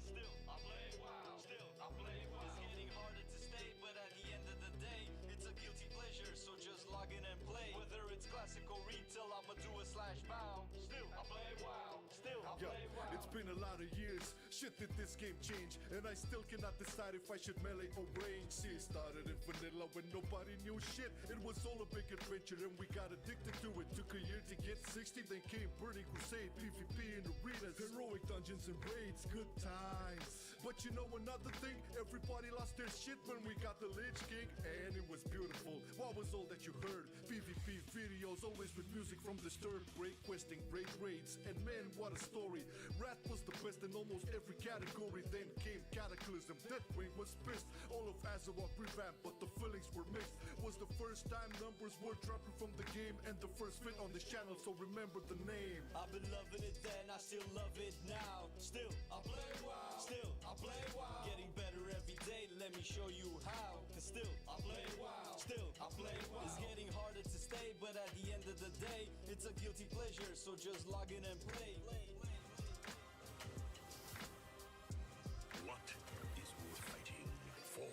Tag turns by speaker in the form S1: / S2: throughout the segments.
S1: Still I play WoW. Still I play WoW. It's getting harder to stay, but at the end of the day, it's a guilty pleasure. So just log in and play. Whether it's classic or retail, I'ma do a slash bow. Still I play WoW. Still I play WoW.
S2: It's been a lot of years. Shit, did this game change? And I still cannot decide if I should melee or range. See, it started in vanilla when nobody knew shit. It was all a big adventure and we got addicted to it. Took a year to get 60, then came Burning Crusade, PvP in arenas, heroic dungeons and raids, good times. But you know another thing, everybody lost their shit when we got the Lich King, and it was beautiful. What was all that you heard? PvP videos, always with music from Disturbed, great questing, great raids, and man, what a story. Wrath was the best in almost every category. Then came Cataclysm, Deathwing was pissed. All of Azeroth revamped, but the feelings were mixed. Was the first time numbers were dropping from the game, and the first fit on this channel, so remember the name.
S1: I've been loving it then, I still love it now. Still I play WoW. Still I play WoW. Getting better every day, let me show you how. Cause still I play WoW. Still I play WoW. It's getting harder to stay, but at the end of the day, it's a guilty pleasure, so just log in and play.
S3: What is worth fighting for?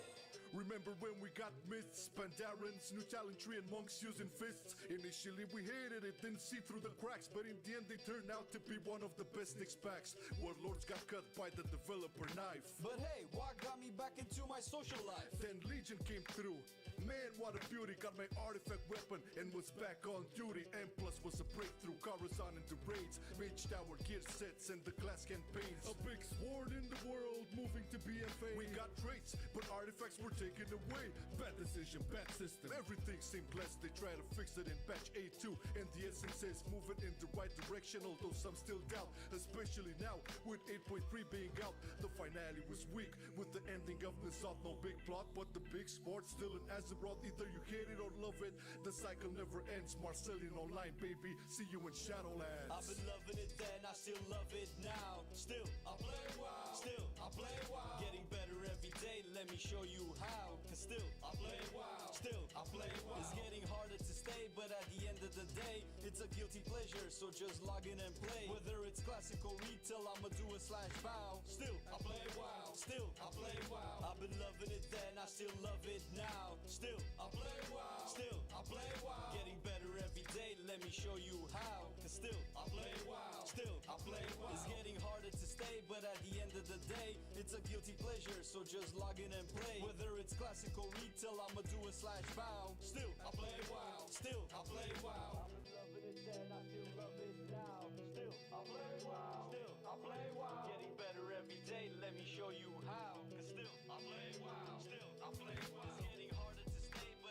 S2: Remember when we got myths, Pandarans, new talent tree and monks using fists? Initially we hated it, didn't see through the cracks, but in the end they turned out to be one of the best Nick specs. Warlords got cut by the developer knife.
S1: But hey, what got me back into my social life?
S2: Then Legion came through. Man, what a beauty, got my artifact weapon and was back on duty. M plus was a breakthrough, Coruscant into raids, Mage Tower gear sets and the class campaigns. A big sword in the world, moving to BFA. We got traits, but artifacts were taken away. Bad decision, bad system, everything seemed blessed. They try to fix it in patch 8.2 and the essence says move it in the right direction, although some still doubt, especially now with 8.3 being out. The finale was weak with the ending of the South, no big plot, but the big sport still in Azeroth. Either you hate it or love it, the cycle never ends. Marcelian online, baby, see you in Shadowlands.
S1: I've been loving it then, I still love it now. Still I play WoW. Still I play WoW. Getting better every day, let me show you how. Cause still I play WoW. Still I play WoW. It's getting harder to stay, but at the end of the day, it's a guilty pleasure, so just log in and play. Whether it's classic or retail, I'ma do a slash bow. Still I play WoW. Still I play WoW. I've been loving it then, I still love it now. Still I play WoW. Still I play WoW. Getting better every day, let me show you how. Cause still I play WoW. Still I play WoW. It's getting harder to stay, but at the end of the day, it's a guilty pleasure, so just log in and play. Whether it's classic or retail, I'ma do a slash bow. Still I play WoW. Still I play WoW. I've been loving it then, I still love it now. Still I play WoW. Still I play WoW. Getting better every day, let me show you how. Cause still I play WoW. Still I play WoW. It's getting harder to stay, but at the end of the day,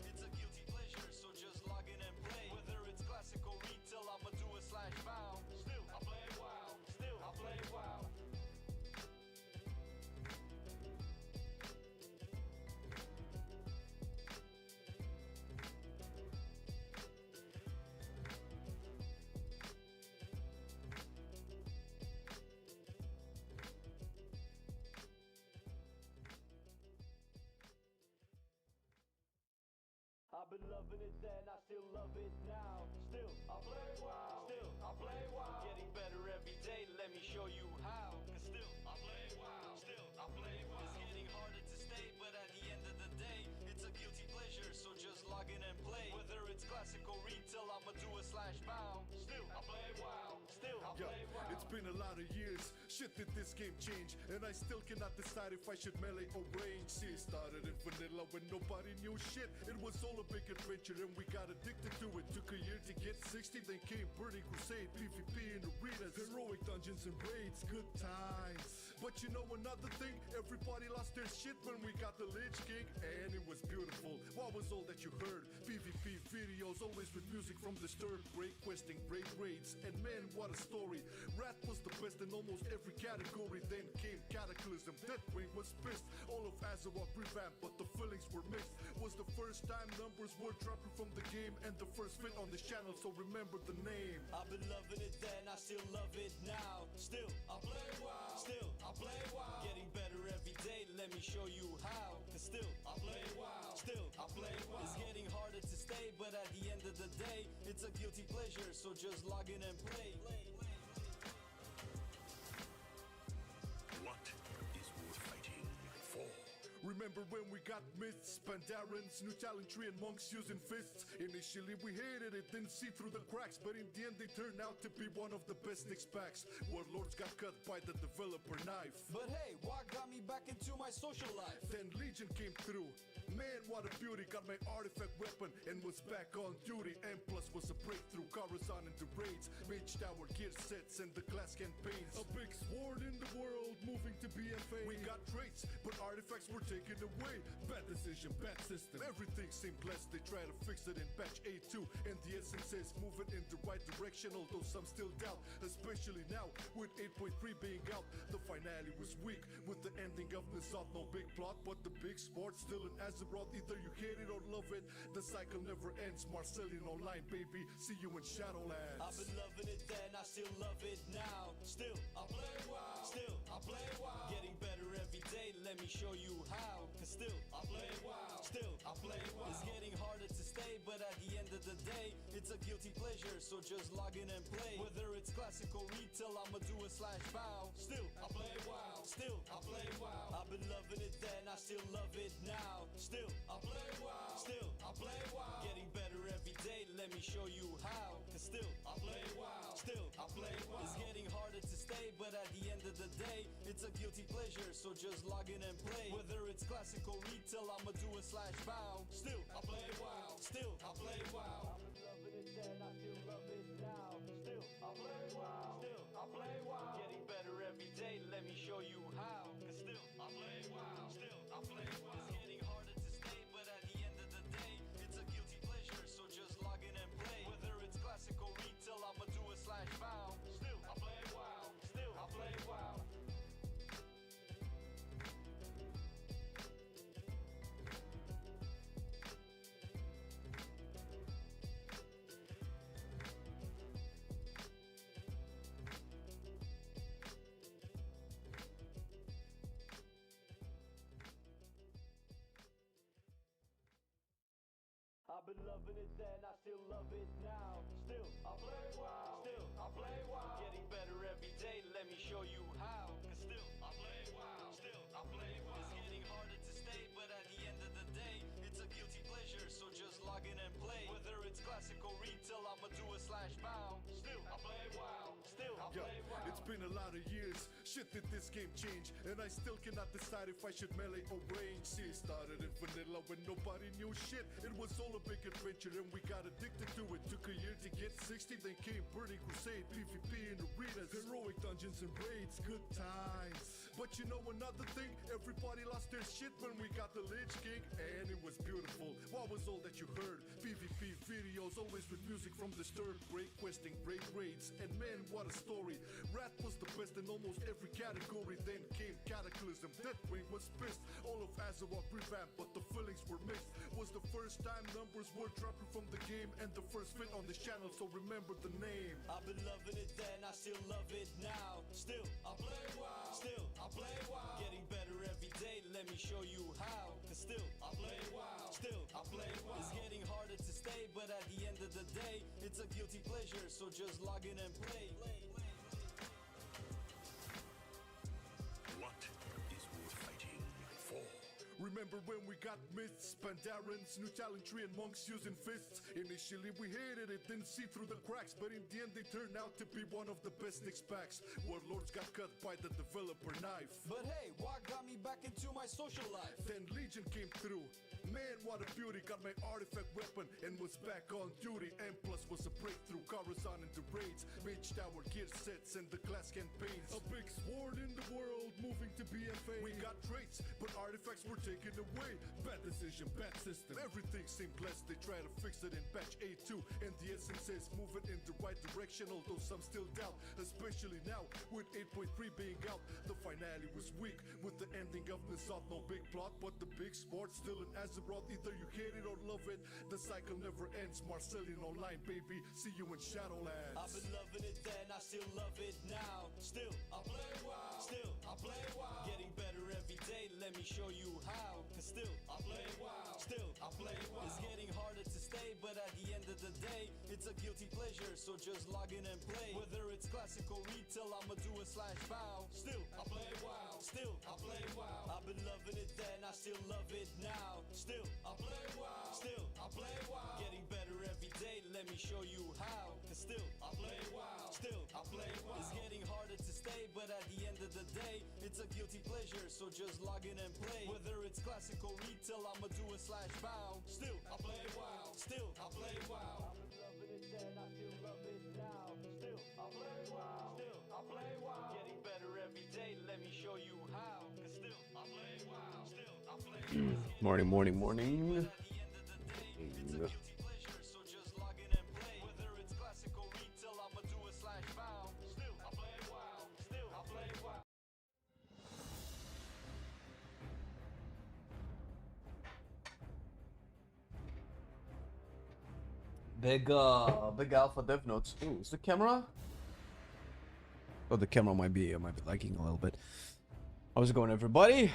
S1: it's a guilty pleasure, so just log in and play. Whether it's classic or retail, I'ma do a slash bow. Still I play WoW. Still I play WoW. I've been loving it then, I still love it now. Still I play WoW. Still I play WoW. Getting better every day, let me show you how. Cause still I play WoW. Still I play WoW. It's getting harder to stay, but at the end of the day, it's a guilty pleasure, so just log in and play. Whether it's classic or retail, I'ma do a slash bow. Still I play WoW. Still I play WoW.
S2: It's been a lot of years. Shit, did this game change? And I still cannot decide if I should melee or range. See, it started in vanilla when nobody knew shit. It was all a big adventure and we got addicted to it. Took a year to get 60, then came Burning Crusade, PvP in arenas, heroic dungeons and raids, good times. But you know another thing, everybody lost their shit when we got the Lich King, and it was beautiful. What was all that you heard? PvP videos, always with music from Disturbed, great questing, great raids, and man, what a story. Wrath was the best in almost every category. Then came Cataclysm, Deathwing was pissed. All of Azeroth revamped, but the feelings were mixed. Was the first time numbers were dropping from the game, and the first fit on this channel, so remember the name.
S1: I've been loving it then, I still love it now. Still I play WoW. Still I play WoW. Getting better every day, let me show you how. Cause still I play WoW. Still I play WoW. It's getting harder to stay, but at the end of the day, it's a guilty pleasure, so just log in and play.
S2: Remember when we got myths, Pandarans, new talent tree and monks using fists? Initially we hated it, didn't see through the cracks, but in the end they turned out to be one of the best Nyx packs. Warlords got cut by the developer knife.
S1: But hey, what got me back into my social life?
S2: Then Legion came through. Man, what a beauty, got my artifact weapon and was back on duty. And plus was a breakthrough, Coruscant into raids, Mage Tower gear sets and the glass campaigns. A big sword in the world, moving to BFA. We got traits, but artifacts were taken away. Bad decision, bad system, everything seemed blessed. They try to fix it in patch A2, and the essence says moving in the right direction, although some still doubt. Especially now, with 8.3 being out, the finale was weak. With the ending of Nisot, no big plot, but the big sport still in Azeroth. Either you hate it or love it, the cycle never ends. Marcelian online, baby, see you in Shadowlands.
S1: I've been loving it then, I still love it now. Still, I play WoW. Still, I play WoW. Getting better every day, let me show you how. Cause still, I play WoW. Still, I play WoW. It's getting harder to stay, but at the end of the day, it's a guilty pleasure, so just log in and play. Whether it's classic or retail, I'ma do a /bow. Still, I play WoW. Still, I play WoW. I've been loving it then, I still love it now. Still, I play WoW. Still, I play WoW. Getting better every day, let me show you how. Cause still, I play WoW. Still, I play WoW. It's getting harder to stay, but at the end of the day, it's a guilty pleasure, so just log in and play. Whether it's classic or retail, I'ma do a /bow. Still, I play WoW. Still, I play WoW. I've been loving it then, I still love it now. Still, I play WoW. Still, I play WoW. Getting better every day, let me show you how. Cause still, I play WoW. Still, I play WoW. It's getting harder to stay, but at the end of the day, it's a guilty pleasure, so just log in and play. Whether it's classic or retail, I'ma do a /bow. Still, I play WoW. Still, I play WoW. I've been loving it then, I still love it now. Still, I play WoW. Still, I play WoW. Getting better every day, let me show you how. Cause still, I play WoW. Still, I play WoW. It's getting harder to stay, but at the end of the day, it's a guilty pleasure, so just log in and play. Whether it's classic or retail, I'ma do a /bow. Still, I play WoW. Still, I play WoW.
S2: It's been a lot of years, shit did this game change, and I still cannot decide if I should melee or range. See, it started in vanilla when nobody knew shit. It was all a big adventure and we got addicted to it. Took a year to get 60, then came Burning Crusade, PvP in arenas, heroic dungeons and raids, good times. But you know another thing, everybody lost their shit when we got the Lich King, and it was beautiful. What was all that you heard? PvP videos, always with music from Disturbed, great questing, great raids, and man, what a story. Wrath was the best in almost every category. Then came Cataclysm, Deathwing was pissed. All of Azeroth revamped, but the feelings were mixed. Was the first time numbers were dropping from the game, and the first fit on this channel, so remember the name.
S1: I've been loving it then, I still love it now. Still, I play WoW. Still, I play WoW. Getting better every day, let me show you how. Cause still, I play WoW. Still, I play WoW. It's getting harder to stay, but at the end of the day, it's a guilty pleasure, so just log in and play.
S3: What is worth fighting for?
S2: Remember when we got myths, Pandarans, new talent tree and monks using fists? Initially we hated it, didn't see through the cracks, but in the end they turned out to be one of the best Nyx packs. Warlords got cut by the developer knife.
S1: But hey, what got me back into my social life?
S2: Then Legion came through. Man, what a beauty, got my artifact weapon and was back on duty. And plus was a breakthrough, Coruscant into raids, Mage Tower gear sets and the glass campaigns. A big sword in the world, moving to BFA. We got traits, but artifacts were taken away. Bad decision, bad system, everything seemed blessed. They try to fix it in patch A2, and the essence says moving in the right direction, although some still doubt. Especially now, with 8.3 being out, the finale was weak. With the ending of Nisot, no big plot, but the big sport still in Azeroth. Either you hate it or love it, the cycle never ends. Marcelian online, baby, see you in Shadowlands.
S1: I've been loving it then, I still love it now. Still, I play WoW. Still, I play WoW. Getting better every day, let me show you how. Cause still, I play WoW. Still, I play WoW. It's getting harder to stay, but at the end of the day, it's a guilty pleasure, so just log in and play. Whether it's classical retail, I'ma do a /bow. Still, I play WoW. Still, I play WoW. I've been loving it then, I still love it now. Still, I play WoW. Still, I play WoW. Getting better every day, let me show you how. Cause still, I play WoW. Still, I play WoW. It's getting harder to stay, but at the end of the day, it's a guilty pleasure, so just log in and play. Whether it's classical retail, I'ma do a /bow. Still, I play WoW. Still, I play WoW. I've been loving it then, I still love it now. Still, I play WoW. Still, I play WoW. Getting better every day, let me show you how. Cause still, I play WoW. Still, I play WoW.
S4: Morning, morning, morning.
S1: At the end of the day, it's a guilty pleasure, so just log in and play. Whether it's classical retail, I'ma do a /bow. Still, I play WoW. Still, I play WoW.
S4: Big alpha dev notes. Ooh, is the camera? Oh, the camera might be lagging a little bit. How's it going, everybody?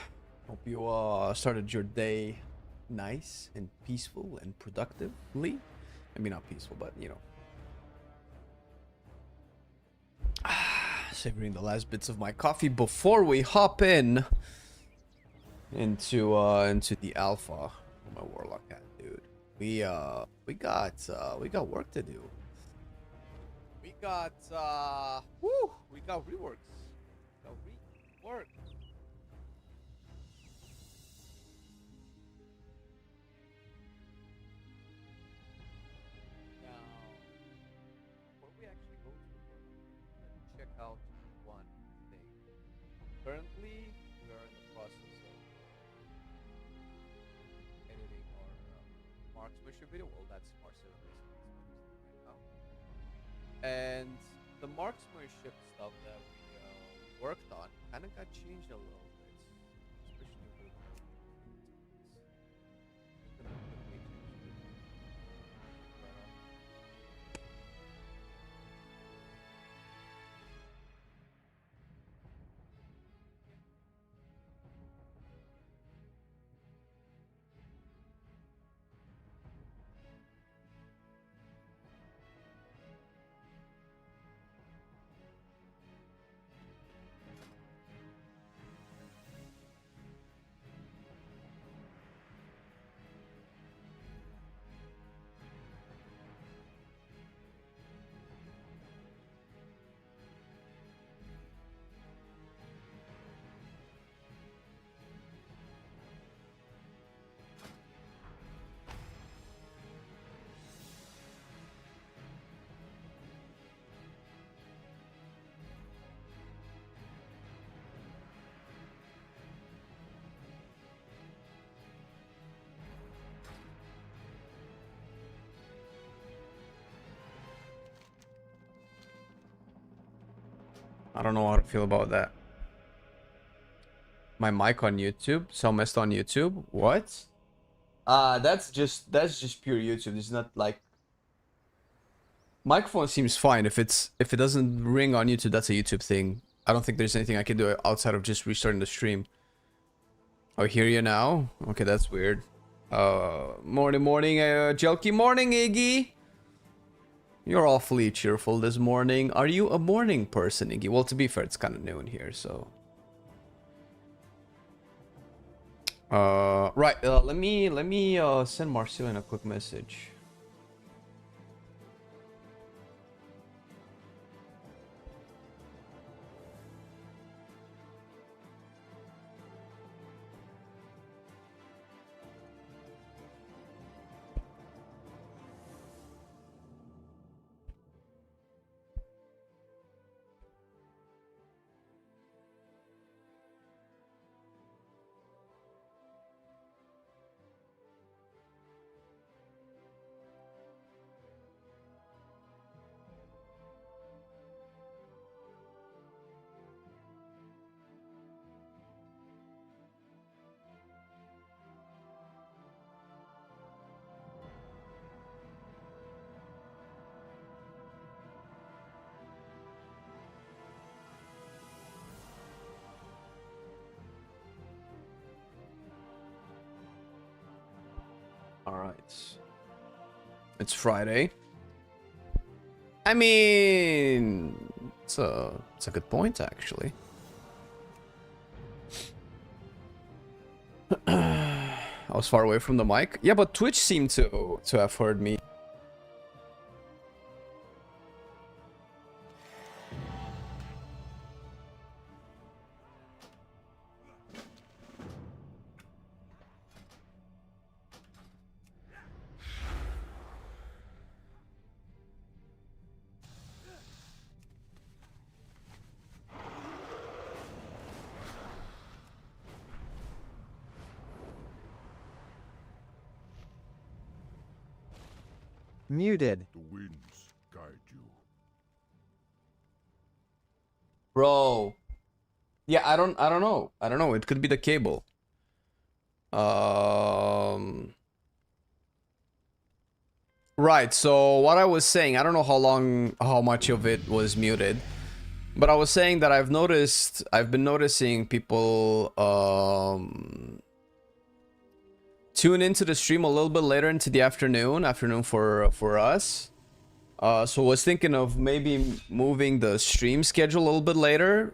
S4: Hope you started your day nice and peaceful and productively. I mean, not peaceful, but you know, savoring the last bits of my coffee before we hop into the alpha. Oh, my warlock hat, dude. We got work to do. We got reworks. Rework. Now, before we actually go to work, let's check out one thing. Currently, we are in the process of editing our Marksmanship video. Well, that's Marcelian&Flame right now. And the Marksmanship stuff that we worked on kind of got changed a little bit, especially with just gonna quickly change it. I don't know how to feel about that. My mic on YouTube, so messed on YouTube. What? That's just pure YouTube. It's not like microphone seems fine if it doesn't ring on YouTube. That's a YouTube thing. I don't think there's anything I can do outside of just restarting the stream. Oh, hear you now? Okay, that's weird. Morning, Jelky. Morning, Iggy. You're awfully cheerful this morning. Are you a morning person, Iggy? Well, to be fair, it's kind of noon here, so. Right. Let me send Marcelian a quick message. Alright. It's Friday. I mean, it's a good point, actually. I was far away from the mic. Yeah, but Twitch seemed to have heard me.
S5: Muted.
S2: The winds guide you.
S4: Bro. Yeah, I don't know. I don't know. It could be the cable. Right, so what I was saying, I don't know how much of it was muted. But I was saying that I've been noticing people tune into the stream a little bit later into the afternoon for us. So I was thinking of maybe moving the stream schedule a little bit later,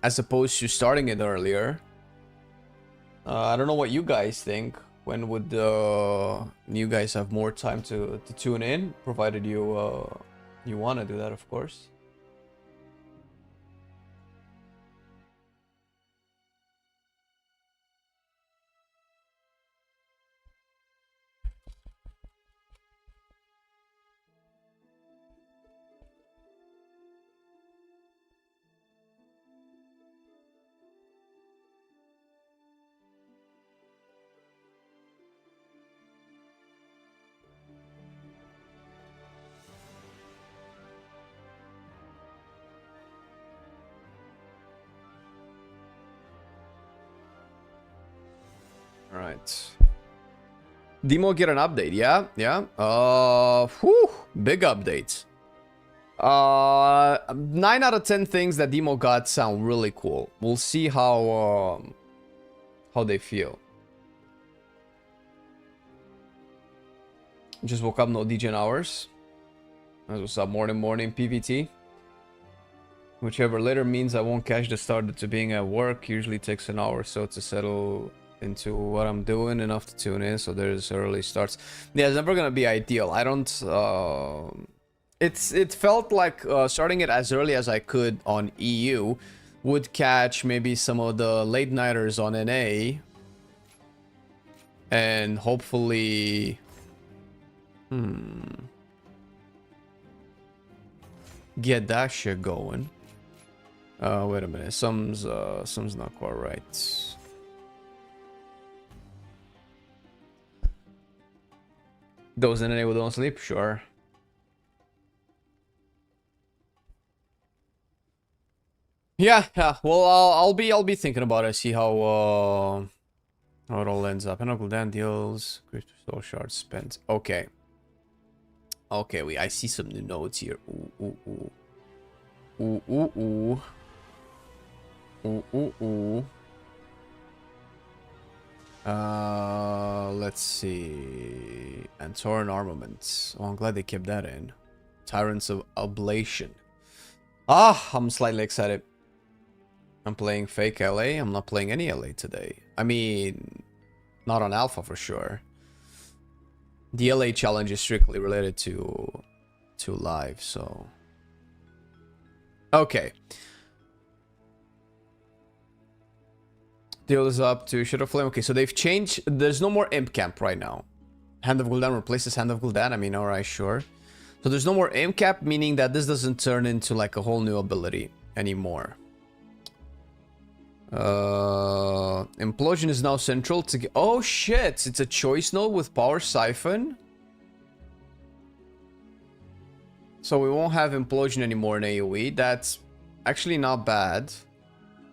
S4: as opposed to starting it earlier. I don't know what you guys think. When would you guys have more time to tune in, provided you want to do that, of course. Right. Demo get an update, yeah? Whew, big update. 9 out of 10 things that Demo got sound really cool. We'll see how they feel. Just woke up, no DGen hours. That's what's up, morning PVT. Whichever later means I won't catch the start to being at work. Usually takes an hour or so to settle into what I'm doing, enough to tune in, so there's early starts. Yeah, it's never gonna be ideal. I don't it felt like starting it as early as I could on EU would catch maybe some of the late nighters on NA, and hopefully get that shit going. Wait a minute, some's not quite right. Those in NA who don't sleep, sure. Yeah. Well, I'll be thinking about it. See how it all ends up. And Uncle Dan deals. Crystal shards spent. Okay. I see some new notes here. Ooh. Let's see. Antoran armaments. Oh, I'm glad they kept that in. Tyrants of Ablation. I'm slightly excited. I'm playing fake LA. I'm not playing any LA today. I mean, not on alpha for sure. The LA challenge is strictly related to live, so okay. Deal is up to Shadow Flame. Okay, so they've changed. There's no more Imp Camp right now. Hand of Gul'dan replaces Hand of Gul'dan. I mean, alright, sure. So there's no more Imp Camp, meaning that this doesn't turn into like a whole new ability anymore. Implosion is now central to get... Oh shit! It's a choice node with Power Siphon. So we won't have Implosion anymore in AoE. That's actually not bad,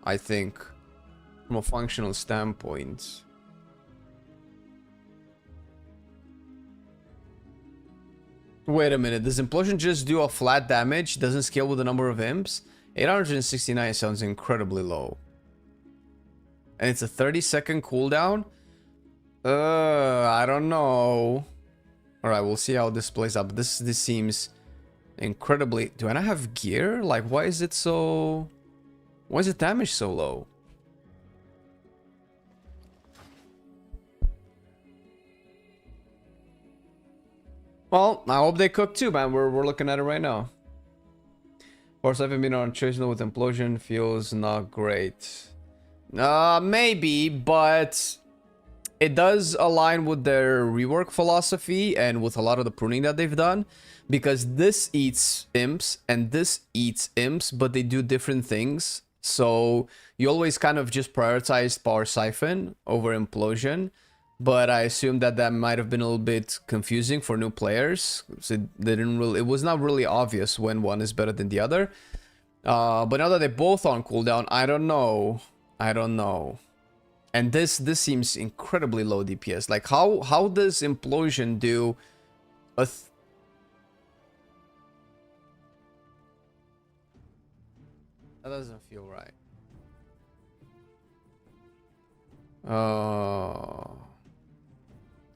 S4: I think, from a functional standpoint. Wait a minute, does Implosion just do a flat damage? Doesn't scale with the number of imps? 869 sounds incredibly low. And it's a 30-second cooldown? I don't know. Alright, we'll see how this plays out. But this seems incredibly... Do I not have gear? Like, why is it so... Why is the damage so low? Well, I hope they cook too, man. We're looking at it right now. Of course, I haven't been on Traditional with Implosion. Feels not great. Maybe, but... It does align with their rework philosophy and with a lot of the pruning that they've done. Because this eats imps and this eats imps, but they do different things. So you always kind of just prioritized Power Siphon over Implosion. But I assume that that might have been a little bit confusing for new players. So it was not really obvious when one is better than the other. But now that they're both on cooldown, I don't know. I don't know. And this seems incredibly low DPS. Like, how does Implosion do a... That doesn't feel right.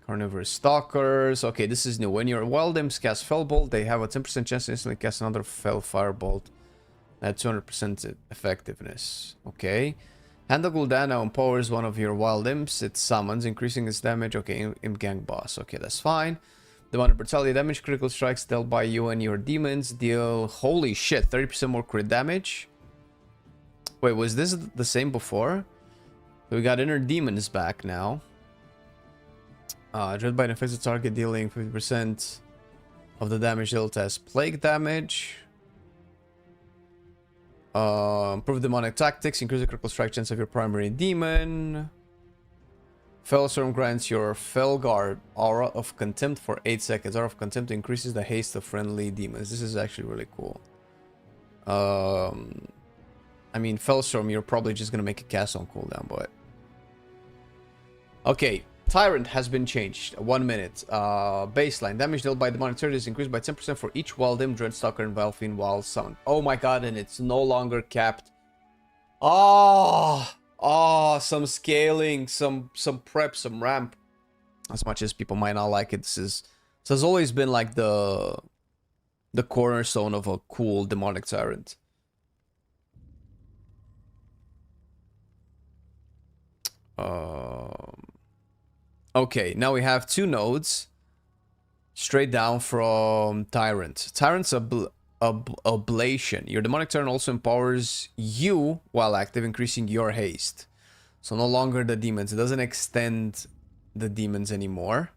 S4: Carnivorous Stalkers. Okay, this is new. When your Wild Imps cast Fellbolt, they have a 10% chance to instantly cast another Fell Firebolt at 200% effectiveness. Okay. Hand of Gul'dan now empowers one of your Wild Imps. It summons, increasing its damage. Okay, Imp Gang Boss. Okay, that's fine. Demonic Brutality damage. Critical strikes dealt by you and your demons deal... Holy shit, 30% more crit damage. Wait, was this the same before? So we got Inner Demons back now. Dreadbite affects the target, dealing 50% of the damage dealt as plague damage. Improve demonic tactics, increase the critical strike chance of your primary demon. Fellstorm grants your Felguard Aura of Contempt for 8 seconds. Aura of Contempt increases the haste of friendly demons. This is actually really cool. I mean, Fellstorm, you're probably just gonna make a cast on cooldown, but... Okay, Tyrant has been changed. 1 minute. Baseline. Damage dealt by demonic turret is increased by 10% for each Wild Imp, Dreadstalker, and Valfiend while summoned. Oh my god, and it's no longer capped. Some scaling, some prep, some ramp. As much as people might not like it, this has always been like the cornerstone of a cool demonic tyrant. Okay, now we have 2 nodes straight down from Tyrant. Tyrant's Ablation. Your demonic turn also empowers you while active, increasing your haste. So no longer the demons. It doesn't extend the demons anymore.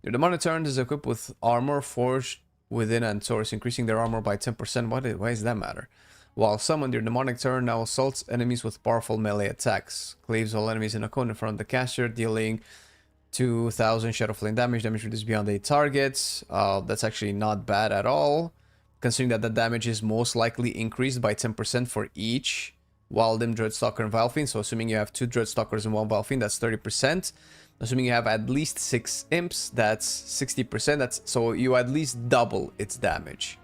S4: Your demonic turn is equipped with armor forged within Antorus, increasing their armor by 10%. Why does that matter? While summoned, your demonic turn now assaults enemies with powerful melee attacks. Cleaves all enemies in a cone in front of the caster, dealing 2000 Shadow Flame damage. Damage reduced beyond 8 targets. That's actually not bad at all, considering that the damage is most likely increased by 10% for each Wild Imp, Dreadstalker, and Valfiend. So assuming you have 2 Dreadstalkers and 1 Valfiend, that's 30%. Assuming you have at least 6 Imps, that's 60%. So you at least double its damage.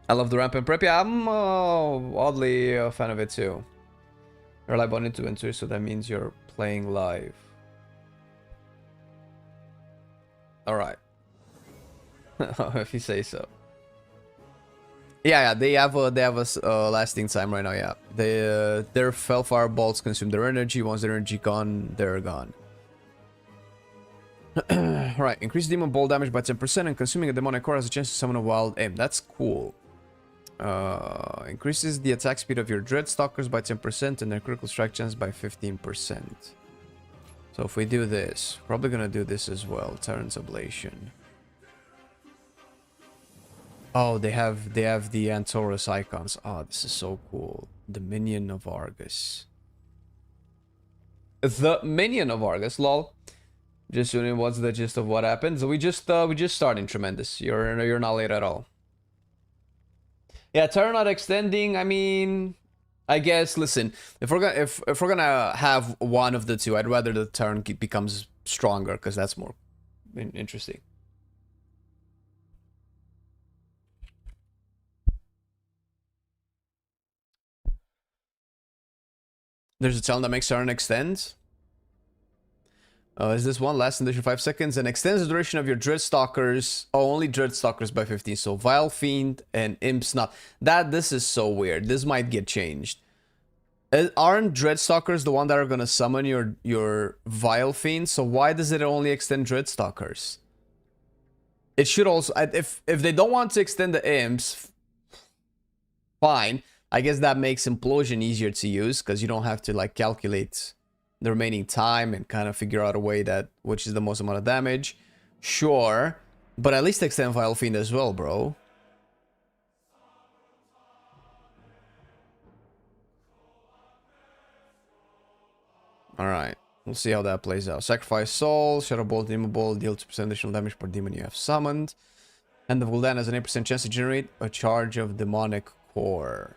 S4: I love the ramp and prep. Yeah, I'm oddly a fan of it too. You're live on into enter, so that means you're playing live. Alright. If you say so. Yeah, they have a lasting time right now, yeah. Their Fellfire bolts consume their energy. Once their energy gone, they're gone. Right, increase demon bolt damage by 10% and consuming a demonic core has a chance to summon a Wild Imp. That's cool. Increases the attack speed of your Dreadstalkers by 10% and their critical strike chance by 15%. So if we do this, probably gonna do this as well. Tyrant's Ablation. Oh, they have the Antorus icons. Oh, this is so cool. The Minion of Argus. The Minion of Argus, lol. Just tuning in, what's the gist of what happened? So we just starting Tremendous. You're not late at all. Yeah, turn not extending. I mean, I guess. Listen, if we're gonna have one of the two, I'd rather the turn becomes stronger because that's more interesting. There's a talent that makes turn extend. Is this one lasts an additional 5 seconds and extends the duration of your Dreadstalkers? Oh, only Dreadstalkers by 15. So Vile Fiend and Imps not. This is so weird. This might get changed. Aren't Dreadstalkers the one that are gonna summon your Vile Fiend? So why does it only extend Dreadstalkers? It should also, if they don't want to extend the Imps, fine. I guess that makes Implosion easier to use because you don't have to like calculate the remaining time and kind of figure out a way that which is the most amount of damage. Sure, but at least extend Vile Fiend as well, bro. Alright, we'll see how that plays out. Sacrifice Soul, Shadow Bolt, Demon Bolt, deal 2% additional damage per demon you have summoned. Hand of Gul'dan has an 8% chance to generate a charge of Demonic Core.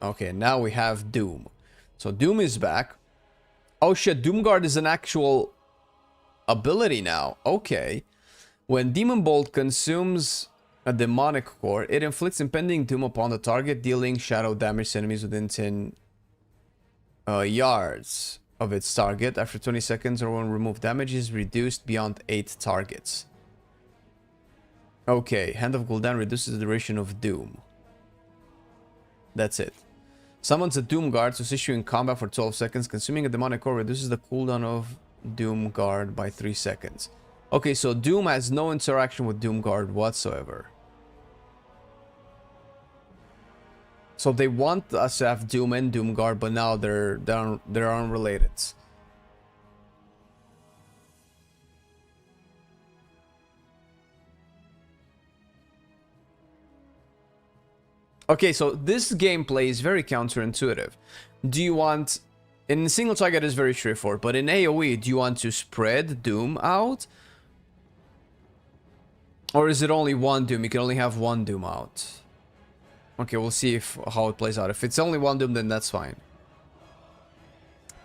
S4: Okay, now we have Doom. So Doom is back. Oh shit, Doomguard is an actual ability now. Okay. When Demon Bolt consumes a Demonic Core, it inflicts impending doom upon the target, dealing shadow damage to enemies within 10 yards of its target. After 20 seconds or when removed, damage is reduced beyond 8 targets. Okay, Hand of Gul'dan reduces the duration of Doom. That's it. Summons a Doom Guard to assist you in combat for 12 seconds. Consuming a Demonic Core reduces the cooldown of Doom Guard by 3 seconds. Okay, so Doom has no interaction with Doom Guard whatsoever. So they want us to have Doom and Doom Guard, but now they're unrelated. Okay, so this gameplay is very counterintuitive. Do you want... In single target is very straightforward, but in AoE, do you want to spread Doom out? Or is it only one Doom? You can only have one Doom out. Okay, we'll see how it plays out. If it's only one Doom, then that's fine.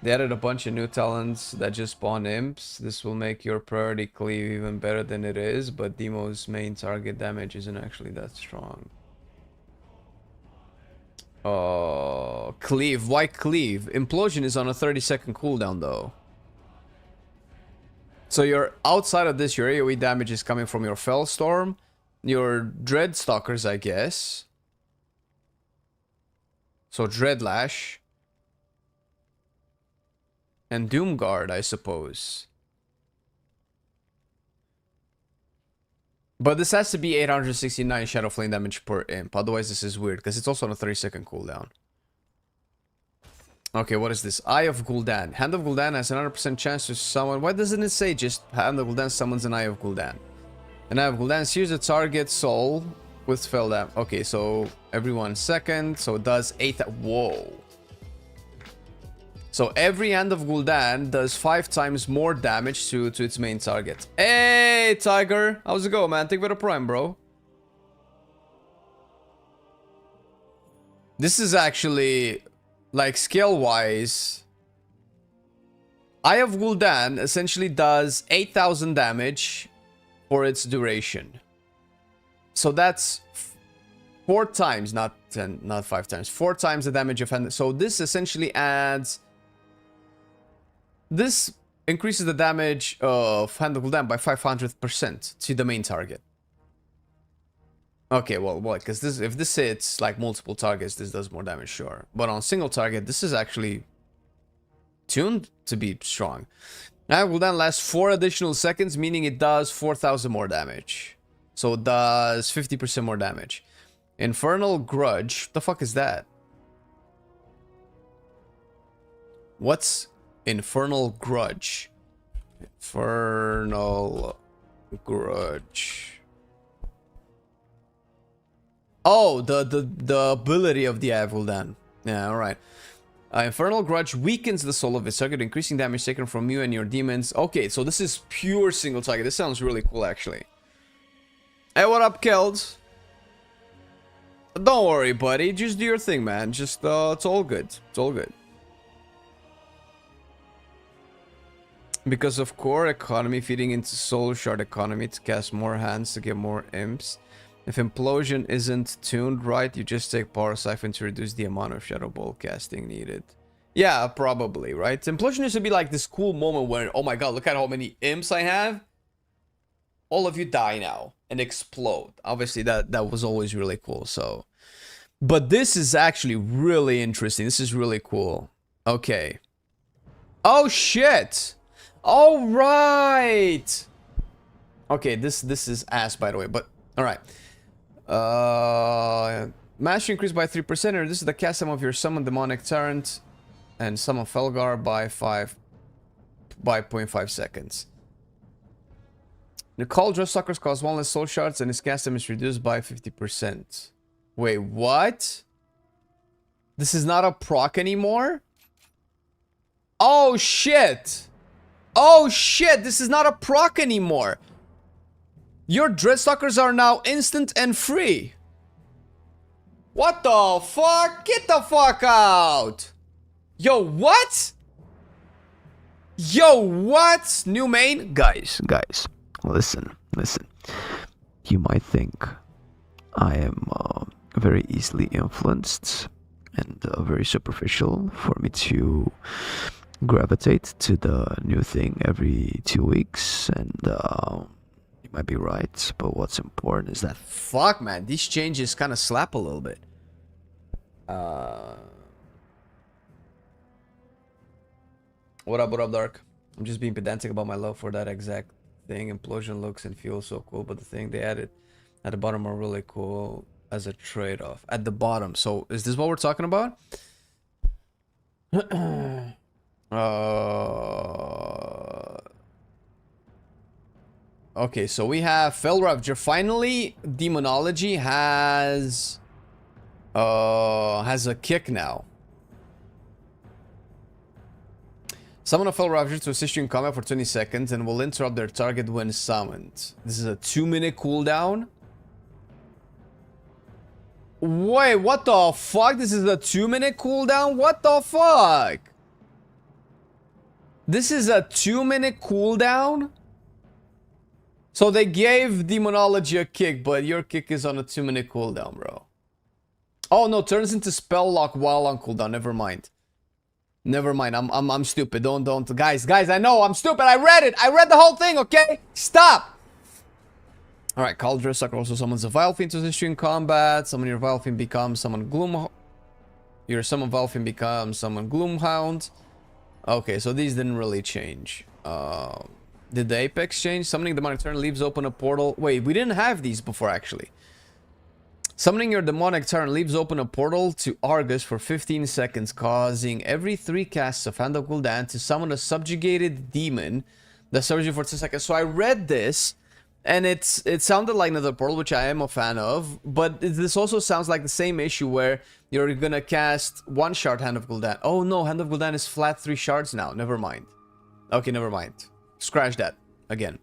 S4: They added a bunch of new talents that just spawn imps. This will make your priority cleave even better than it is, but Demo's main target damage isn't actually that strong. Cleave. Why cleave? Implosion is on a 30-second cooldown, though. So you're outside of this, your AoE damage is coming from your Fellstorm, your Dreadstalkers, I guess. So Dreadlash. And Doomguard, I suppose. But this has to be 869 Shadow Flame damage per imp. Otherwise, this is weird, because it's also on a 30-second cooldown. Okay, what is this? Eye of Gul'dan. Hand of Gul'dan has an 100% chance to summon... Why doesn't it say just Hand of Gul'dan summons an Eye of Gul'dan? An Eye of Gul'dan sears the target soul with spell damage. Okay, so every 1 second. So it does 8... Whoa. So every Hand of Gul'dan does 5 times more damage to its main target. Hey, Tiger! How's it going, man? Thank you for the prime, bro. This is actually... Like, scale-wise... Eye of Gul'dan essentially does 8,000 damage for its duration. So that's 4 times, not 5 times. 4 times the damage of Hand... So this essentially adds... This increases the damage of Hand of Gul'dan by 500% to the main target. Okay, well, what? Because this, if this hits like multiple targets, this does more damage, sure. But on single target, this is actually tuned to be strong. Now, Gul'dan lasts 4 additional seconds, meaning it does 4,000 more damage. So it does 50% more damage. Infernal Grudge. What the fuck is that? What's Infernal Grudge? Infernal Grudge. Oh, the ability of the Eye of Gul'dan. Yeah, alright. Infernal Grudge weakens the soul of its target, increasing damage taken from you and your demons. Okay, so this is pure single target. This sounds really cool, actually. Hey, what up, Keld? Don't worry, buddy. Just do your thing, man. Just, it's all good. It's all good. Because of core economy feeding into soul shard economy to cast more hands to get more imps. If Implosion isn't tuned right, you just take Power Siphon to reduce the amount of Shadow Ball casting needed. Yeah, probably, right? Implosion used to be like this cool moment where, oh my god, look at how many imps I have. All of you die now and explode. Obviously, that was always really cool, so... But this is actually really interesting. This is really cool. Okay. Oh, shit! All right! Okay, this is ass, by the way, but... Alright. Mastery increased by 3%, or this is the cast time of your summon demonic tyrant and summon Felgar by 0.5 seconds. The call draw suckers cost 1 less soul shards and his cast time is reduced by 50%. Wait, what? This is not a proc anymore? Oh shit! Oh shit, this is not a proc anymore! Your Dreadsuckers are now instant and free! What the fuck? Get the fuck out! Yo, what? Yo, what? New main?
S5: Guys, listen. You might think I am very easily influenced and very superficial for me to gravitate to the new thing every 2 weeks, and you might be right, but what's important is that...
S4: Fuck, man, these changes kind of slap a little bit. What up, Dark? I'm just being pedantic about my love for that exact thing. Implosion looks and feels so cool, but the thing they added at the bottom are really cool as a trade-off. At the bottom. So, is this what we're talking about? Okay, so we have Felravager. Finally, Demonology has a kick now. Summon a Felravager to assist you in combat for 20 seconds and will interrupt their target when summoned. This is a 2-minute cooldown. Wait, what the fuck? This is a 2-minute cooldown? What the fuck? This is a 2-minute cooldown? So they gave Demonology a kick, but your kick is on a 2-minute cooldown, bro. Oh no, turns into spell lock while on cooldown. Never mind. Never mind. I'm stupid. Don't. Guys, I know I'm stupid. I read it. I read the whole thing, okay? Stop. Alright, Cauldron Sucker also summons a Vile Fiend to assist you in combat. Summon your Vile Fiend becomes summon Gloom. Your summon Vile Fiend becomes summon Gloomhound. Okay, so these didn't really change. Did the Apex change? Summoning Demonic Turn leaves open a portal. Wait, we didn't have these before, actually. Summoning your Demonic Turn leaves open a portal to Argus for 15 seconds, causing every 3 casts of Hand of Gul'dan to summon a subjugated demon that serves you for 10 seconds. So I read this, and it sounded like another portal, which I am a fan of, but this also sounds like the same issue where you're gonna cast 1 shard Hand of Gul'dan. Oh no, Hand of Gul'dan is flat 3 shards now. Never mind. Okay, never mind. Scratch that. Again.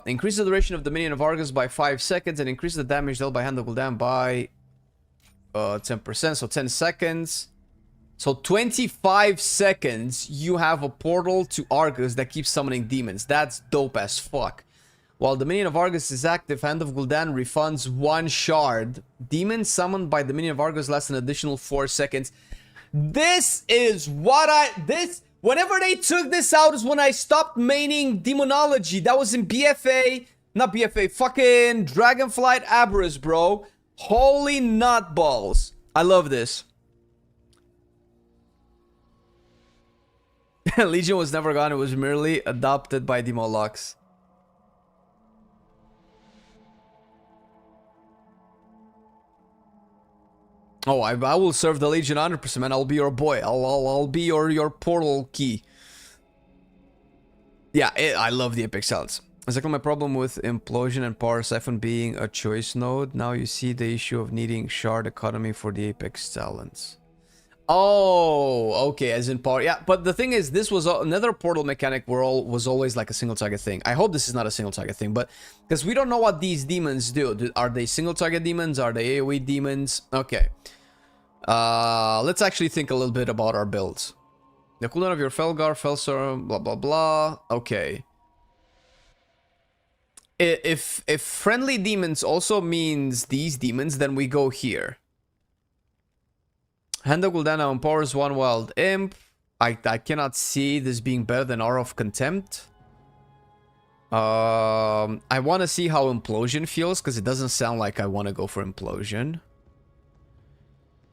S4: Increase the duration of the minion of Argus by 5 seconds and increase the damage dealt by Hand of Gul'dan by 10%, so 10 seconds. So 25 seconds, you have a portal to Argus that keeps summoning demons. That's dope as fuck. While the minion of Argus is active, Hand of Gul'dan refunds 1 shard. Demons summoned by the minion of Argus last an additional 4 seconds. This is what whenever they took this out is when I stopped maining Demonology. That was in BFA. Not BFA. Fucking Dragonflight Aberrus, bro. Holy nutballs. I love this. Legion was never gone. It was merely adopted by Demolux. Oh, I will serve the Legion 100%, man. I'll be your boy. I'll be your portal key. Yeah, I love the Epic Silence. Exactly my problem with Implosion and Power Siphon being a choice node. Now you see the issue of needing shard economy for the Apex Talents. Oh, okay, as in power. Yeah, but the thing is, this was another portal mechanic was always like a single target thing. I hope this is not a single target thing, but because we don't know what these demons do. Are they single target demons? Are they AoE demons? Okay. Let's actually think a little bit about our builds. The cooldown of your Felgar, Felsor, blah blah blah. Okay. If friendly demons also means these demons, then we go here. Hand of Gul'dan now empowers one wild imp. I cannot see this being better than Aura of Contempt. I want to see how Implosion feels, because it doesn't sound like I want to go for Implosion.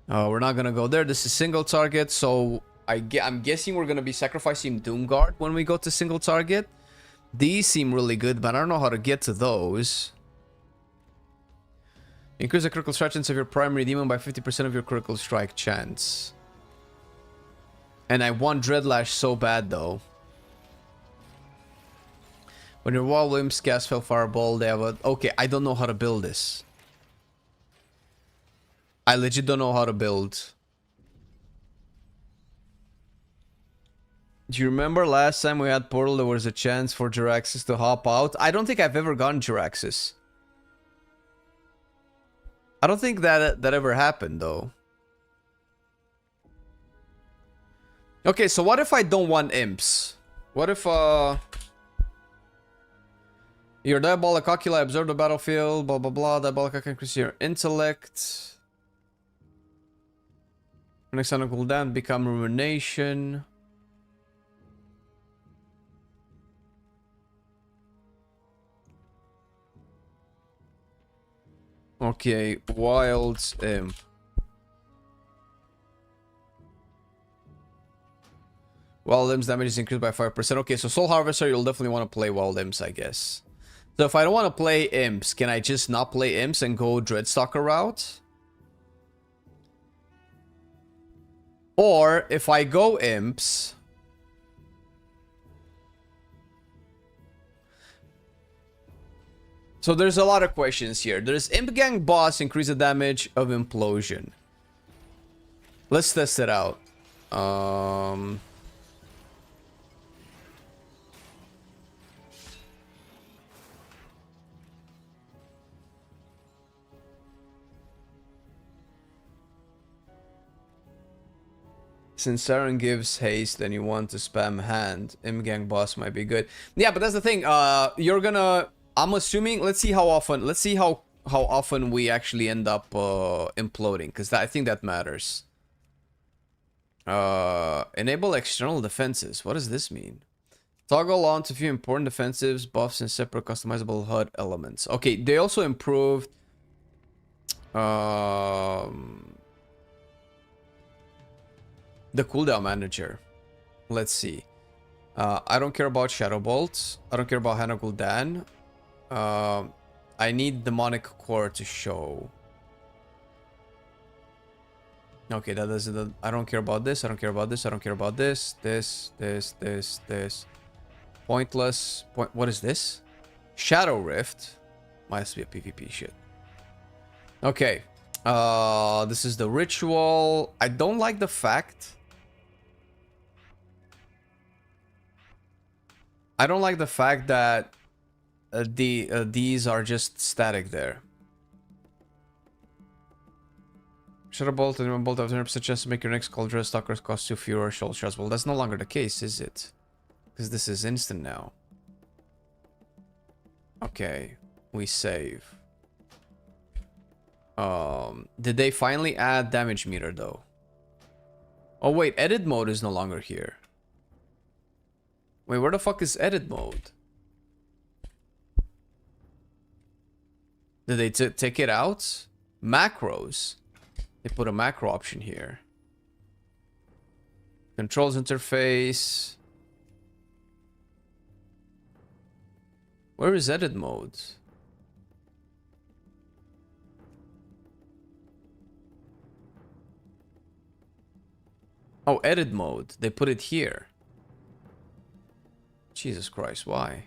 S4: We're not going to go there. This is single target, so I'm guessing we're going to be sacrificing Doomguard when we go to single target. These seem really good, but I don't know how to get to those. Increase the critical strike chance of your primary demon by 50% of your critical strike chance. And I want Dreadlash so bad, though. When your wild imps cast Fell Fireball, they have a... Okay, I don't know how to build this. I legit don't know how to build. Do you remember last time we had Portal, there was a chance for Jiraxis to hop out? I don't think I've ever gotten Jiraxis. I don't think that ever happened, though. Okay, so what if I don't want imps? What if, your Diabolic Oculi observe the battlefield, blah, blah, blah. Diabolic Oculi increase your intellect. Next time cool down, become Rumination. Okay, Wild Imp. Wild Imps damage is increased by 5%. Okay, so Soul Harvester, you'll definitely want to play Wild Imps, I guess. So if I don't want to play Imps, can I just not play Imps and go Dreadstalker route? Or if I go Imps... So there's a lot of questions here. There's Imp Gang Boss, increase the damage of Implosion. Let's test it out. Since Siren gives haste and you want to spam hand, Imp Gang Boss might be good. Yeah, but that's the thing. You're gonna... I'm assuming, let's see how often we actually end up imploding, because I think that matters. Enable external defenses. What does this mean? Toggle on to few important defensives, buffs, and separate customizable HUD elements. Okay, they also improved the cooldown manager. Let's see. I don't care about Shadow Bolt. I don't care about Hand of Gul'dan. I need Demonic Core to show. Okay, that doesn't... I don't care about this. I don't care about this. I don't care about this. This. Pointless. What is this? Shadow Rift. Must be a PvP shit. Okay. This is the ritual. I don't like the fact... I don't like the fact that these are just static there. Shadow Bolt and Bolt have 100% chance to make your next Call Dreadstalkers cost 2 fewer shoulder shots. Well, that's no longer the case, is it? Because this is instant now. Okay, we save. Did they finally add damage meter though? Oh wait, edit mode is no longer here. Wait, where the fuck is edit mode? Did they take it out? Macros. They put a macro option here. Controls interface. Where is edit mode? Oh, edit mode. They put it here. Jesus Christ, why?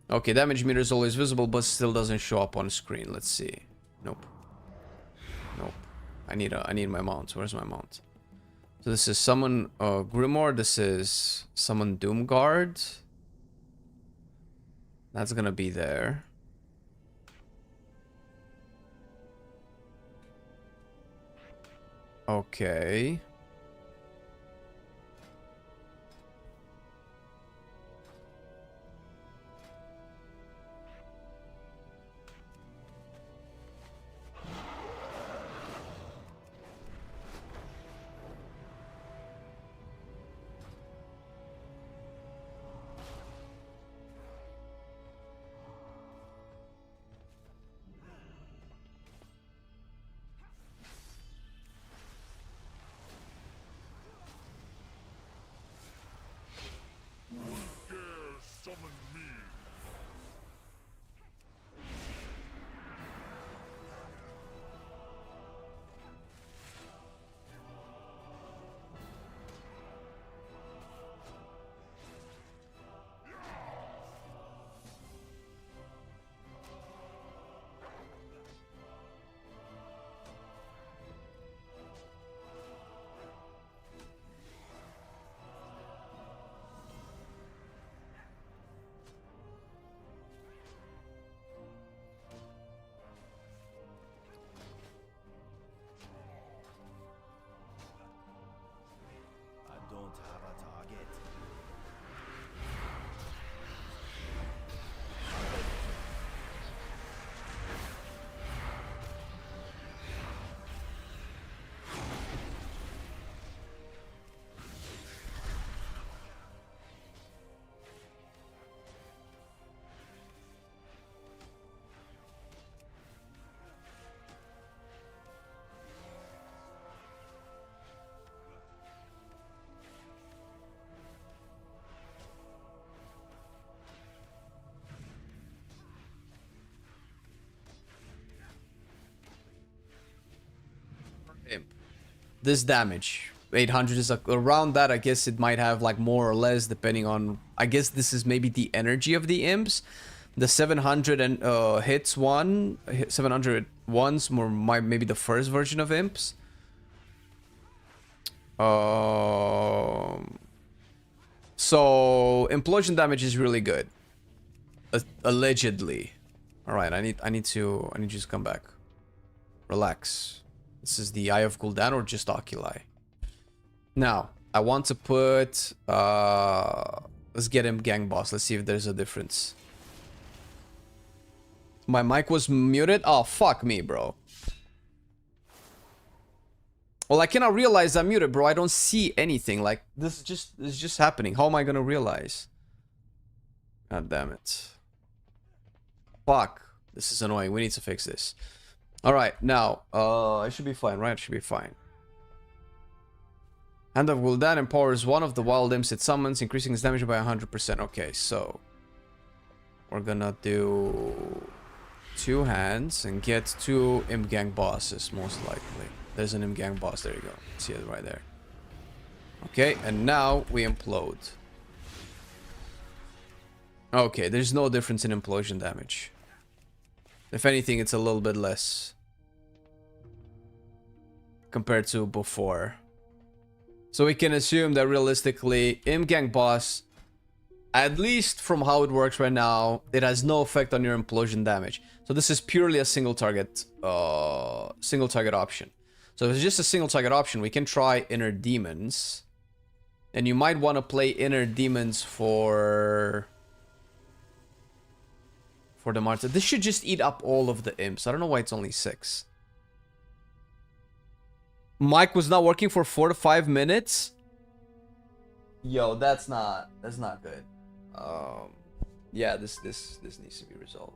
S4: Okay, damage meter is always visible, but still doesn't show up on screen. Let's see. Nope. Nope. I need my mount. Where's my mount? So this is summon Grimoire. This is summon Doomguard. That's gonna be there. Okay. this damage. 800 is around that. I guess it might have like more or less depending on, I guess this is maybe the energy of the imps. The 700 and hits one, 700 ones more maybe the first version of imps. So implosion damage is really good. Allegedly. All right, I need to just come back. Relax. This is the Eye of Gul'dan or just Oculi. Now, I want to put let's get him gang boss. Let's see if there's a difference. My mic was muted. Oh, fuck me, bro. Well, I cannot realize I'm muted, bro. I don't see anything. Like, this is just happening. How am I gonna realize? God damn it. Fuck. This is annoying. We need to fix this. Alright, now, it should be fine, right? It should be fine. Hand of Gul'dan empowers one of the wild imps it summons, increasing its damage by 100%. Okay, so we're gonna do 2 hands and get 2 imp gang bosses, most likely. There's an imp gang boss. There you go. See it right there. Okay, and now we implode. Okay, there's no difference in implosion damage. If anything, it's a little bit less compared to before. So we can assume that realistically, imp gang boss, at least from how it works right now, it has no effect on your implosion damage. So this is purely a single target option. So if it's just a single target option, we can try Inner Demons. And you might want to play Inner Demons for the Martyr. This should just eat up all of the imps. I don't know why it's only 6. Mic was not working for 4 to 5 minutes. Yo, that's not good. Yeah, this needs to be resolved.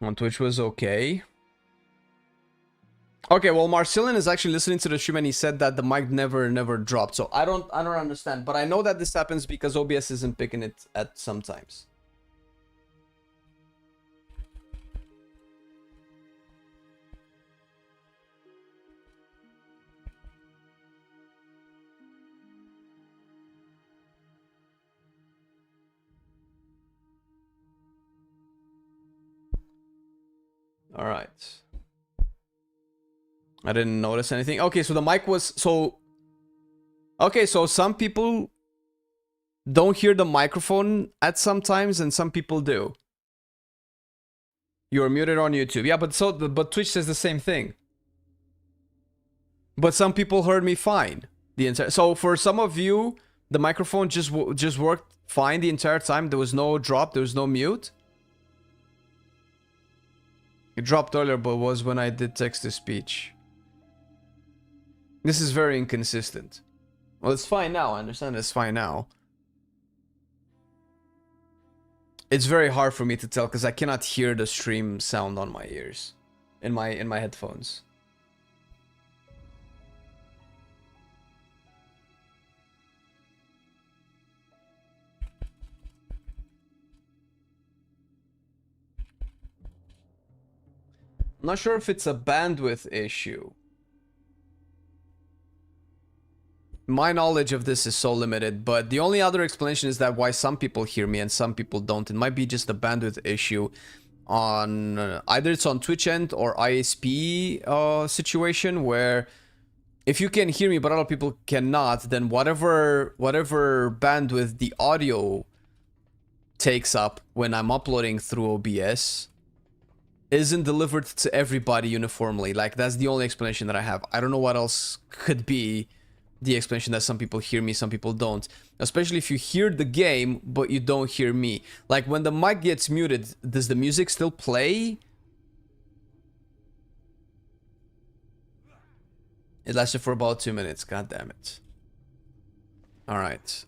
S4: On Twitch was okay. Okay, well, Marcelian is actually listening to the stream and he said that the mic never dropped. So I don't understand, but I know that this happens because OBS isn't picking it at sometimes. All right. I didn't notice anything. Okay, so the mic was so. Okay, so some people don't hear the microphone at some times, and some people do. You're muted on YouTube. Yeah, but Twitch says the same thing. But some people heard me fine the entire. So for some of you, the microphone just worked fine the entire time. There was no drop. There was no mute. It dropped earlier, but was when I did text-to-speech. This is very inconsistent. Well, it's fine now. I understand it's fine now. It's very hard for me to tell because I cannot hear the stream sound on my ears, in my headphones. I'm not sure if it's a bandwidth issue. My knowledge of this is so limited, but the only other explanation is that why some people hear me and some people don't. It might be just a bandwidth issue. either it's on Twitch end or ISP situation where if you can hear me but other people cannot, then whatever bandwidth the audio takes up when I'm uploading through OBS isn't delivered to everybody uniformly. Like, that's the only explanation that I have. I don't know what else could be the explanation, that some people hear me, some people don't. Especially if you hear the game, but you don't hear me. Like, when the mic gets muted, does the music still play? It lasted for about 2 minutes. God damn it. Alright.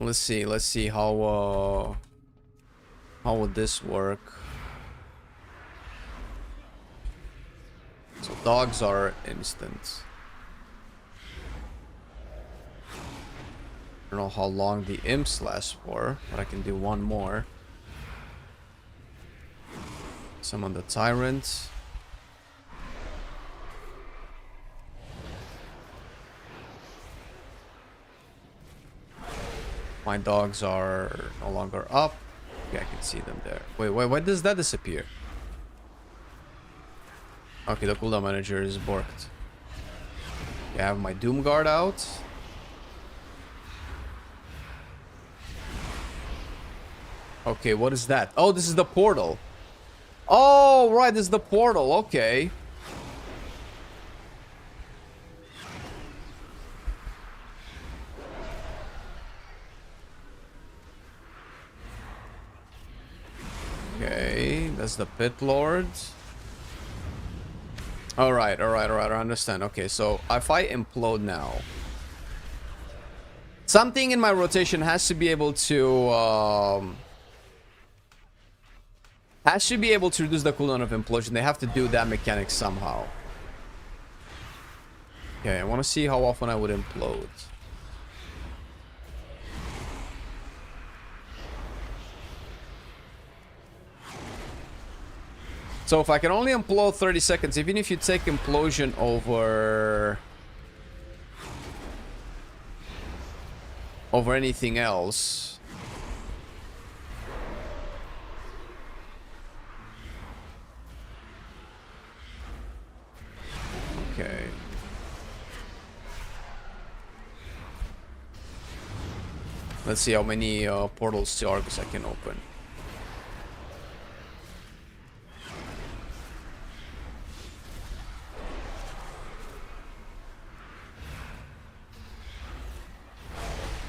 S4: Let's see how would this work? So dogs are instant. I don't know how long the imps last for, but I can do one more. Summon the tyrant. My dogs are no longer up. Yeah, I can see them there. Wait, why does that disappear? Okay, the cooldown manager is borked. I have my Doom Guard out. Okay, what is that? Oh, this is the portal. Oh, right, this is the portal. Okay. Okay, that's the Pit Lord. Alright, I understand. Okay, so if I implode now, something in my rotation has to be able to reduce the cooldown of implosion. They have to do that mechanic somehow. Okay, I want to see how often I would implode. So if I can only implode 30 seconds, even if you take implosion over anything else. Okay. Let's see how many portals to Argus I can open.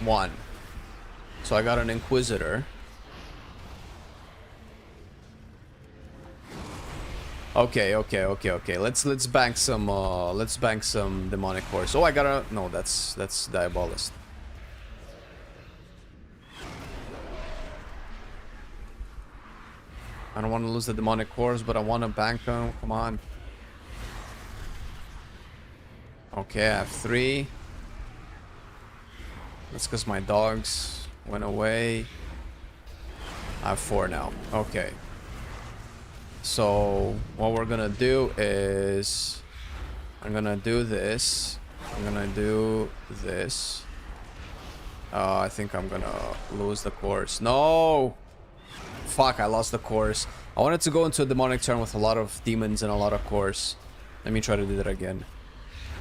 S4: One. So I got an Inquisitor. Okay. Let's bank some demonic horse. Oh, I got a no, that's Diabolist. I don't want to lose the demonic horse, but I want to bank them. Come on. Okay, I have 3. That's because my dogs went away. I have 4 now. Okay. So what we're gonna do is I'm gonna do this. I'm gonna do this. I think I'm gonna lose the course. No! Fuck, I lost the course. I wanted to go into a demonic turn with a lot of demons and a lot of course. Let me try to do that again.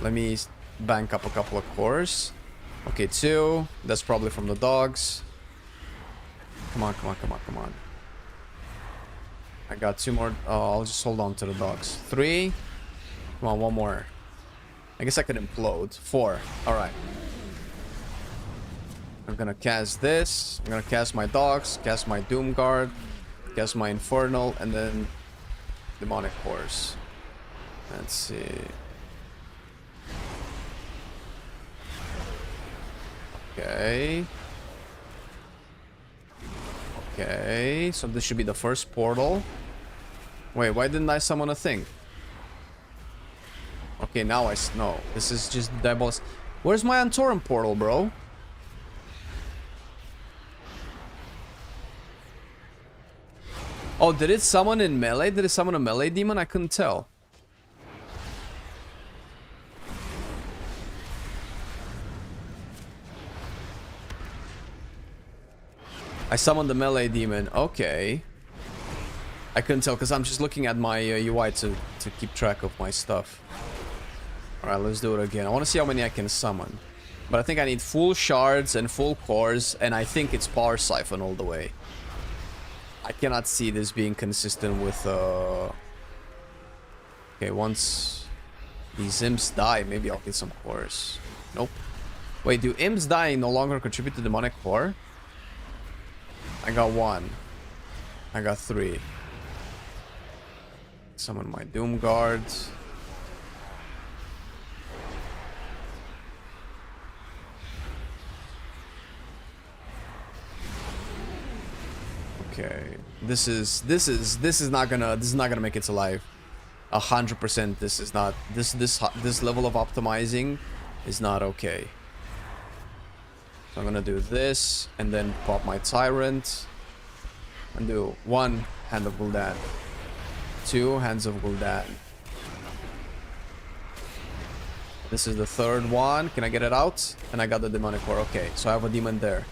S4: Let me bank up a couple of cores. Okay, 2. That's probably from the dogs. Come on. I got 2 more. Oh, I'll just hold on to the dogs. 3. Come on, 1 more. I guess I could implode. 4. Alright. I'm gonna cast this. I'm gonna cast my dogs. Cast my Doom Guard. Cast my Infernal. And then Demonic Horse. Let's see. Okay. Okay, so this should be the first portal. Wait, why didn't I summon a thing? Okay, now no. This is just Diabolist. Where's my Antorum portal, bro? Oh, did it summon in melee? Did it summon a melee demon? I couldn't tell. I summoned the melee demon. Okay. I couldn't tell because I'm just looking at my UI to keep track of my stuff. Alright, let's do it again. I want to see how many I can summon. But I think I need full shards and full cores, and I think it's power siphon all the way. I cannot see this being consistent with... Okay, once these imps die, maybe I'll get some cores. Nope. Wait, do imps dying no longer contribute to demonic core? I got 1. I got 3. Summon my Doom Guards. Okay. This is not gonna make it to life. 100%. This is not this level of optimizing is not okay. So I'm gonna do this and then pop my Tyrant and do 1 Hand of Gul'dan, 2 Hands of Gul'dan. This is the 3rd one. Can I get it out? And I got the demonic core. Okay, so I have a demon there.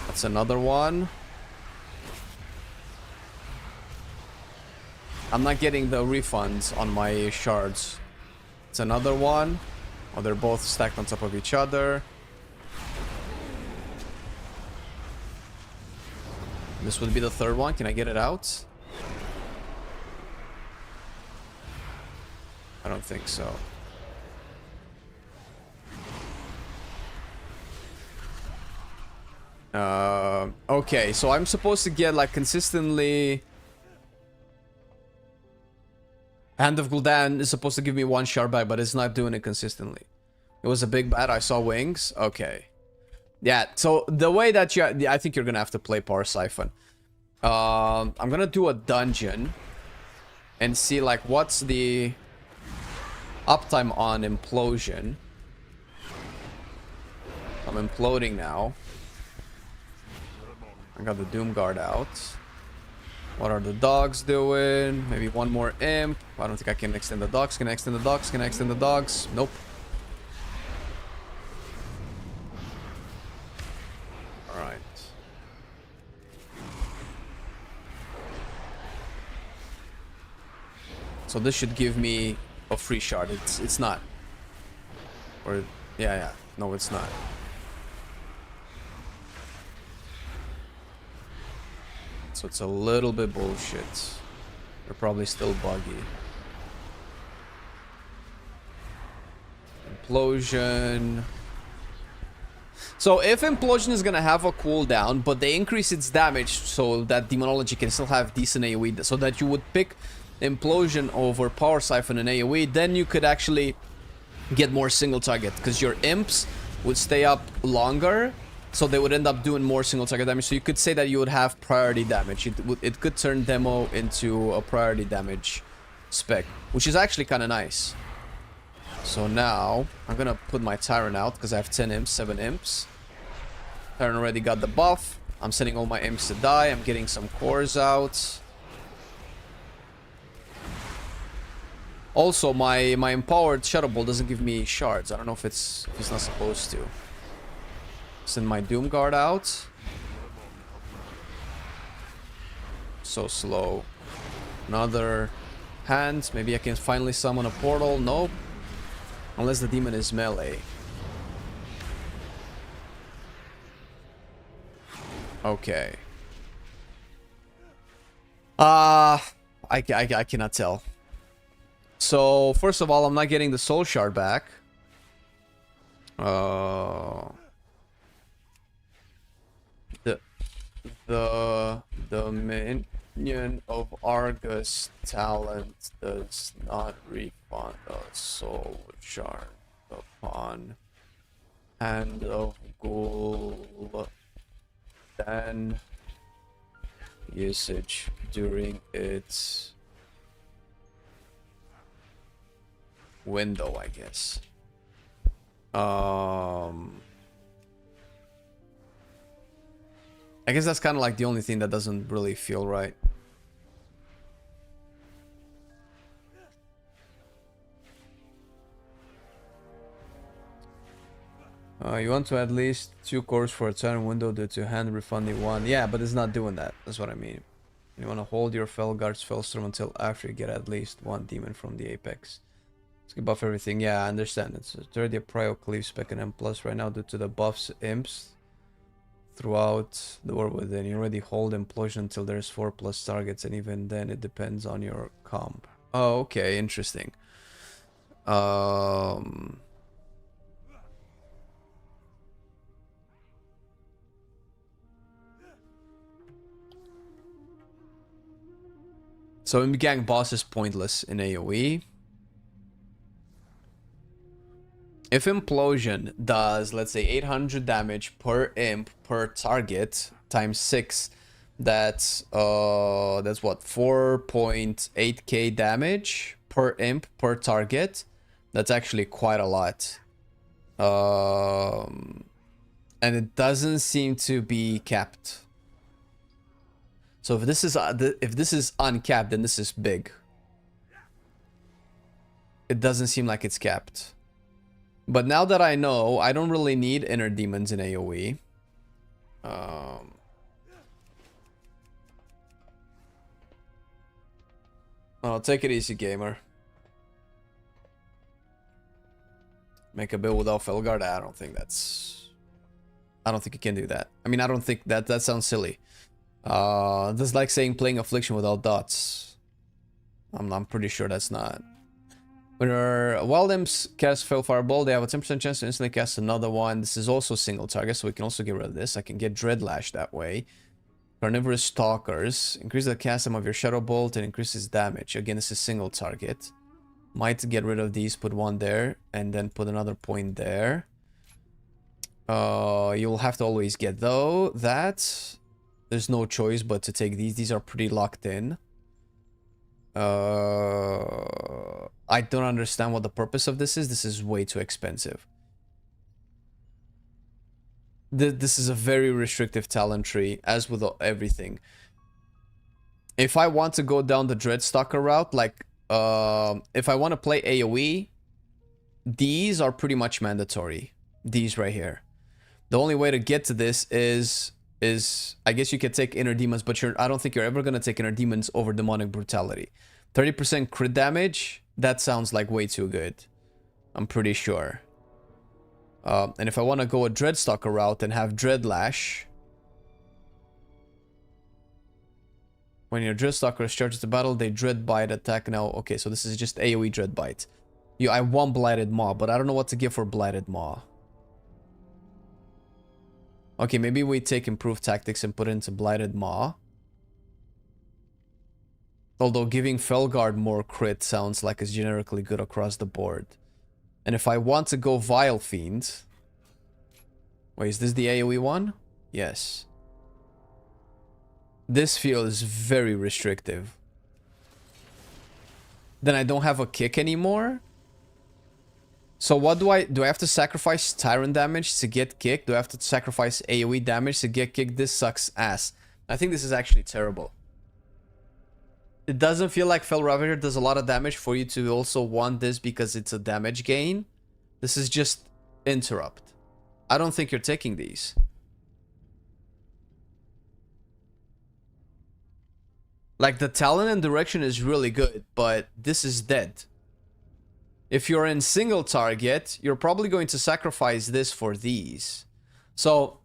S4: That's another one. I'm not getting the refunds on my shards. It's another one. Oh, they're both stacked on top of each other. This would be the 3rd one. Can I get it out? I don't think so. Okay, so I'm supposed to get like consistently... Hand of Gul'dan is supposed to give me 1 shard back, but it's not doing it consistently. It was a big bat. I saw wings. Okay. Yeah, so the way that you... I think you're gonna have to play Power Siphon. I'm gonna do a dungeon and see like what's the uptime on implosion. I'm imploding now. I got the Doom Guard out. What are the dogs doing? Maybe 1 more imp. I don't think I can extend the dogs. Can I extend the dogs? Can I extend the dogs? Nope. Alright. So this should give me a free shard. It's not. Or yeah. No, it's not. So it's a little bit bullshit. They're probably still buggy. Implosion. So if Implosion is gonna have a cooldown, but they increase its damage so that Demonology can still have decent AoE, so that you would pick Implosion over Power Siphon and AoE, then you could actually get more single target, because your imps would stay up longer. So they would end up doing more single target damage. So you could say that you would have priority damage. It could turn Demo into a priority damage spec, which is actually kind of nice. So now I'm gonna put my Tyrant out because I have 10 imps, 7 imps. Tyrant already got the buff. I'm sending all my imps to die. I'm getting some cores out. Also, my empowered Shadow Ball doesn't give me shards. I don't know if it's not supposed to. Send my Doom Guard out. So slow. Another hand. Maybe I can finally summon a portal. Nope. Unless the demon is melee. Okay. I cannot tell. So, first of all, I'm not getting the soul shard back. The minion of Argus talent does not refund a soul shard upon Hand of Gul'dan usage during its window, I guess. I guess that's kind of like the only thing that doesn't really feel right. You want to at least 2 cores for a turn window due to hand refunding 1. Yeah, but it's not doing that. That's what I mean. You want to hold your Felguard's Fellstorm until after you get at least 1 demon from the Apex. Let's get buff everything. Yeah, I understand. It's already a Prio Cleave spec and M+ right now due to the buffs imps throughout the war within. You already hold Implosion until there's 4+ targets, and even then it depends on your comp. Oh, okay, interesting. So Gang Boss is pointless in AoE. If Implosion does, let's say, 800 damage per imp per target times 6, that's what, 4.8k damage per imp per target. That's actually quite a lot. And it doesn't seem to be capped. So if this is uncapped, then this is big. It doesn't seem like it's capped. But now that I know, I don't really need inner demons in AoE. Oh, take it easy, gamer. Make a build without Felguard? I don't think you can do that. I mean, I don't think that sounds silly. That's like saying playing Affliction without dots. I'm pretty sure that's not. When our Wild Imps cast Fell Fireball, they have a 10% chance to instantly cast another one. This is also single target, so we can also get rid of this. I can get Dreadlash that way. Carnivorous Stalkers. Increase the cast time of your Shadow Bolt and increases damage. Again, this is single target. Might get rid of these, put one there, and then put another point there. You'll have to always get, though, that. There's no choice but to take these. These are pretty locked in. I don't understand what the purpose of this is. This is way too expensive. This is a very restrictive talent tree, as with everything. If I want to go down the Dreadstalker route, like, if I want to play AoE, these are pretty much mandatory. These right here. The only way to get to this is I guess you could take Inner Demons, but I don't think you're ever going to take Inner Demons over Demonic Brutality. 30% crit damage, that sounds like way too good. I'm pretty sure. And if I want to go a Dreadstalker route and have Dreadlash, when your Dreadstalker charges the battle, they Dreadbite attack now. Okay, so this is just AoE Dreadbite. I want Blighted Maw, but I don't know what to give for Blighted Maw. Okay, maybe we take Improved Tactics and put it into Blighted Maw. Although giving Felguard more crit sounds like it's generically good across the board. And if I want to go Vile Fiend... Wait, is this the AoE one? Yes. This feels very restrictive. Then I don't have a kick anymore? So what do I have to sacrifice Tyrant damage to get kicked? Do I have to sacrifice AoE damage to get kicked? This sucks ass. I think this is actually terrible. It doesn't feel like Fel Ravager does a lot of damage for you to also want this because it's a damage gain. This is just interrupt. I don't think you're taking these. Like, the talent and direction is really good, but this is dead. If you're in single target, you're probably going to sacrifice this for these. So,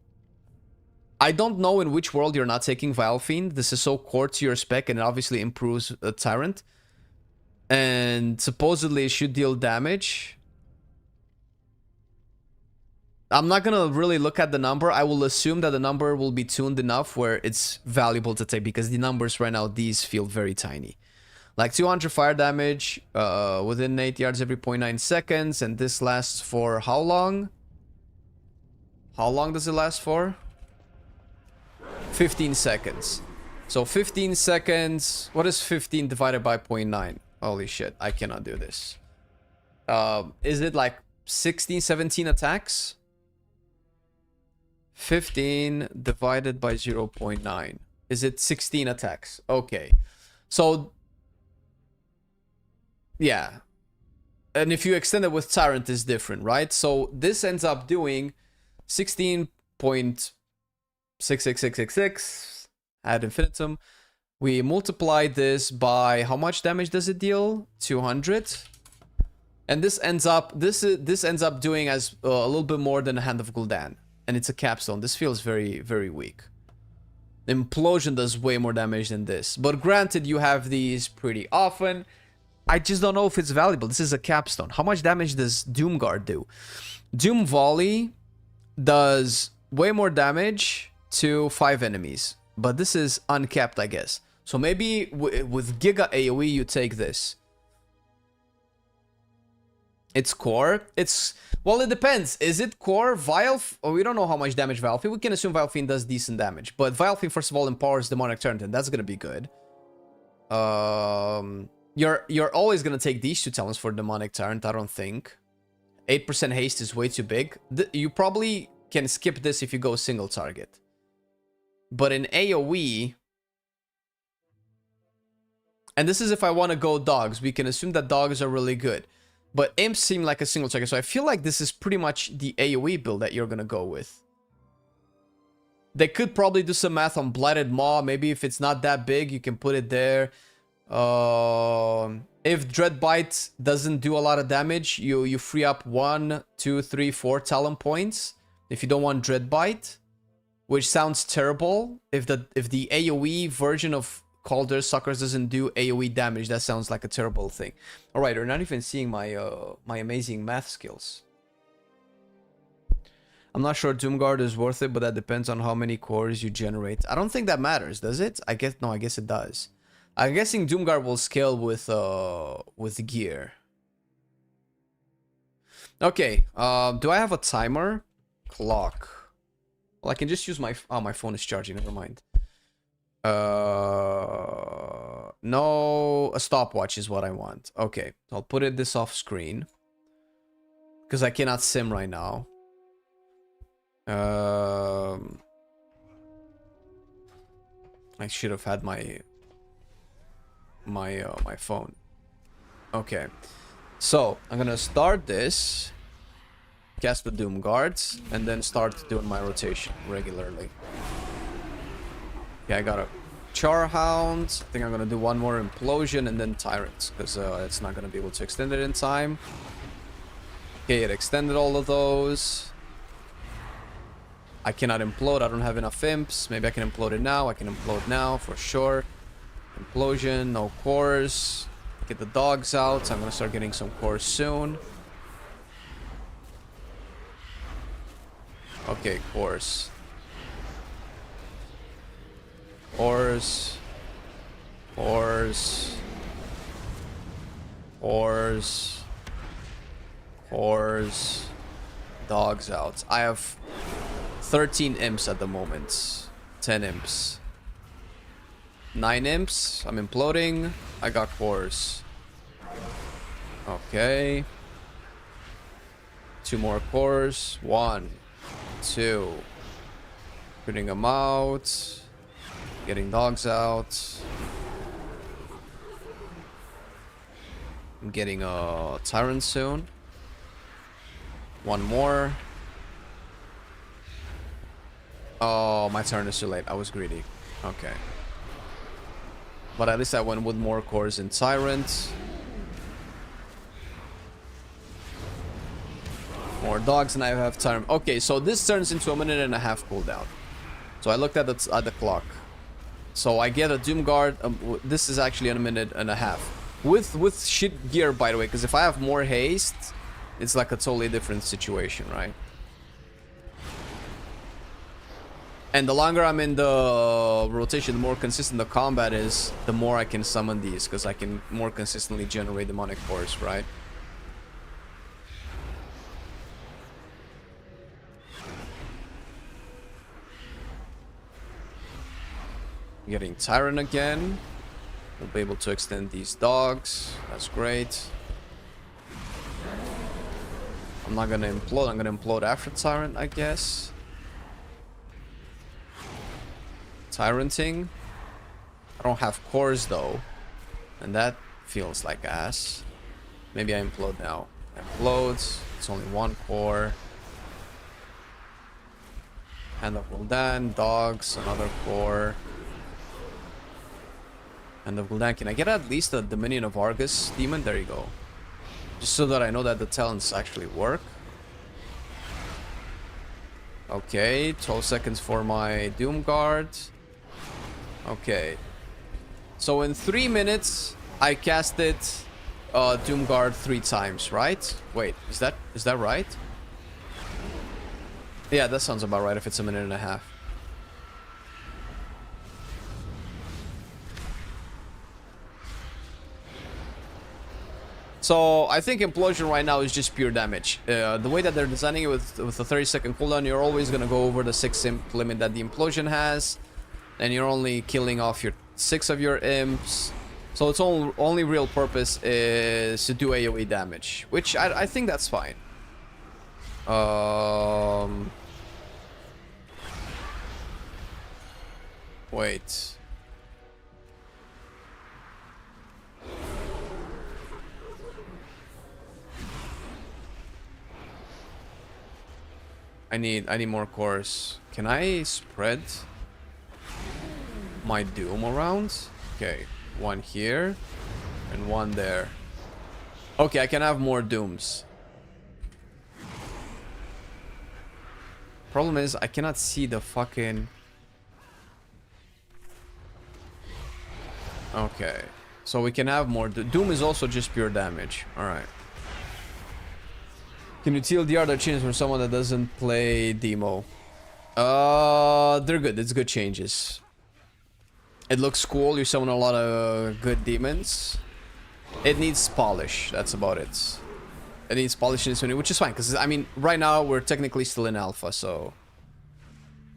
S4: I don't know in which world you're not taking Vile Fiend. This is so core to your spec, and it obviously improves a Tyrant. And supposedly it should deal damage. I'm not gonna really look at the number. I will assume that the number will be tuned enough where it's valuable to take, because the numbers right now, these feel very tiny. Like 200 fire damage within 8 yards every 0.9 seconds. And this lasts for how long? How long does it last for? 15 seconds. So 15 seconds. What is 15 divided by 0.9? Holy shit, I cannot do this. Is it like 16, 17 attacks? 15 divided by 0.9. Is it 16 attacks? Okay. So... yeah. And if you extend it with Tyrant, it's different, right? So this ends up doing 16.66666 ad infinitum. We multiply this by how much damage does it deal? 200. And this ends up doing as a little bit more than a Hand of Gul'dan, and it's a capstone. This feels very, very weak. Implosion does way more damage than this, but granted, you have these pretty often. I just don't know if it's valuable. This is a capstone. How much damage does Doomguard do? Doom Volley does way more damage to 5 enemies, but this is uncapped, I guess. So maybe with Giga AoE, you take this. It's core. Well, it depends. Is it core? Vile? Oh, we don't know how much damage Vile Fiend. We can assume Vile Fiend does decent damage. But Vile Fiend, first of all, empowers Demonic Turret, and that's gonna be good. You're always gonna take these 2 talents for Demonic Tyrant, I don't think. 8% haste is way too big. You probably can skip this if you go single target. But in AoE... And this is if I want to go dogs. We can assume that dogs are really good. But imps seem like a single target, so I feel like this is pretty much the AoE build that you're gonna go with. They could probably do some math on Blighted Maw. Maybe if it's not that big, you can put it there. If Dreadbite doesn't do a lot of damage, you free up 1, 2, 3, 4 talent points. If you don't want Dreadbite, which sounds terrible. If the AoE version of Calder Suckers doesn't do AoE damage, that sounds like a terrible thing. Alright, we're not even seeing my my amazing math skills. I'm not sure Doomguard is worth it, but that depends on how many cores you generate. I don't think that matters, does it? I guess it does. I'm guessing Doomguard will scale with gear. Okay, do I have a timer? Clock. Well, I can just use my... Oh, my phone is charging, never mind. No, a stopwatch is what I want. Okay, I'll put this off screen. Because I cannot sim right now. I should have had my phone. Okay, so I'm gonna start this, cast the Doom Guards, and then start doing my rotation regularly. Okay, I got a Charhound. I think I'm gonna do one more Implosion and then Tyrant, because it's not gonna be able to extend it in time. Okay, it extended all of those. I cannot implode, I don't have enough imps. Maybe I can implode it now. I can implode now for sure. Implosion, no cores. Get the dogs out. I'm gonna start getting some cores soon. Okay, cores. Cores. Cores. Cores. Cores. Dogs out. I have 13 imps at the moment. 10 imps. 9 imps. I'm imploding. I got cores. Okay. 2 more cores. 1, 2. Putting them out. Getting dogs out. I'm getting a Tyrant soon. 1 more. Oh, my turn is too late. I was greedy. Okay. But at least I went with more cores in Tyrant. More dogs and I have Tyrant. Okay, so this turns into a 1.5 cooldown. So I looked at the clock. So I get a Doomguard. This is actually a 1.5 with shit gear, by the way, because if I have more haste, it's like a totally different situation, right? And the longer I'm in the rotation, the more consistent the combat is, the more I can summon these, because I can more consistently generate demonic force, right? Getting Tyrant again. We'll be able to extend these dogs. That's great. I'm not gonna implode. I'm gonna implode after Tyrant, I guess. Tyranting. I don't have cores though, and that feels like ass. Maybe I implode now. Implodes. It's only 1 core. Hand of Gul'dan, dogs, another 4. Hand of Gul'dan. Can I get at least a Dominion of Argus demon? There you go. Just so that I know that the talents actually work. Okay, 12 seconds for my Doom Guard. Okay. So in 3 minutes, I casted Doom Guard 3 times, right? Wait, is that right? Yeah, that sounds about right if it's a minute and a half. So I think Implosion right now is just pure damage. The way that they're designing it with a 30-second cooldown, you're always going to go over the 6 imp limit that the Implosion has. And you're only killing off your 6 of your imps. So its only real purpose is to do AoE damage, which I think that's fine. Wait. I need more cores. Can I spread my Doom around? Okay, 1 here and 1 there. Okay, I can have more Dooms. Problem is, I cannot see the fucking... Okay, so we can have more... Doom is also just pure damage. Alright. Can you tell the other changes for someone that doesn't play Demo? They're good. It's good changes. It looks cool. You summon a lot of good demons. It needs polish. That's about it. It needs polish in this unit, which is fine. Because, I mean, right now we're technically still in alpha, so...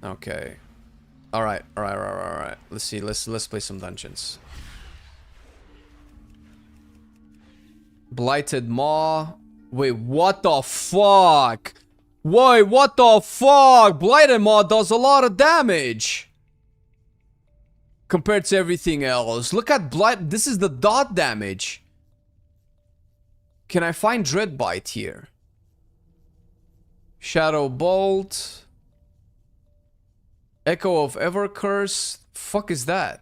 S4: Okay. Alright. Let's see. Let's play some dungeons. Blighted Maw. Wait, what the fuck? Wait, what the fuck? Blighted Maw does a lot of damage compared to everything else. Look at Blight. This is the dot damage. Can I find Dreadbite here? Shadow Bolt. Echo of Evercurse. Fuck is that?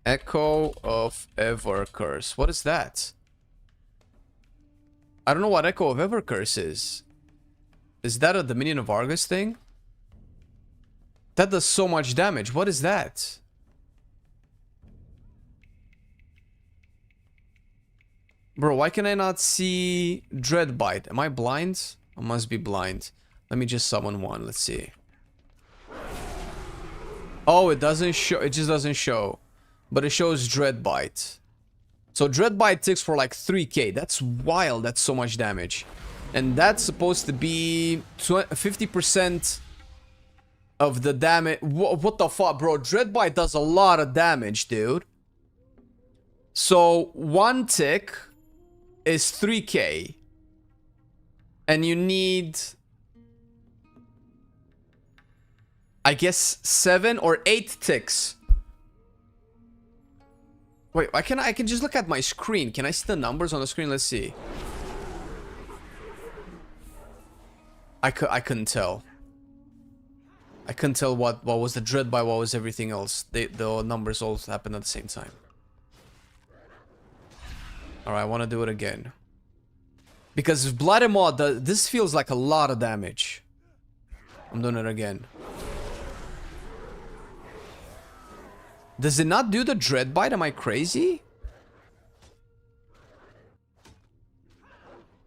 S4: Echo of Evercurse. What is that? I don't know what Echo of Evercurse is. Is that a Dominion of Argus thing? That does so much damage. What is that? Bro, why can I not see Dreadbite? Am I blind? I must be blind. Let me just summon one. Let's see. Oh, it doesn't show. It just doesn't show. But it shows Dreadbite. So Dreadbite ticks for like 3k. That's wild. That's so much damage. And that's supposed to be 50% of the damage. What the fuck, bro? Dreadbite does a lot of damage, dude. So 1 tick is 3k. And you need... I guess 7 or 8 ticks. Wait, I can just look at my screen. Can I see the numbers on the screen? Let's see. I couldn't tell. I couldn't tell what was the Dreadbite, what was everything else. The numbers all happened at the same time. Alright, I want to do it again. Because if Bloody Maw does... This feels like a lot of damage. I'm doing it again. Does it not do the Dreadbite? Am I crazy?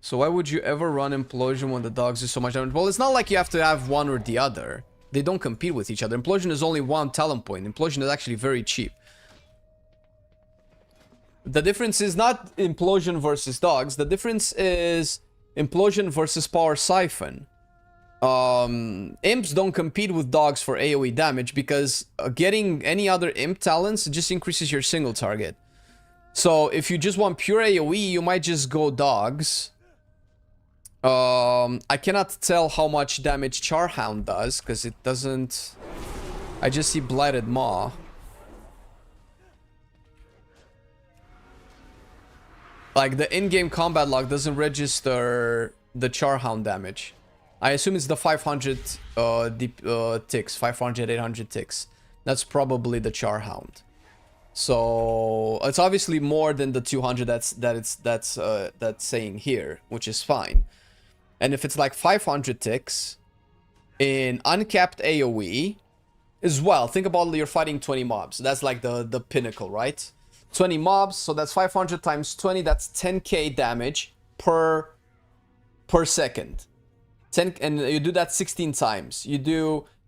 S4: So why would you ever run Implosion when the dogs do so much damage? Well, it's not like you have to have one or the other. They don't compete with each other. Implosion is only 1 talent point. Implosion is actually very cheap. The difference is not Implosion versus dogs. The difference is Implosion versus Power Siphon. Imps don't compete with dogs for AoE damage because getting any other imp talents just increases your single target. So if you just want pure AoE, you might just go dogs. I cannot tell how much damage Charhound does because it doesn't... I just see Blighted Maw. Like the in-game combat log doesn't register the Charhound damage. I assume it's the 500 ticks, 500, 800 ticks. That's probably the Charhound. So it's obviously more than the 200 that's saying here, which is fine. And if it's like 500 ticks in uncapped AoE as well, think about you're fighting 20 mobs. That's like the pinnacle, right? 20 mobs, so that's 500 times 20, that's 10k damage per second. 10, and you do that 16 times.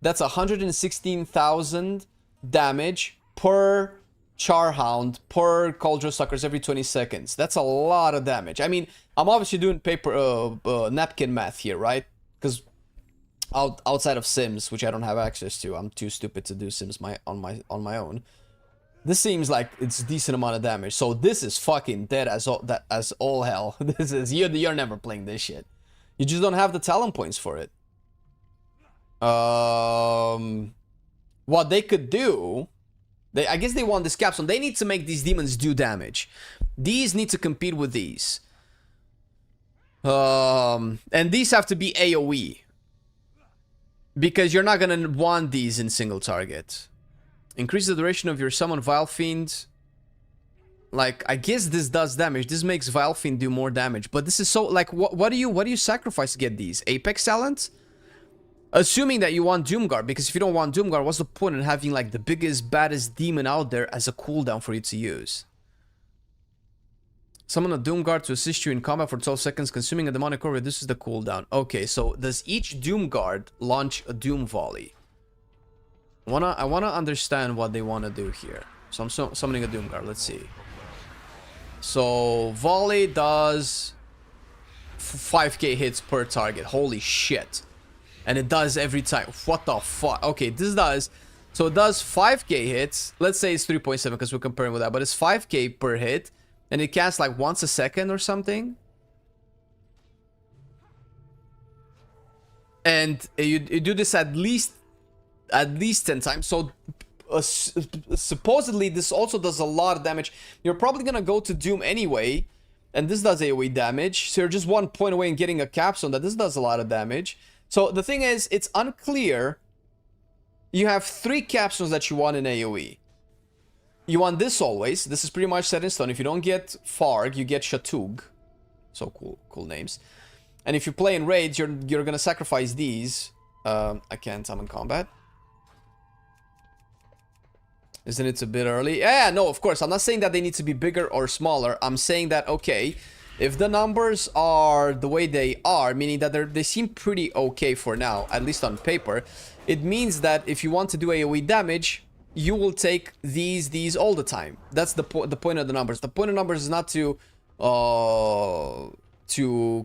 S4: That's 116,000 damage per Charhound per Cauldron Suckers every 20 seconds. That's a lot of damage. I mean, I'm obviously doing paper napkin math here, right? Because outside of Sims, which I don't have access to, I'm too stupid to do Sims on my own. This seems like it's a decent amount of damage. So this is fucking dead as all hell. This is you're never playing this shit. You just don't have the talent points for it. What they could do, I guess they want this capstone. They need to make these demons do damage. These need to compete with these. And these have to be AoE. Because you're not gonna want these in single target. Increase the duration of your summon Vile Fiend. Like, I guess this does damage. This makes Vile Fiend do more damage. But this is so, like, what do you sacrifice to get these? Apex talent? Assuming that you want Doomguard, because if you don't want Doomguard, what's the point in having, like, the biggest, baddest demon out there as a cooldown for you to use? Summon a Doomguard to assist you in combat for 12 seconds. Consuming a demonic core reduces the cooldown. Okay, so does each Doomguard launch a Doom Volley? I wanna understand what they want to do here. So I'm summoning a Doomguard. Let's see. So Volley does 5k hits per target. Holy shit. And it does every time. What the fuck? Okay, this does. So it does 5k hits. Let's say it's 3.7 because we're comparing with that. But it's 5k per hit. And it casts like once a second or something. And you do this at least 10 times. So supposedly this also does a lot of damage. You're probably gonna go to Doom anyway. And this does AoE damage. So you're just 1 point away in getting a capstone that this does a lot of damage. So the thing is, it's unclear. You have 3 capstones that you want in AoE. You want this always. This is pretty much set in stone. If you don't get Farg, you get Shatug. So cool names. And if you play in raids, you're gonna sacrifice these. I can't summon combat. Isn't it a bit early? Yeah, no, of course. I'm not saying that they need to be bigger or smaller. I'm saying that, okay, if the numbers are the way they are, meaning that they seem pretty okay for now, at least on paper, it means that if you want to do AoE damage, you will take these all the time. That's the point of the numbers. The point of numbers is not to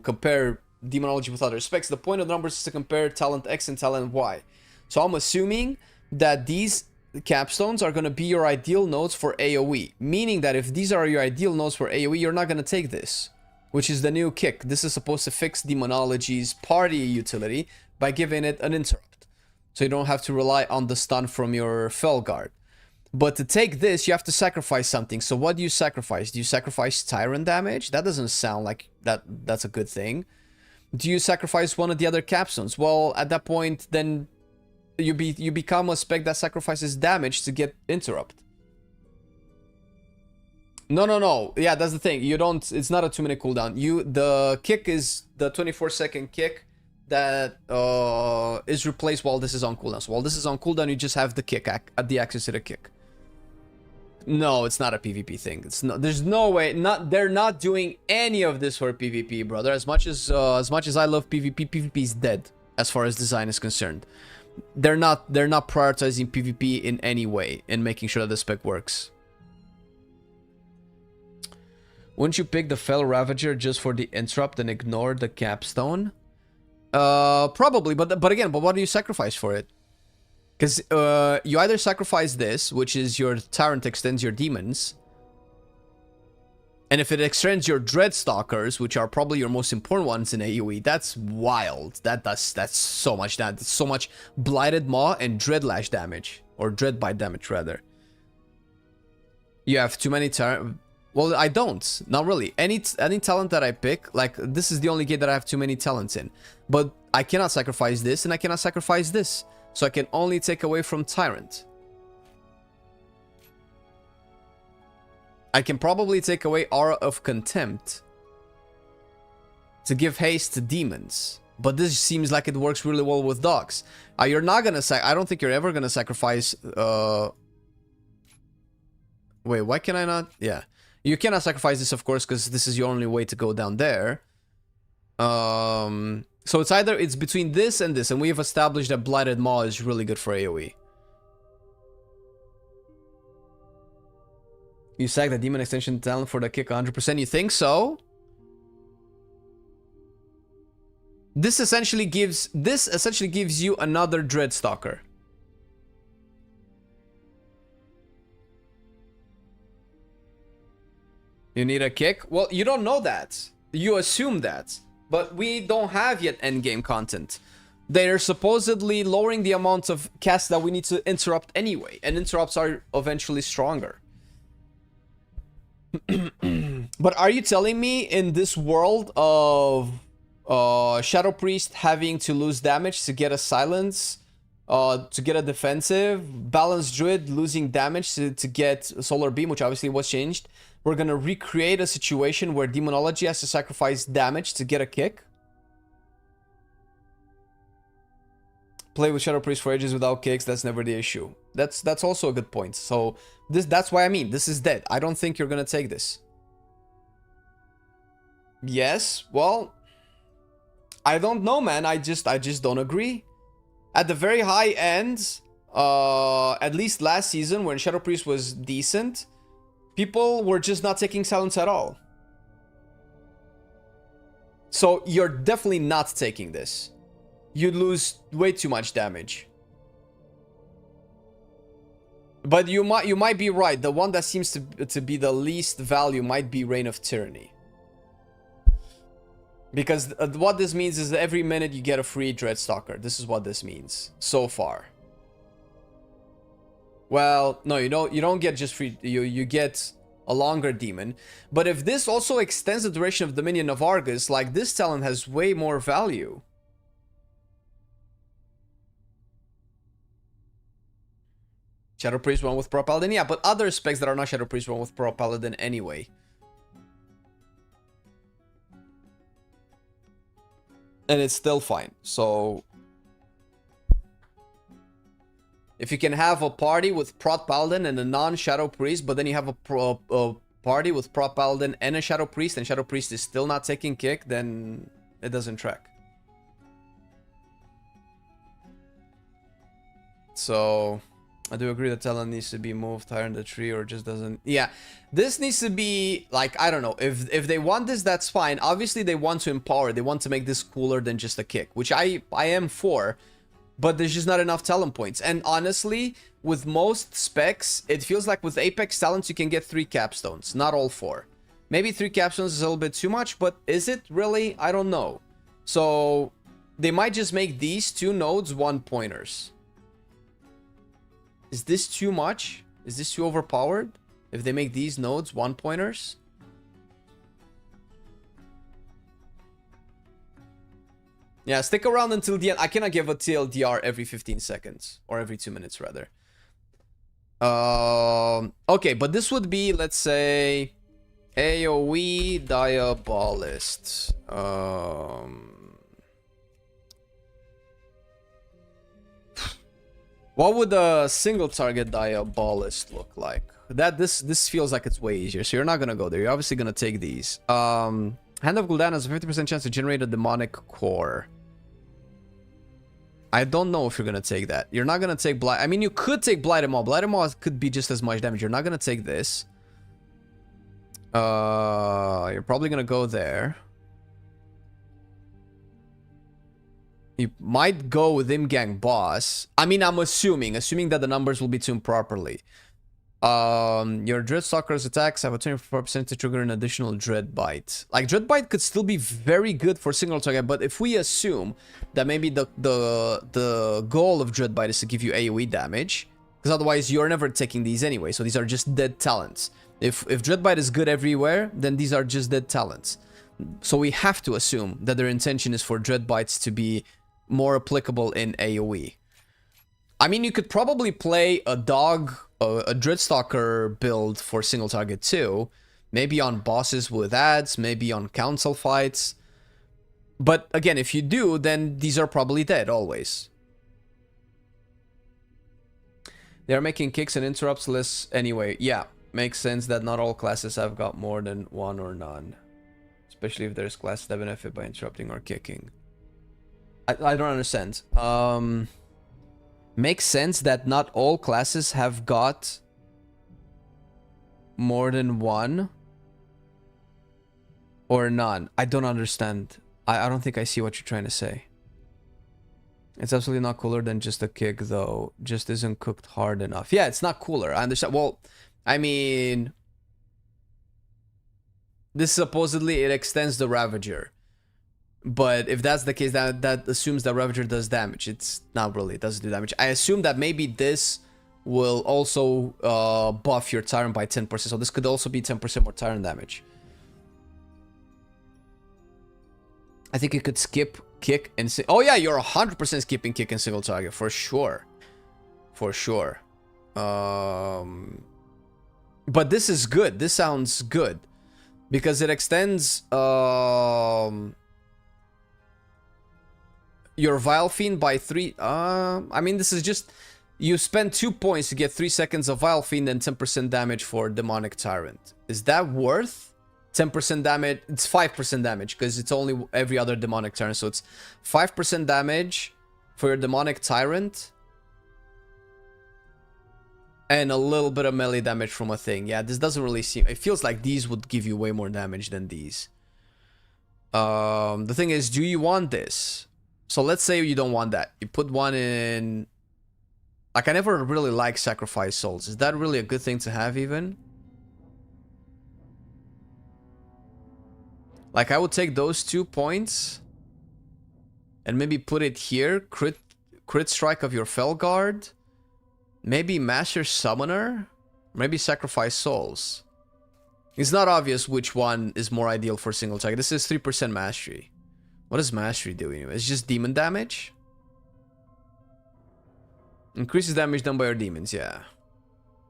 S4: compare Demonology with other specs. The point of the numbers is to compare talent X and talent Y. So I'm assuming that these capstones are going to be your ideal nodes for AoE. Meaning that if these are your ideal nodes for AoE, you're not going to take this, which is the new kick. This is supposed to fix Demonology's party utility by giving it an interrupt. So you don't have to rely on the stun from your Felguard. But to take this, you have to sacrifice something. So what do you sacrifice? Do you sacrifice Tyrant damage? That doesn't sound like that's a good thing. Do you sacrifice one of the other capstones? Well, at that point, then you become a spec that sacrifices damage to get interrupt. No. Yeah, that's the thing. You don't. It's not a 2-minute cooldown. The kick is the 24-second kick that is replaced while this is on cooldown. So while this is on cooldown, you just have the kick at the access to the kick. No, it's not a PvP thing. It's not. There's no way. They're not doing any of this for PvP, brother. As much as I love PvP, PvP is dead as far as design is concerned. They're not prioritizing PvP in any way and making sure that the spec works. Wouldn't you pick the Fel Ravager just for the interrupt and ignore the capstone? Probably, but again, what do you sacrifice for it? Because you either sacrifice this, which is your Tyrant extends your demons, and if it extends your Dreadstalkers, which are probably your most important ones in AoE, that's wild. That's so much damage. That's so much Blighted Maw and Dreadlash damage, or Dreadbite damage rather. You have too many Well, I don't. Not really. Any talent that I pick, like, this is the only game that I have too many talents in. But I cannot sacrifice this, and I cannot sacrifice this. So I can only take away from Tyrant. I can probably take away Aura of Contempt to give haste to demons. But this seems like it works really well with dogs. You're not gonna I don't think you're ever gonna sacrifice... Wait, why can I not? Yeah. You cannot sacrifice this, of course, because this is your only way to go down there. So it's between this, and we have established that Blighted Maw is really good for AoE. You sack the Demon Extension talent for the kick 100%. You think so? This essentially gives you another Dreadstalker. You need a kick? Well, you don't know that. You assume that. But we don't have yet endgame content. They're supposedly lowering the amount of casts that we need to interrupt anyway. And interrupts are eventually stronger. But are you telling me in this world of Shadow Priest having to lose damage to get a silence, to get a defensive, Balanced Druid losing damage to get Solar Beam, which obviously was changed, we're gonna recreate a situation where Demonology has to sacrifice damage to get a kick? Play with Shadow Priest for ages without kicks, that's never the issue. That's also a good point. So that's why I mean, this is dead. I don't think you're gonna take this. Yes, well, I don't know, man. I just don't agree. At the very high end, at least last season when Shadow Priest was decent, people were just not taking silence at all. So you're definitely not taking this. You'd lose way too much damage. But you might be right. The one that seems to be the least value might be Reign of Tyranny. Because what this means is that every minute you get a free Dreadstalker. This is what this means so far. Well, no, you don't get just free. You get a longer demon. But if this also extends the duration of Dominion of Argus, like this talent has way more value. Shadow Priest one with Pro Paladin, yeah, but other specs that are not Shadow Priest one with Pro Paladin anyway. And it's still fine. So if you can have a party with Prot Paladin and a non-Shadow Priest, but then you have a party with Prot Paladin and a Shadow Priest, and Shadow Priest is still not taking kick, then it doesn't track. So I do agree that talent needs to be moved higher in the tree, or just doesn't. Yeah, this needs to be like, I don't know, if they want this, that's fine. Obviously they want to empower, they want to make this cooler than just a kick, which I am for, but there's just not enough talent points. And honestly, with most specs, it feels like with Apex talents you can get 3 capstones, not all 4. Maybe 3 capstones is a little bit too much, but is it really? I don't know. So they might just make these 2 nodes 1 pointers. Is this too much? Is this too overpowered? If they make these nodes 1 pointers? Yeah, stick around until the end. I cannot give a TLDR every 15 seconds. Or every 2 minutes, rather. Okay, but this would be, let's say, AoE Diabolist. What would a single target Diabolist look like? This feels like it's way easier, so you're not gonna go there. You're obviously gonna take these. Hand of Gul'dan has a 50% chance to generate a demonic core. I don't know if you're gonna take that. You're not gonna take Blight. I mean, you could take Blighted Maw. Blighted Maw could be just as much damage. You're not gonna take this. You're probably gonna go there. You might go with Imgang Boss. I mean, I'm assuming that the numbers will be tuned properly. Your Dreadstalker's attacks have a 24% to trigger an additional Dread Bite. Like, Dread Bite could still be very good for single target, but if we assume that maybe the goal of Dread Bite is to give you AoE damage, because otherwise you're never taking these anyway, so these are just dead talents. If Dread Bite is good everywhere, then these are just dead talents. So we have to assume that their intention is for Dread Bites to be more applicable in AoE. I mean, you could probably play a dog, a Dreadstalker build for single target too. Maybe on bosses with ads, maybe on council fights. But again, if you do, then these are probably dead always. They are making kicks and interrupts less anyway. Yeah, makes sense that not all classes have got more than one or none. Especially if there's classes that benefit by interrupting or kicking. I don't understand. Makes sense that not all classes have got more than one or none. I don't understand. I don't think I see what you're trying to say. It's absolutely not cooler than just a kick, though. Just isn't cooked hard enough. Yeah, it's not cooler. I understand. Well, I mean, this supposedly it extends the Ravager. But if that's the case, that assumes that Ravager does damage. It's not really. It doesn't do damage. I assume that maybe this will also buff your Tyrant by 10%. So this could also be 10% more Tyrant damage. I think you could skip kick and... Oh yeah, you're 100% skipping kick and single target. For sure. For sure. But this is good. This sounds good. Because it extends... your Vile Fiend by 3... I mean, this is just... You spend 2 points to get 3 seconds of Vile Fiend and 10% damage for Demonic Tyrant. Is that worth 10% damage? It's 5% damage, because it's only every other Demonic Tyrant. So it's 5% damage for your Demonic Tyrant. And a little bit of melee damage from a thing. Yeah, this doesn't really seem... It feels like these would give you way more damage than these. The thing is, do you want this? So let's say you don't want that. You put one in... Like, I never really like Sacrifice Souls. Is that really a good thing to have, even? Like, I would take those 2 points and maybe put it here. Crit strike of your Felguard. Maybe Master Summoner. Maybe Sacrifice Souls. It's not obvious which one is more ideal for single target. This is 3% Mastery. What does Mastery do anyway? It's just demon damage? Increases damage done by your demons, yeah.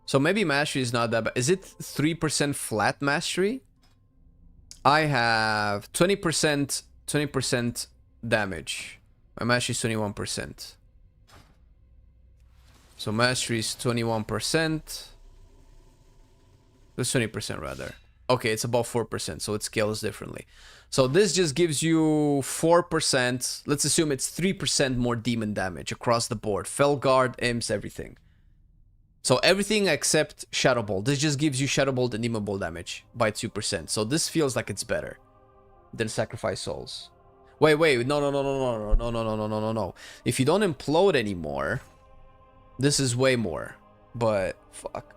S4: So maybe Mastery is not that bad. Is it 3% flat Mastery? I have 20% damage. My Mastery is 21%. So Mastery is 21%. That's 20% rather. Okay, it's above 4%, so it scales differently. So this just gives you 4%. Let's assume it's 3% more demon damage across the board. Felguard, Imps, everything. So everything except Shadow Bolt. This just gives you Shadow Bolt and Demon Bolt damage by 2%. So this feels like it's better than Sacrifice Souls. Wait, no. If you don't implode anymore, this is way more. But fuck.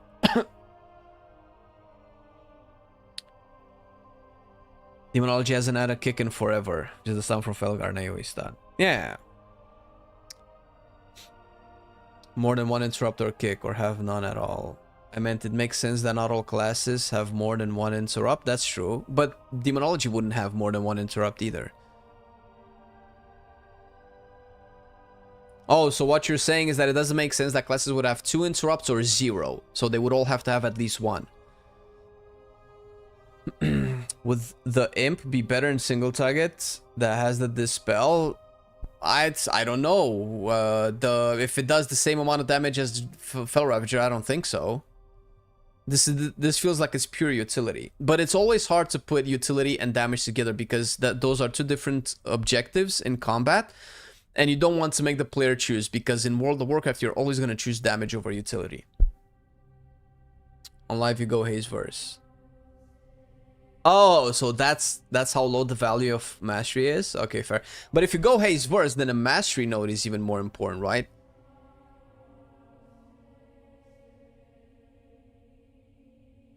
S4: Demonology hasn't had a kick in forever. Just a stun from Felguard and AoE stun. Yeah. More than one interrupt or kick, or have none at all. I meant it makes sense that not all classes have more than one interrupt. That's true. But Demonology wouldn't have more than one interrupt either. Oh, so what you're saying is that it doesn't make sense that classes would have 2 interrupts or 0. So they would all have to have at least 1. Would the imp be better in single target that has the dispel? I don't know. If it does the same amount of damage as Fel Ravager, I don't think so. This feels like it's pure utility, but it's always hard to put utility and damage together because those are 2 different objectives in combat, and you don't want to make the player choose, because in World of Warcraft you're always going to choose damage over utility. On live you go Haze Verse. Oh, so that's how low the value of Mastery is? Okay, fair. But if you go Haze Verse, then a Mastery node is even more important, right?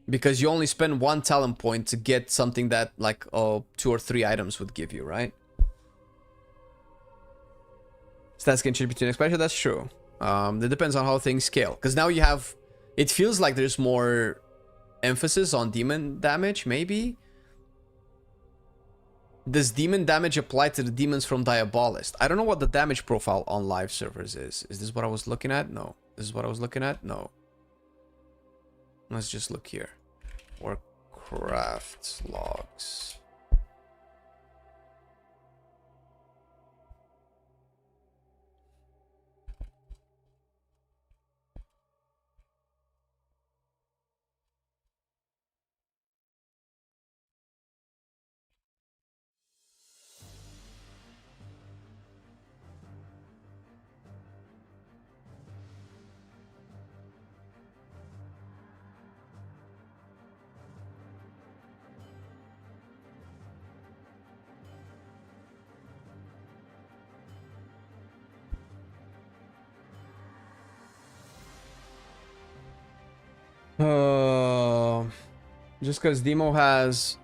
S4: Because you only spend 1 talent point to get something that like 2 or 3 items would give you, right? Stats can change between expansion, that's true. It depends on how things scale. Because now you have... It feels like there's more emphasis on demon damage, maybe. Does demon damage apply to the demons from Diabolist? I don't know what the damage profile on live servers is. Is this what I was looking at? No. This is what I was looking at? No. Let's just look here. Warcraft logs. Just because Demo has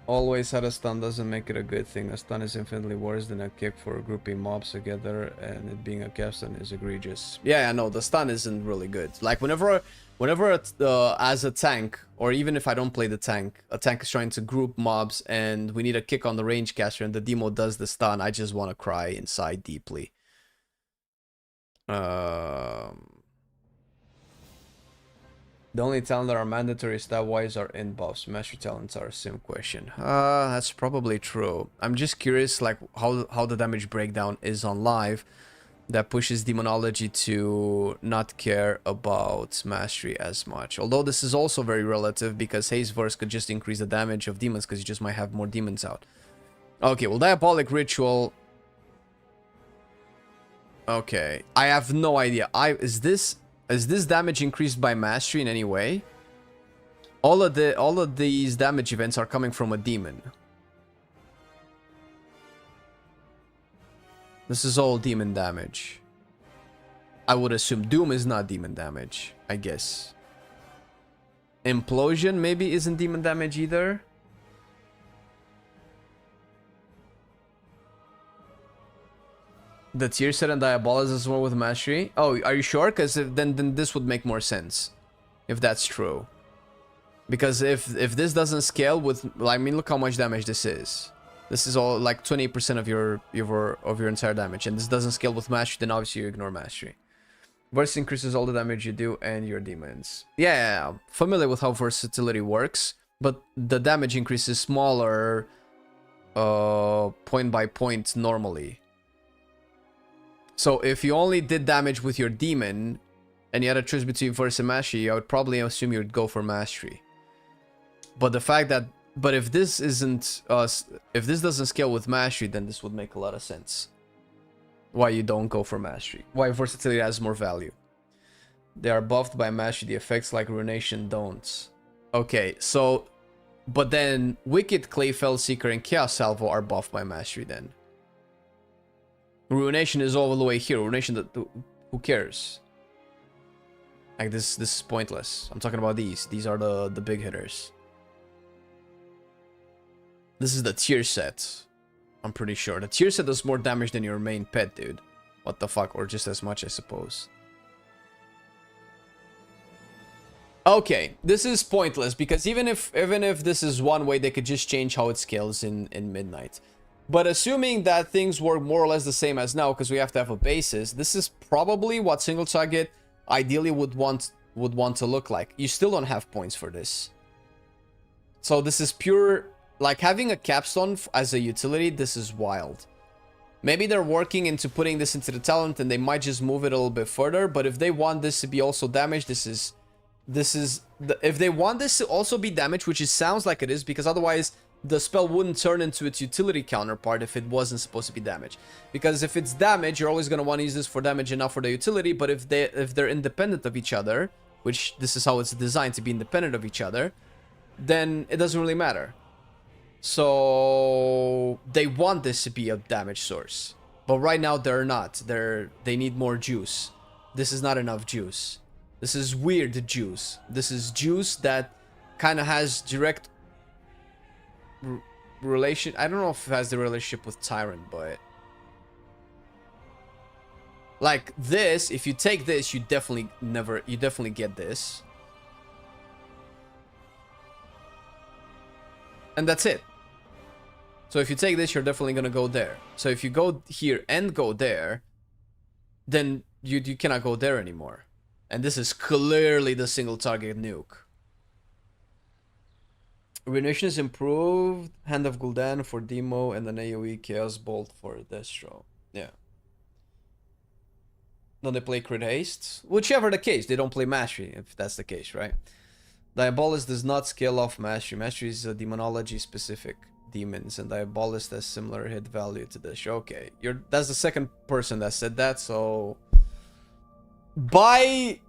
S4: always had a stun doesn't make it a good thing. A stun is infinitely worse than a kick for grouping mobs together, and it being a capstun is egregious. Yeah, I know, the stun isn't really good. Like, whenever as a tank, or even if I don't play the tank, a tank is trying to group mobs, and we need a kick on the range caster, and the Demo does the stun, I just want to cry inside deeply. The only talent that are mandatory stat-wise are in buffs. Mastery talents are a sim question. That's probably true. I'm just curious, like, how the damage breakdown is on live that pushes Demonology to not care about Mastery as much. Although this is also very relative, because Haze Verse could just increase the damage of demons, because you just might have more demons out. Okay, well, Diabolic Ritual... Okay, I have no idea. Is this damage increased by mastery in any way? All of these damage events are coming from a demon. This is all demon damage. I would assume Doom is not demon damage, I guess. Implosion maybe isn't demon damage either. The tier set and Diabolus is more with mastery. Oh, are you sure? Because then this would make more sense, if that's true. Because if this doesn't scale with, I mean, look how much damage this is. This is all like 20% of your entire damage, and this doesn't scale with mastery. Then obviously you ignore mastery. Verse increases all the damage you do and your demons. Yeah, familiar with how versatility works, but the damage increase is smaller, point by point normally. So if you only did damage with your demon, and you had a choice between Verse and Mastery, I would probably assume you would go for Mastery. But the fact that, but if this isn't, if this doesn't scale with Mastery, then this would make a lot of sense. Why you don't go for Mastery. Why Versatility has more value. They are buffed by Mastery, the effects like Ruination don't. Okay, so, but then Wicked, Clayfell, Seeker, and Chaos Salvo are buffed by Mastery then. Ruination is all the way here. Ruination, who cares? Like, this is pointless. I'm talking about these. These are the big hitters. This is the tier set. I'm pretty sure. The tier set does more damage than your main pet, dude. What the fuck? Or just as much, I suppose. Okay, this is pointless, because even if this is one way, they could just change how it scales in Midnight. But assuming that things work more or less the same as now, because we have to have a basis, this is probably what single target ideally would want to look like. You still don't have points for this. So this is pure, like having a capstone as a utility, this is wild. Maybe they're working into putting this into the talent and they might just move it a little bit further, but if they want this to be also damaged, if they want this to also be damaged, which it sounds like it is, because otherwise the spell wouldn't turn into its utility counterpart if it wasn't supposed to be damage. Because if it's damage, you're always going to want to use this for damage and not for the utility. But if they're independent of each other, which this is how it's designed to be independent of each other, then it doesn't really matter. So they want this to be a damage source, but right now they're not. They need more juice. This is not enough juice. This is weird juice. This is juice that kind of has direct relation. I don't know if it has the relationship with Tyrant, but like this, if you take this, you definitely get this, and that's it. So if you take this, you're definitely gonna go there. So if you go here and go there, then you cannot go there anymore. And this is clearly the single target nuke. Renovation is improved. Hand of Gul'dan for Demo and an AoE Chaos Bolt for Destro. Yeah. Don't they play Crit Haste? Whichever the case, they don't play Mastery, if that's the case, right? Diabolist does not scale off Mastery. Mastery is a demonology specific demons, and Diabolist has similar hit value to this. Okay, that's the second person that said that, so by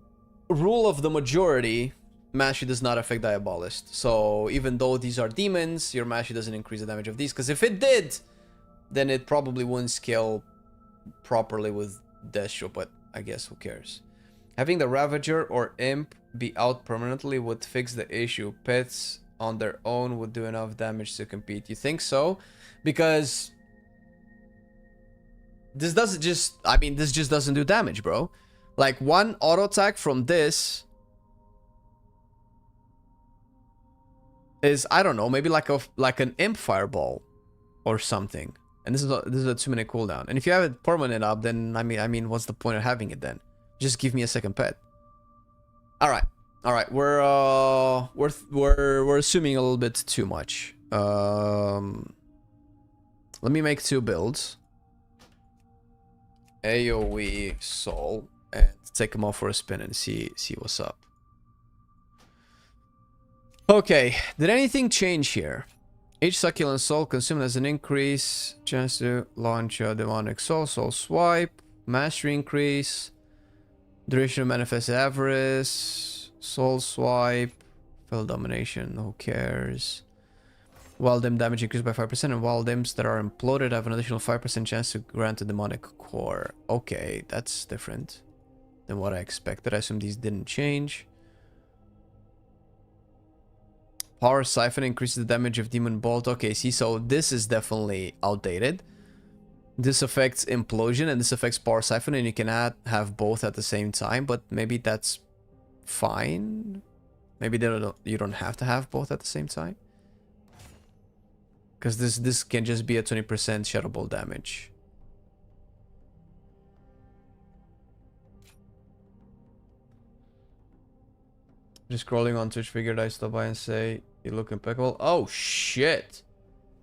S4: rule of the majority, Mastery does not affect Diabolist. So even though these are demons, your Mastery doesn't increase the damage of these, because if it did, then it probably wouldn't scale properly with Destro, but I guess who cares. Having the Ravager or Imp be out permanently would fix the issue. Pets on their own would do enough damage to compete. You think so? Because this doesn't just... I mean, this just doesn't do damage, bro. Like, one auto attack from this is, I don't know, maybe like an Imp Fireball or something. And this is a 2-minute cooldown. And if you have it permanent up, then I mean, what's the point of having it then? Just give me a second pet. All right, we're assuming a little bit too much. Let me make 2 builds. AoE Soul, and take them off for a spin and see what's up. Okay, did anything change here? Each succulent soul consumed has an increase chance to launch a demonic soul swipe, mastery increase, duration of manifest avarice, soul swipe, fell domination, who cares? Wild Imp damage increased by 5%, and Wild Imps that are imploded have an additional 5% chance to grant a demonic core. Okay, that's different than what I expected. I assume these didn't change. Power Siphon increases the damage of Demon Bolt. Okay, see, so this is definitely outdated. This affects Implosion and this affects Power Siphon, and you can have both at the same time, but maybe that's fine. Maybe you don't have to have both at the same time. Because this can just be a 20% Shadow Ball damage. Just scrolling on Twitch, figured I stop by and say you look impeccable. Oh shit!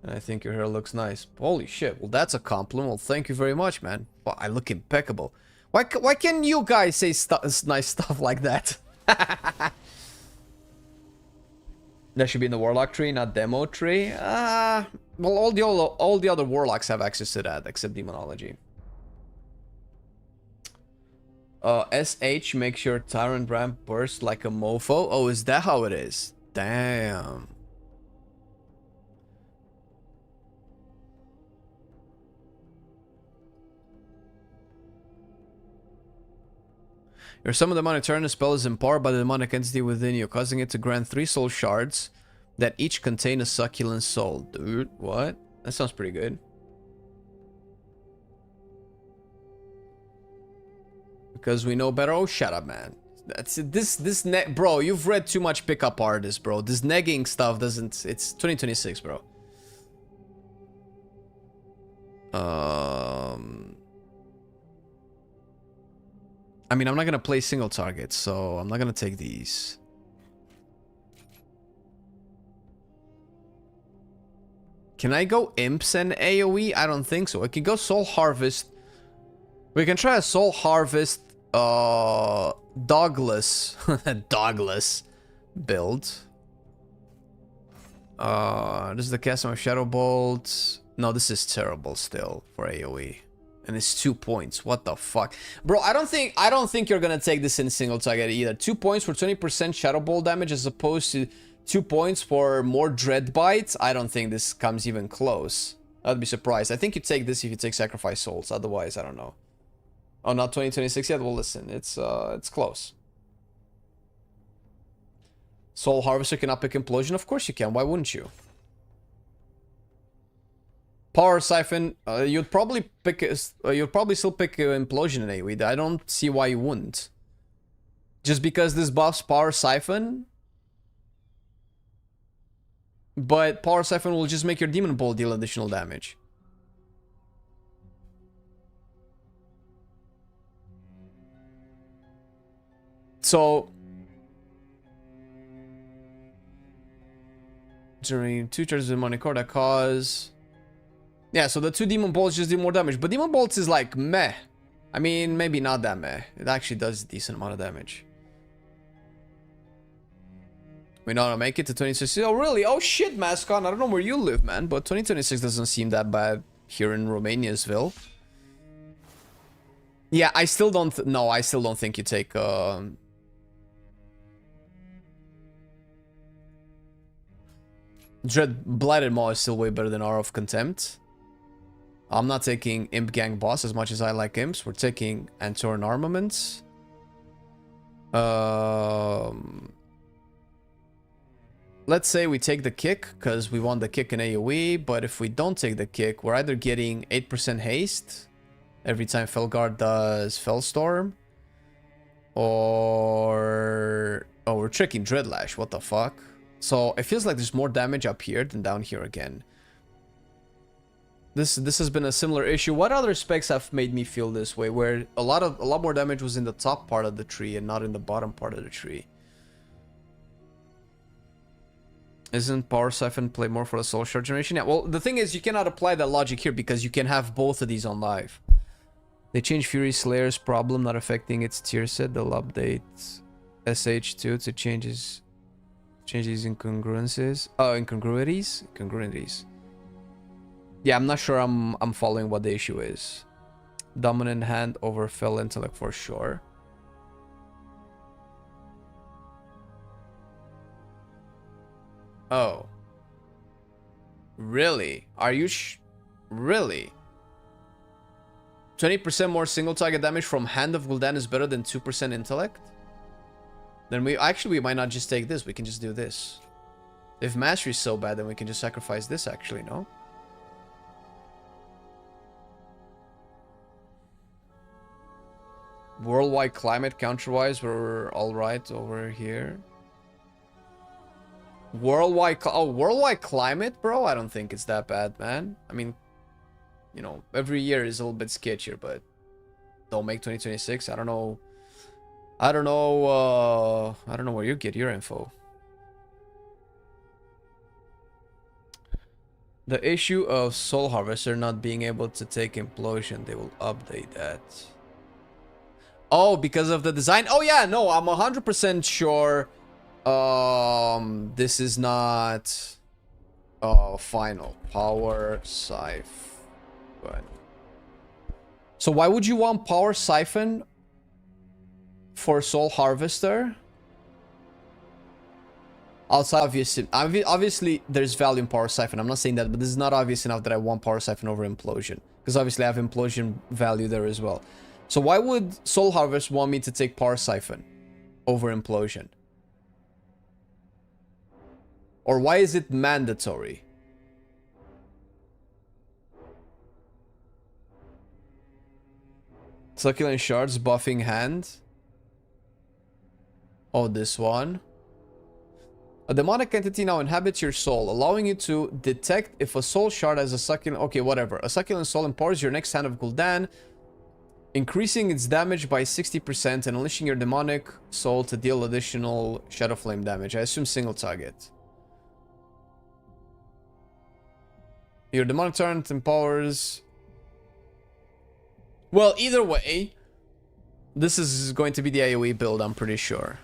S4: And I think your hair looks nice. Holy shit! Well, that's a compliment. Well, thank you very much, man. Well, I look impeccable. Why can't you guys say nice stuff like that? That should be in the Warlock tree, not demo tree. Well, all the other Warlocks have access to that, except Demonology. SH makes your Tyrant Ramp burst like a mofo. Oh, is that how it is? Damn. Your summon demonic turn spell is empowered by the demonic entity within you, causing it to grant 3 soul shards that each contain a succulent soul. Dude, what? That sounds pretty good. Because we know better. Oh, shut up, man. That's this bro. You've read too much pickup artists, bro. This negging stuff doesn't. It's 2026, bro. I mean, I'm not gonna play single targets, so I'm not gonna take these. Can I go Imps and AoE? I don't think so. I can go Soul Harvest. We can try a Soul Harvest Dogless Dogless build. This is the casting of Shadow Bolt. No, this is terrible still for AoE. And it's 2 points. What the fuck? Bro, I don't think you're gonna take this in single target either. 2 points for 20% Shadow Ball damage as opposed to 2 points for more Dread Bite. I don't think this comes even close. I'd be surprised. I think you take this if you take Sacrifice Souls. Otherwise, I don't know. Oh, not 2026 yet? Well, listen, it's close. Soul Harvester cannot pick Implosion? Of course you can. Why wouldn't you? Power Siphon, you'd probably still pick Implosion in AoE. I don't see why you wouldn't. Just because this buffs Power Siphon? But Power Siphon will just make your Demon Bolt deal additional damage. So during 2 charges of Demonic Core that cause... Yeah, so the 2 Demon Bolts just do more damage. But Demon Bolts is like meh. I mean, maybe not that meh. It actually does a decent amount of damage. We know how to make it to 2026. Oh, really? Oh, shit, Mascon. I don't know where you live, man. But 2026 doesn't seem that bad here in Romaniasville. Yeah, I still don't... No, I still don't think you take... Dread Blighted Maw is still way better than Aura of Contempt. I'm not taking Imp Gang Boss as much as I like Imps. We're taking Antoran Armaments. Let's say we take the kick, because we want the kick in AoE, but if we don't take the kick, we're either getting 8% haste every time Felguard does Fellstorm, or... Oh, we're tricking Dreadlash, what the fuck? So it feels like there's more damage up here than down here again. This has been a similar issue. What other specs have made me feel this way, where a lot more damage was in the top part of the tree and not in the bottom part of the tree? Isn't Power Siphon play more for the Soul Shard generation? Yeah, well, the thing is, you cannot apply that logic here because you can have both of these on live. They changed Fury Slayer's problem not affecting its tier set. They'll update SH2 to change these incongruencies. Oh, incongruities? Yeah, I'm not sure I'm following what the issue is. Dominant hand over Fell Intellect for sure. Oh. Really? Are you really? 20% more single target damage from Hand of Gul'dan is better than 2% intellect? Then we might not just take this, we can just do this. If Mastery is so bad, then we can just sacrifice this actually, no? Worldwide climate counter-wise, we're alright over here. Worldwide climate, bro? I don't think it's that bad, man. I mean, you know, every year is a little bit sketchier, but don't make 2026. I don't know where you get your info. The issue of Soul Harvester not being able to take Implosion, they will update that. Oh, because of the design? Oh yeah, no, I'm 100% sure this is not final. Power Siphon. So why would you want Power Siphon for Soul Harvester? Outside obviously there's value in Power Siphon. I'm not saying that, but this is not obvious enough that I want Power Siphon over Implosion. Because obviously I have Implosion value there as well. So why would Soul Harvest want me to take Power Siphon over Implosion? Or why is it mandatory? Succulent Shards buffing hand. Oh, this one. A demonic entity now inhabits your soul, allowing you to detect if a soul shard has a succulent... Okay, whatever. A succulent soul empowers your next Hand of Gul'dan, increasing its damage by 60% and unleashing your demonic soul to deal additional Shadow Flame damage. I assume single target. Your demonic torrent empowers... Well, either way, this is going to be the AoE build, I'm pretty sure.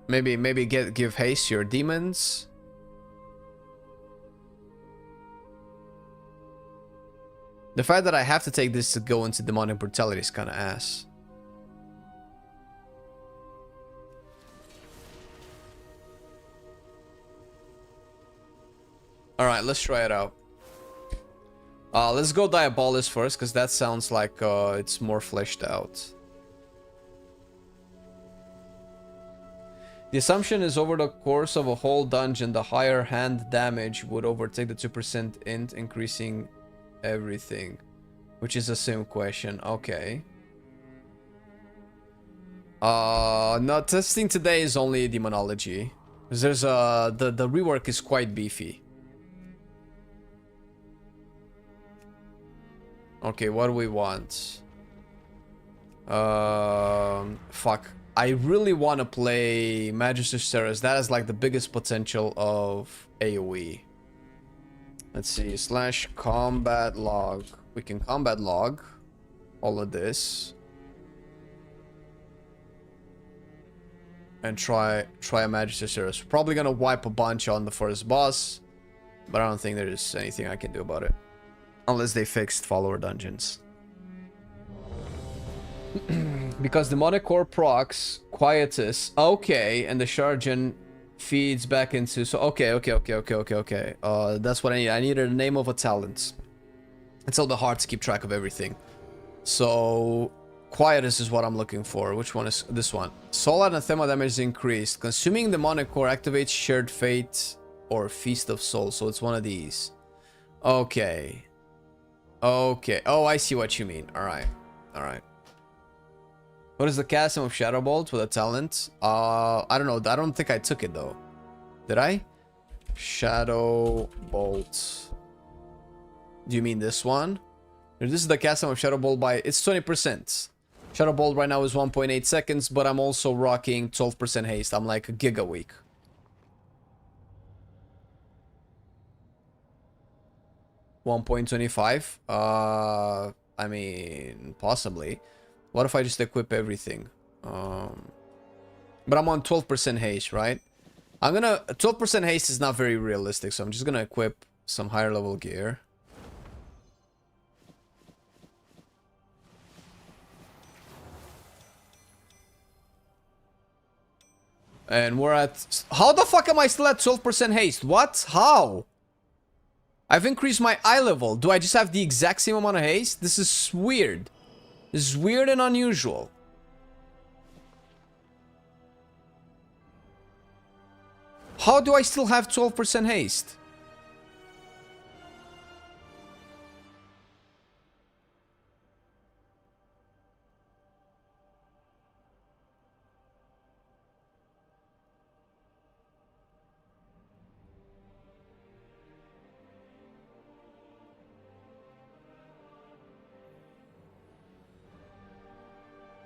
S4: Maybe give haste to your demons. The fact that I have to take this to go into demonic brutality is kind of ass. All right, let's try it out. Let's go Diabolus first, because that sounds like it's more fleshed out. The assumption is over the course of a whole dungeon, the higher hand damage would overtake the 2% int, increasing everything, which is a sim question. Okay. No, testing today is only demonology. Because there's the rework is quite beefy. Okay, what do we want? Fuck. I really want to play Magister Ceres. That is like the biggest potential of AoE. Let's see. / combat log. We can combat log all of this. And try a Magister Ceres. Probably gonna wipe a bunch on the first boss. But I don't think there's anything I can do about it. Unless they fixed follower dungeons. Because demonic core procs quietus. Okay, and the Sharjan feeds back into. So okay. That's what I need. I needed the name of a talent. It's a little bit hard to keep track of everything. So quietus is what I'm looking for. Which one is this one? Soul Anathema damage is increased. Consuming demonic core activates shared fate or feast of soul. So it's one of these. Okay. Okay. Oh, I see what you mean. All right. What is the chasm of Shadow Bolt with a talent? I don't know. I don't think I took it though. Did I? Shadow Bolt. Do you mean this one? This is the chasm of Shadow Bolt by... It's 20%. Shadow Bolt right now is 1.8 seconds, but I'm also rocking 12% haste. I'm like a giga weak. $1.25. I mean, possibly. What if I just equip everything? But I'm on 12% haste, right? 12% haste is not very realistic, so I'm just gonna equip some higher level gear. And we're at... How the fuck am I still at 12% haste? What? How? I've increased my eye level. Do I just have the exact same amount of haste? This is weird. This is weird and unusual. How do I still have 12% haste?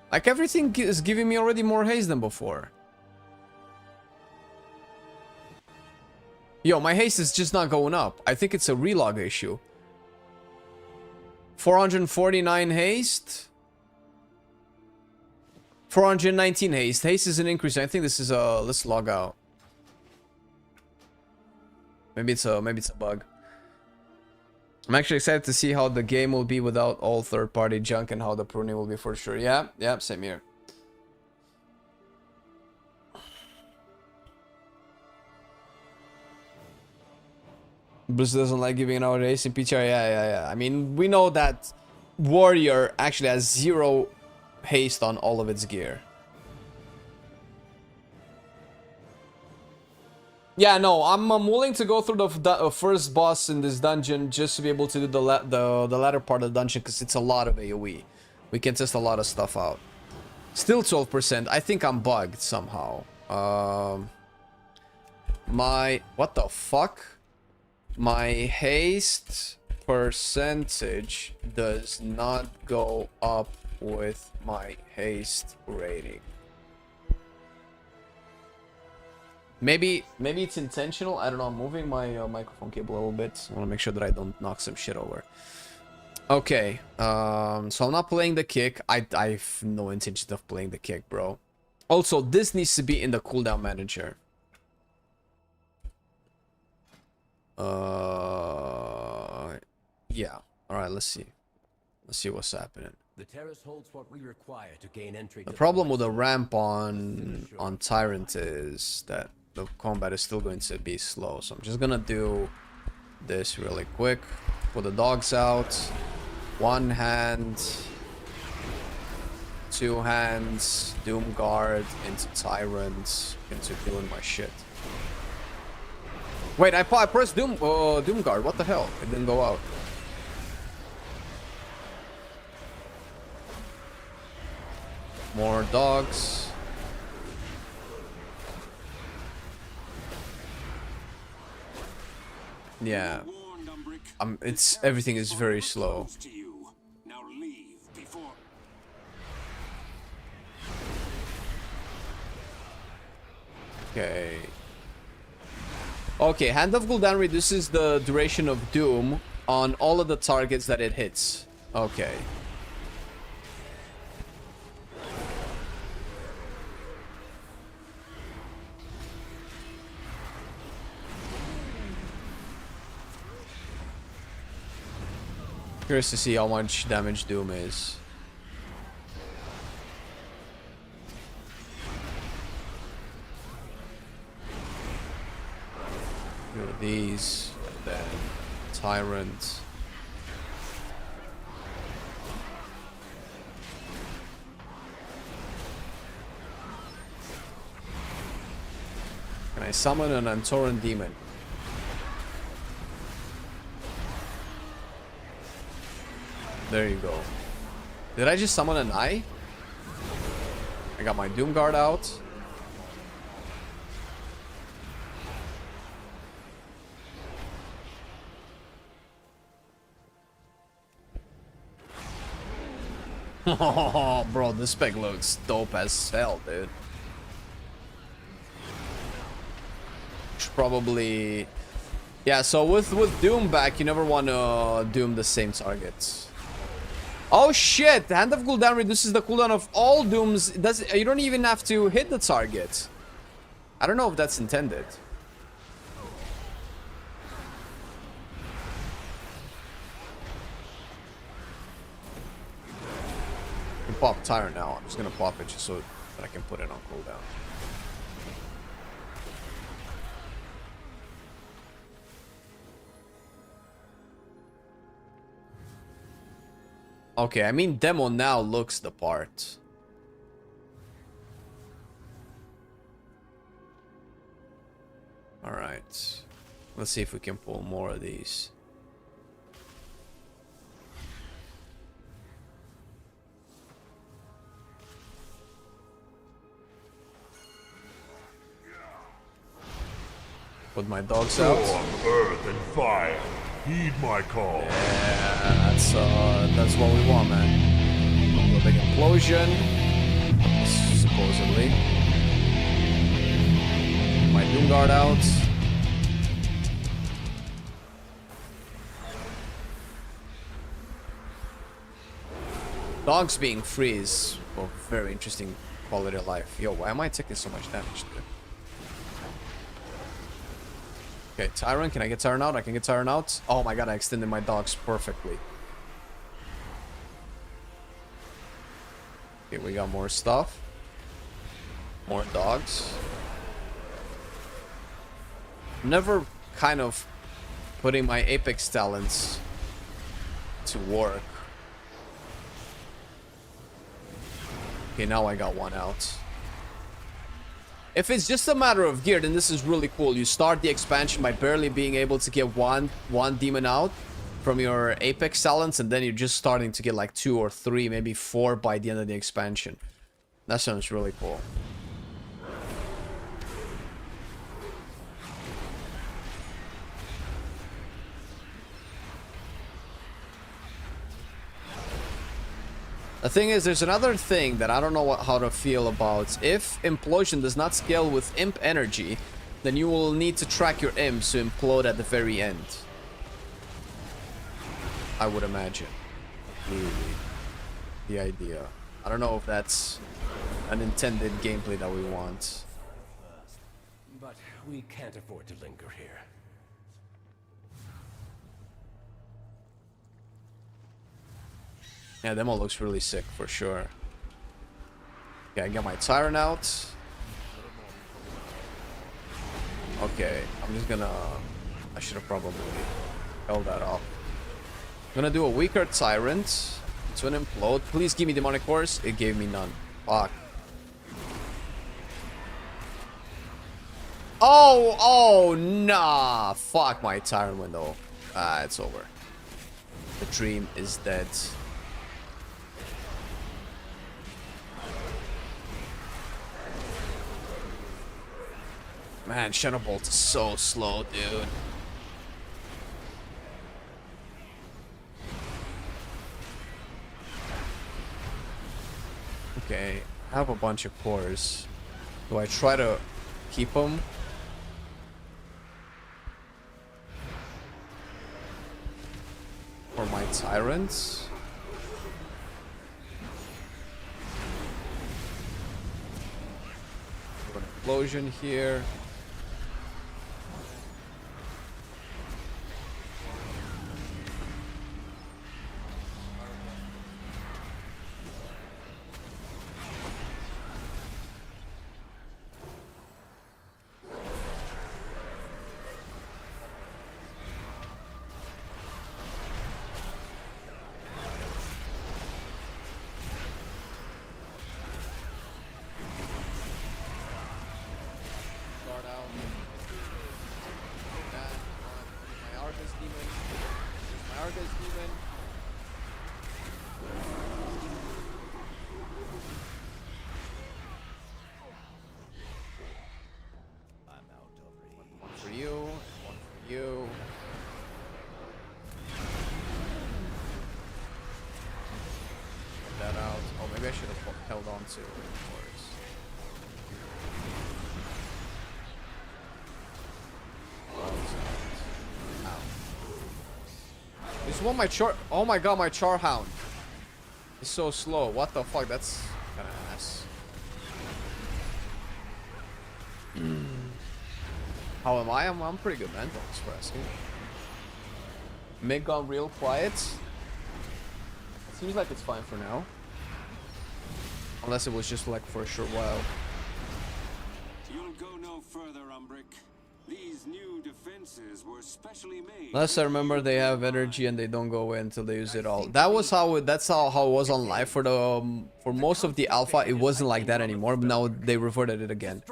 S4: Like, everything is giving me already more haste than before. Yo, my haste is just not going up. I think it's a relog issue. 449 haste. 419 haste. Haste is an increase. I think this is a... Let's log out. Maybe it's a bug. I'm actually excited to see how the game will be without all third-party junk and how the pruning will be for sure. Yeah, same here. Bruce doesn't like giving out ace in PTR. Yeah. I mean, we know that Warrior actually has 0 haste on all of its gear. Yeah, no, I'm willing to go through the first boss in this dungeon just to be able to do the latter part of the dungeon because it's a lot of AoE. We can test a lot of stuff out. Still 12%. I think I'm bugged somehow. What the fuck? My haste percentage does not go up with my haste rating. Maybe it's intentional. I don't know. I'm moving my microphone cable a little bit. I want to make sure that I don't knock some shit over. Okay. So I'm not playing the kick. I have no intention of playing the kick, bro. Also, this needs to be in the cooldown manager. Yeah. All right. Let's see. Let's see what's happening.
S6: The terrace holds what we require to gain entry.
S4: The problem with the ramp on Tyrant is that the combat is still going to be slow. So I'm just gonna do this really quick. Put the dogs out. 1 hand. 2 hands. Doom Guard into Tyrant into doing my shit. Wait, I pressed Doom Guard. What the hell? It didn't go out. More dogs. Yeah. It's everything is very slow.
S3: Now leave before.
S4: Okay. Okay, Hand of Gul'dan reduces the duration of Doom on all of the targets that it hits. Okay. Curious to see how much damage Doom is. Do these, and then Tyrant. Can I summon an Antoran demon? There you go. Did I just summon an eye? I got my Doom Guard out. Oh, bro, this spec looks dope as hell, dude. Should probably... Yeah, so with Doom back, you never want to Doom the same targets. Oh shit! Hand of Gul'dan reduces the cooldown of all Dooms. You don't even have to hit the target. I don't know if that's intended. I can pop Tyrant now. I'm just gonna pop it just so that I can put it on cooldown. Okay, I mean, Demo now looks the part. Alright. Let's see if we can pull more of these. Put my dogs out.
S3: Earth and fire, heed my call.
S4: Yeah, that's what we want, man. A big implosion, supposedly. My Doom Guard out. Dogs being free is a very interesting quality of life. Yo, why am I taking so much damage, dude? Okay, Tyrant, can I get Tyrant out? I can get Tyrant out. Oh my god, I extended my dogs perfectly. Okay, we got more stuff. More dogs. Never kind of putting my Apex talents to work. Okay, now I got one out. If it's just a matter of gear, then this is really cool. You start the expansion by barely being able to get one demon out from your Apex talents, and then you're just starting to get like 2 or 3, maybe 4 by the end of the expansion. That sounds really cool. The thing is, there's another thing that I don't know how to feel about. If Implosion does not scale with Imp energy, then you will need to track your Imps to implode at the very end. I would imagine. Really. The idea. I don't know if that's an intended gameplay that we want.
S6: But we can't afford to linger here.
S4: Yeah, demo looks really sick for sure. Okay, I got my Tyrant out. Okay, I'm just gonna... I should have probably held that off. I'm gonna do a weaker Tyrant to an Implode. Please give me Demonic Horse. It gave me none. Fuck. Oh, nah. Fuck my Tyrant window. Ah, it's over. The dream is dead. Man, Shadow Bolt is so slow, dude. Okay, I have a bunch of cores. Do I try to keep them? For my tyrants? An explosion here. Maybe I should have held on to it, of course. Ow. This one, my char. Oh my god, my char hound is so slow. What the fuck? That's kind of ass. How am I? I'm pretty good, man. Thanks for asking. Mid gone real quiet. Seems like it's fine for now. Unless it was just like for a short while.
S7: You'll go no further, Umbrick. These new defenses were specially made.
S4: Unless I remember, they have energy and they don't go away until they use it all. That was how it, that's how it was on live for the for most of the alpha. It wasn't like that anymore, but now they reverted it again.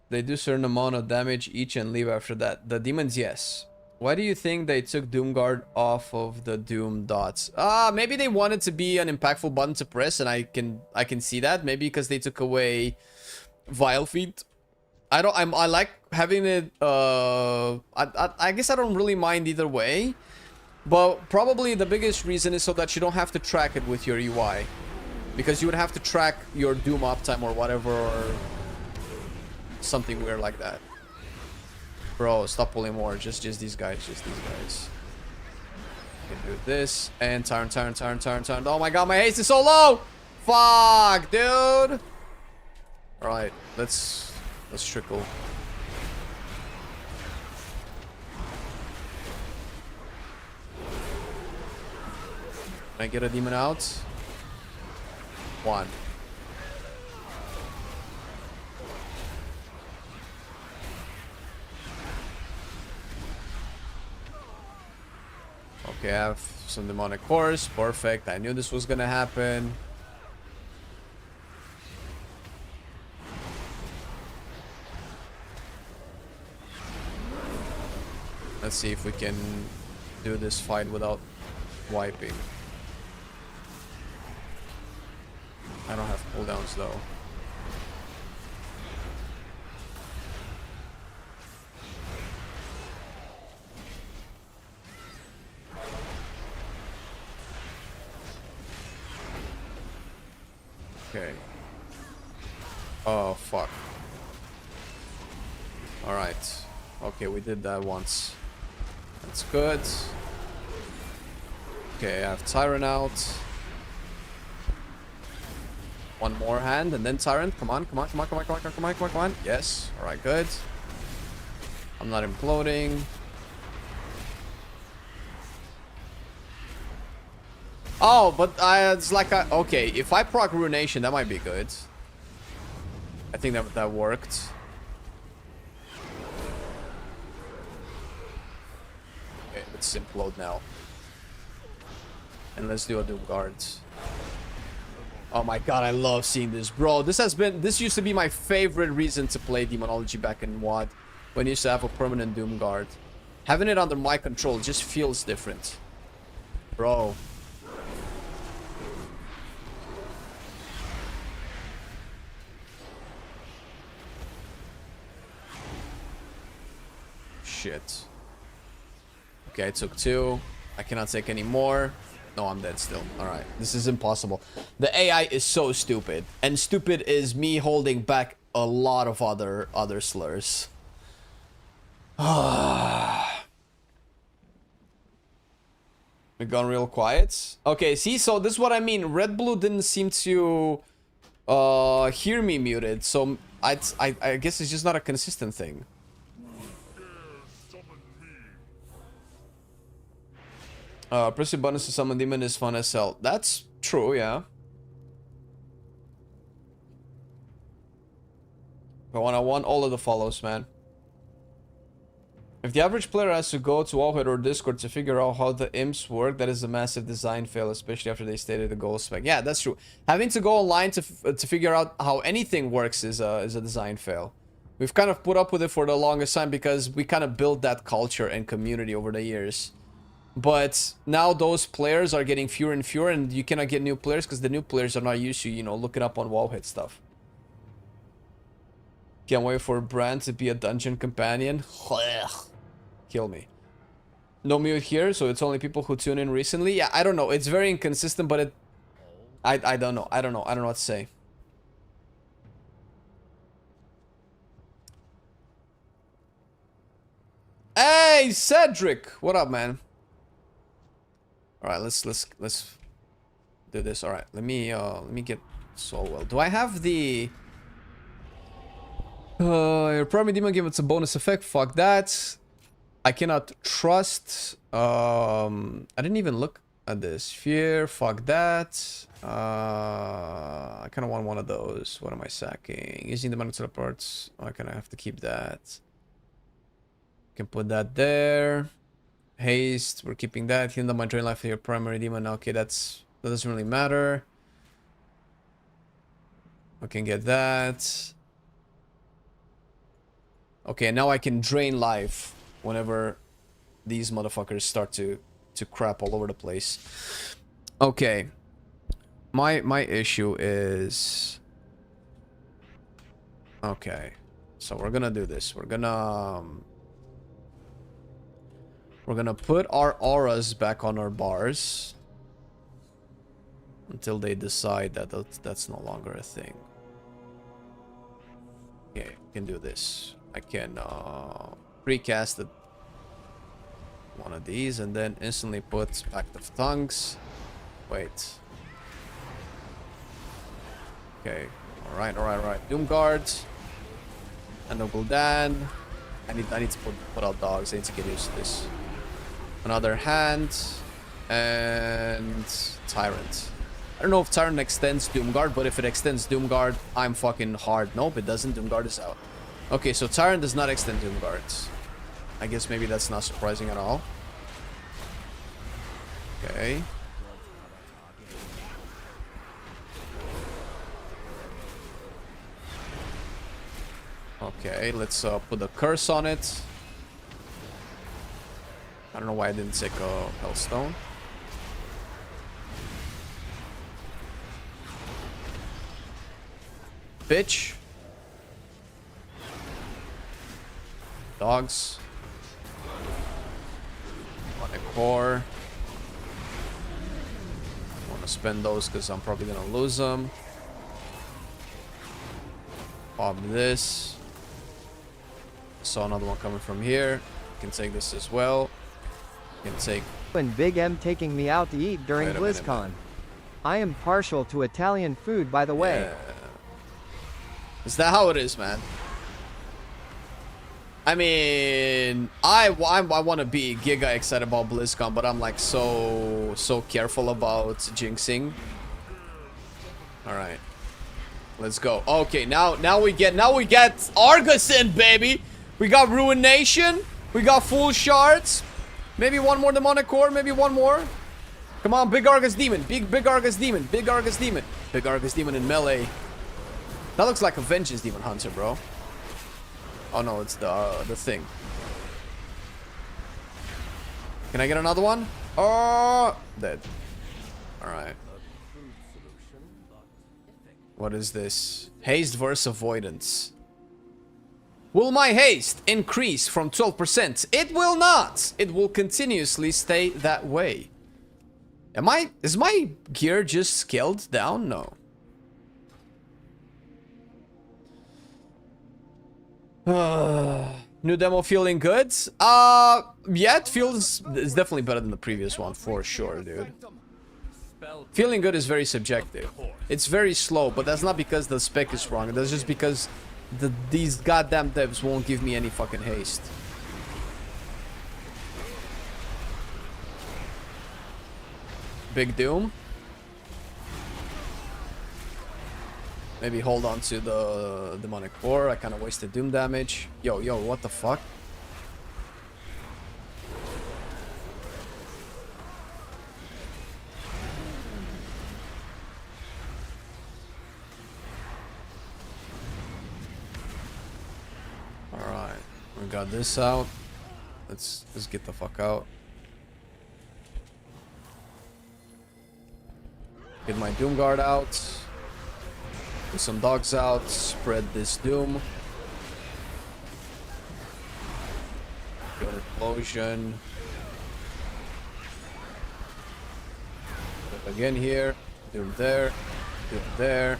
S4: They do certain amount of damage each and leave after that. The demons, yes. Why do you think they took Doomguard off of the Doom dots? Maybe they wanted to be an impactful button to press, and I can see that. Maybe because they took away Vile Feet. I like having it. I guess I don't really mind either way, but probably the biggest reason is so that you don't have to track it with your UI, because you would have to track your Doom uptime or whatever, or something weird like that. Bro, stop pulling more. Just these guys. Just these guys. You can do this. And turn. Oh my god, my haste is so low! Fuck, dude! Alright, let's trickle. Can I get a demon out? One. Okay, I have some demonic cores. Perfect. I knew this was gonna happen. Let's see if we can do this fight without wiping. I don't have cooldowns though. Okay. Oh, fuck. Alright. Okay, we did that once. That's good. Okay, I have Tyrant out. One more hand, and then Tyrant. Come on. Yes. Alright, good. I'm not imploding. Oh, but it's like okay, if I proc Ruination, that might be good. I think that worked. Okay, let's implode now. And let's do a Doom Guards. Oh my god, I love seeing this, bro. This used to be my favorite reason to play Demonology back in WoW, when you used to have a permanent Doom Guard. Having it under my control just feels different. Bro. shit. Okay, I took 2. I cannot take any more. No, I'm dead still. Alright, this is impossible. The AI is so stupid. And stupid is me holding back a lot of other slurs. We gone real quiet. Okay, see, so this is what I mean. Red Blue didn't seem to hear me muted, so I guess it's just not a consistent thing. Pressing buttons to summon demon is fun as hell. That's true, yeah. But I want all of the follows, man. If the average player has to go to Wallhead or Discord to figure out how the imps work, that is a massive design fail, especially after they stated the goal spec. Yeah, that's true. Having to go online to figure out how anything works is a design fail. We've kind of put up with it for the longest time because we kind of built that culture and community over the years. But now those players are getting fewer and fewer, and you cannot get new players because the new players are not used to, you know, looking up on Wallhead stuff. Can't wait for Brand to be a dungeon companion. Kill me. No mute here, so it's only people who tune in recently. Yeah, I don't know. It's very inconsistent, but I don't know. I don't know what to say. Hey, Cedric! What up, man? Alright, let's do this. Alright, let me get Soulwell. Do I have the your primary demon give it a bonus effect? Fuck that. I cannot trust. I didn't even look at this. Fear, fuck that. I kind of want one of those. What am I sacking? Using the mana teleports. Oh, I kind of have to keep that. Can put that there. Haste, we're keeping that. Healing up my drain life for your primary demon. Okay, that doesn't really matter. I can get that. Okay, now I can drain life whenever these motherfuckers start to crap all over the place. Okay. My issue is... Okay. So we're gonna do this. We're gonna put our auras back on our bars. Until they decide that that's no longer a thing. Okay, I can do this. I can precast one of these and then instantly put Pact of Tongues. Wait. Okay. Alright. Doomguard. And Gul'dan. I need to put out dogs. I need to get used to this. Another hand. And Tyrant. I don't know if Tyrant extends Doomguard, but if it extends Doomguard, I'm fucking hard. Nope, it doesn't. Doomguard is out. Okay, so Tyrant does not extend Doomguards. I guess maybe that's not surprising at all. Okay. Okay, let's put a curse on it. I don't know why I didn't take a Hellstone. Bitch. Dogs. On a core. I want to spend those because I'm probably going to lose them. Pop this. Saw another one coming from here. Can take this as well. Can take...
S8: And Big M taking me out to eat during BlizzCon. I am partial to Italian food, by the way.
S4: Yeah. Is that how it is, man? I mean, I want to be giga excited about BlizzCon, but I'm like so careful about jinxing. All right, let's go. Okay, now we get Argus in, baby. We got Ruination. We got full shards. Maybe one more demonic core. Maybe one more. Come on, big Argus demon. Big Argus demon. Big Argus demon. Big Argus demon in melee. That looks like a Vengeance Demon Hunter, bro. Oh no, it's the thing. Can I get another one? Oh, dead. Alright. What is this? Haste versus Avoidance. Will my haste increase from 12%? It will not. It will continuously stay that way. Is my gear just scaled down? No. New demo feeling good? Yeah, it's definitely better than the previous one, for sure, dude. Feeling good is very subjective. It's very slow, but that's not because the spec is wrong. That's just because these goddamn devs won't give me any fucking haste. Big Doom. Maybe hold on to the demonic core. I kind of wasted Doom damage. Yo, what the fuck? Alright, we got this out. Let's get the fuck out. Get my Doom Guard out. Get some dogs out. Spread this Doom. Get an explosion. Again here. Doom there. Doom there.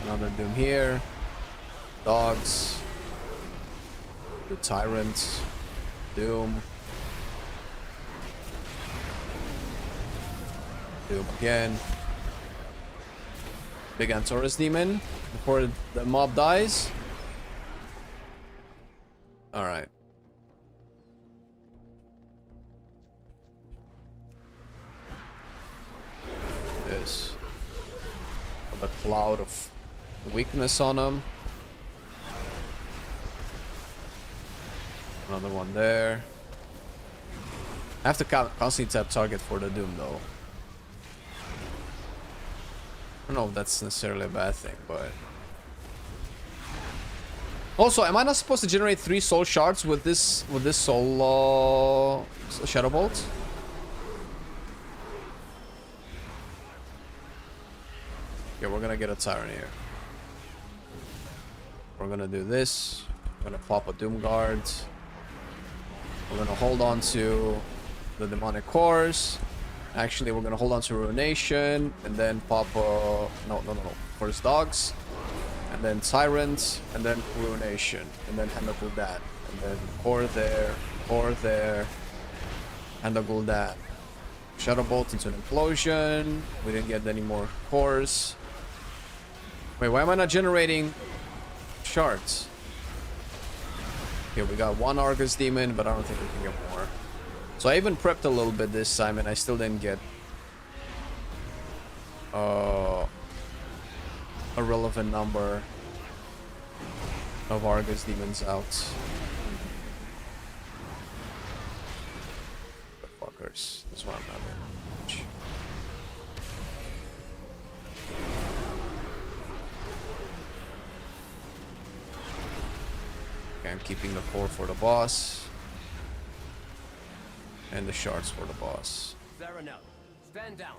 S4: Another Doom here. Dogs. The Tyrant. Doom. Doom again. Big Antorus Demon before the mob dies. Alright. This. A cloud of weakness on him. Another one there. I have to constantly tap target for the Doom though. I don't know if that's necessarily a bad thing, but... Also, am I not supposed to generate 3 soul shards with this soul Shadow Bolt? Yeah, we're gonna get a Tyrant here. We're gonna do this. We're gonna pop a Doom Guard. We're gonna hold on to the demonic cores. Actually, we're gonna hold on to Ruination and then pop no. First dogs, and then Tyrant, and then Ruination, and then Hand of Gul'dan, and then core there, Hand of Gul'dan. Shadow Bolt into an implosion. We didn't get any more cores. Wait, why am I not generating shards? Okay, we got 1 Argus Demon, but I don't think we can get more. So I even prepped a little bit this time, and I still didn't get a relevant number of Argus Demons out. The fuckers. That's why I'm not very much. Okay, I'm keeping the core for the boss. And the shards for the boss.
S6: Stand down.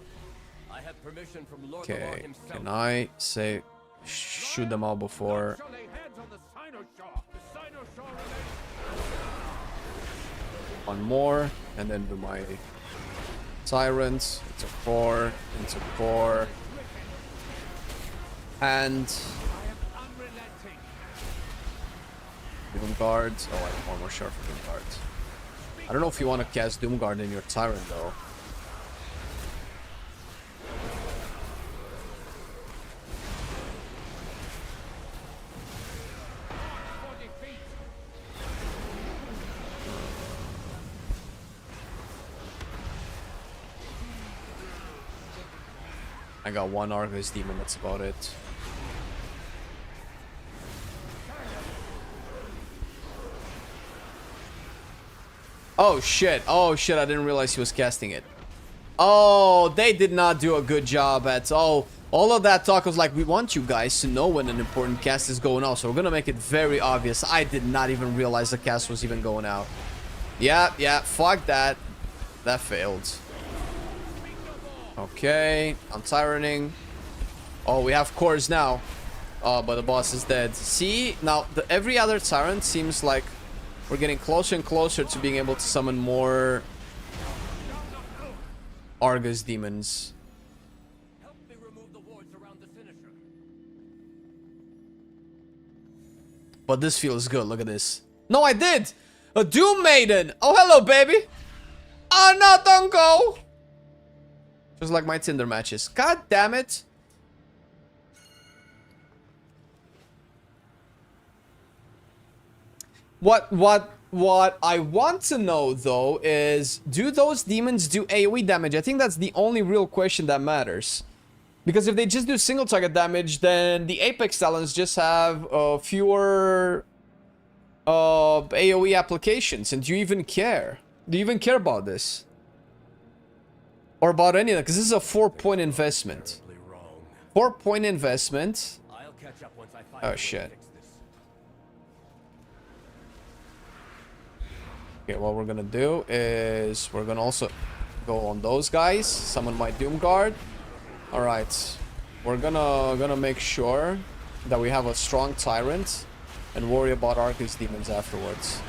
S6: I have permission from Lord
S4: Okay, can I say shoot them all before? One more, and then do my Tyrant into core, and Doom Guard. Oh, I have one more shard for Doom Guard. I don't know if you want to cast Doom Guard in your Tyrant though. I got 1 Argus Demon, that's about it. Oh shit, I didn't realize he was casting it. Oh, they did not do a good job at all. All of that talk was like, we want you guys to know when an important cast is going out, so we're gonna make it very obvious. I did not even realize the cast was even going out. Yeah, fuck that. That failed. Okay, I'm tyranting. Oh, we have cores now. Oh, but the boss is dead. See, now every other tyrant seems like we're getting closer and closer to being able to summon more Argus demons.
S6: Help me remove the wards around the finisher.
S4: But this feels good. Look at this. No, I did! A Doom Maiden! Oh, hello, baby! Oh, no, don't go! Just like my Tinder matches. God damn it! What I want to know, though, is do those demons do AoE damage? I think that's the only real question that matters. Because if they just do single target damage, then the Apex Talons just have fewer AoE applications. And do you even care? Do you even care about this? Or about any of that? Because this is a 4-point investment. 4-point investment.
S6: I'll catch up once I find
S4: Oh, shit. Okay, what we're gonna do is we're gonna also go on those guys. Summon my Doom Guard. All right, we're gonna make sure that we have a strong tyrant and worry about Arcus demons afterwards.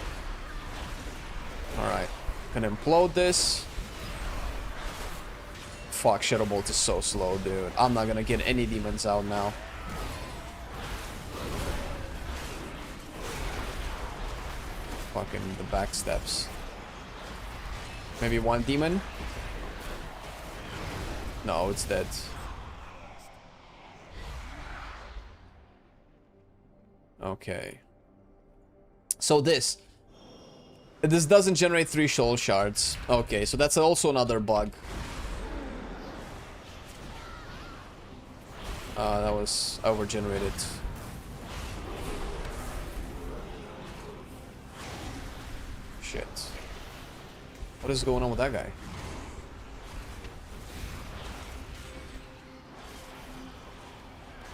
S4: All right, gonna implode this. Fuck, Shadow Bolt is so slow, dude. I'm not gonna get any demons out now. Fucking the back steps. Maybe one demon? No, it's dead. Okay. So this doesn't generate 3 soul shards. Okay, so that's also another bug. That was overgenerated. Shit. What is going on with that guy?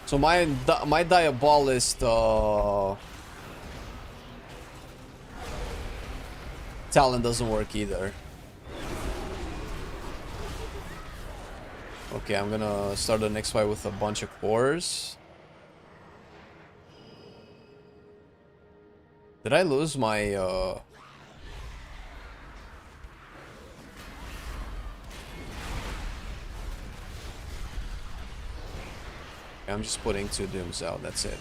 S4: So my Diabolist talent doesn't work either. Okay, I'm gonna start the next fight with a bunch of cores. Did I lose my I'm just putting 2 Dooms out, that's it.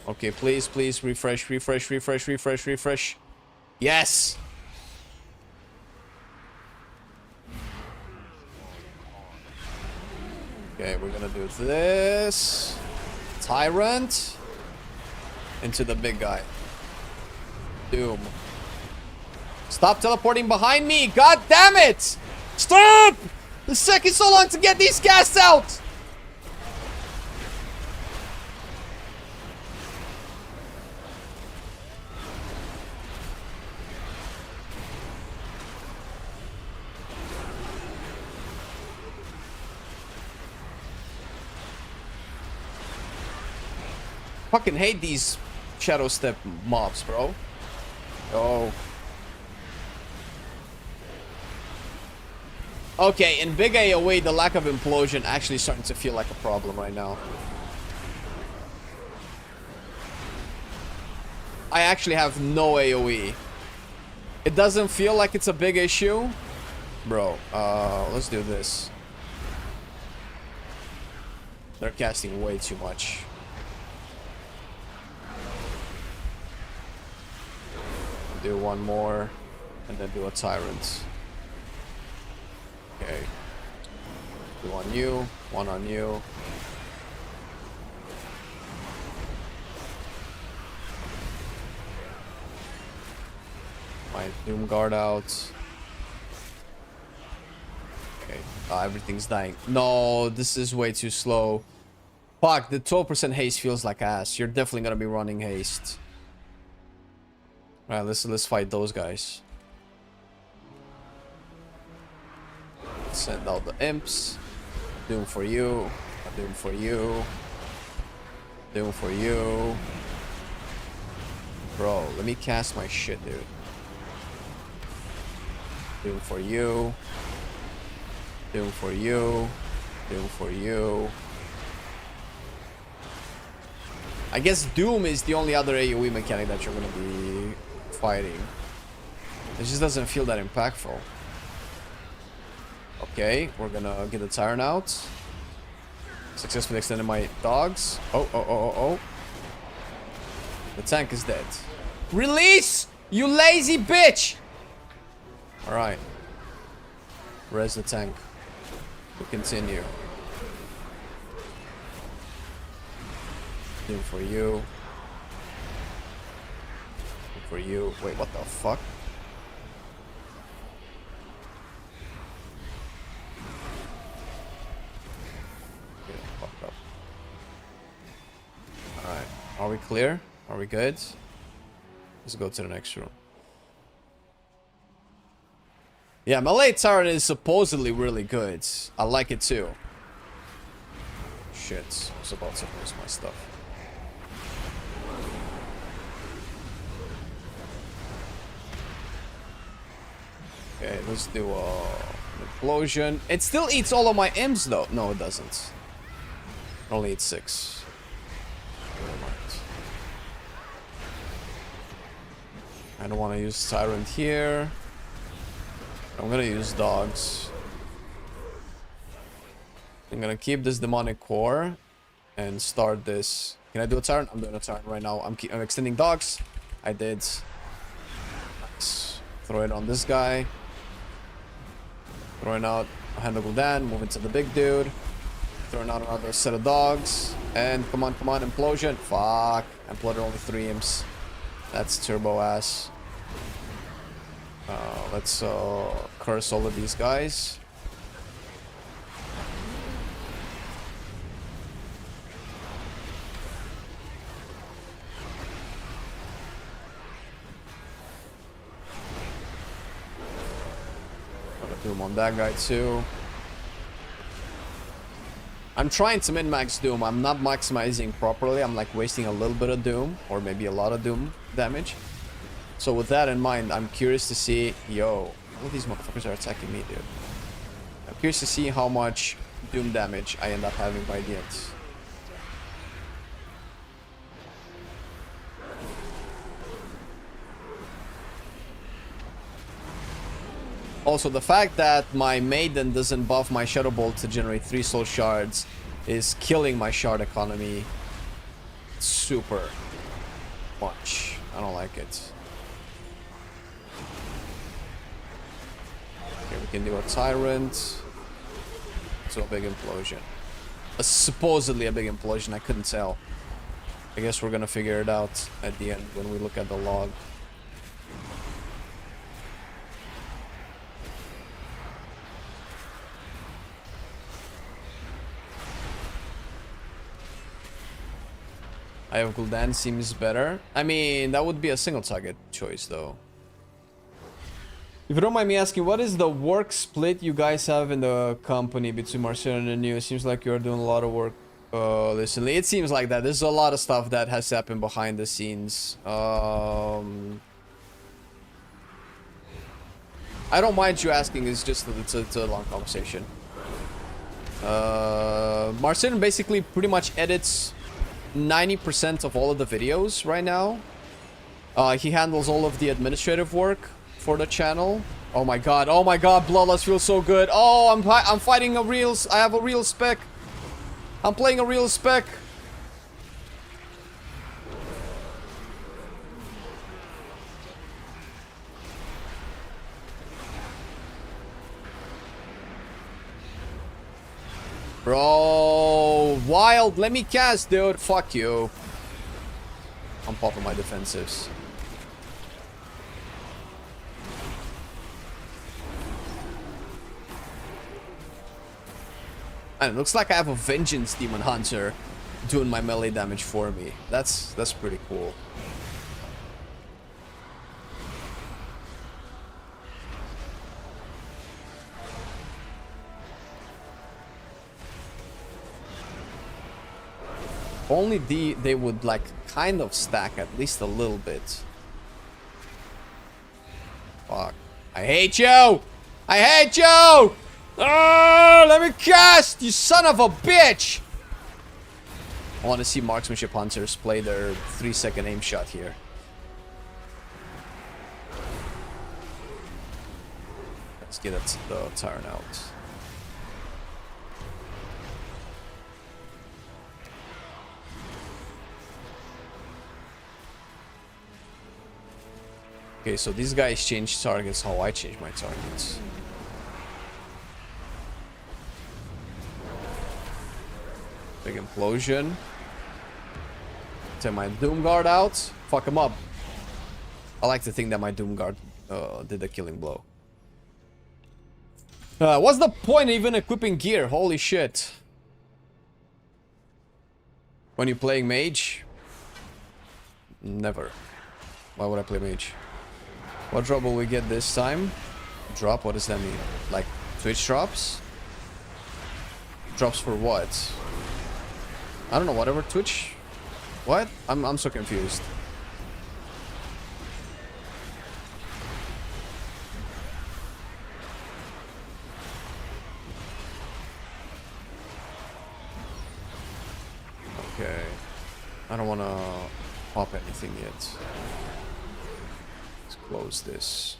S4: Okay, please, please, refresh, refresh, refresh, refresh, refresh. Yes! Okay, we're gonna do this. Tyrant. Into the big guy. Doom. Stop teleporting behind me! God damn it! Stop! It's taking so long to get these casts out! Fucking hate these shadow step mobs, bro. Oh. Okay, in big AoE, the lack of implosion actually starting to feel like a problem right now. I actually have no AoE. It doesn't feel like it's a big issue. Bro, let's do this. They're casting way too much. Do one more, and then do a tyrant. Okay. Do on you, one on you. My Doom Guard out. Okay. Everything's dying. No, this is way too slow. Fuck, the 12% haste feels like ass. You're definitely gonna be running haste. Alright, let's fight those guys. Send out the imps. Doom for you. Doom for you. Doom for you. Bro, let me cast my shit, dude. Doom for you. Doom for you. Doom for you. I guess Doom is the only other AoE mechanic that you're gonna be fighting. It just doesn't feel that impactful. Okay, we're gonna get the Tyrant out. Successfully extended my dogs. Oh. The tank is dead. Release! You lazy bitch! Alright. Res the tank. We continue. Doom for you. Doom for you. Wait, what the fuck? Alright. Are we clear? Are we good? Let's go to the next room. Yeah, melee Tyrant is supposedly really good. I like it too. Shit. I was about to lose my stuff. Okay, let's do an explosion. It still eats all of my imps though. No, it doesn't. It only eats 6. Never mind. I don't want to use Tyrant here. I'm gonna use dogs. I'm gonna keep this demonic core and start this. Can I do a Tyrant? I'm doing a Tyrant right now. I'm extending dogs. I did. Nice. Throw it on this guy. Throwing out a hand of Gul'dan. Moving to the big dude. Throwing out another set of dogs. And come on, implosion. Fuck. Imploded only 3 imps. That's turbo ass. Let's curse all of these guys. Gotta Doom on that guy too. I'm trying to min-max Doom. I'm not maximizing properly. I'm like wasting a little bit of Doom, or maybe a lot of Doom damage. So with that in mind, I'm curious to see... Yo, all of these motherfuckers are attacking me, dude. I'm curious to see how much Doom damage I end up having by the end. Also, the fact that my Maiden doesn't buff my Shadow Bolt to generate 3 soul shards is killing my shard economy super much. I don't like it. Okay, we can do a Tyrant. So a big implosion. Supposedly a big implosion, I couldn't tell. I guess we're gonna figure it out at the end when we look at the log. Eye of Gul'dan seems better. I mean, that would be a single target choice though. If you don't mind me asking, what is the work split you guys have in the company between Marcelian and you? It seems like you're doing a lot of work recently. It seems like that. There's a lot of stuff that has happened behind the scenes. I don't mind you asking. It's just it's a long conversation. Marcelian basically pretty much edits 90% of all of the videos right now. He handles all of the administrative work for the channel. Oh my god, Bloodlust feels so good. Oh, I'm fighting a real... I have a real spec. I'm playing a real spec. Bro, wild, let me cast, dude. Fuck you. I'm popping my defensives. And it looks like I have a Vengeance Demon Hunter doing my melee damage for me. That's pretty cool. Only they would like kind of stack at least a little bit. I hate you! I hate you! Oh, let me cast, you son of a bitch! I want to see marksmanship hunters play their 3-second aim shot here. Let's get the Tyrant out. Okay, so these guys change targets how I change my targets. Big implosion. Take my Doomguard out. Fuck him up. I like to think that my Doomguard did the killing blow. What's the point of even equipping gear? Holy shit. When you're playing mage? Never. Why would I play mage? What drop will we get this time? Drop? What does that mean? Like Twitch drops? Drops for what? I don't know, whatever. Twitch? What? I'm so confused. Okay. I don't want to pop anything yet. Let's close this.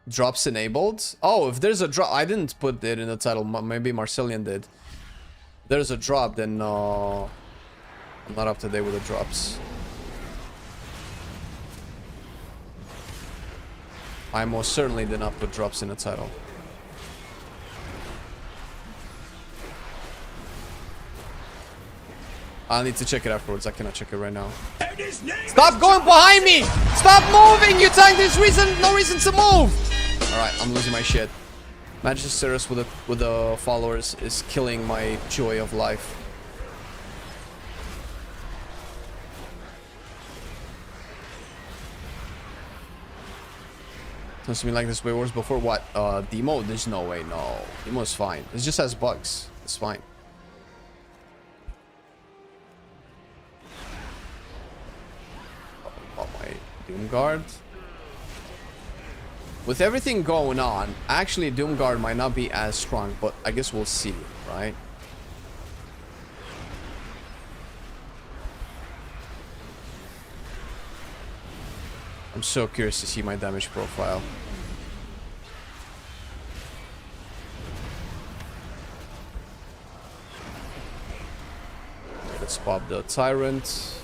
S4: Drops enabled? Oh, if there's a drop... I didn't put it in the title. Maybe Marcelian did. If there's a drop, then... I'm not up to date with the drops. I most certainly did not put drops in the title. I'll need to check it afterwards. I cannot check it right now. Stop going behind me! Stop moving! You tank, there's no reason to move! Alright, I'm losing my shit. Magisterus with the followers is killing my joy of life. Sounds to me like this way worse before. What? Demo? There's no way, no. Demo's fine. It just has bugs. It's fine. Oh, my Doomguard. With everything going on, actually Doomguard might not be as strong, but I guess we'll see, right? I'm so curious to see my damage profile. Let's pop the Tyrant.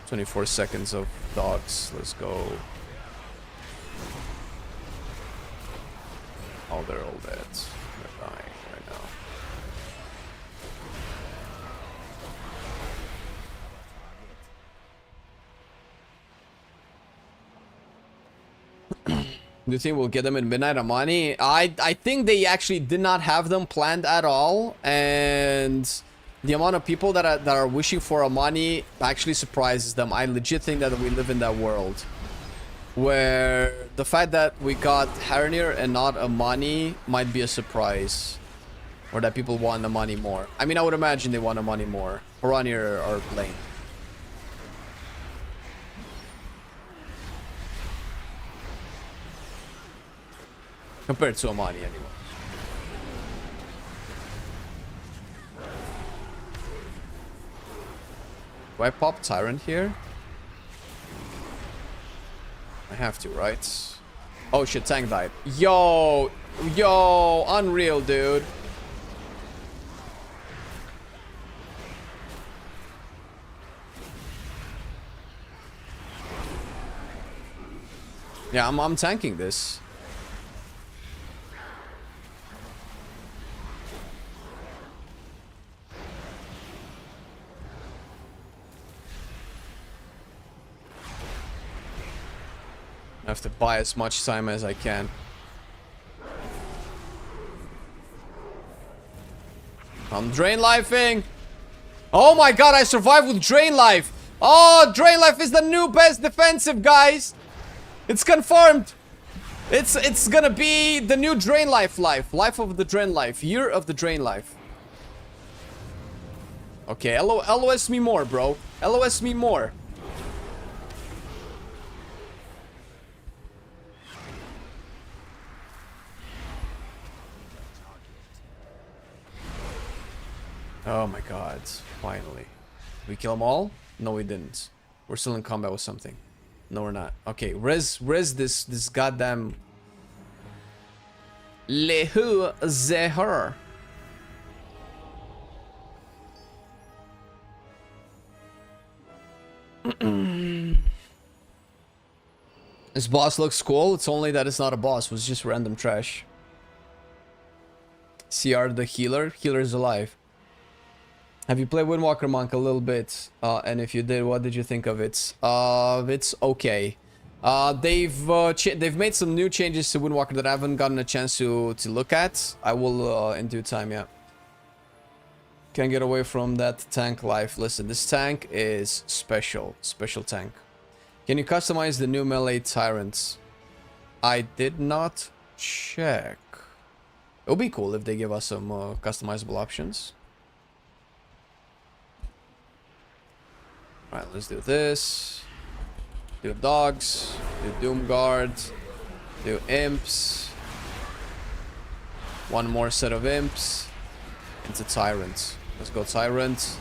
S4: 24 seconds of dogs. Let's go. Oh, they're all dead. They're dying right now. Do you think we'll get them in Midnight Amani? I think they actually did not have them planned at all, and the amount of people that are wishing for Amani actually surprises them. I legit think that we live in that world where the fact that we got Haranir and not Amani might be a surprise, or that people want Amani more. I mean, I would imagine they want Amani more. Haranir or Lane. Compared to Amani, anyway. Do I pop Tyrant here? I have to, right? Oh shit, tank died. Yo, unreal, dude. Yeah, I'm tanking this. I have to buy as much time as I can. I'm drain lifing. Oh my god, I survived with drain life. Oh, drain life is the new best defensive, guys. It's confirmed. It's gonna be the new drain life. Life of the drain life. Year of the drain life. Okay, LOS me more, bro. LOS me more. Oh my god. Finally. We kill them all? No, we didn't. We're still in combat with something. No, we're not. Okay, res this goddamn Lehu Zehar. This boss looks cool. It's only that it's not a boss. It was just random trash. CR the healer. Healer is alive. Have you played Windwalker Monk a little bit? And if you did, what did you think of it? It's okay. They've made some new changes to Windwalker that I haven't gotten a chance to look at. I will in due time, yeah. Can't get away from that tank life. Listen, this tank is special. Special tank. Can you customize the new melee tyrants? I did not check. It would be cool if they give us some customizable options. Alright, let's do this. Do dogs. Do doom guards. Do imps. One more set of imps. Into tyrants. Let's go tyrant.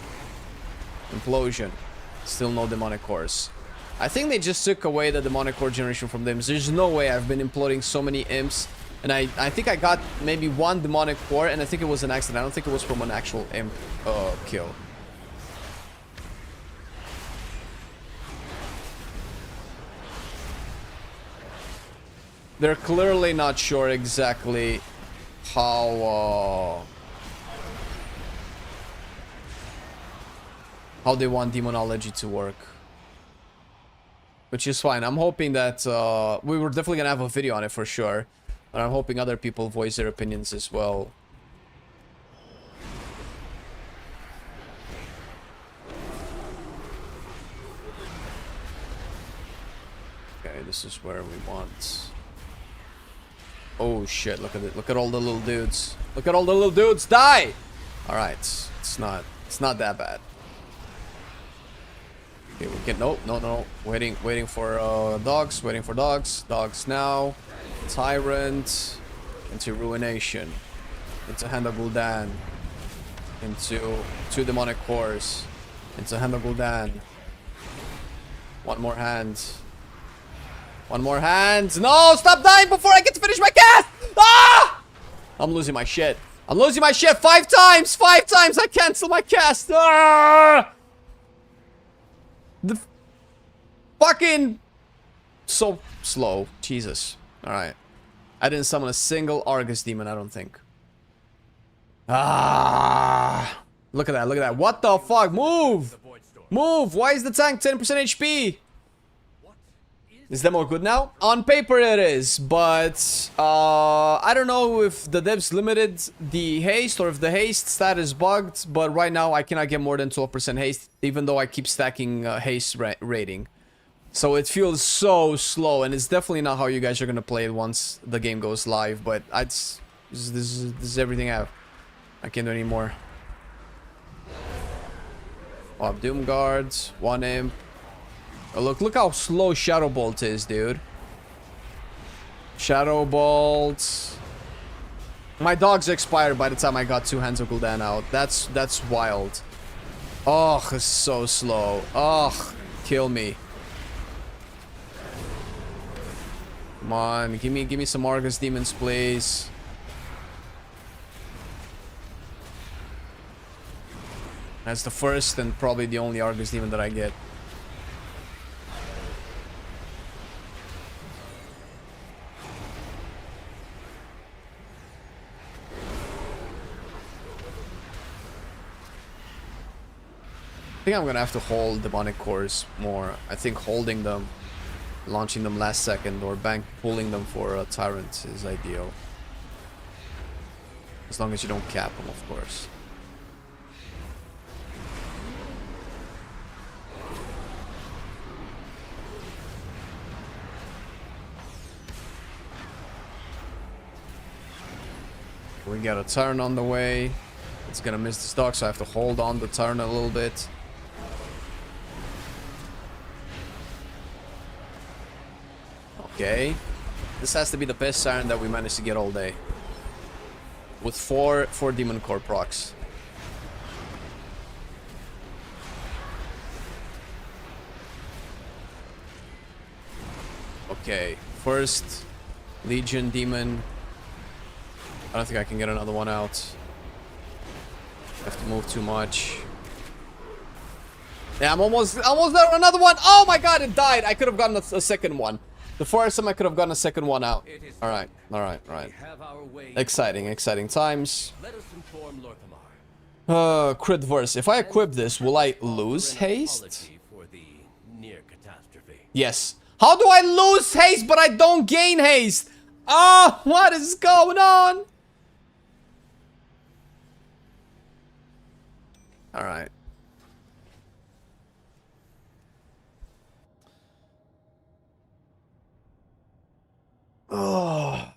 S4: Implosion. Still no demonic cores. I think they just took away the demonic core generation from them. There's no way I've been imploding so many imps. And I think I got maybe one demonic core, and I think it was an accident. I don't think it was from an actual imp kill. They're clearly not sure exactly how they want demonology to work. Which is fine. I'm hoping that we were definitely gonna have a video on it for sure. But I'm hoping other people voice their opinions as well. Okay, this is where we want. Oh shit, look at it. Look at all the little dudes. Look at all the little dudes die! Alright, it's not that bad. Okay, we can no. Waiting for dogs, Dogs now. Tyrant. Into Ruination. Into Hand of Gul'dan. Into 2 demonic cores. Into Hand of Gul'dan. One more hand. One more hand. No! Stop dying before I get to finish my cast! Ah! I'm losing my shit. 5 times! 5 times I cancel my cast! Ah! The fucking so slow. Jesus. Alright. I didn't summon a single Argus demon, I don't think. Ah! Look at that. What the fuck? Move! Move! Why is the tank 10% HP? Is demo good now? On paper it is, but I don't know if the devs limited the haste or if the haste stat is bugged, but right now I cannot get more than 12% haste, even though I keep stacking haste rating. So it feels so slow, and it's definitely not how you guys are gonna play it once the game goes live, but this is everything I have. I can't do any more. Oh, Doom Guards, 1 imp. Oh, look how slow Shadow Bolt is, dude. Shadow Bolt. My dogs expired by the time I got 2 Hands of Gul'dan out. That's wild. Oh, it's so slow. Oh, kill me. Come on, give me some Argus demons, please. That's the first and probably the only Argus demon that I get. I think I'm gonna have to hold demonic cores more. I think holding them, launching them last second, or bank pulling them for a tyrant is ideal. As long as you don't cap them, of course. We got a turn on the way. It's gonna miss the stock, so I have to hold on the turn a little bit. Okay. This has to be the best siren that we managed to get all day. With four demon core procs. Okay, first Legion Demon. I don't think I can get another one out. I have to move too much. Yeah, I'm almost there on another one. Oh my god, it died. I could have gotten a second one. The first time I could have gotten a second one out. Alright. Exciting times.
S6: Let us inform Lorthamar.
S4: Crit verse. If I equip this, will I lose haste?
S6: Apology for the near catastrophe.
S4: Yes. How do I lose haste but I don't gain haste? Ah, what is going on? Alright. Oh.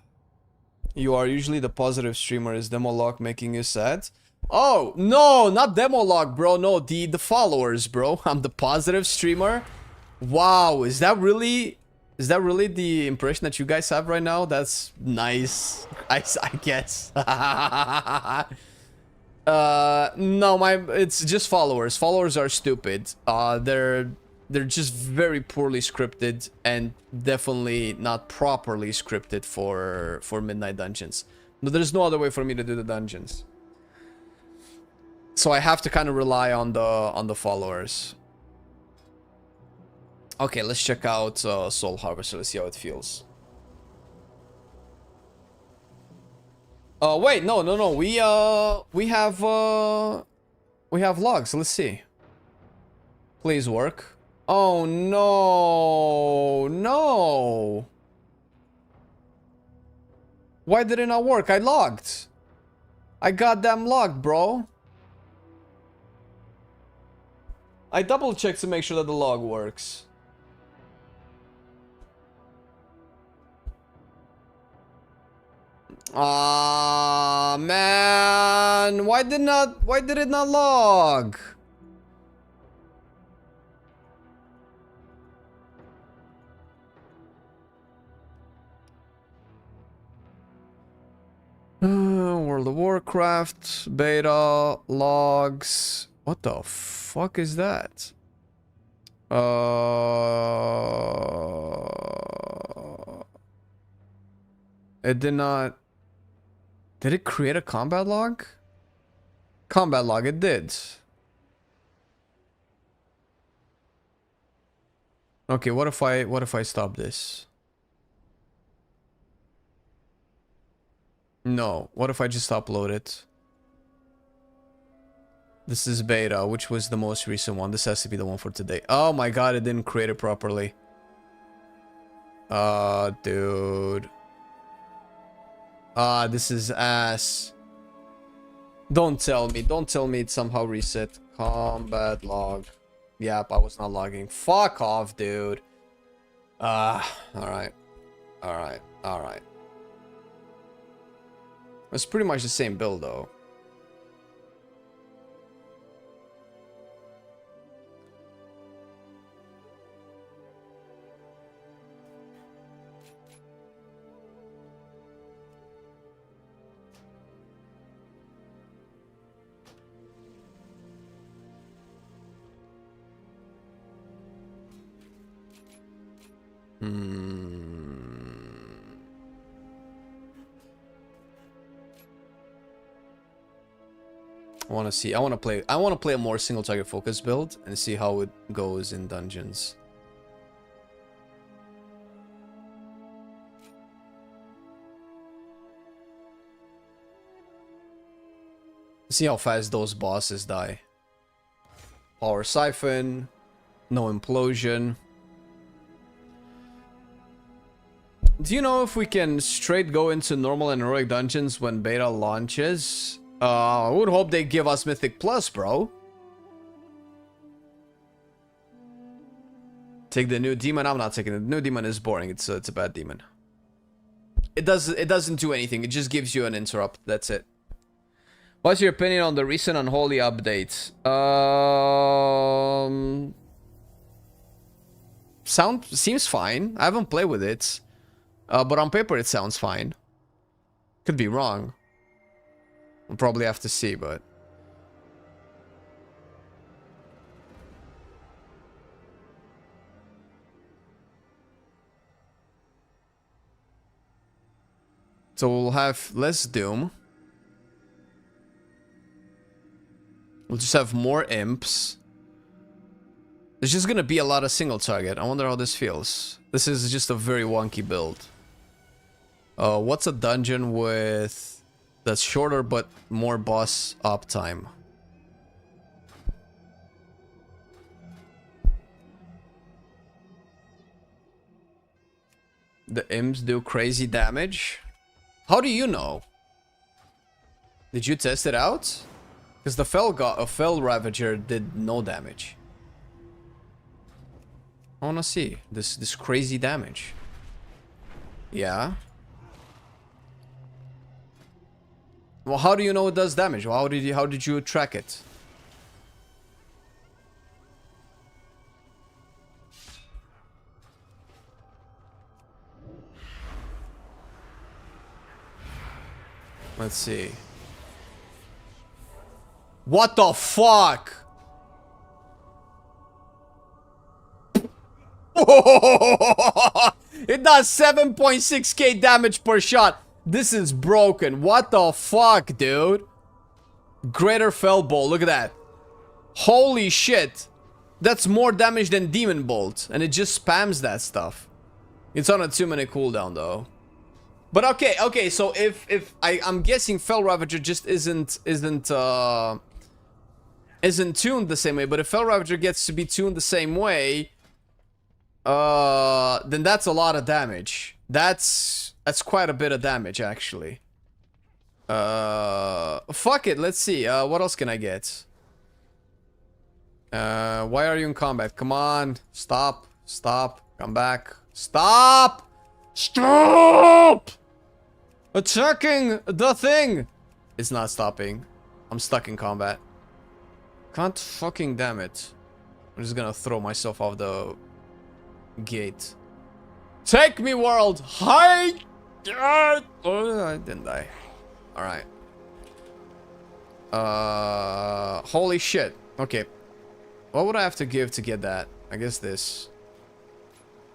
S4: You are usually the positive streamer. Is Demolock making you sad? Oh, no, not Demolock, bro. No, the followers, bro. I'm the positive streamer. Wow, is that really the impression that you guys have right now? That's nice. I guess. No, it's just followers. Followers are stupid. They're just very poorly scripted and definitely not properly scripted for midnight dungeons. But there's no other way for me to do the dungeons. So I have to kind of rely on the followers. Okay, let's check out Soul Harvester. Let's see how it feels. Wait, no. We have logs. Let's see. Please work. Oh no. Why did it not work? I logged. I goddamn logged, bro. I double checked to make sure that the log works. Ah, man. Why did it not log? World of Warcraft beta logs. What the fuck is that? It did not. Did it create a combat log? Combat log, it did. Okay, what if I stop this? No, what if I just upload it? This is beta, which was the most recent one. This has to be the one for today. Oh my god, it didn't create it properly. Dude. This is ass. Don't tell me it somehow reset. Combat log. Yep, I was not logging. Fuck off, dude. Alright. It's pretty much the same build, though. I want to see. I want to play a more single target focus build and see how it goes in dungeons. See how fast those bosses die. Power Siphon, no implosion. Do you know if we can straight go into normal and heroic dungeons when beta launches? I would hope they give us Mythic Plus, bro. Take the new demon. I'm not taking it. The new demon is boring. It's a bad demon. It doesn't do anything. It just gives you an interrupt. That's it. What's your opinion on the recent Unholy update? Seems fine. I haven't played with it. But on paper it sounds fine. Could be wrong. We'll probably have to see, but... So we'll have less Doom. We'll just have more Imps. There's just gonna be a lot of single target. I wonder how this feels. This is just a very wonky build. What's a dungeon with... that's shorter but more boss uptime? The imps do crazy damage? How do you know? Did you test it out? Because the Fell Ravager did no damage. I wanna see this crazy damage. Yeah. Well, how do you know it does damage? Well, how did you track it? Let's see. What the fuck? It does 7.6k damage per shot. This is broken. What the fuck, dude? Greater Fell Bolt. Look at that. Holy shit. That's more damage than Demon Bolt. And it just spams that stuff. It's on a 2-minute cooldown, though. But okay, so if I'm guessing Fell Ravager just isn't tuned the same way, but if Fell Ravager gets to be tuned the same way, then that's a lot of damage. That's quite a bit of damage, actually. Fuck it, let's see. What else can I get? Why are you in combat? Come on, stop, come back, stop! Attacking the thing! It's not stopping. I'm stuck in combat. Can't fucking damn it. I'm just gonna throw myself off the gate. Take me, world! Hi! Oh, I didn't die. Alright. Holy shit. Okay. What would I have to give to get that? I guess this.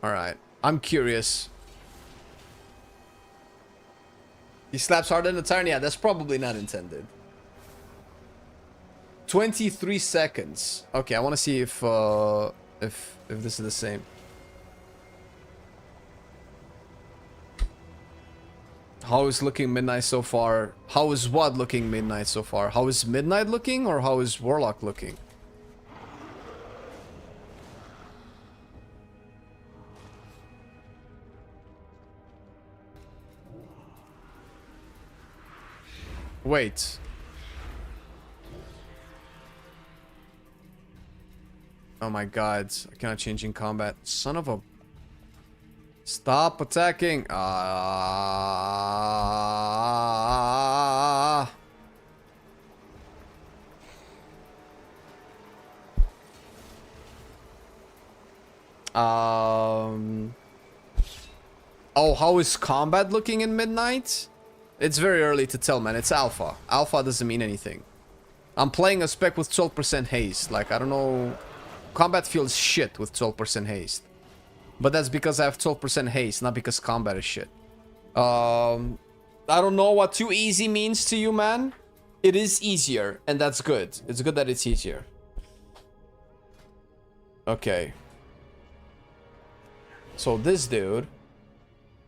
S4: Alright. I'm curious. He slaps harder than the Tyrant? Yeah, that's probably not intended. 23 seconds. Okay, I want to see if this is the same. How is looking Midnight so far? How is what looking Midnight so far? How is Midnight looking, or how is Warlock looking? Wait. Oh my god. I cannot change in combat. Son of a... Stop attacking. Oh, how is combat looking in Midnight? It's very early to tell, man. It's alpha. Alpha doesn't mean anything. I'm playing a spec with 12% haste. Like, I don't know... Combat feels shit with 12% haste. But that's because I have 12% haste, not because combat is shit. I don't know what too easy means to you, man. It is easier, and that's good. It's good that it's easier. Okay. So this dude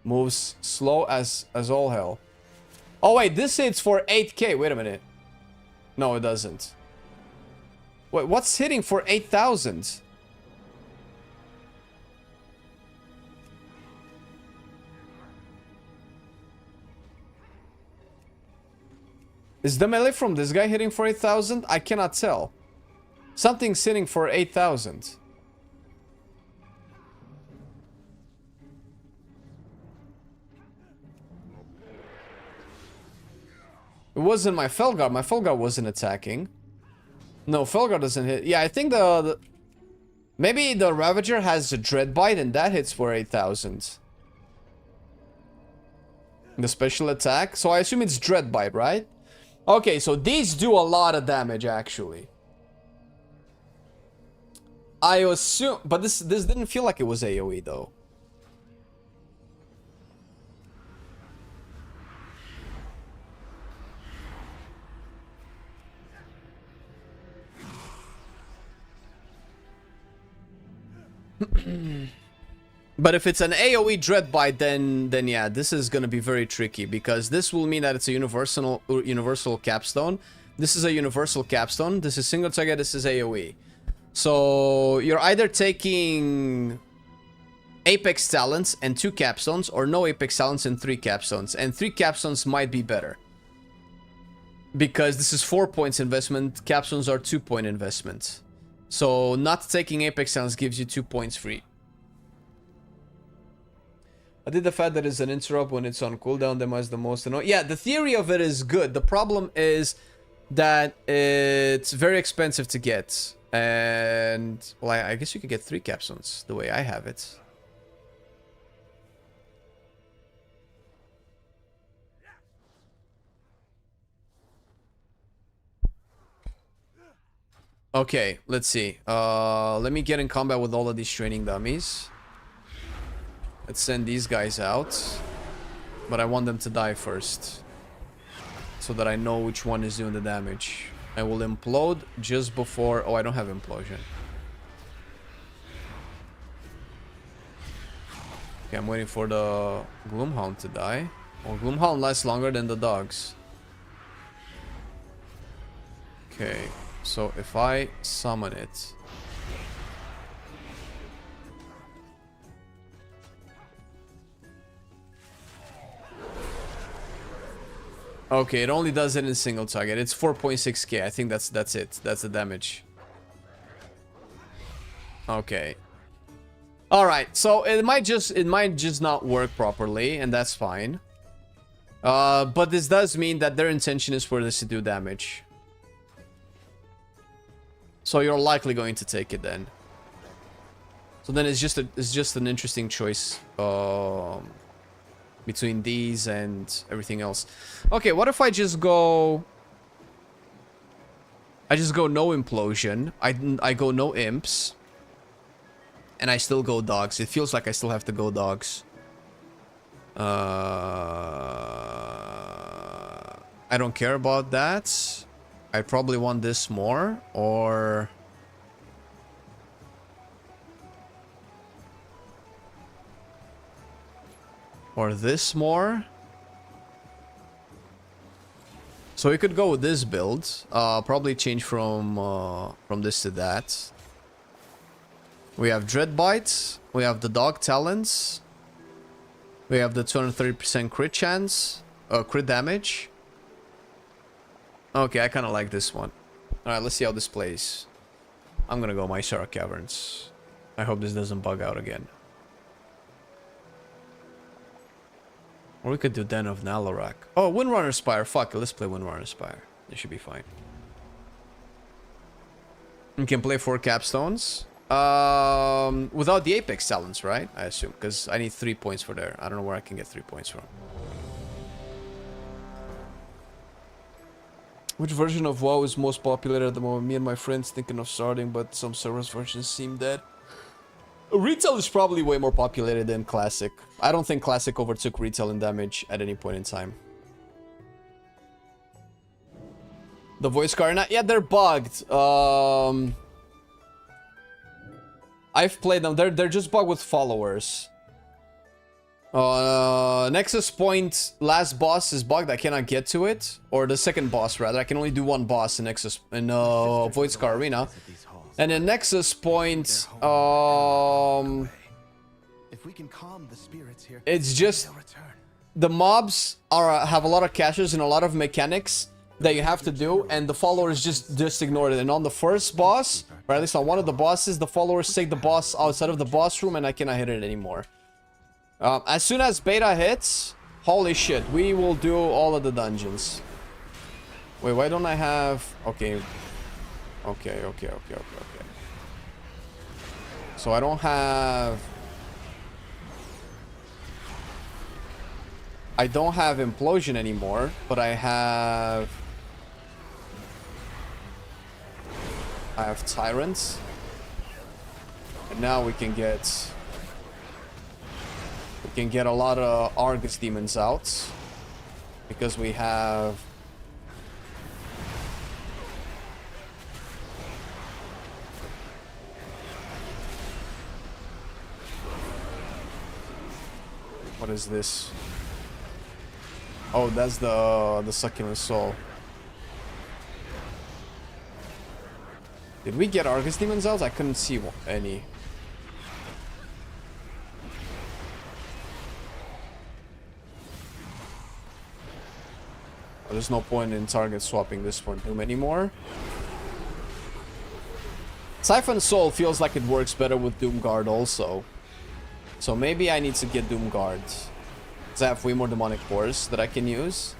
S4: moves slow as all hell. Oh wait, this hits for 8k. Wait a minute. No, it doesn't. Wait, what's hitting for 8,000? Is the melee from this guy hitting for 8,000? I cannot tell. Something's hitting for 8,000. It wasn't my Felguard. My Felguard wasn't attacking. No, Felguard doesn't hit. Yeah, I think the maybe the Ravager has a Dreadbite and that hits for 8,000. The special attack. So I assume it's Dreadbite, right? Okay, so these do a lot of damage, actually. I assume... But this didn't feel like it was AoE, though. But if it's an AoE Dreadbite, then yeah, this is gonna be very tricky, because this will mean that it's a universal capstone. This is a universal capstone. This is single target. This is AoE. So you're either taking Apex Talents and 2 capstones, or no Apex Talents and 3 capstones. And 3 capstones might be better, because this is 4 points investment. Capstones are 2-point investment. So not taking Apex Talents gives you 2 points free. I did the fact that it's an interrupt when it's on cooldown damages the most. Yeah, the theory of it is good. The problem is that it's very expensive to get. And, well, I guess you could get 3 capstones the way I have it. Okay, let's see. Let me get in combat with all of these training dummies. Let's send these guys out. But I want them to die first, so that I know which one is doing the damage. I will implode just before... Oh, I don't have implosion. Okay, I'm waiting for the Gloomhound to die. Well, Gloomhound lasts longer than the dogs. Okay, so if I summon it... Okay, it only does it in single target. It's 4.6k. I think that's it. That's the damage. Okay. All right. So it might just not work properly, and that's fine. But this does mean that their intention is for this to do damage. So you're likely going to take it then. So then it's just an interesting choice. Between these and everything else. Okay, what if I just go... I just go no implosion. I go no imps. And I still go dogs. It feels like I still have to go dogs. I don't care about that. I probably want this more. Or... Or this more. So we could go with this build. Probably change from this to that. We have Dreadbite. We have the Dog Talents. We have the 230% crit chance. Crit damage. Okay, I kind of like this one. Alright, let's see how this plays. I'm gonna go Mysara Caverns. I hope this doesn't bug out again. Or we could do Den of Nalarak. Oh, Windrunner Spire. Fuck it, let's play Windrunner Spire. It should be fine. You can play 4 capstones. Without the Apex Talents, right? I assume. Because I need 3 points for there. I don't know where I can get 3 points from. Which version of WoW is most popular at the moment? Me and my friends thinking of starting, but some servers versions seem dead. Retail is probably way more populated than Classic. I don't think Classic overtook Retail in damage at any point in time. The voice card, yeah, they're bugged. I've played them. They're just bugged with followers. Nexus Point last boss is bugged. I cannot get to it, or the second boss rather. I can only do 1 boss in Nexus in Void Scar Arena. And in Nexus Point,
S9: if we can calm the spirits here,
S4: it's just the mobs have a lot of caches and a lot of mechanics that you have to do, and the followers just ignore it. And on the first boss, or at least on one of the bosses, the followers take the boss outside of the boss room, and I cannot hit it anymore. As soon as beta hits, holy shit, we will do all of the dungeons. Wait, why don't I have... Okay. Okay. So I don't have... I don't have Implosion anymore, but I have Tyrants. And now we can get... We can get a lot of Argus Demons out. Because we have... What is this? Oh, that's the succulent soul. Did we get Argus Demons out? I couldn't see any. There's no point in target swapping this for Doom anymore. Siphon Soul feels like it works better with Doomguard also. So maybe I need to get Doomguard. Because I have way more demonic cores that I can use.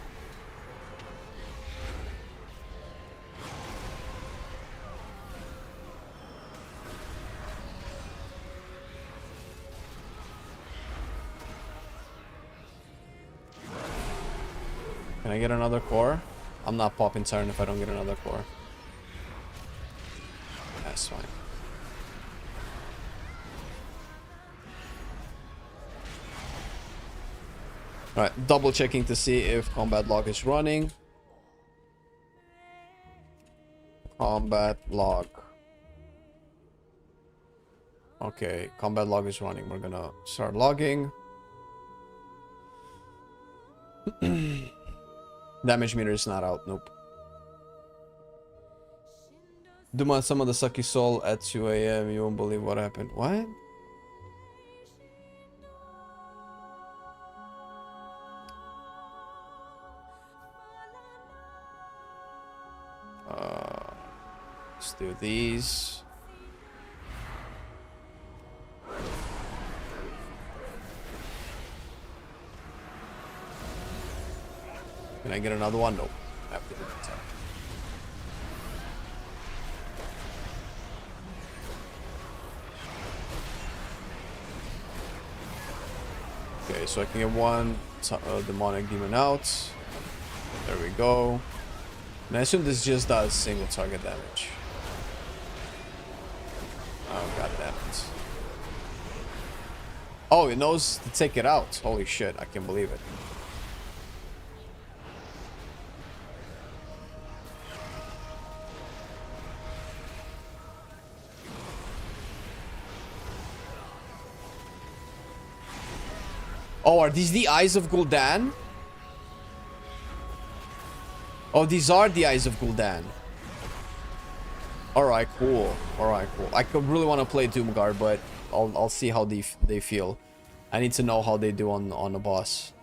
S4: Can I get another core? I'm not popping Tyrant if I don't get another core. That's fine. Alright, double checking to see if combat log is running. Combat log. Okay, combat log is running. We're gonna start logging. Damage meter is not out. Nope. Doom on some of the sucky soul at 2 a.m. You won't believe what happened. What? Let's do these. Can I get another one? Nope. After the attack. Okay, so I can get one demonic demon out. There we go. And I assume this just does single target damage. Oh, god damn it. Oh, it knows to take it out. Holy shit, I can't believe it. Oh, are these the Eyes of Gul'dan? Oh, these are the Eyes of Gul'dan. Alright, cool. Alright, cool. I could really want to play Doomguard, but I'll see how they feel. I need to know how they do on the boss.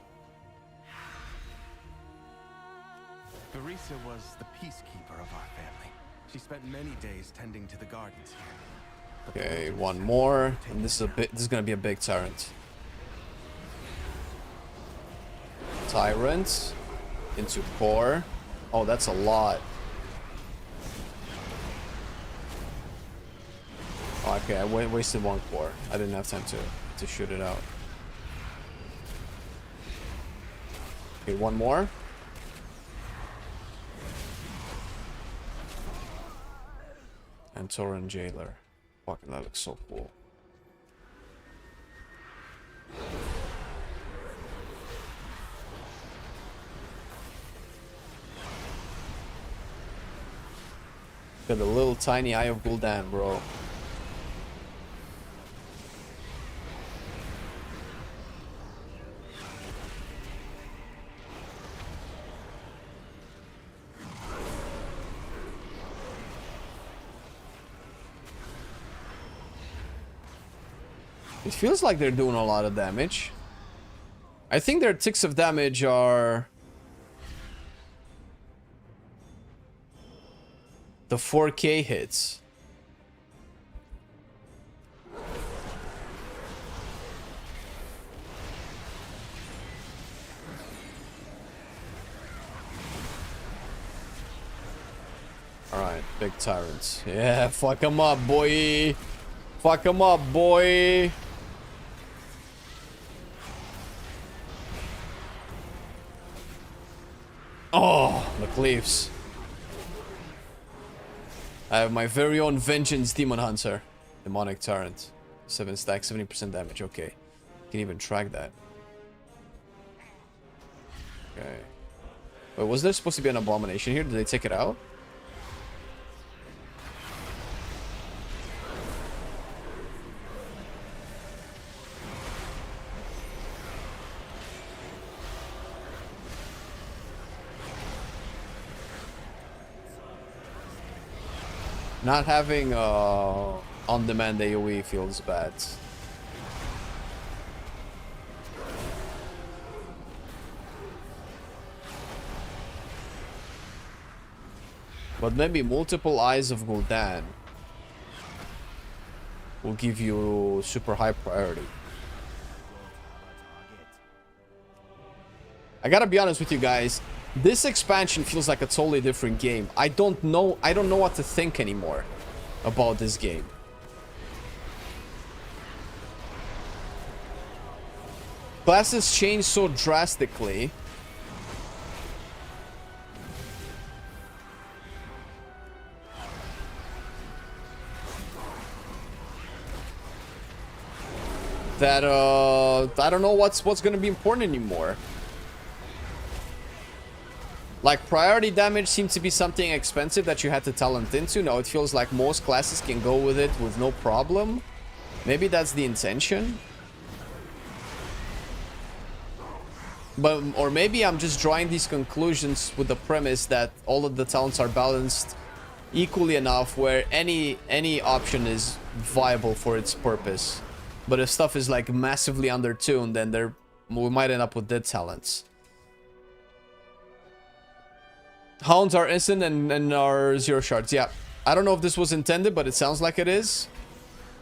S9: Teresa was the peacekeeper of our family. She spent many days tending to the gardens here.
S4: Okay, one more. And this is gonna be a big tyrant. Tyrant into core. Oh, that's a lot. Oh, okay, I wasted one core. I didn't have time to shoot it out. Okay, one more. And Tauren Jailer. Fucking, that looks so cool. Got a little tiny Eye of Gul'dan, bro. It feels like they're doing a lot of damage. I think their ticks of damage are the 4K hits. Alright, big tyrants. Yeah, fuck them up, boy. Fuck them up, boy. Oh, the cleaves. I have my very own Vengeance Demon Hunter. Demonic Tyrant. 7 stack, 70% damage. Okay. Can even track that. Okay. Wait, was there supposed to be an abomination here? Did they take it out? Not having on-demand AoE feels bad. But maybe multiple Eyes of Gul'dan will give you super high priority. I gotta be honest with you guys. This expansion feels like a totally different game. I don't know what to think anymore about this game. Classes change so drastically. That I don't know what's gonna be important anymore. Like, priority damage seems to be something expensive that you had to talent into. Now it feels like most classes can go with it with no problem. Maybe that's the intention. But, or maybe I'm just drawing these conclusions with the premise that all of the talents are balanced equally enough where any option is viable for its purpose. But if stuff is like massively undertuned, then we might end up with dead talents. Hounds are instant and are 0 shards. Yeah, I don't know if this was intended, but it sounds like it is.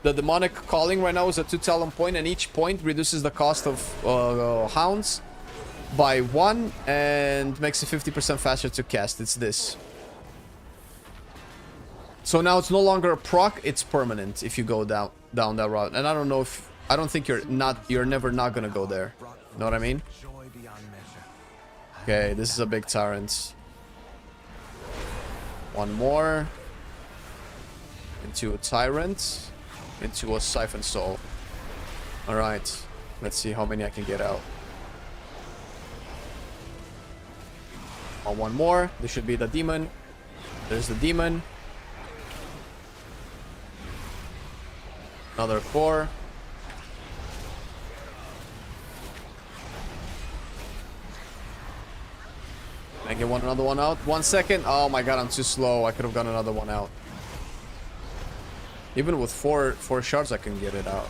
S4: The demonic calling right now is a 2 talent point, and each point reduces the cost of hounds by 1 and makes it 50% faster to cast. It's this. So now it's no longer a proc, it's permanent if you go down that route. And I don't know if I don't think you're never not gonna go there. Know what I mean? Okay, this is a big tyrant. One more. Into a tyrant. Into a siphon soul. Alright. Let's see how many I can get out. Oh, one more. This should be the demon. There's the demon. Another 4. Can I get another one out? 1 second. Oh my god, I'm too slow. I could have gotten another one out. Even with four shards, I can get it out.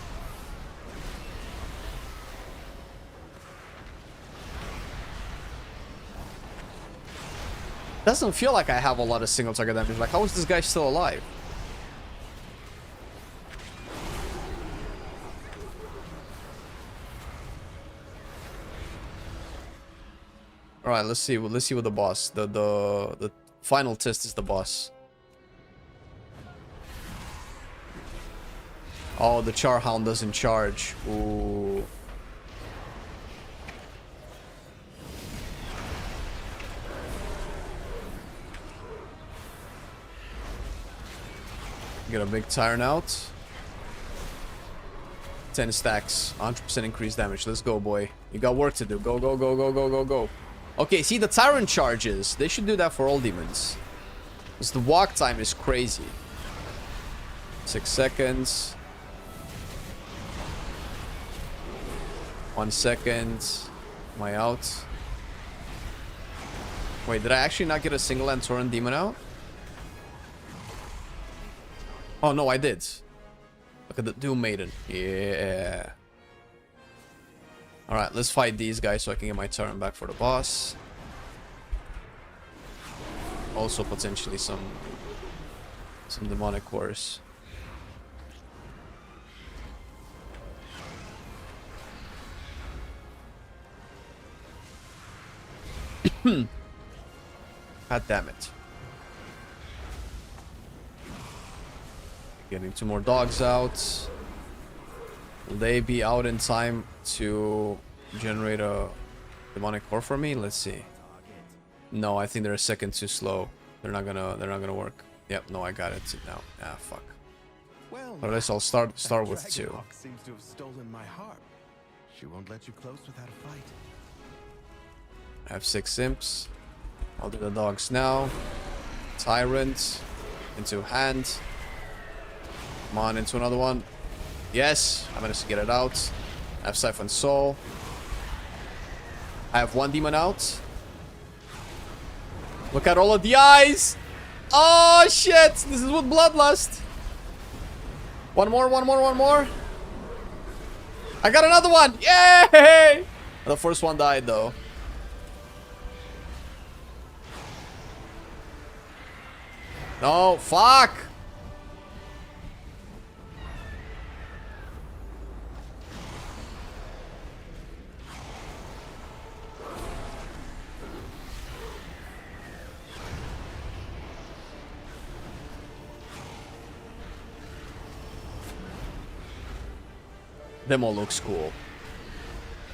S4: Doesn't feel like I have a lot of single target damage. Like, how is this guy still alive? All right, let's see. Let's see what the boss. The final test is the boss. Oh, the Charhound doesn't charge. Ooh. Get a big Tyrant out. 10 stacks. 100% increased damage. Let's go, boy. You got work to do. Go, go, go, go, go, go, go. Okay, see, the Tyrant charges. They should do that for all demons. Because the walk time is crazy. 6 seconds. 1 second. Am I out? Wait, did I actually not get a single Antoran demon out? Oh, no, I did. Look at the Doom Maiden. Yeah. Alright, let's fight these guys so I can get my turn back for the boss. Also, potentially some demonic cores. God damn it. Getting 2 more dogs out. Will they be out in time to generate a demonic core for me? Let's see. No, I think they're a second too slow. They're not gonna work. Yep, no, I got it now. Ah, fuck.
S9: Well,
S4: Or at least I'll start with 2.
S9: Seems to have stolen my heart. She won't let you close without a fight.
S4: I have 6 imps. I'll do the dogs now. Tyrant. Into hand. Come on, into another one. Yes, I managed to get it out. I have Siphon Soul. I have 1 demon out. Look at all of the eyes! Oh shit! This is what bloodlust. One more. I got another one! Yay! The first one died though. No, fuck! Demo looks cool.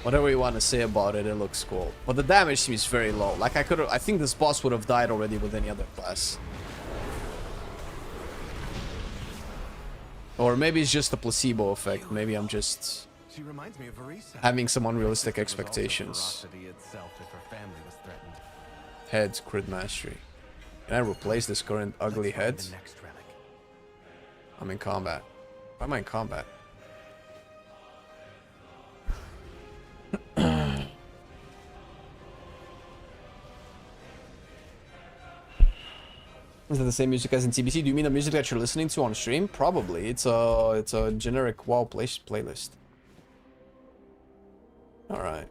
S4: Whatever you want to say about it, it looks cool. But the damage seems very low. Like I think this boss would have died already with any other class. Or maybe it's just a placebo effect. Maybe I'm just
S9: She reminds me of Arisa.
S4: having some unrealistic expectations. Head, crit mastery. Can I replace this current ugly head? I'm in combat. Why am I in combat? Is it the same music as in TBC? Do you mean the music that you're listening to on stream? Probably. It's a generic WoW playlist. Alright.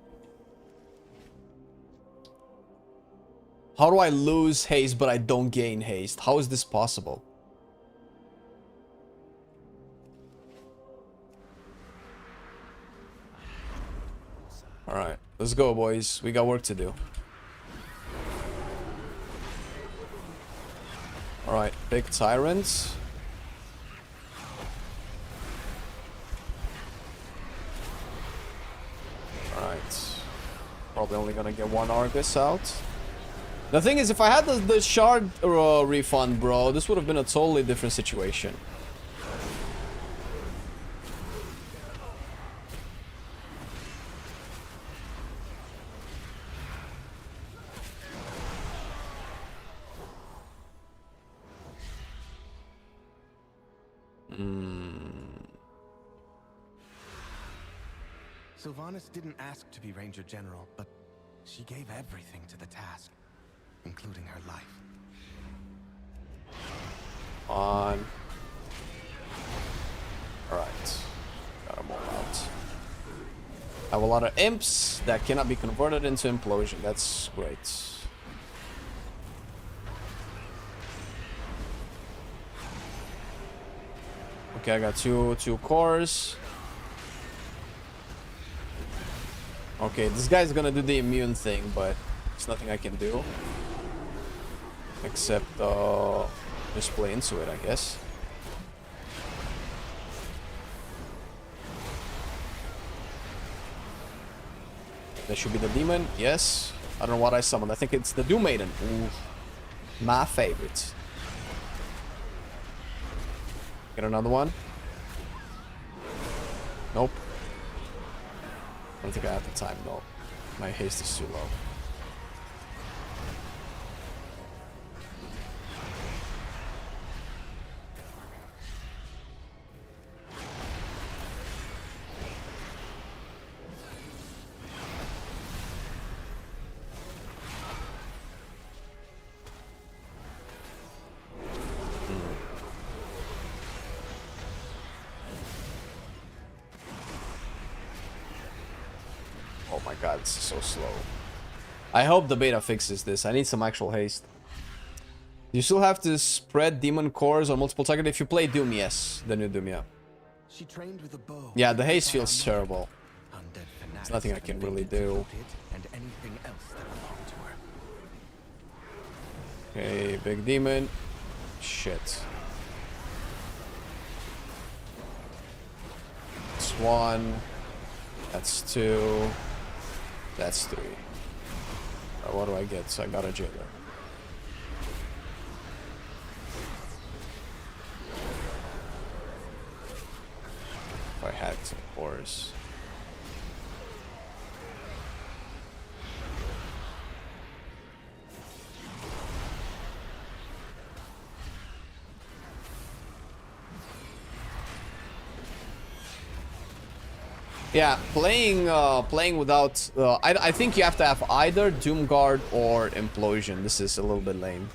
S4: How do I lose haste but I don't gain haste? How is this possible? Alright, let's go boys. We got work to do. Alright, big tyrants. Alright. Probably only gonna get one Argus out. The thing is, if I had the shard refund, bro, this would have been a totally different situation.
S9: Sylvanas didn't ask to be Ranger General, but she gave everything to the task, including her life.
S4: On. Alright. Got them all out. I have a lot of imps that cannot be converted into implosion. That's great. Okay, I got two cores. Okay, this guy's gonna do the immune thing, but there's nothing I can do. Except, just play into it, I guess. That should be the demon, yes. I don't know what I summoned. I think it's the Doom Maiden. Ooh, my favorite. Get another one. Nope. I don't think I have the time, no. My haste is too low. Oh my god, this is so slow. I hope the beta fixes this. I need some actual haste. You still have to spread demon cores on multiple targets if you play Doom, yes. The new Doom, yeah.
S9: She trained with a bow.
S4: Yeah, the haste feels terrible. There's nothing I can really do.
S9: And anything else that belonged to her.
S4: Okay, big demon. Shit. That's one. That's two. That's three. Alright, what do I get? So I got a jailer. If I had some cores. Yeah, playing without... I think you have to have either Doomguard or Implosion. This is a little bit lame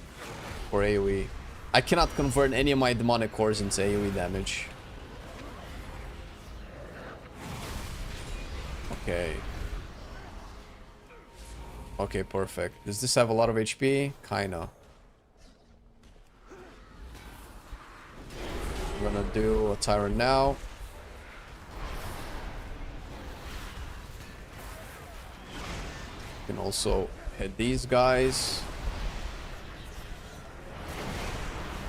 S4: for AoE. I cannot convert any of my demonic cores into AoE damage. Okay. Okay, perfect. Does this have a lot of HP? Kinda. I'm gonna do a Tyrant now. You can also hit these guys.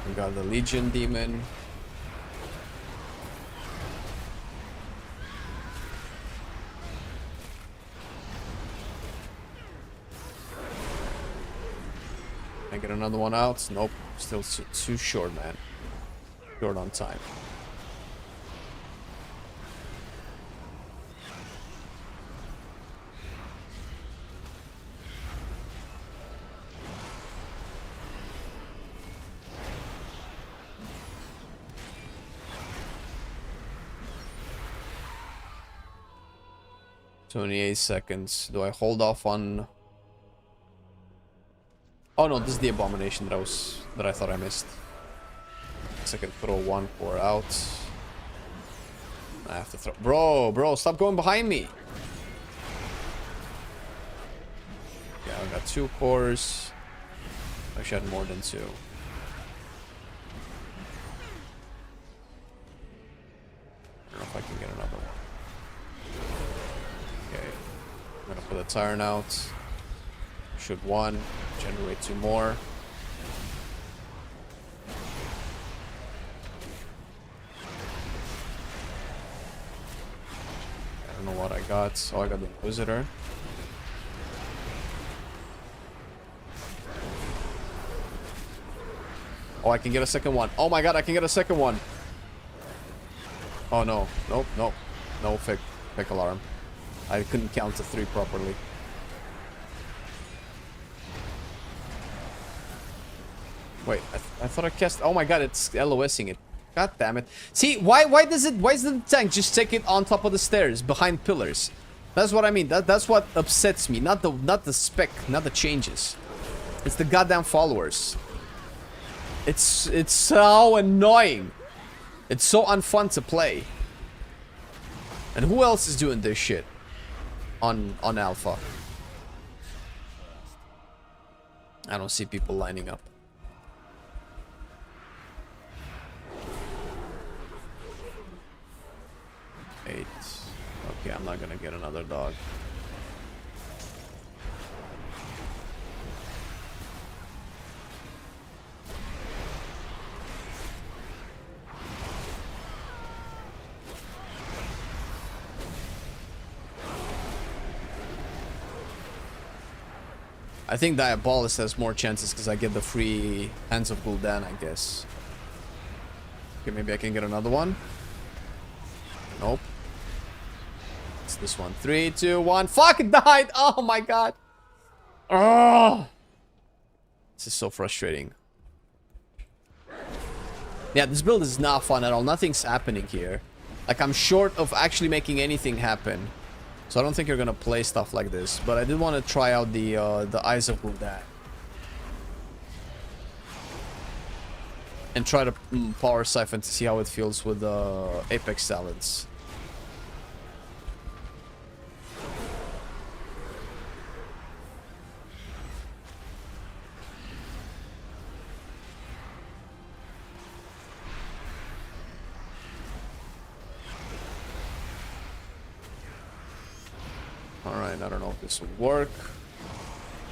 S4: We got the Legion Demon. Can I get another one out? Nope. Still too short, man. Short on time. "28 seconds. Do I hold off on..." Oh no, this is the abomination that I thought I missed. So I can throw one core out. I have to throw... Bro, stop going behind me. Yeah, I got 2 cores. I should have more than 2. I don't know if I can get another one. Okay. I'm gonna put the Tyrant out. Should 1. Generate 2 more. I don't know what I got. Oh, I got the Inquisitor. Oh, I can get a second one. Oh my god, I can get a second one. Oh no. Nope, nope. No fake alarm. I couldn't count to 3 properly. Wait, I thought I cast... Oh my god, it's LOSing it. God damn it. See, why does the tank just take it on top of the stairs, behind pillars? That's what I mean. That's what upsets me. Not the spec, not the changes. It's the goddamn followers. It's so annoying. It's so unfun to play. And who else is doing this shit on alpha? I don't see people lining up. 8. Okay, I'm not gonna get another dog. I think Diabolus has more chances because I get the free Hands of Gul'dan, I guess. Okay, maybe I can get another one. Nope. It's this one. 3, 2, 1. Fuck, it died! Oh my god. Oh! This is so frustrating. Yeah, this build is not fun at all. Nothing's happening here. Like, I'm short of actually making anything happen. So I don't think you're gonna play stuff like this. But I did want to try out the Eyes of Gul'dan. And try to power siphon to see how it feels with the Apex talents. Alright, I don't know if this will work.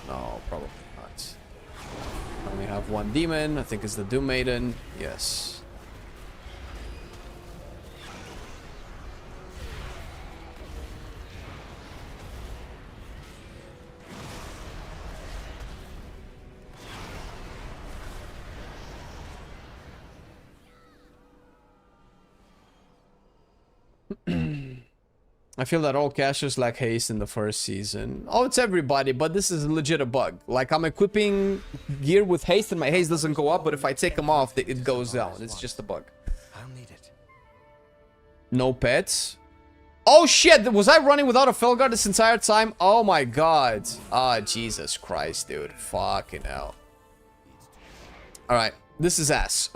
S4: No, probably not. I only have 1 demon. I think it's the Doom Maiden. Yes. I feel that all casters lack haste in the first season. Oh, it's everybody, but this is legit a bug. Like, I'm equipping gear with haste and my haste doesn't go up, but if I take them off, it goes down. It's just a bug.
S9: I'll need it.
S4: No pets? Oh shit, was I running without a Felguard this entire time? Oh my god. Ah, Jesus Christ, dude. Fucking hell. Alright, This is ass.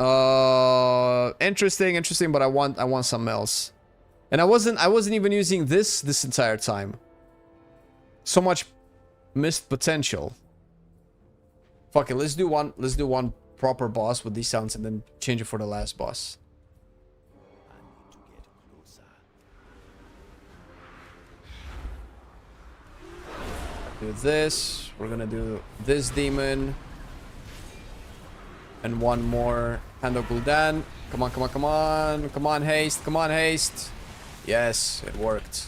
S4: Interesting, but I want something else. And I wasn't even using this entire time. So much missed potential. Fuck it, let's do one proper boss with these sounds and then change it for the last boss. Do this. We're gonna do this demon. And one more. Hand of Gul'dan. Come on, come on, come on. Come on, haste. Come on, haste. Yes, it worked.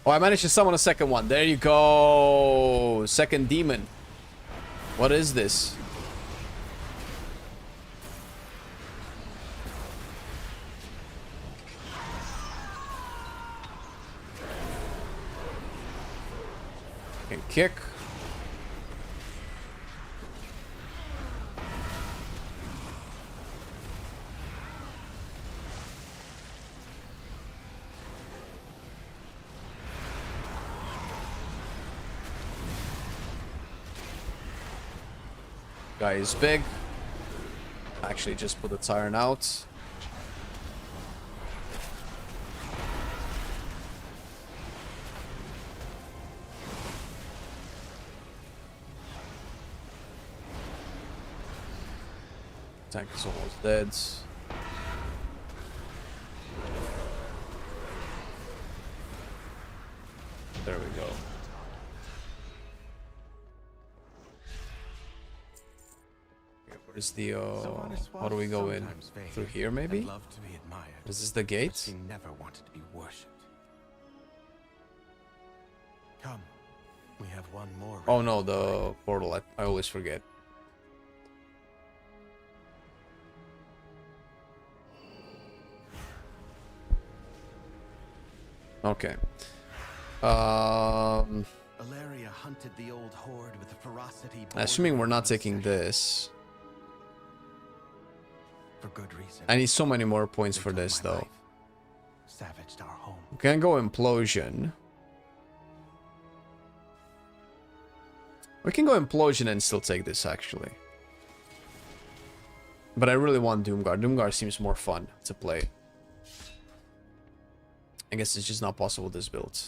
S4: Oh, I managed to summon a second one. There you go. Second demon. What is this? Can kick. Guy is big. Actually, just put the Tyrant out. Tank is almost dead. There we go. Where's the how do we go in? Through here maybe? Is this the gate?
S9: He never wanted to be worshipped. Come, we have one more.
S4: Oh no, the portal. I always forget. Okay.
S9: Valeria hunted the old horde with a ferocity.
S4: Assuming we're not taking this.
S9: For good reason.
S4: I need so many more points for this though.
S9: Savaged our home.
S4: We can go implosion. We can go implosion and still take this actually. But I really want Doomguard. Doomguard seems more fun to play. I guess it's just not possible with this build.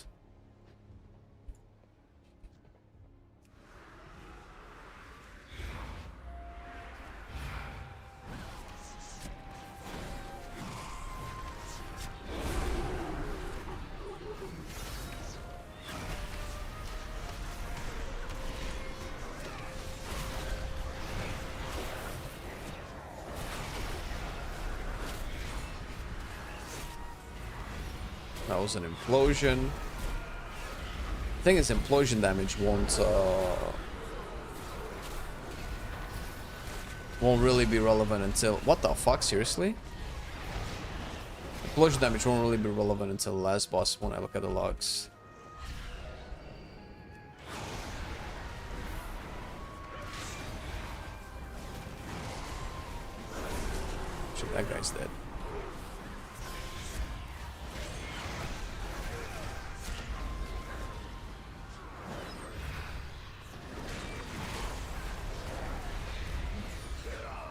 S4: That was an implosion. The thing is, implosion damage won't really be relevant until... What the fuck, seriously? Implosion damage won't really be relevant until the last boss when I look at the logs. Shit, that guy's dead.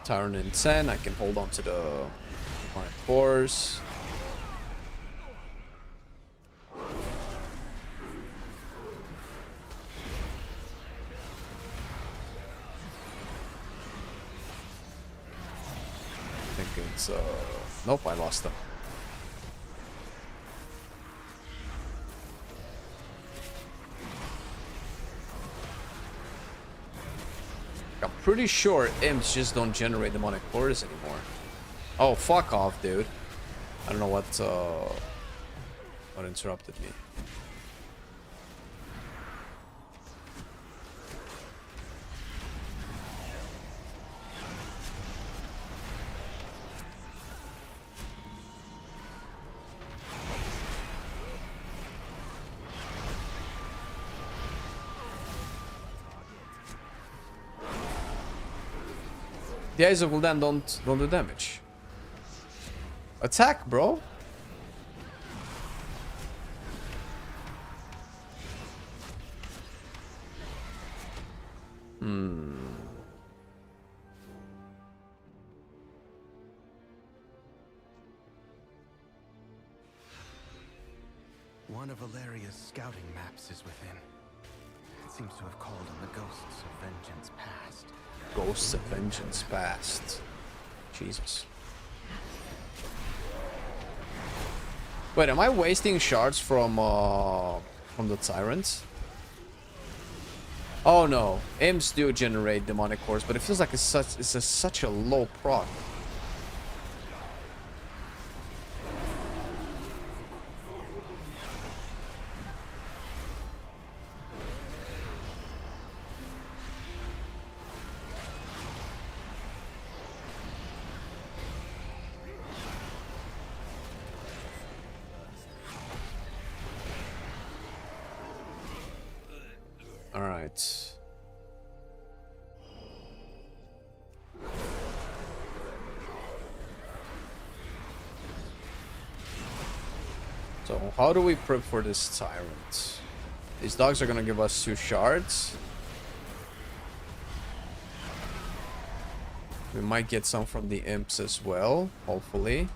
S4: Tyrant in 10, I can hold on to the Demonic Cores. I think it's, nope, I lost them. I'm pretty sure imps just don't generate demonic cores anymore. Oh, fuck off, dude. I don't know what interrupted me. The Eyes of Gul'dan don't do damage. Attack, bro.
S9: One of Valeria's scouting maps is within. It seems to have called on the ghosts of vengeance past.
S4: Ghosts of vengeance past. Jesus. Wait, am I wasting shards from the tyrants? Oh no, imps do generate demonic cores, but it feels like it's such a low proc. All right. So how do we prep for this tyrant? These dogs are gonna give us 2 shards. We might get some from the imps as well, hopefully.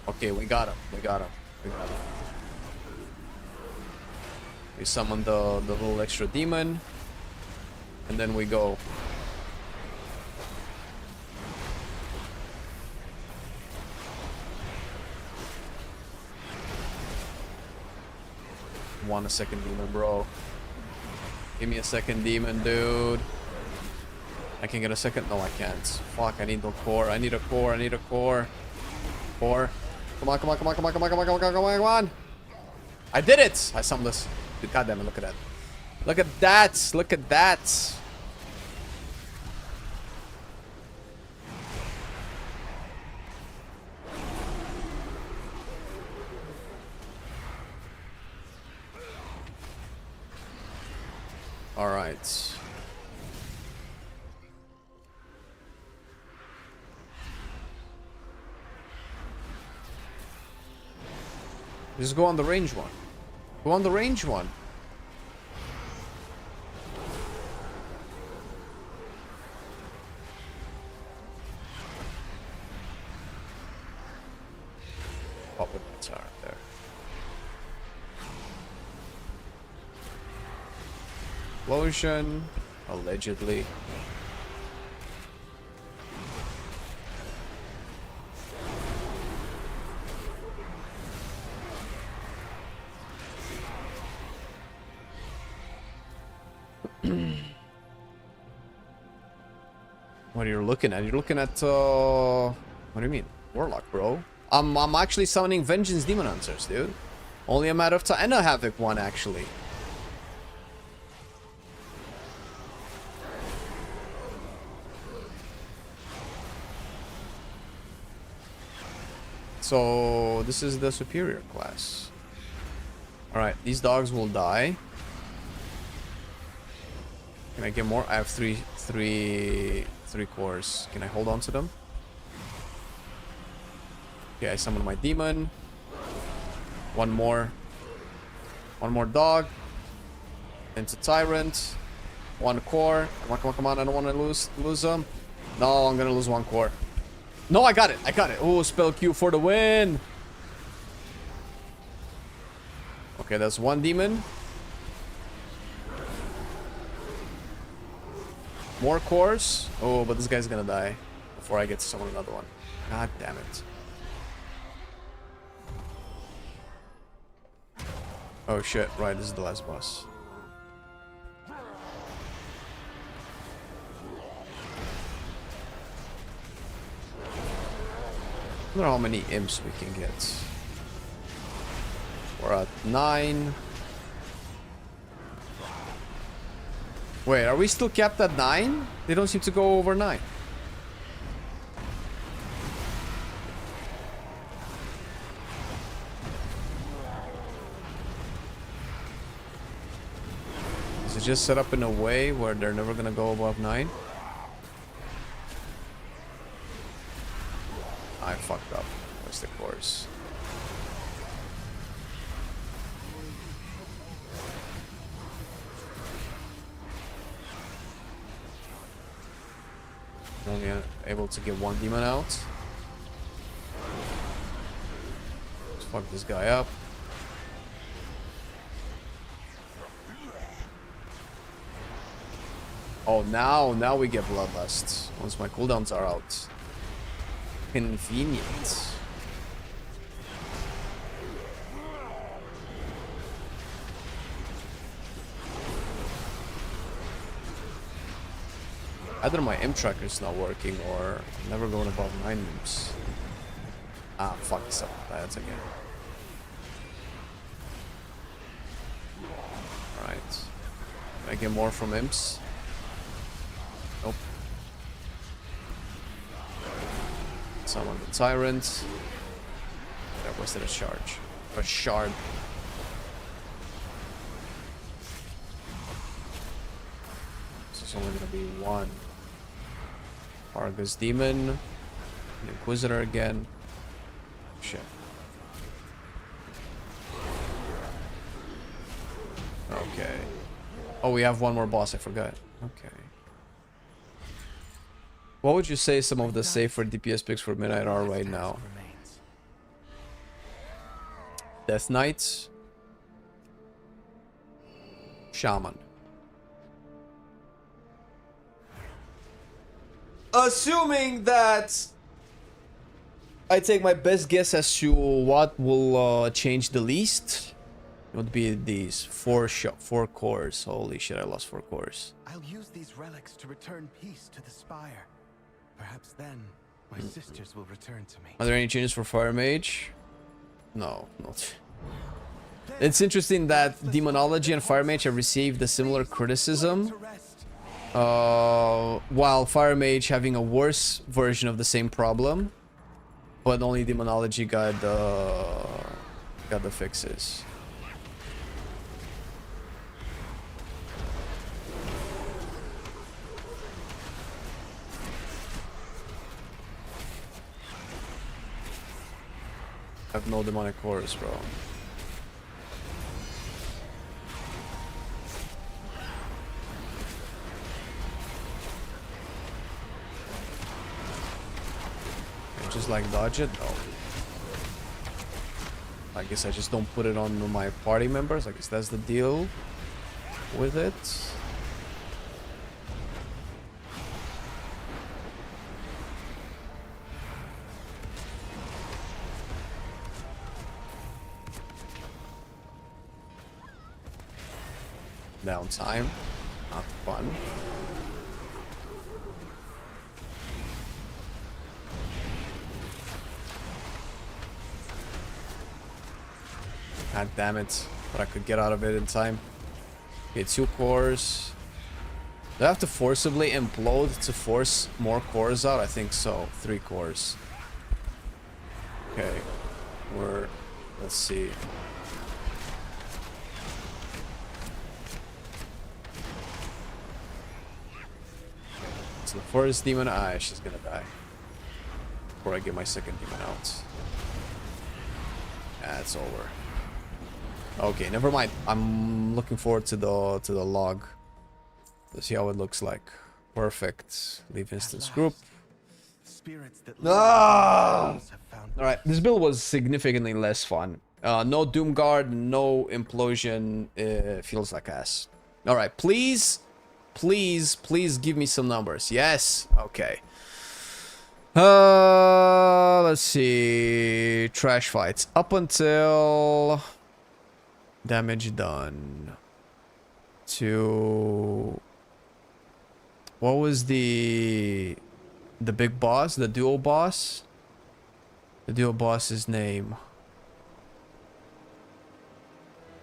S4: Okay, we got him. We got him. We got him. We summon the little extra demon. And then we go. Want a second demon, bro. Give me a second demon, dude. I can get a second. No, I can't. Fuck, I need the core. I need a core. I need a core. Core. Come on, come on, come on, come on, come on, come on, come on, come on, come on. I did it! I summoned this. Dude, God damn it, look at that. Look at that! Look at that! Alright. Just go on the range one. Go on the range one. Pop with the turret there. Explosion, allegedly. What are you looking at? You're looking at what do you mean? Warlock, bro. I'm actually summoning Vengeance Demon Hunters, dude. Only a matter of time. And a Havoc one, actually. So this is the superior class. Alright, these dogs will die. Can I get more? I have three cores. Can I hold on to them? Okay, I summon my demon. One more dog. Into tyrant. 1 core. Come on, come on, come on. I don't want to lose them. No, I'm gonna lose 1 core. No, I got it. I got it. Oh, spell Q for the win. Okay, that's 1 demon. More cores. Oh, but this guy's gonna die before I get to summon another one. God damn it. Oh shit, right, this is the last boss. I wonder how many imps we can get. We're at 9. Wait, are we still capped at 9? They don't seem to go over 9. Is it just set up in a way where they're never gonna go above 9? I fucked up. What's the course? Only able to get one demon out. Let's fuck this guy up. Oh, now we get Bloodlust once my cooldowns are out. Convenient. Either my imp tracker is not working or I'm never going above 9 imps. Ah, fuck this up. That's again. Alright. Can I get more from imps? Nope. Summon the tyrant. That wasted a charge. A shard. So it's only gonna be one. Argus demon. The Inquisitor again. Shit. Okay. Oh, we have one more boss, I forgot. Okay. What would you say some of the safer DPS picks for Midnight are right now? Death Knight. Shaman. Assuming that I take my best guess as to what will change the least, it would be these 4 cores. Holy shit, I lost 4 cores.
S9: I'll use these relics to return peace to the Spire. Perhaps then my sisters will return to me.
S4: Are there any changes for Fire Mage? No, not. It's interesting that Demonology and Fire Mage have received a similar criticism. While Fire Mage having a worse version of the same problem, but only Demonology got the fixes. I have no demonic cores, bro. Just like dodge it? No. I guess I just don't put it on my party members. I guess that's the deal with it. Downtime. Not fun. God damn it. But I could get out of it in time. Okay, 2 cores. Do I have to forcibly implode to force more cores out? I think so. 3 cores. Okay. Let's see. So the first demon, she's gonna die. Before I get my second demon out. Yeah, it's over. Okay, never mind. I'm looking forward to the log. Let's see how it looks like. Perfect. Leave instance group. Ah! Alright, this build was significantly less fun. No Doomguard, no Implosion. Feels like ass. Alright, please give me some numbers. Yes. Okay. Let's see. Trash fights. Up until... damage done. To... what was the big boss? The duo boss? The duo boss's name.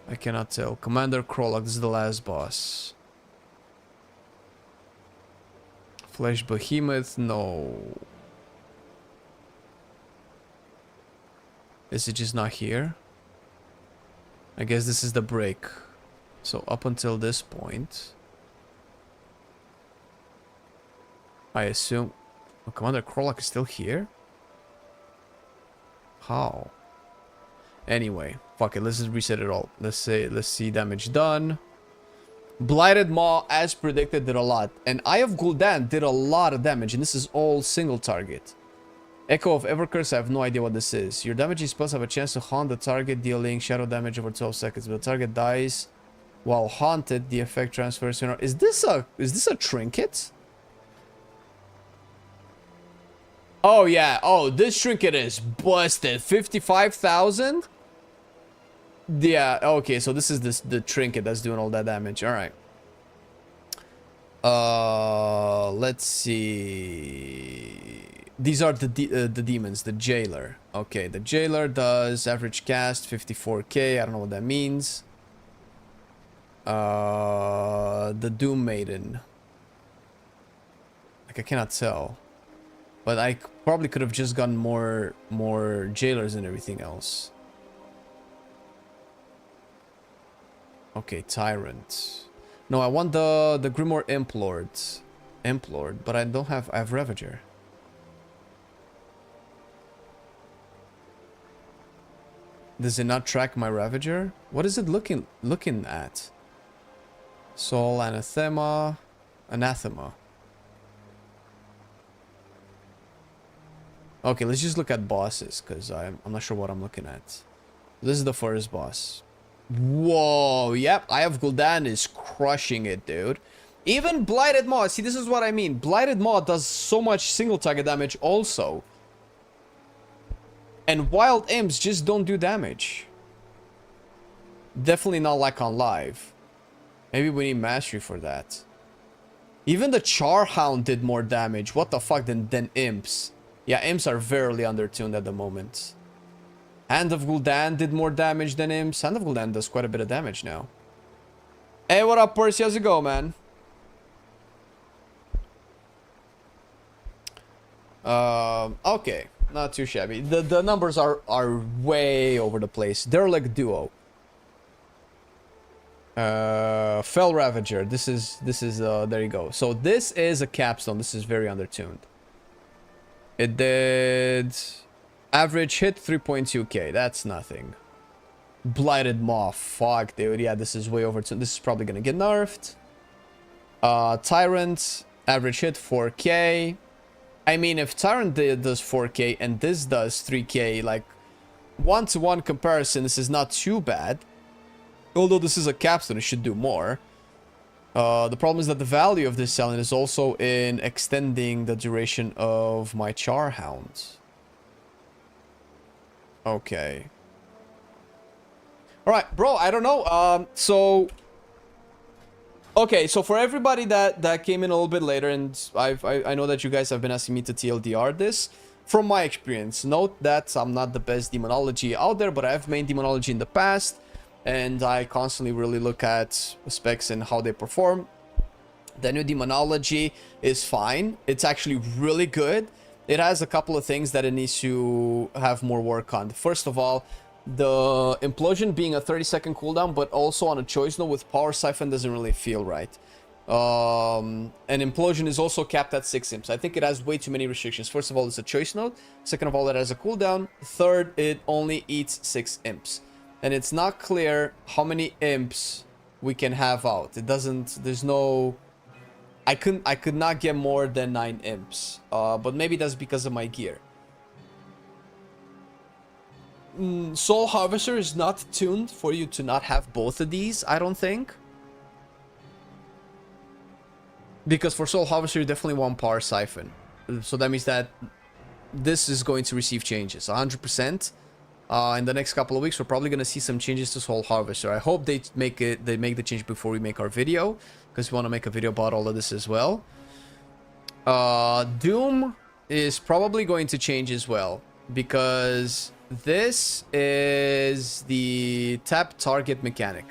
S4: I cannot tell. Commander Krolak, this is the last boss. Flesh Behemoth, no. Is it just not here? I guess this is the break. So up until this point, I assume... Oh, Commander Warlock is still here? How? Anyway, fuck it, let's just reset it all. Let's see damage done. Blighted Maw, as predicted, did a lot. And Eye of Gul'dan did a lot of damage, and this is all single target. Echo of Evercurse, I have no idea what this is. Your damaging spells have a chance to haunt the target, dealing shadow damage over 12 seconds. If the target dies while haunted, the effect transfers to... Is this a trinket? Oh yeah, oh, this trinket is busted. 55,000? Yeah, okay, so this is the trinket that's doing all that damage. Alright. Let's see. These are the demons, the jailer. Okay, the jailer does average cast 54k. I don't know what that means. The Doom Maiden. Like, I cannot tell. But I probably could have just gotten more jailers and everything else. Okay, Tyrant. No, I want the Grimoire Implord, but I don't have... I have Ravager. Does it not track my Ravager? What is it looking at? Soul Anathema. Okay, let's just look at bosses, because I'm not sure what I'm looking at. This is the first boss. Whoa, yep, Eye of Gul'dan is crushing it, dude. Even Blighted Maw, see, this is what I mean. Blighted Maw does so much single target damage also. And Wild Imps just don't do damage. Definitely not like on live. Maybe we need Mastery for that. Even the Charhound did more damage. What the fuck than Imps? Yeah, Imps are very undertuned at the moment. Hand of Gul'dan did more damage than Imps. Hand of Gul'dan does quite a bit of damage now. Hey, what up, Percy? How's it go, man? Okay. Not too shabby. The numbers are way over the place. Derelict Duo. Fell Ravager. This is there you go. So this is a capstone. This is very undertuned. It did average hit 3.2k. That's nothing. Blighted Maw. Fuck, dude. Yeah, this is way overtuned. This is probably gonna get nerfed. Tyrant. Average hit 4k. I mean, if Tyrant does 4k and this does 3k, like, one-to-one comparison, this is not too bad. Although this is a capstone, it should do more. The problem is that the value of this talent is also in extending the duration of my Charhound. Okay. Alright, bro, I don't know. Okay, so for everybody that came in a little bit later, and I know that you guys have been asking me to TLDR this, from my experience, note that I'm not the best demonology out there, but I've made demonology in the past, and I constantly really look at specs and how they perform. The new demonology is fine. It's actually really good. It has a couple of things that it needs to have more work on. First of all, the implosion being a 30-second cooldown, but also on a choice node with power siphon doesn't really feel right. And implosion is also capped at 6 imps. I think it has way too many restrictions. First of all, it's a choice node. Second of all, it has a cooldown. Third, it only eats 6 imps. And it's not clear how many imps we can have out. It doesn't, there's no... I could not get more than 9 imps. But maybe that's because of my gear. Soul Harvester is not tuned for you to not have both of these, I don't think. Because for Soul Harvester, you definitely want Power Siphon. So that means that this is going to receive changes, 100%. In the next couple of weeks, we're probably going to see some changes to Soul Harvester. I hope they make the change before we make our video, because we want to make a video about all of this as well. Doom is probably going to change as well, because this is the tap target mechanic.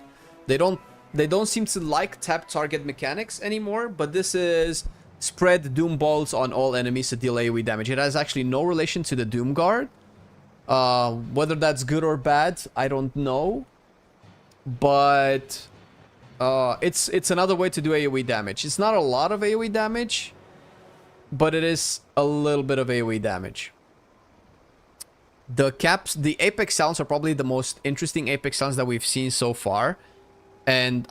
S4: They don't seem to like tap target mechanics anymore, but this is spread Doom Balls on all enemies to deal AoE damage. It has actually no relation to the Doom Guard. Whether that's good or bad, I don't know. But It's another way to do AoE damage. It's not a lot of AoE damage, but it is a little bit of AoE damage. The Apex sounds are probably the most interesting Apex sounds that we've seen so far. And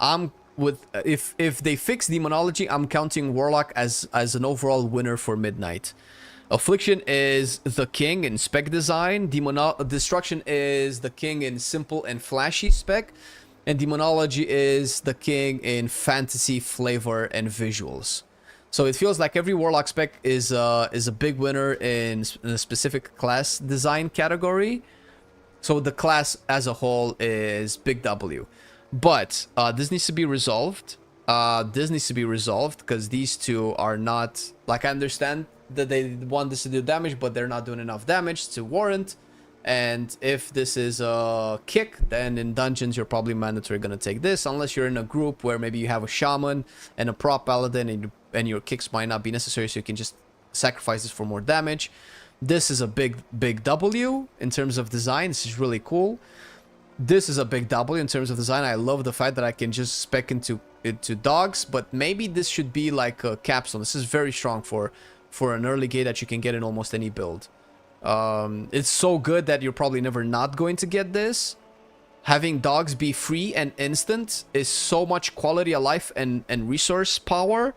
S4: if they fix Demonology, I'm counting Warlock as an overall winner for Midnight. Affliction is the king in spec design. Destruction is the king in simple and flashy spec. And Demonology is the king in fantasy, flavor, and visuals. So it feels like every Warlock spec is a big winner in a specific class design category. So the class as a whole is big W. But this needs to be resolved. This needs to be resolved because these two are not... Like, I understand that they want this to do damage, but they're not doing enough damage to warrant. And if this is a kick, then in dungeons you're probably mandatory going to take this, unless you're in a group where maybe you have a shaman and a prop paladin and your kicks might not be necessary, so you can just sacrifice this for more damage. This is a big W in terms of design. This is really cool. This is a big W in terms of design. I love the fact that I can just spec into dogs, but maybe this should be like a capstone. This is very strong for an early gate that you can get in almost any build. It's so good that you're probably never not going to get this. Having dogs be free and instant is so much quality of life and resource power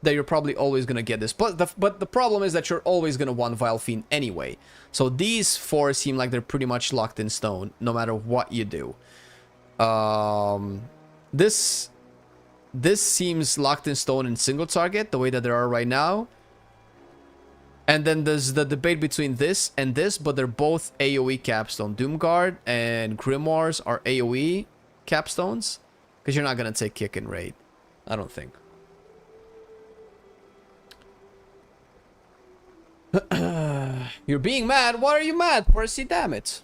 S4: that you're probably always going to get this. But the problem is that you're always going to want Vile Fiend anyway. So these four seem like they're pretty much locked in stone no matter what you do. This seems locked in stone in single target the way that there are right now. And then there's the debate between this and this, but they're both AoE capstone. Doomguard and Grimoires are AoE capstones. Because you're not going to take kick and raid. I don't think. You're being mad? What are you mad, Percy? Damn it.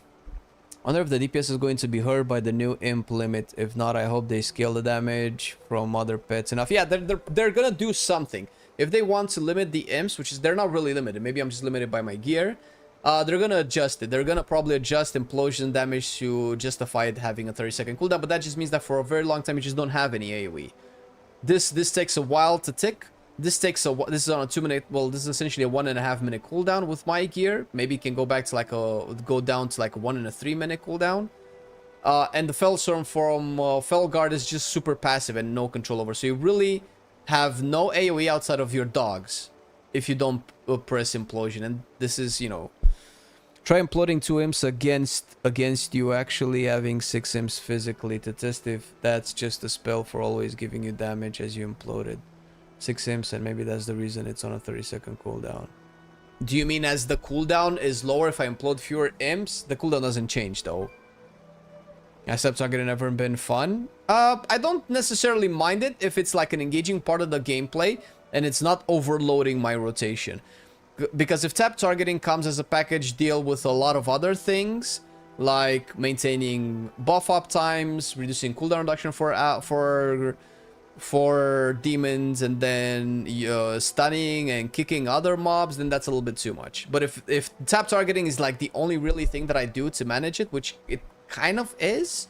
S4: I wonder if the DPS is going to be hurt by the new imp limit. If not, I hope they scale the damage from other pets enough. Yeah, they're going to do something. If they want to limit the imps, which is they're not really limited. Maybe I'm just limited by my gear. They're going to adjust it. They're going to probably adjust implosion damage to justify it having a 30-second cooldown. But that just means that for a very long time, you just don't have any AoE. This takes a while to tick. This is on a 2-minute... Well, this is essentially a 1.5 minute cooldown with my gear. Maybe it can go back to like go down to like a 1 and a 3 minute cooldown. And the Fellstorm from Felguard is just super passive and no control over. So you really have no AoE outside of your dogs if you don't press implosion. And this is, you know, try imploding 2 imps against you actually having 6 imps physically to test if that's just a spell for always giving you damage as you imploded. 6 imps, and maybe that's the reason it's on a 30-second cooldown. Do you mean as the cooldown is lower if I implode fewer imps? The cooldown doesn't change though. Has step targeting never been fun? I don't necessarily mind it if it's like an engaging part of the gameplay and it's not overloading my rotation. Because if tap targeting comes as a package deal with a lot of other things, like maintaining buff up times, reducing cooldown reduction for demons, and then stunning and kicking other mobs, then that's a little bit too much. But if tap targeting is like the only really thing that I do to manage it, which it kind of is,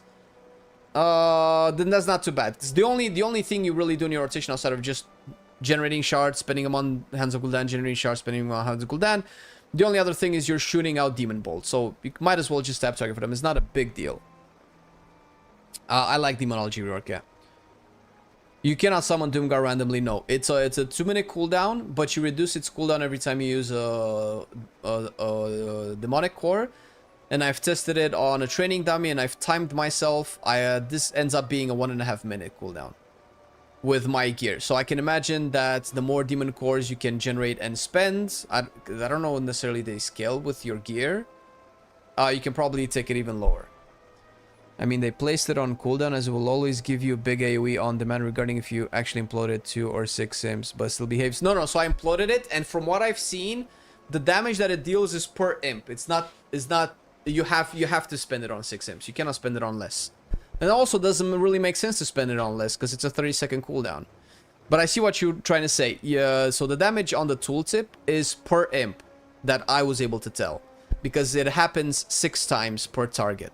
S4: then that's not too bad. It's the only thing you really do in your rotation outside of just generating shards, spending them on Hands of Gul'dan, generating shards, spending them on Hands of Gul'dan. The only other thing is you're shooting out demon bolts, so you might as well just tap target for them. It's not a big deal. I like Demonology Warlock, yeah. You cannot summon Doomguard randomly, no. It's a 2-minute cooldown, but you reduce its cooldown every time you use a demonic core. And I've tested it on a training dummy, and I've timed myself. This ends up being a 1.5 minute cooldown with my gear. So I can imagine that the more demon cores you can generate and spend, I don't know necessarily they scale with your gear. You can probably take it even lower. I mean, they placed it on cooldown as it will always give you a big AoE on demand regarding if you actually imploded 2 or 6 imps, but still behaves. No, so I imploded it, and from what I've seen, the damage that it deals is per imp. It's not you have to spend it on 6 imps. You cannot spend it on less. And it also doesn't really make sense to spend it on less because it's a 30-second cooldown. But I see what you're trying to say. Yeah, so the damage on the tooltip is per imp that I was able to tell, because it happens 6 times per target.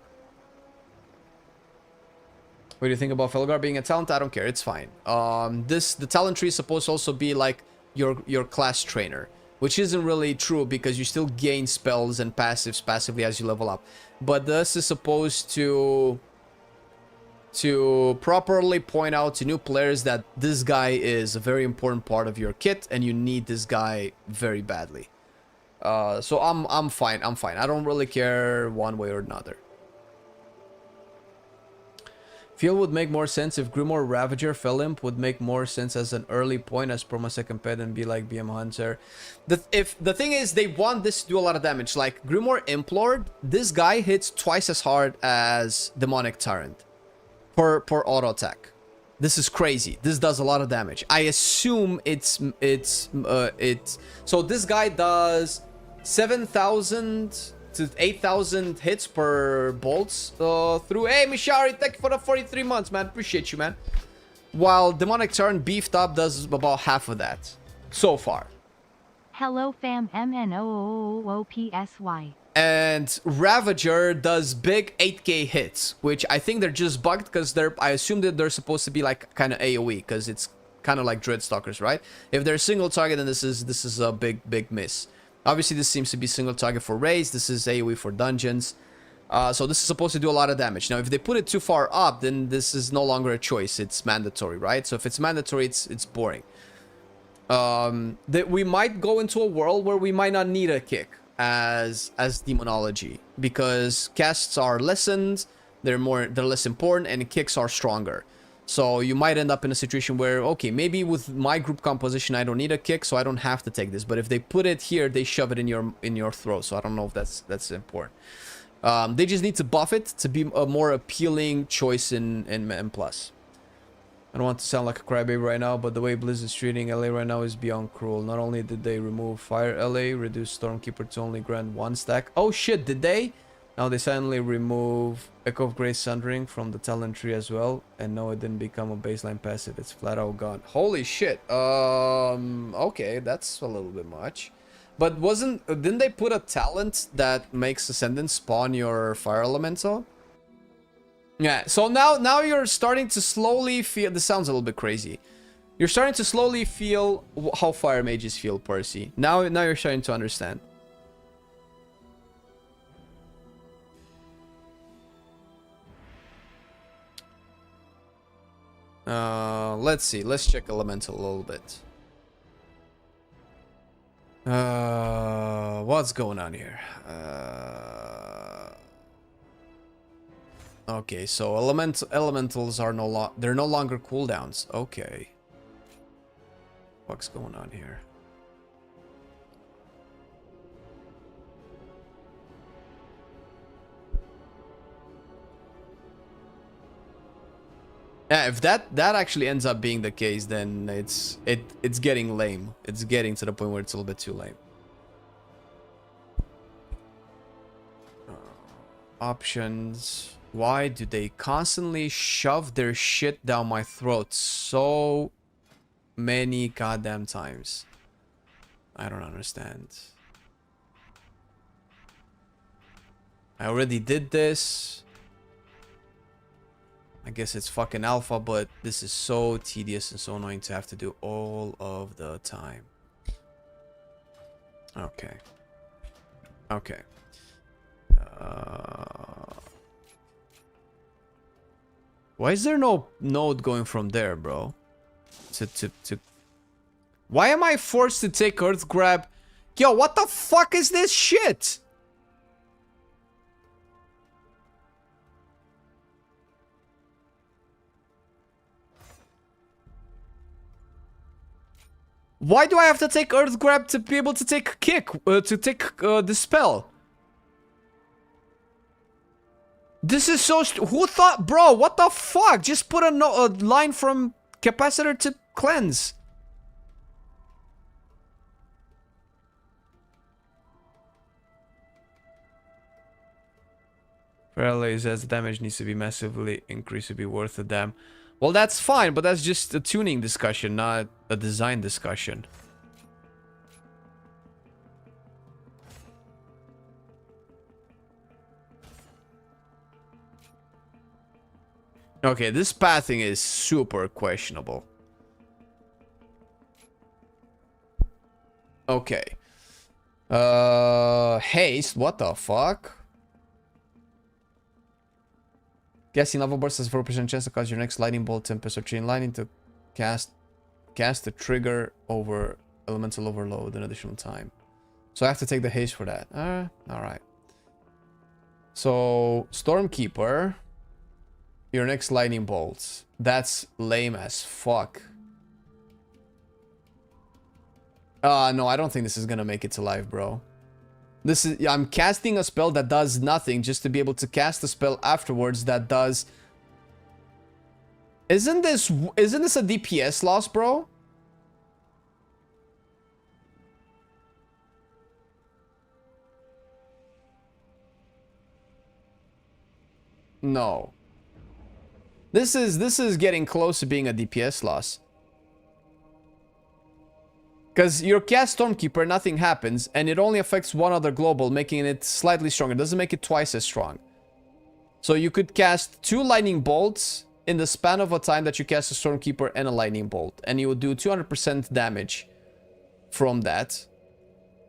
S4: What do you think about Felgar being a talent? I don't care. It's fine. The talent tree is supposed to also be like your class trainer, which isn't really true because you still gain spells and passives passively as you level up. But this is supposed to properly point out to new players that this guy is a very important part of your kit and you need this guy very badly. So I'm fine. I'm fine. I don't really care one way or another. Feel would make more sense if Grimoire Ravager Felimp would make more sense as an early point as per my second pet and be like BM Hunter. If the thing is they want this to do a lot of damage. Like Grimoire Implord, this guy hits twice as hard as Demonic Tyrant per auto attack. This is crazy. This does a lot of damage. I assume so this guy does 7,000 to 8,000 hits per bolts through. Hey, Mishari, thank you for the 43 months, man. Appreciate you, man. While Demonic Turn beefed up does about half of that so far.
S10: Hello, fam. MNOOOOPSY.
S4: And Ravager does big 8k hits, which I think they're just bugged because I assume that they're supposed to be like kind of AoE because it's kind of like Dreadstalkers, right? If they're single target, then this is a big miss. Obviously, this seems to be single target for raids. This is AoE for dungeons. So this is supposed to do a lot of damage. Now, if they put it too far up, then this is no longer a choice. It's mandatory, right? So if it's mandatory, it's boring. We might go into a world where we might not need a kick as Demonology because casts are lessened, they're less important, and kicks are stronger. So you might end up in a situation where, okay, maybe with my group composition I don't need a kick, so I don't have to take this. But if they put it here, they shove it in your throat. So I don't know if that's important. They just need to buff it to be a more appealing choice in M+. I don't want to sound like a crybaby right now, but the way Blizzard's treating LA right now is beyond cruel. Not only did they remove Fire LA, reduce Stormkeeper to only grant 1 stack. Oh shit, did they? Now they suddenly remove Echo of Great Sundering from the talent tree as well. And no, it didn't become a baseline passive. It's flat out gone. Holy shit. Okay, that's a little bit much. But didn't they put a talent that makes Ascendant spawn your Fire Elemental? Yeah, so now you're starting to slowly feel... This sounds a little bit crazy. You're starting to slowly feel how Fire Mages feel, Percy. Now you're starting to understand. Let's see. Let's check Elemental a little bit. What's going on here? Okay, so elementals are no longer cooldowns. Okay. What's going on here? Yeah, if that actually ends up being the case, then it's getting lame. It's getting to the point where it's a little bit too lame. Options. Why do they constantly shove their shit down my throat so many goddamn times? I don't understand. I already did this. I guess it's fucking alpha, but this is so tedious and so annoying to have to do all of the time. Okay. Okay. Why is there no node going from there, bro? Why am I forced to take Earth Grab? Yo, what the fuck is this shit? Why do I have to take Earth Grab to be able to take Kick? To take the spell? This is so... Who thought... Bro, what the fuck? Just put a line from Capacitor to Cleanse. Rally says the damage needs to be massively increased to be worth the damn. Well, that's fine, but that's just a tuning discussion, not a design discussion. Okay, this pathing is super questionable. Okay. Haste, what the fuck? Casting lava burst has a 4% chance to cause your next lightning bolt, tempest, or chain lightning to cast the trigger over elemental overload an additional time. So I have to take the haste for that. Alright. So, Stormkeeper. Your next lightning bolts. That's lame as fuck. No, I don't think this is gonna make it to life, bro. I'm casting a spell that does nothing just to be able to cast a spell afterwards that does... Isn't this a DPS loss, bro? No. This is getting close to being a DPS loss. Because your cast Stormkeeper, nothing happens, and it only affects one other global, making it slightly stronger. It doesn't make it twice as strong. So you could cast 2 lightning bolts in the span of a time that you cast a Stormkeeper and a lightning bolt. And you would do 200% damage from that.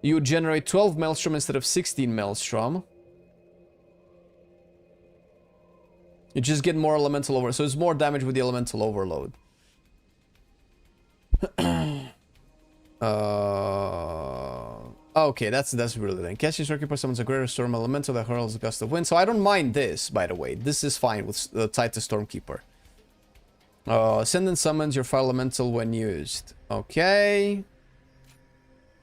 S4: You would generate 12 Maelstrom instead of 16 Maelstrom. You just get more elemental overload. So it's more damage with the elemental overload. Okay, that's really then. Casting Stormkeeper summons a greater storm elemental that hurls a gust of wind. So I don't mind this, by the way. This is fine with tied to Stormkeeper. Send and summons your fire elemental when used. Okay.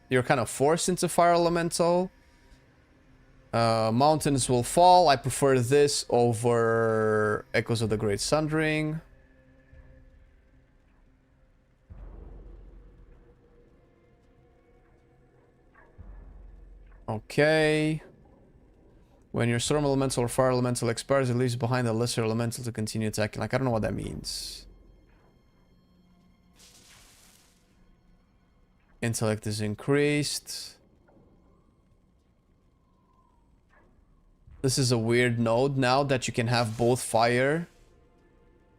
S4: You're kind of forced into fire elemental. Mountains will fall. I prefer this over Echoes of the Great Sundering. Okay. When your storm elemental or fire elemental expires, it leaves behind a lesser elemental to continue attacking. Like, I don't know what that means. Intellect is increased. This is a weird node now that you can have both fire.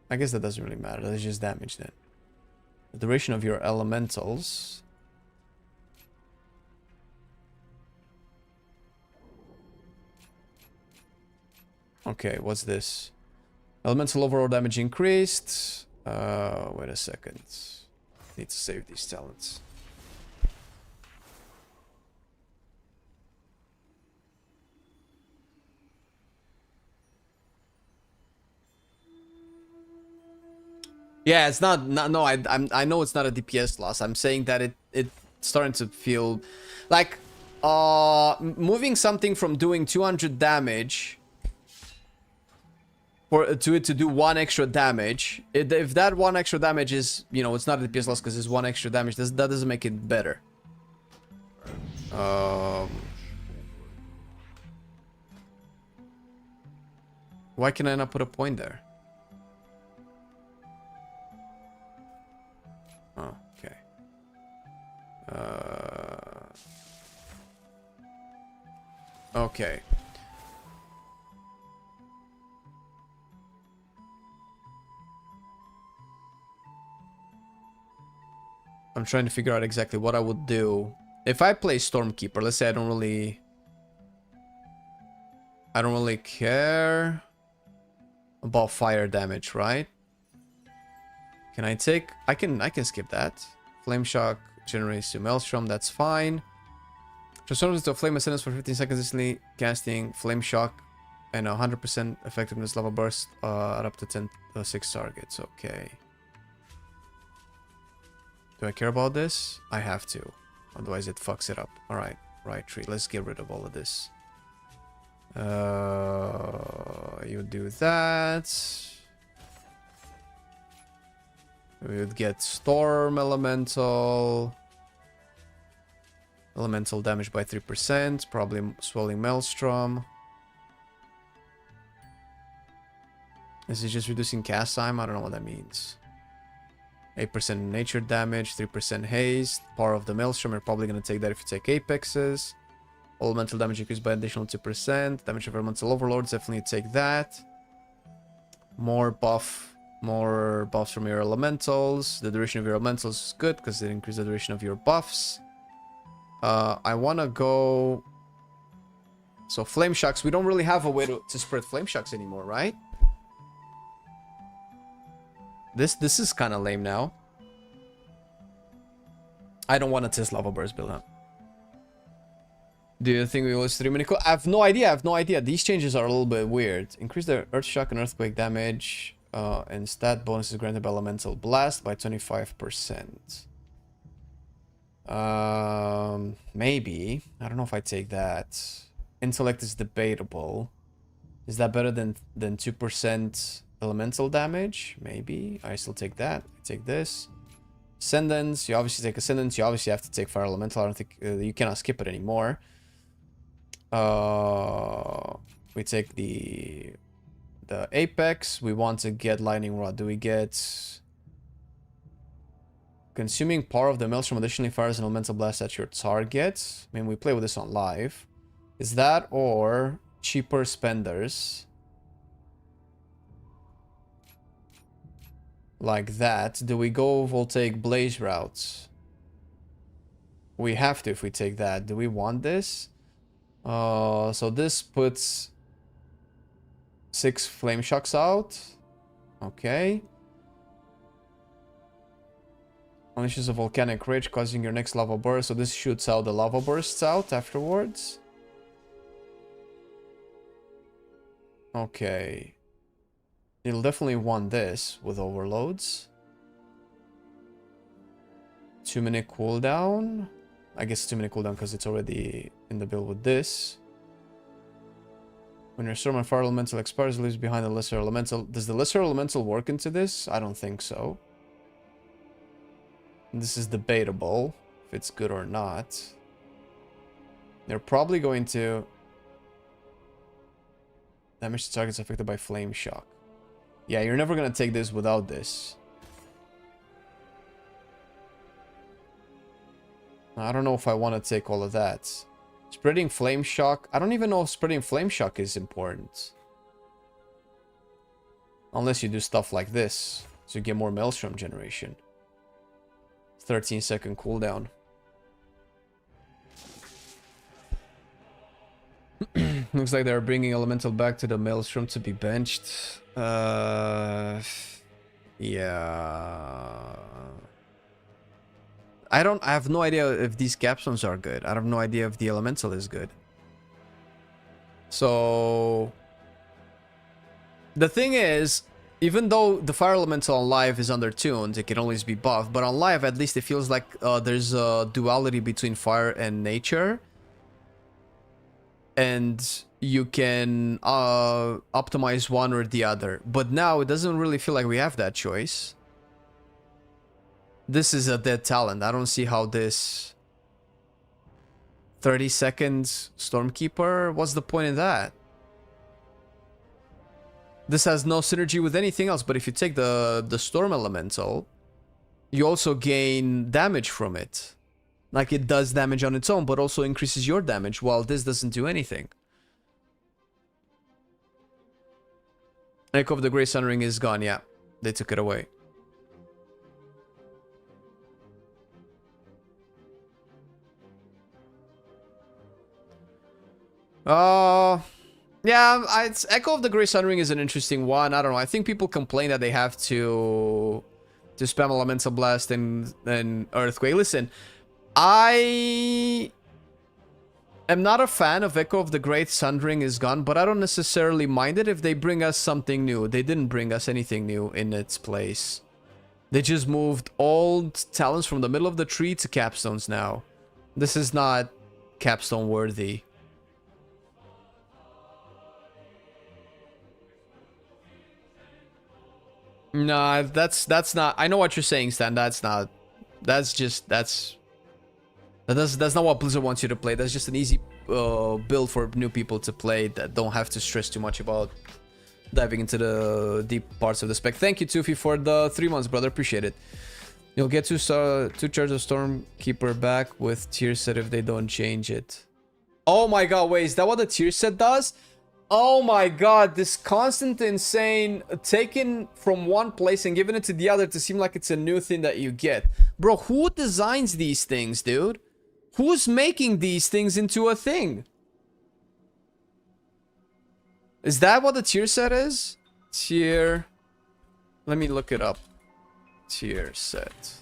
S4: I guess that doesn't really matter. That's just damage then. The duration of your elementals. Okay, what's this? Elemental overall damage increased. Wait a second. Need to save these talents. Yeah, it's not no, I know it's not a DPS loss. I'm saying that it's starting to feel like moving something from doing 200 damage to it to do 1 extra damage. If that 1 extra damage is, you know, it's not a DPS loss because it's 1 extra damage, that doesn't make it better. Why can I not put a point there? Oh, okay. Okay. I'm trying to figure out exactly what I would do. If I play Stormkeeper, let's say I don't really care about fire damage, right? Can I take... I can skip that. Flame Shock generates 2 Maelstrom, that's fine. Transforms into a Flame Ascendance for 15 seconds, instantly casting Flame Shock and 100% effectiveness Lava Burst at up to 6 targets. Okay. Do I care about this? I have to. Otherwise it fucks it up. Alright. Right tree. Let's get rid of all of this. You do that. We would get Storm Elemental. Elemental damage by 3%. Probably Swelling Maelstrom. Is it just reducing cast time? I don't know what that means. 8% nature damage, 3% haste. Power of the Maelstrom, you're probably going to take that if you take Apexes. Elemental damage increased by additional 2%. Damage of Elemental Overlords, definitely take that. More buffs from your elementals. The duration of your elementals is good because it increases the duration of your buffs. I want to go... So flame shocks, we don't really have a way to spread flame shocks anymore, right? This is kind of lame now. I don't want to test lava burst build up. Do you think we will stream any cool? I have no idea. These changes are a little bit weird. Increase the earth shock and earthquake damage and stat bonuses granted by elemental blast by 25%. Maybe. I don't know if I take that. Intellect is debatable. Is that better than 2% elemental damage? Maybe. I still take that. I take this. Ascendance. You obviously take Ascendance. You obviously have to take Fire Elemental. I don't think you cannot skip it anymore. We take the Apex. We want to get Lightning Rod. Do we get... Consuming power of the Maelstrom additionally fires an elemental blast at your target. I mean, we play with this on live. Is that or cheaper spenders? Like that. Do we go Voltaic Blaze routes? We have to if we take that. Do we want this? So this puts 6 Flame Shocks out. Okay. Unleashes a volcanic rage, causing your next lava burst. So this shoots out the lava bursts out afterwards. Okay. You'll definitely want this with overloads. 2-minute cooldown. I guess 2-minute cooldown because it's already in the build with this. When your storm and fire elemental expires, it leaves behind the lesser elemental. Does the lesser elemental work into this? I don't think so. This is debatable if it's good or not. They're probably going to damage the targets affected by flame shock. Yeah, you're never going to take this without this. I don't know if I want to take all of that. Spreading flame shock. I don't even know if spreading flame shock is important. Unless you do stuff like this. So you get more Maelstrom generation. 13-second cooldown. Looks like they're bringing Elemental back to the Maelstrom to be benched. Yeah. I have no idea if these capstones are good. I have no idea if the Elemental is good. So the thing is, even though the Fire Elemental on live is undertuned, it can always be buffed. But on live, at least it feels like there's a duality between fire and nature. And you can optimize one or the other. But now it doesn't really feel like we have that choice. This is a dead talent. I don't see how this 30 seconds Stormkeeper, what's the point in that? This has no synergy with anything else, but if you take the Storm Elemental, you also gain damage from it. Like it does damage on its own, but also increases your damage, while this doesn't do anything. Echo of the Grey Sun Ring is gone, yeah. They took it away. Yeah, it's Echo of the Grey Sun Ring is an interesting one. I don't know. I think people complain that they have to spam Elemental Blast and Earthquake. Listen, I am not a fan of Echo of the Great Sun Ring is gone, but I don't necessarily mind it if they bring us something new. They didn't bring us anything new in its place. They just moved old talents from the middle of the tree to capstones now. This is not capstone worthy. No, that's not. I know what you're saying, Stan. That's not what Blizzard wants you to play. That's just an easy build for new people to play that don't have to stress too much about diving into the deep parts of the spec. Thank you, Tufi, for the 3 months, brother. Appreciate it. You'll get two charges of Stormkeeper back with tier set if they don't change it. Oh my god, wait, is that what the tier set does? Oh my god, this constant insane taken from one place and given it to the other to seem like it's a new thing that you get. Bro, who designs these things, dude? Who's making these things into a thing? Is that what the tier set is? Tier... Let me look it up. Tier set.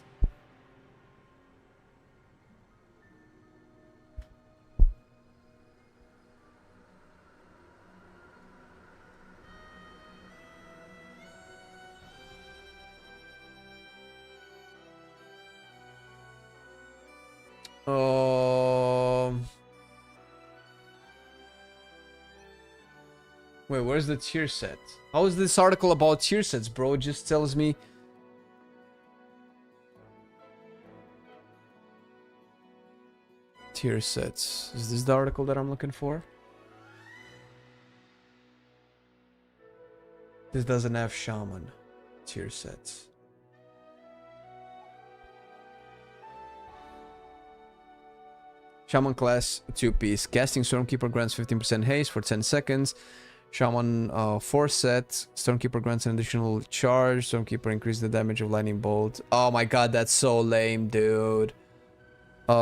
S4: Wait, where's the tier set? How is this article about tier sets, bro? It just tells me... Tier sets. Is this the article that I'm looking for? This doesn't have shaman. Tier sets. Shaman class 2-piece. Casting Stormkeeper grants 15% haste for 10 seconds. Shaman 4 set. Stormkeeper grants an additional charge. Stormkeeper increases the damage of lightning bolt. Oh my god, that's so lame, dude. Oh,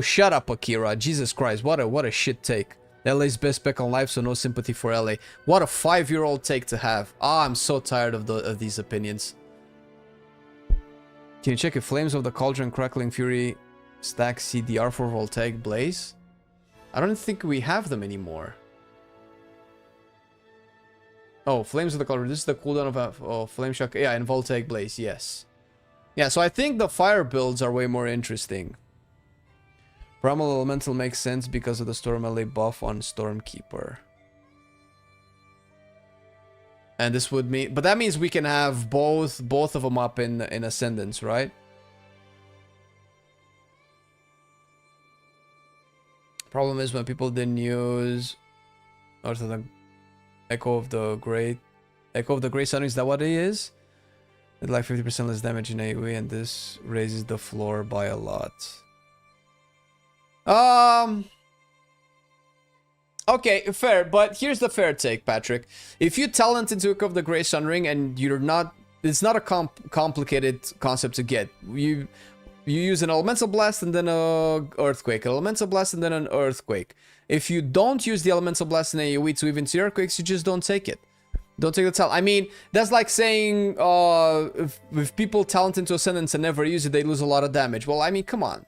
S4: shut up, Akira. Jesus Christ, what a shit take. LA's best spec on life, so no sympathy for LA. What a 5-year-old take to have. Ah, I'm so tired of these opinions. Can you check if Flames of the Cauldron, Crackling Fury, Stack CDR for Voltaic Blaze? I don't think we have them anymore. Oh, Flames of the Cauldron. This is the cooldown of Flame Shock. Yeah, and Voltaic Blaze, yes. Yeah, so I think the fire builds are way more interesting. Primal Elemental makes sense because of the Storm melee buff on Stormkeeper. And this would mean... But that means we can have both of them up in Ascendance, right? Problem is when people didn't use... Also the Echo of the Great... Echo of the Great Sun, is that what it is? It's like 50% less damage in AoE, and this raises the floor by a lot. Okay, fair, but here's the fair take, Patrick. If you talent into Echo of the Grey Sun Ring and you're not... It's not a complicated concept to get. You use an Elemental Blast and then a Earthquake. An Elemental Blast and then an Earthquake. If you don't use the Elemental Blast in AoE to even to Earthquakes, you just don't take it. Don't take the talent. I mean, that's like saying if people talent into Ascendance and never use it, they lose a lot of damage. Well, I mean, come on.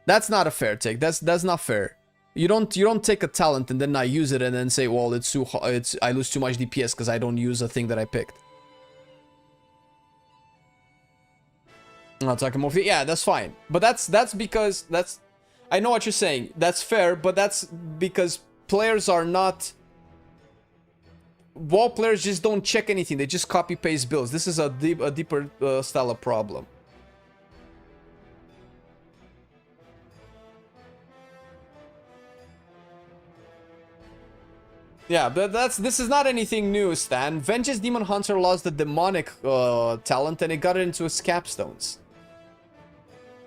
S4: That's not a fair take. That's not fair. You don't take a talent and then not use it and then say, well, I lose too much DPS because I don't use a thing that I picked. Yeah, that's fine. But that's because I know what you're saying. That's fair, but that's because players are not... WoW players just don't check anything. They just copy-paste builds. This is a deeper style of problem. Yeah, but this is not anything new, Stan. Vengeance Demon Hunter lost the demonic talent and it got it into his capstones.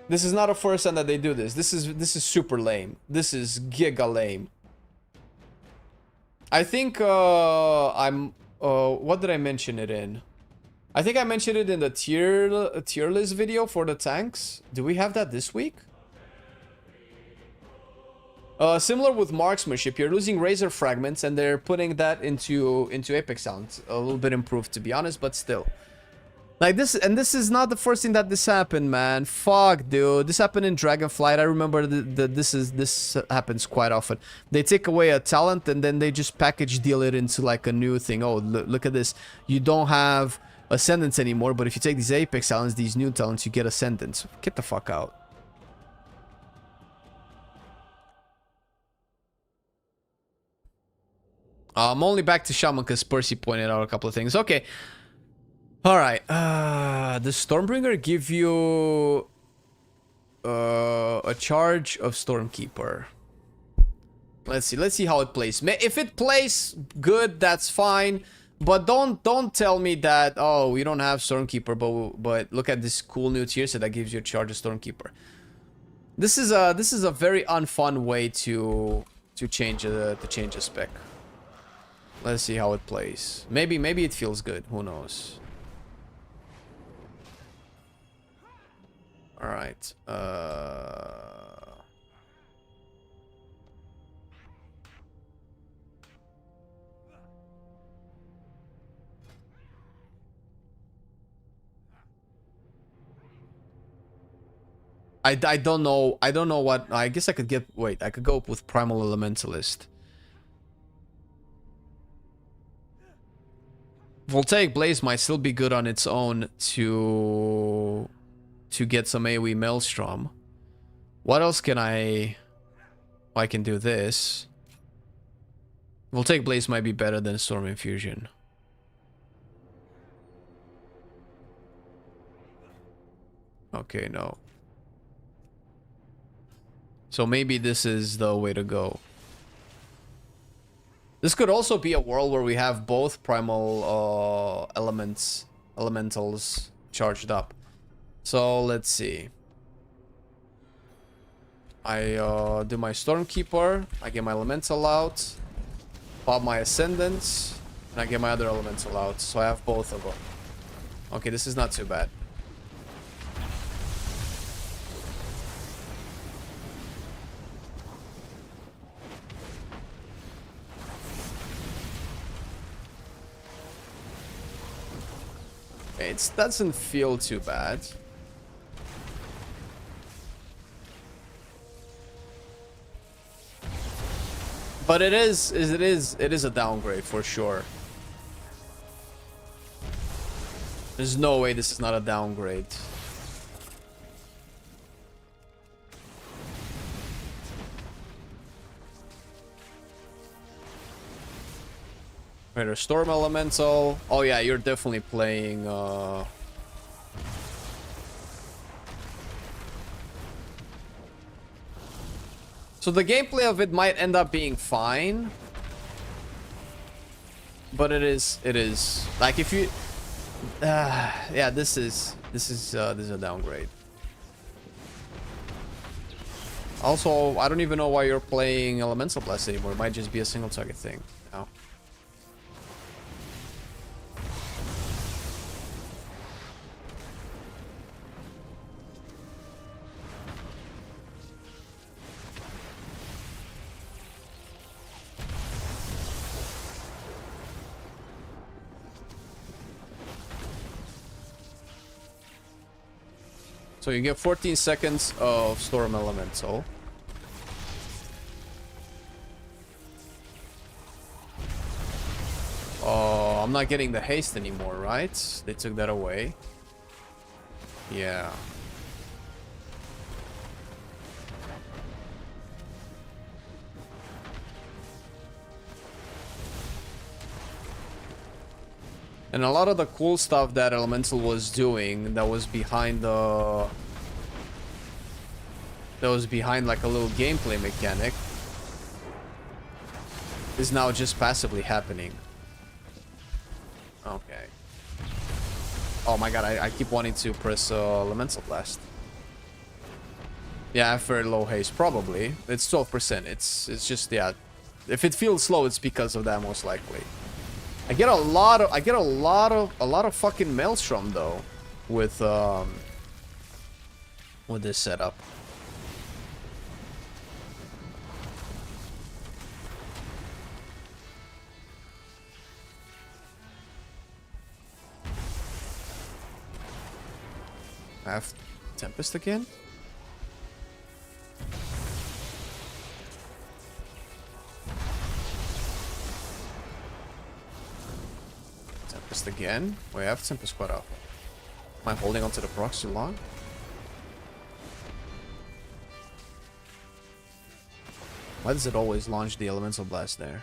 S4: This is not a first time that they do this. This is super lame. This is giga lame. I think what did I mention it in? I think I mentioned it in the tier list video for the tanks. Do we have that this week? Similar with marksmanship, you're losing razor fragments and they're putting that into Apex Sound. A little bit improved, to be honest, but still. Like this, and this is not the first thing that this happened, man. Fuck, dude. This happened in Dragonflight. I remember that this happens quite often. They take away a talent and then they just package deal it into like a new thing. Oh, look at this. You don't have Ascendance anymore, but if you take these Apex talents, these new talents, you get Ascendance. Get the fuck out. I'm only back to Shaman because Percy pointed out a couple of things. Okay. Alright. Does Stormbringer give you a charge of Stormkeeper? Let's see how it plays. If it plays good, that's fine. But don't tell me that, oh, we don't have Stormkeeper, but look at this cool new tier set that gives you a charge of Stormkeeper. This is a very unfun way to to change the spec. Let's see how it plays. Maybe it feels good. Who knows? All right. I don't know. I don't know what. I guess I could get. Wait, I could go with Primal Elementalist. Voltaic Blaze might still be good on its own to get some AoE Maelstrom. What else can I can do this. Voltaic Blaze might be better than Storm Infusion. Okay, no. So maybe this is the way to go. This could also be a world where we have both primal elementals charged up. So let's see. I do my Stormkeeper, I get my Elemental out, pop my Ascendants, and I get my other Elemental out. So I have both of them. Okay, this is not too bad. It doesn't feel too bad. But it is a downgrade for sure. There's no way this is not a downgrade. Right, a Storm Elemental. Oh yeah, you're definitely playing So the gameplay of it might end up being fine. But it is like if you yeah, this is a downgrade. Also, I don't even know why you're playing Elemental Blast anymore. It might just be a single target thing now. So you get 14 seconds of Storm Elemental. Oh, I'm not getting the haste anymore, right? They took that away. Yeah. And a lot of the cool stuff that Elemental was doing that was behind the... that was behind like a little gameplay mechanic is now just passively happening. Okay. Oh my god, I keep wanting to press Elemental Blast. Yeah, I have very low haste, probably. It's 12%. It's just, yeah. If it feels slow, it's because of that, most likely. I get a lot of fucking Maelstrom though with this setup. I have Tempest again? Tempest again? Wait, I have Tempest quite up. Am I holding onto the procs too long? Why does it always launch the Elemental Blast there?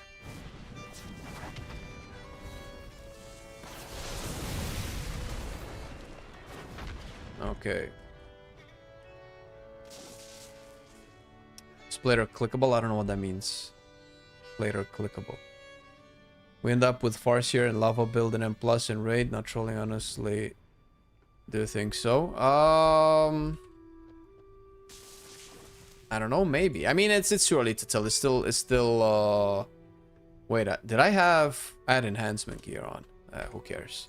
S4: Okay. Splitter clickable? I don't know what that means. Splitter clickable. We end up with Farseer and Lava build and M+ and Raid. Not trolling, honestly. Do you think so? I don't know, maybe. I mean, it's too early to tell. It's still wait, did I had enhancement gear on? Who cares?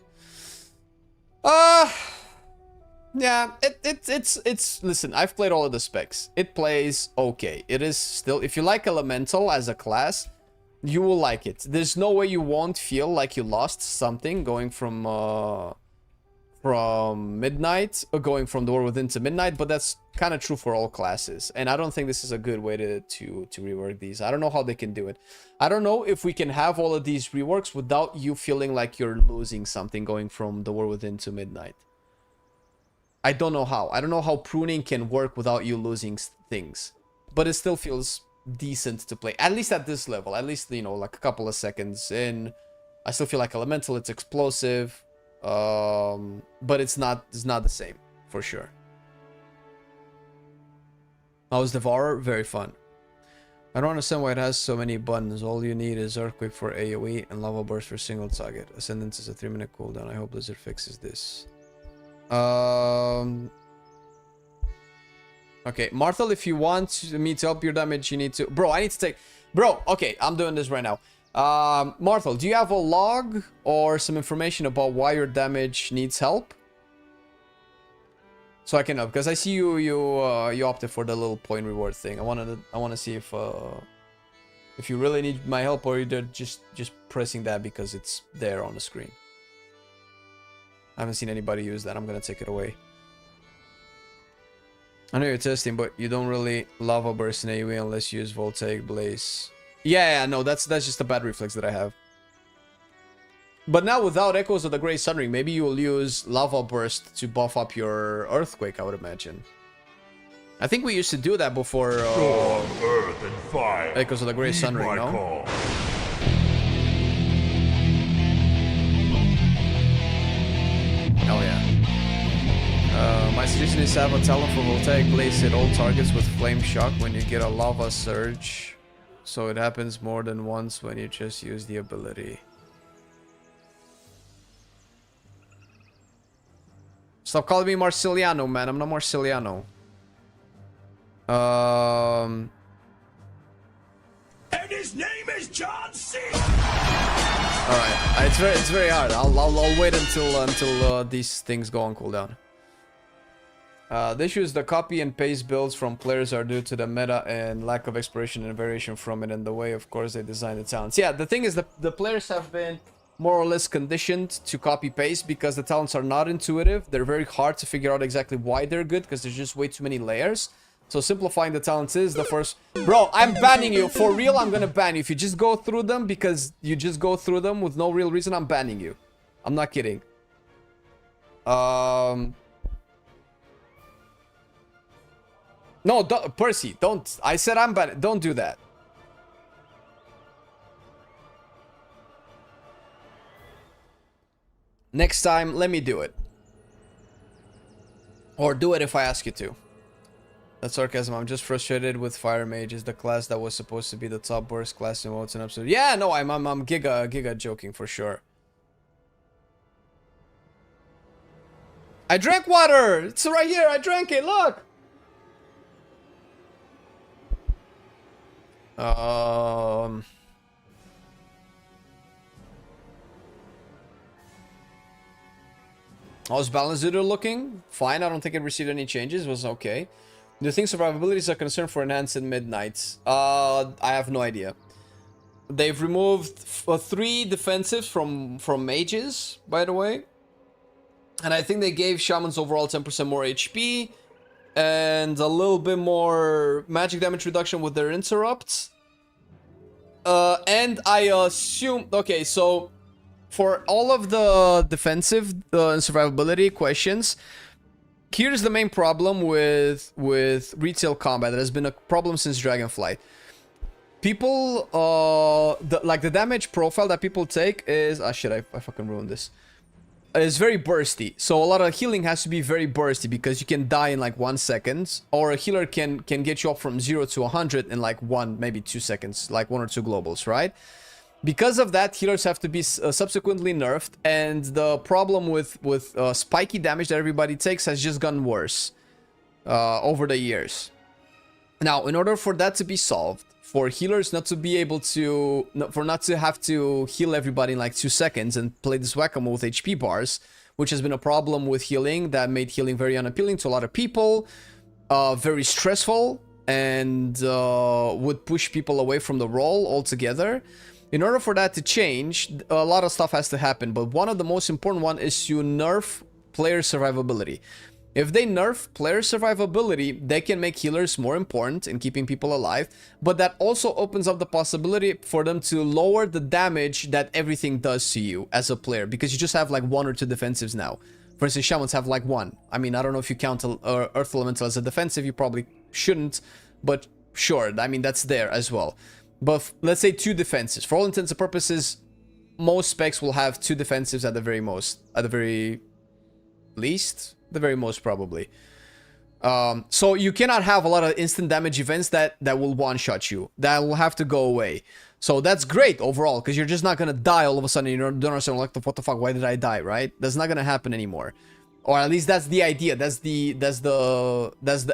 S4: Yeah, it's listen, I've played all of the specs. It plays okay. It is still, if you like elemental as a class, you will like it. There's no way you won't feel like you lost something going from midnight, or going from the war within to midnight, but that's kind of true for all classes. And I don't think this is a good way to rework these. I don't know how they can do it. I don't know if we can have all of these reworks without you feeling like you're losing something going from the war within to midnight. I don't know how. I don't know how pruning can work without you losing things, but it still feels decent to play, at least at this level. At least, you know, like a couple of seconds in, I still feel like elemental. It's explosive, but it's not the same for sure. How's Devourer? Very fun. I don't understand why it has so many buttons. All you need is Earthquake for AoE and Lava Burst for single target. Ascendance is a 3-minute cooldown. I hope Blizzard fixes this. Okay, Marthel, if you want me to help your damage, you need to... Bro, I need to take... Bro, okay, I'm doing this right now. Marthel, do you have a log or some information about why your damage needs help? So I can help, because I see you opted for the little point reward thing. I want to see if you really need my help, or you're just pressing that because it's there on the screen. I haven't seen anybody use that. I'm gonna take it away. I know you're testing, but you don't really lava burst in AoE unless you use Voltaic Blaze. Yeah, no, that's just a bad reflex that I have. But now without Echoes of the Grey Sunring, maybe you will use Lava Burst to buff up your Earthquake, I would imagine. I think we used to do that before
S3: Earth and fire.
S4: Echoes of the Grey Sunring, no?
S3: Call.
S4: Oh yeah. My suggestion is to have a talent for Voltaic Blaze hit all targets with Flame Shock when you get a Lava Surge. So it happens more than once when you just use the ability. Stop calling me Marceliano, man. I'm not Marceliano.
S1: And his name is John C.
S4: Alright, it's very hard. I'll wait until these things go on cooldown. The issue is the copy and paste builds from players are due to the meta and lack of exploration and variation from it, and the way, of course, they design the talents. Yeah, the thing is the players have been more or less conditioned to copy paste because the talents are not intuitive. They're very hard to figure out exactly why they're good because there's just way too many layers. So simplifying the talents is the first... Bro, I'm banning you. For real, I'm gonna ban you. If you just go through them because you just go through them with no real reason, I'm banning you. I'm not kidding. No, Percy, don't. I said I'm banning. Don't do that. Next time, let me do it. Or do it if I ask you to. That's sarcasm. I'm just frustrated with Fire Mages, the class that was supposed to be the top worst class in WoW. It's an absolute... Yeah, no, I'm giga joking for sure. I drank water! It's right here, I drank it, look! How's Balance Zero looking? Fine, I don't think it received any changes. It was okay. Do you think survivability is a concern for Enhanced and Midnights? I have no idea. They've removed 3 defensives from mages, by the way. And I think they gave shamans overall 10% more HP. And a little bit more magic damage reduction with their interrupts. And I assume... Okay, so... For all of the defensive and survivability questions, here's the main problem with retail combat that has been a problem since Dragonflight. People, the damage profile that people take is... Ah, shit, I fucking ruined this. Is very bursty. So a lot of healing has to be very bursty because you can die in like 1 second. Or a healer can get you up from 0 to 100 in like 1, maybe 2 seconds. Like 1 or 2 globals, right? Because of that, healers have to be subsequently nerfed, and the problem with spiky damage that everybody takes has just gotten worse over the years. Now, in order for that to be solved, for healers not to be able to, for not to have to heal everybody in like 2 seconds and play this whack-a-mole with HP bars, which has been a problem with healing that made healing very unappealing to a lot of people, very stressful, and would push people away from the role altogether. In order for that to change, a lot of stuff has to happen, but one of the most important one is to nerf player survivability. If they nerf player survivability, they can make healers more important in keeping people alive, but that also opens up the possibility for them to lower the damage that everything does to you as a player, because you just have like 1 or 2 defensives now. For instance, shamans have like 1. I mean, I don't know if you count Earth Elemental as a defensive, you probably shouldn't, but sure, I mean, that's there as well. But let's say 2 defenses. For all intents and purposes, most specs will have 2 defensives at the very most, at the very least, the very most probably. So you cannot have a lot of instant damage events that will one-shot you. That will have to go away. So that's great overall, because you're just not gonna die all of a sudden. You don't understand, like, what the fuck, why did I die, right? That's not gonna happen anymore. Or at least that's the idea. That's the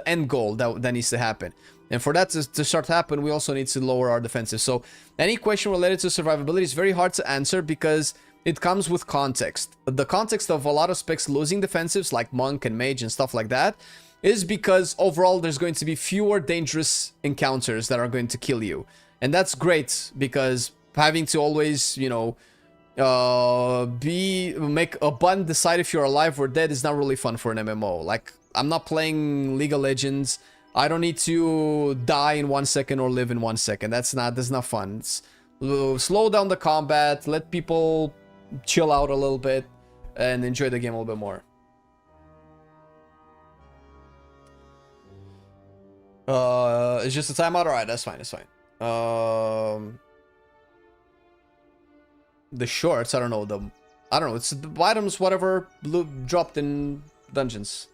S4: end goal that needs to happen. And for that to start to happen, we also need to lower our defenses. So any question related to survivability is very hard to answer because it comes with context. The context of a lot of specs losing defensives like Monk and Mage and stuff like that is because overall there's going to be fewer dangerous encounters that are going to kill you. And that's great because having to always, you know, make a button decide if you're alive or dead is not really fun for an MMO. Like, I'm not playing League of Legends. I don't need to die in 1 second or live in 1 second. That's not fun. It's, slow down the combat, let people chill out a little bit, and enjoy the game a little bit more. It's just a timeout? Alright, that's fine, that's fine. The shorts, I don't know, it's the items, whatever, dropped in dungeons.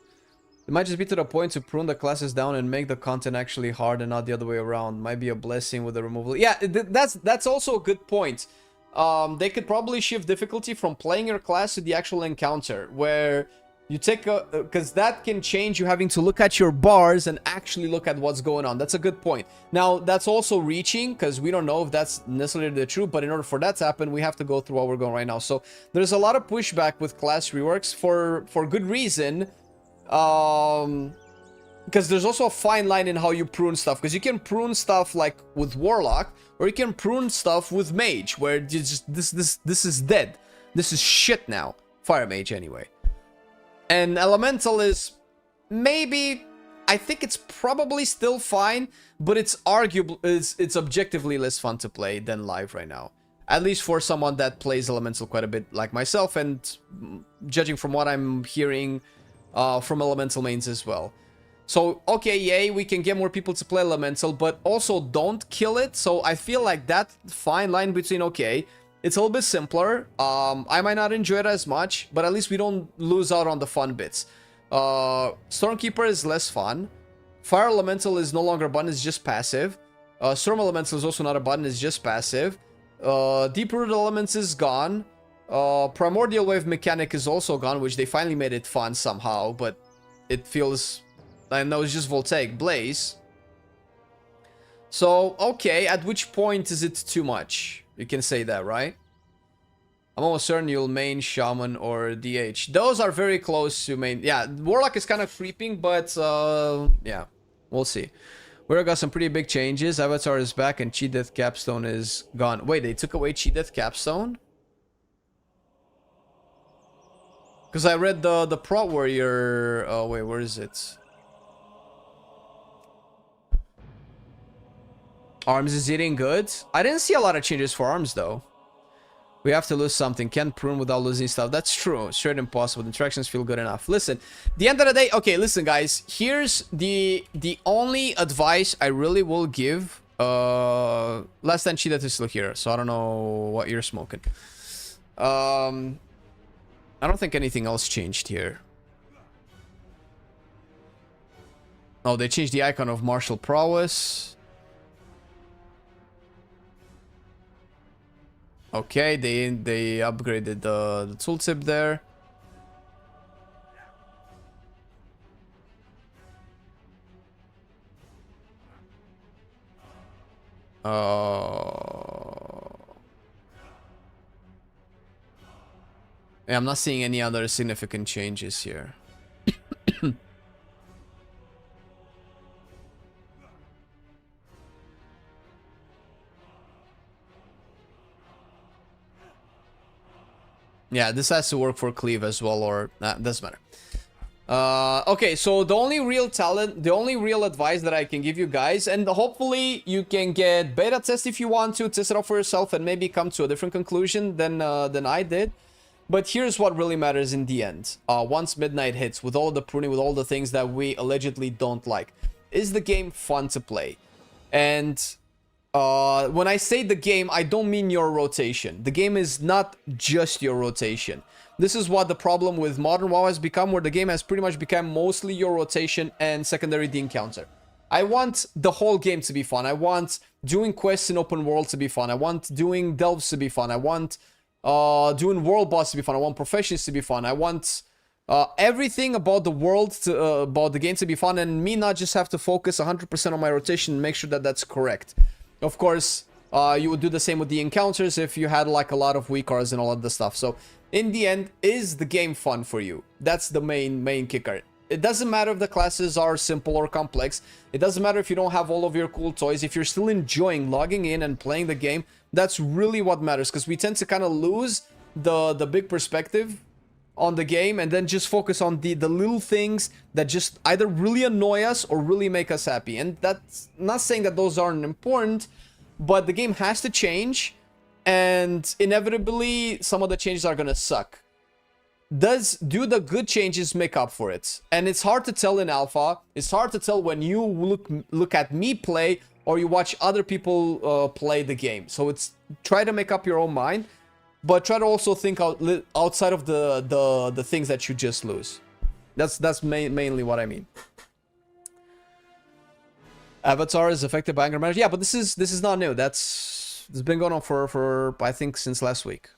S4: It might just be to the point to prune the classes down and make the content actually hard and not the other way around. Might be a blessing with the removal. Yeah, that's also a good point. They could probably shift difficulty from playing your class to the actual encounter, where you take a... because that can change you having to look at your bars and actually look at what's going on. That's a good point. Now, that's also reaching, because we don't know if that's necessarily the truth, but in order for that to happen, we have to go through what we're going right now. So, there's a lot of pushback with class reworks for good reason. Because there's also a fine line in how you prune stuff, because you can prune stuff like with Warlock, or you can prune stuff with Mage, where you just this is dead, this is shit now. Fire Mage anyway. And Elemental is maybe, I think it's probably still fine, but it's arguable, it's objectively less fun to play than live right now, at least for someone that plays Elemental quite a bit like myself, and judging from what I'm hearing from Elemental mains as well. So, okay, yay, we can get more people to play Elemental, but also don't kill it. So I feel like that fine line between, okay, it's a little bit simpler. I might not enjoy it as much, but at least we don't lose out on the fun bits. Stormkeeper is less fun. Fire Elemental is no longer a button, it's just passive. Storm Elemental is also not a button, it's just passive. Deep-rooted Elements is gone. Primordial Wave mechanic is also gone, which they finally made it fun somehow, but it feels... I know it's just Voltaic Blaze. So, okay, at which point is it too much? You can say that, right? I'm almost certain you'll main Shaman or DH. Those are very close to main... Yeah, Warlock is kind of creeping, but yeah, we'll see. We got some pretty big changes. Avatar is back and Cheat Death Capstone is gone. Wait, they took away Cheat Death Capstone? Because I read the Pro Warrior... Oh, wait, where is it? Arms is eating good. I didn't see a lot of changes for Arms, though. We have to lose something. Can't prune without losing stuff. That's true. Straight impossible. The interactions feel good enough. Listen, the end of the day... Okay, listen, guys. Here's the only advice I really will give. Last time Cheetah is still here, so I don't know what you're smoking. I don't think anything else changed here. Oh, they changed the icon of martial prowess. Okay, they upgraded the tooltip there. Yeah, I'm not seeing any other significant changes here. Yeah, this has to work for Cleave as well, or doesn't matter. Okay, so the only real talent, the only real advice that I can give you guys, and hopefully you can get beta test if you want to, test it out for yourself and maybe come to a different conclusion than I did. But here's what really matters in the end. Once midnight hits, with all the pruning, with all the things that we allegedly don't like, is the game fun to play? And when I say the game, I don't mean your rotation. The game is not just your rotation. This is what the problem with modern WoW has become, where the game has pretty much become mostly your rotation and secondary the encounter. I want the whole game to be fun. I want doing quests in open world to be fun. I want doing delves to be fun. I want doing world boss to be fun. I want professions to be fun. I want everything about the world, about the game to be fun, and me not just have to focus 100% on my rotation and make sure that that's correct. Of course, you would do the same with the encounters if you had like a lot of weak cards and all of the stuff. So in the end, is the game fun for you? That's the main kicker. It doesn't matter if the classes are simple or complex. It doesn't matter if you don't have all of your cool toys. If you're still enjoying logging in and playing the game, that's really what matters. Because we tend to kind of lose the big perspective on the game and then just focus on the little things that just either really annoy us or really make us happy. And that's not saying that those aren't important, but the game has to change, and inevitably some of the changes are gonna suck. Do the good changes make up for it? And it's hard to tell in alpha. It's hard to tell when you look at me play or you watch other people play the game. So it's try to make up your own mind, but try to also think outside of the things that you just lose. That's mainly what I mean. Avatar is affected by anger management. Yeah, but this is not new. It's been going on for I think since last week.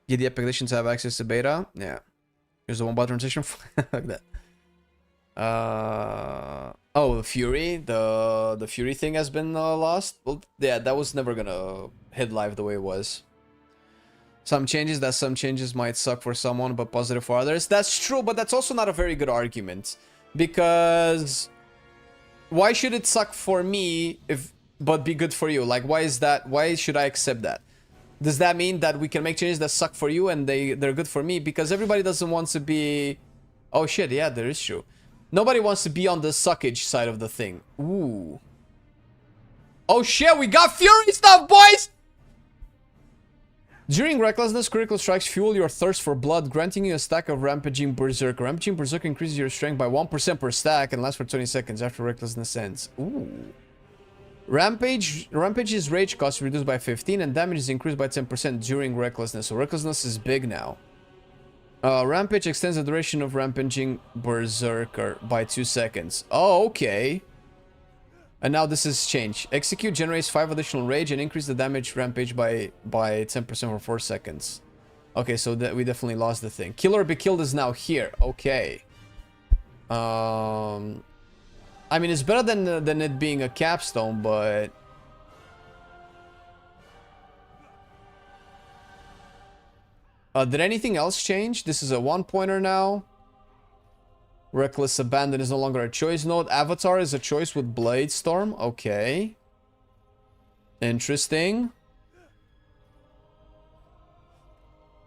S4: Get the epic edition to have access to beta. Yeah. Here's the one button transition like that. Oh, the Fury. The Fury thing has been lost. Well, yeah, that was never gonna hit live the way it was. Some changes might suck for someone, but positive for others. That's true, but that's also not a very good argument, because why should it suck for me but be good for you? Like, why is that? Why should I accept that? Does that mean that we can make changes that suck for you and they're good for me? Because everybody doesn't want to be... Oh shit, yeah, that is true. Nobody wants to be on the suckage side of the thing. Ooh. Oh shit, we got Fury stuff, boys! During Recklessness, critical strikes fuel your thirst for blood, granting you a stack of Rampaging Berserk. Rampaging Berserk increases your strength by 1% per stack and lasts for 20 seconds after Recklessness ends. Ooh. Rampage's rage cost is reduced by 15 and damage is increased by 10% during Recklessness. So Recklessness is big now. Rampage extends the duration of Rampaging Berserker by 2 seconds. Oh, okay. And now this has changed. Execute generates 5 additional rage and increase the damage Rampage by 10% for 4 seconds. Okay, so we definitely lost the thing. Kill or be killed is now here. Okay. I mean, it's better than it being a capstone, but... did anything else change? This is a 1-pointer now. Reckless Abandon is no longer a choice node. Avatar is a choice with Blade Storm. Okay. Interesting.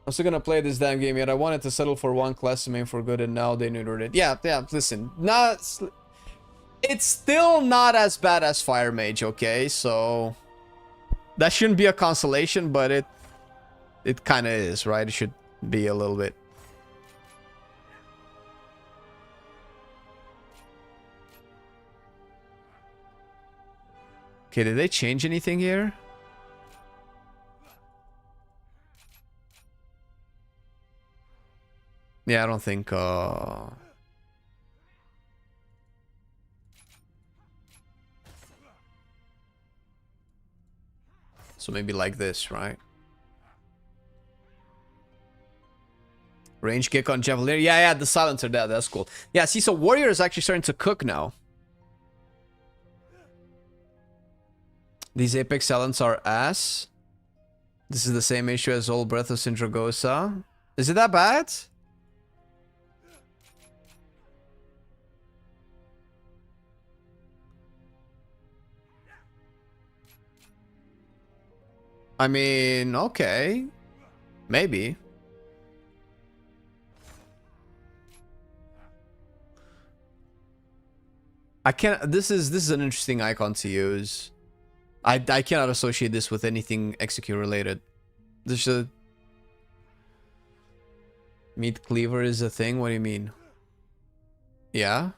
S4: I'm still gonna play this damn game yet. I wanted to settle for one class to main for good, and now they neutered it. Yeah, listen. It's still not as bad as Fire Mage, okay? So that shouldn't be a consolation, but it kind of is, right? It should be a little bit. Okay, did they change anything here? Yeah, I don't think so maybe like this, right? Range kick on Javelier. Yeah, the silencer, that's cool. Yeah, see, so Warrior is actually starting to cook now. These Apex talents are ass. This is the same issue as old Breath of Sindragosa. Is it that bad? I mean, okay. Maybe. I can't. This is an interesting icon to use. I cannot associate this with anything execute related. This should. Meat cleaver is a thing. What do you mean? Yeah.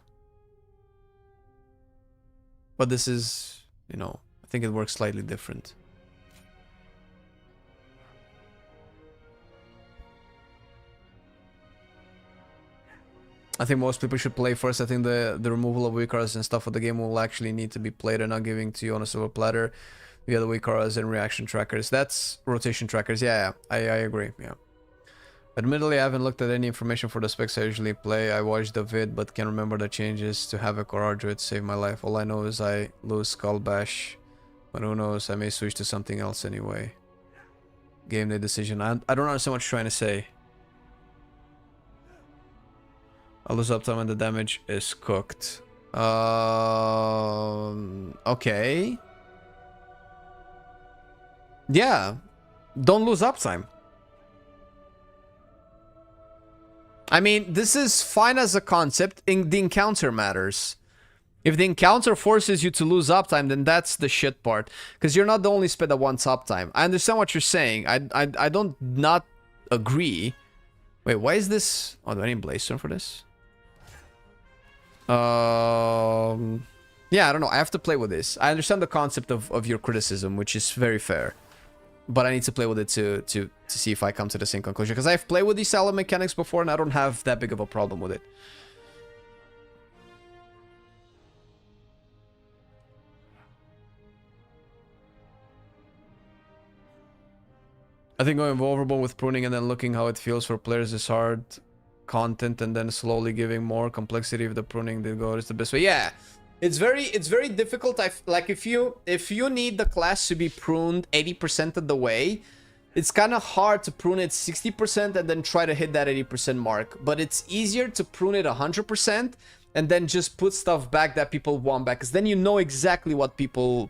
S4: But this is, you know, I think it works slightly different. I think most people should play first. I think the removal of weak auras and stuff of the game will actually need to be played and not giving to you on a silver platter via the weak auras and reaction trackers. That's rotation trackers. Yeah, I agree. Yeah. Admittedly, I haven't looked at any information for the specs I usually play. I watched the vid, but can't remember the changes to Havoc or Ardruid to save my life. All I know is I lose Skull Bash. But who knows, I may switch to something else anyway. Game day decision. I don't understand what you're trying to say. I lose uptime and the damage is cooked. Okay. Yeah. Don't lose uptime. I mean, this is fine as a concept. The encounter matters. If the encounter forces you to lose uptime, then that's the shit part. Because you're not the only spec that wants uptime. I understand what you're saying. I don't not agree. Wait, why is this... Oh, do I need Blaze Stone for this? Yeah, I don't know. I have to play with this. I understand the concept of your criticism, which is very fair. But I need to play with it to see if I come to the same conclusion. Because I've played with these salad mechanics before and I don't have that big of a problem with it. I think going overboard with pruning and then looking how it feels for players is hard content, and then slowly giving more complexity if the pruning did go is the best way. Yeah, it's very difficult. Like if you need the class to be pruned 80% of the way, it's kind of hard to prune it 60% and then try to hit that 80% mark. But it's easier to prune it 100% and then just put stuff back that people want back, because then you know exactly what people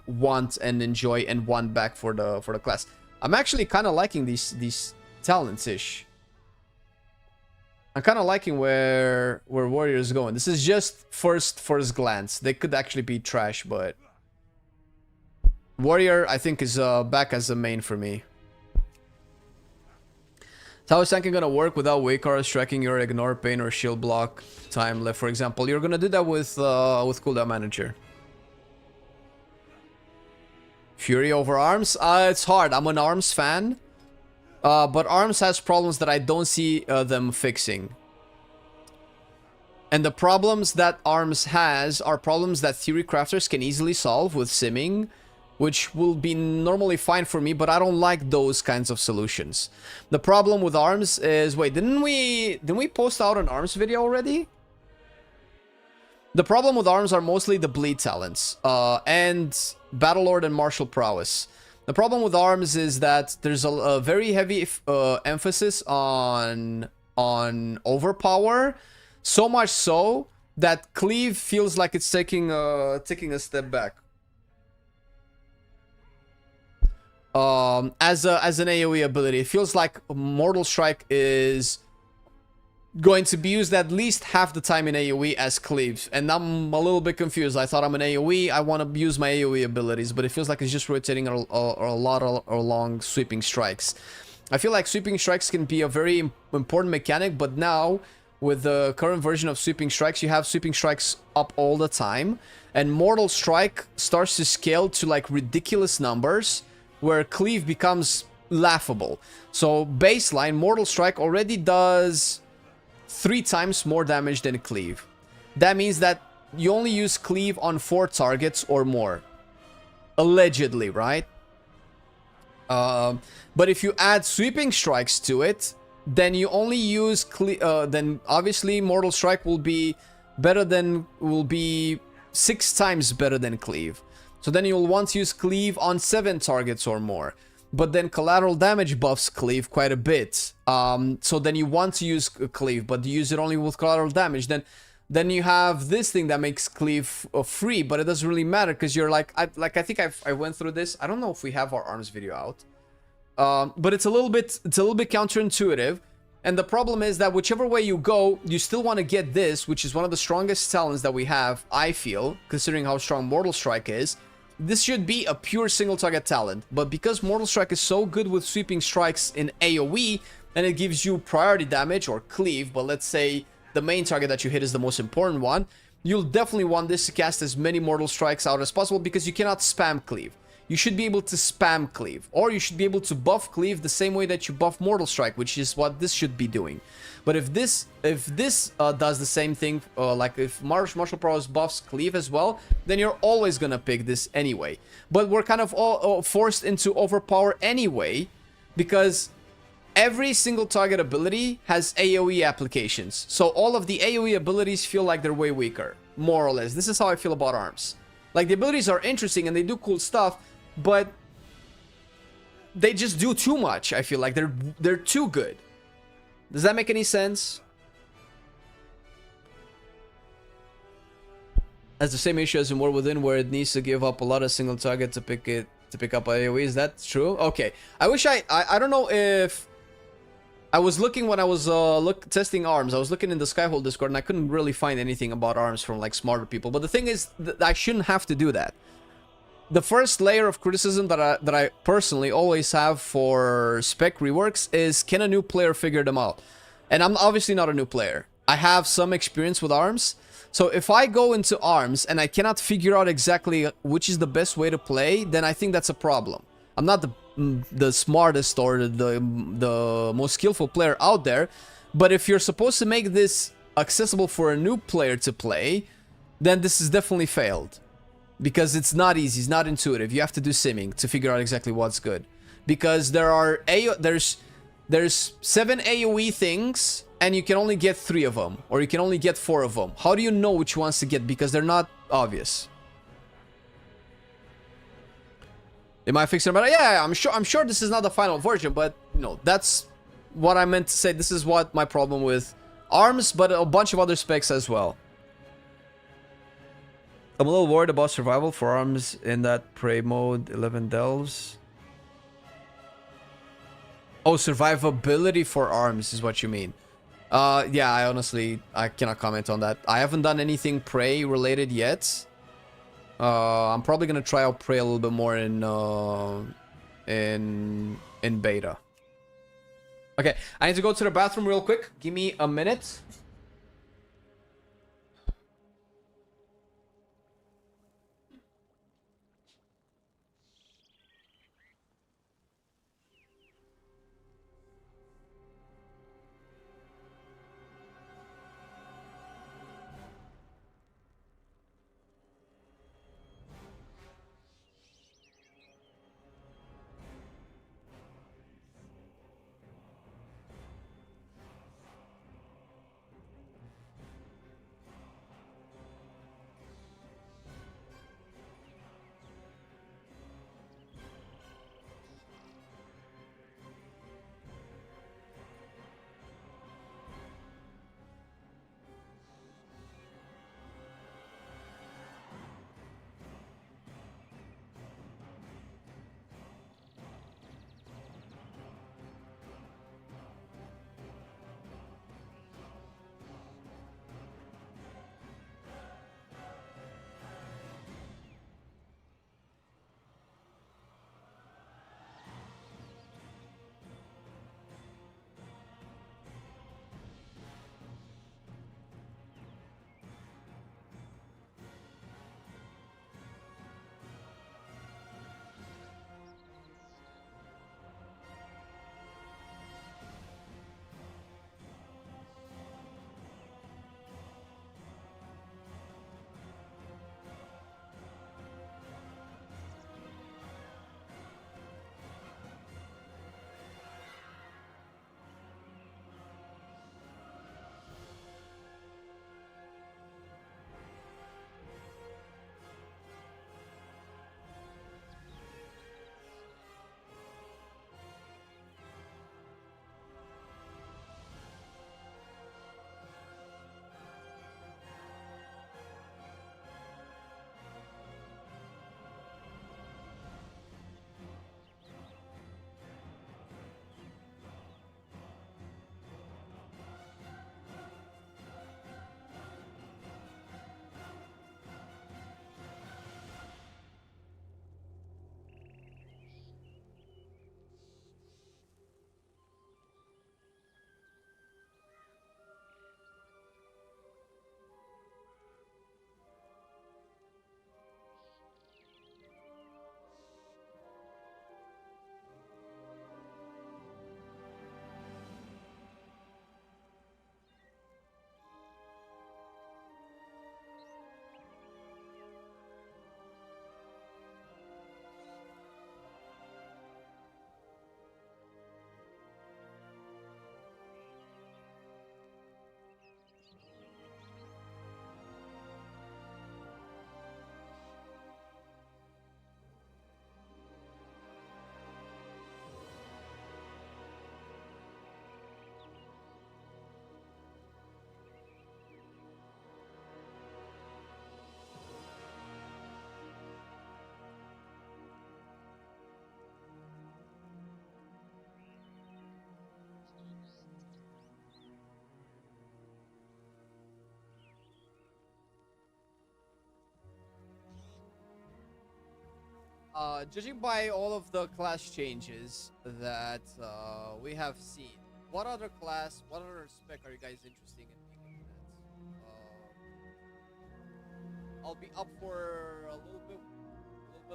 S4: want and enjoy and want back for the class. I'm actually kind of liking these talents ish. I'm kind of liking where Warrior is going. This is just first glance. They could actually be trash, but Warrior, I think, is back as a main for me. So how is tanking gonna work without weak auras tracking your ignore, pain, or shield block time left? For example, you're gonna do that with cooldown manager. Fury over arms? It's hard. I'm an arms fan. But arms has problems that I don't see them fixing. And the problems that arms has are problems that theory crafters can easily solve with simming, which will be normally fine for me, but I don't like those kinds of solutions. The problem with arms is... Wait, didn't we post out an arms video already? The problem with arms are mostly the bleed talents, and Battlelord and Martial Prowess. The problem with arms is that there's a very heavy emphasis on overpower, so much so that cleave feels like it's taking a step back. As an AoE ability, it feels like Mortal Strike is going to be used at least half the time in AoE as cleave, and I'm a little bit confused. I thought I'm an AoE, I want to use my AoE abilities, but it feels like it's just rotating a lot along sweeping strikes. I feel like sweeping strikes can be a very important mechanic, but now with the current version of sweeping strikes, you have sweeping strikes up all the time, and Mortal Strike starts to scale to like ridiculous numbers where cleave becomes laughable. So baseline, Mortal Strike already does 3 times more damage than cleave. That means that you only use cleave on 4 targets or more. Allegedly, right? But if you add sweeping strikes to it, then you only use then obviously Mortal Strike will be 6 times better than cleave. So then you'll want to use cleave on 7 targets or more. But then collateral damage buffs cleave quite a bit. So then you want to use cleave, but you use it only with collateral damage. Then you have this thing that makes cleave free, but it doesn't really matter because you're like I think I went through this. I don't know if we have our arms video out, but it's a little bit counterintuitive. And the problem is that whichever way you go, you still want to get this, which is one of the strongest talents that we have, I feel, considering how strong Mortal Strike is. This should be a pure single target talent, but because Mortal Strike is so good with sweeping strikes in AoE, and it gives you priority damage or cleave, but let's say the main target that you hit is the most important one, you'll definitely want this to cast as many Mortal Strikes out as possible because you cannot spam cleave. You should be able to spam cleave, or you should be able to buff cleave the same way that you buff Mortal Strike, which is what this should be doing. But if this does the same thing, like if Martial Prowess buffs cleave as well, then you're always gonna pick this anyway. But we're kind of all forced into overpower anyway, because every single target ability has AoE applications. So all of the AoE abilities feel like they're way weaker, more or less. This is how I feel about arms. Like, the abilities are interesting and they do cool stuff, but they just do too much. I feel like they're too good. Does that make any sense? That's the same issue as in War Within, where it needs to give up a lot of single target to pick up AoE. Is that true? Okay. I wish I don't know if I was looking when I was testing arms. I was looking in the Skyhold Discord and I couldn't really find anything about arms from like smarter people. But the thing is, I shouldn't have to do that. The first layer of criticism that I personally always have for spec reworks is, can a new player figure them out? And I'm obviously not a new player. I have some experience with arms. So if I go into arms and I cannot figure out exactly which is the best way to play, then I think that's a problem. I'm not the smartest or the most skillful player out there, but if you're supposed to make this accessible for a new player to play, then this has definitely failed. Because it's not easy, it's not intuitive. You have to do simming to figure out exactly what's good. Because there's 7 AoE things, and you can only get 3 of them, or you can only get 4 of them. How do you know which ones to get? Because they're not obvious. Am I fixing it? Yeah, I'm sure this is not the final version, but no, that's what I meant to say. This is what my problem with arms, but a bunch of other specs as well. I'm a little worried about survival for arms in that prey mode 11 delves. Oh, survivability for arms is what you mean. Yeah, I cannot comment on that. I haven't done anything prey related yet. I'm probably gonna try out prey a little bit more in beta. Okay, I need to go to the bathroom real quick. Give me a minute. Judging by all of the class changes that we have seen, what other class, what other spec are you guys interested in looking at? I'll be up for a little bit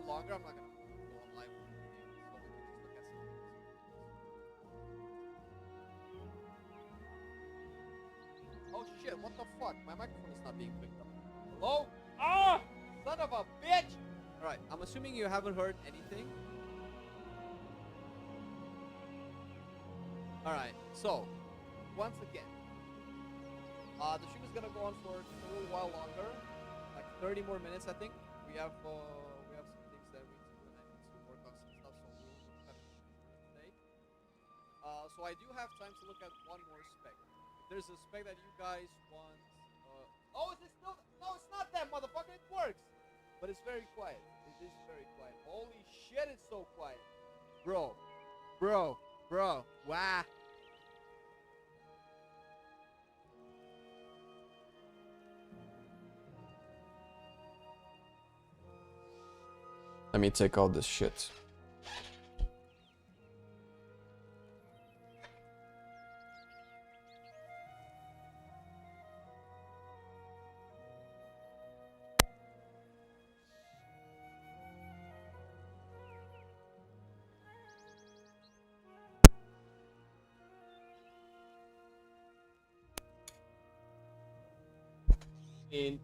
S4: longer. I'm not gonna go on live. So we can just look at some. Oh shit! What the fuck? My microphone is not being picked up. Hello? Ah! Son of a bitch! Alright, I'm assuming you haven't heard anything. Alright, so, once again, the stream is gonna go on for just a little while longer, like 30 more minutes, I think. We have some things that we need to do, and I need to work on some stuff, so we'll kind of today. So I do have time to look at one more spec. If there's a spec that you guys want, oh, is it still? No, it's not that, motherfucker. It works, but it's very quiet. It is very quiet. Holy shit, it's so quiet, bro. Wow. Let me take all this shit. Can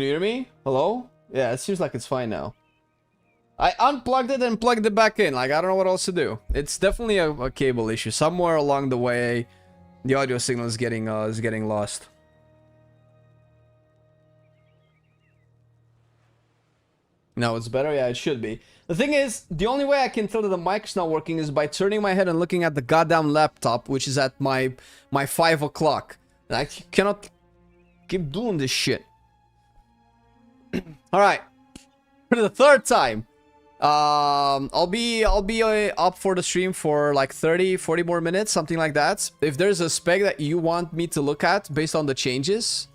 S4: you hear me? Hello? Yeah, it seems like it's fine now. I unplugged it and plugged it back in. Like, I don't know what else to do. It's definitely a cable issue. Somewhere along the way, the audio signal is getting lost. Now it's better? Yeah, it should be. The thing is, the only way I can tell that the mic's not working is by turning my head and looking at the goddamn laptop, which is at my 5 o'clock. I cannot keep doing this shit. Alright. For the third time. I'll be up for the stream for like 30-40 more minutes, something like that. If there's a spec that you want me to look at based on the changes,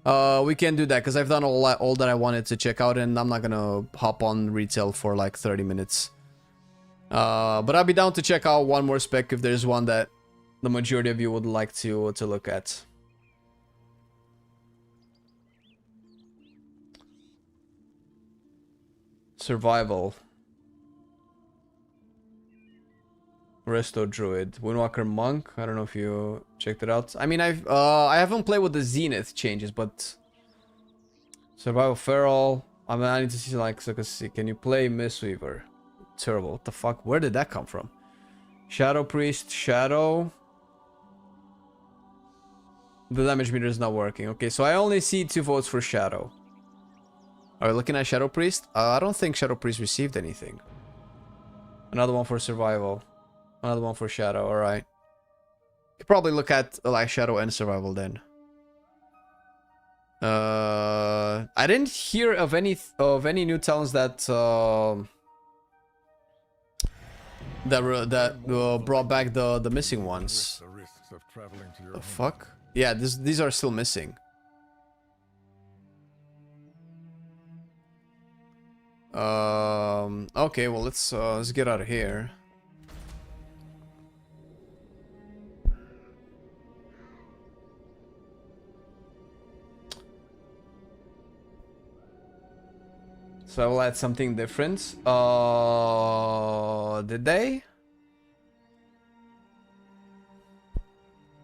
S4: we can do that, because I've done all that I wanted to check out, and I'm not gonna hop on retail for like 30 minutes. But I'll be down to check out one more spec if there's one that the majority of you would like to look at. Survival. Resto Druid. Windwalker Monk. I don't know if you checked it out. I mean, I haven't played with the Zenith changes, but Survival Feral. I mean, I need to see like, so can you play Mistweaver? Terrible. What the fuck? Where did that come from? Shadow Priest. Shadow. The damage meter is not working. Okay, so I only see 2 votes for Shadow. Are we looking at Shadow Priest? I don't think Shadow Priest received anything. Another one for Survival. Another one for Shadow. Alright. Could probably look at like Shadow and Survival then. I didn't hear of any new talents that brought back the missing ones. The fuck? Yeah, these are still missing. Okay, well let's get out of here. So I will add something different. Did they?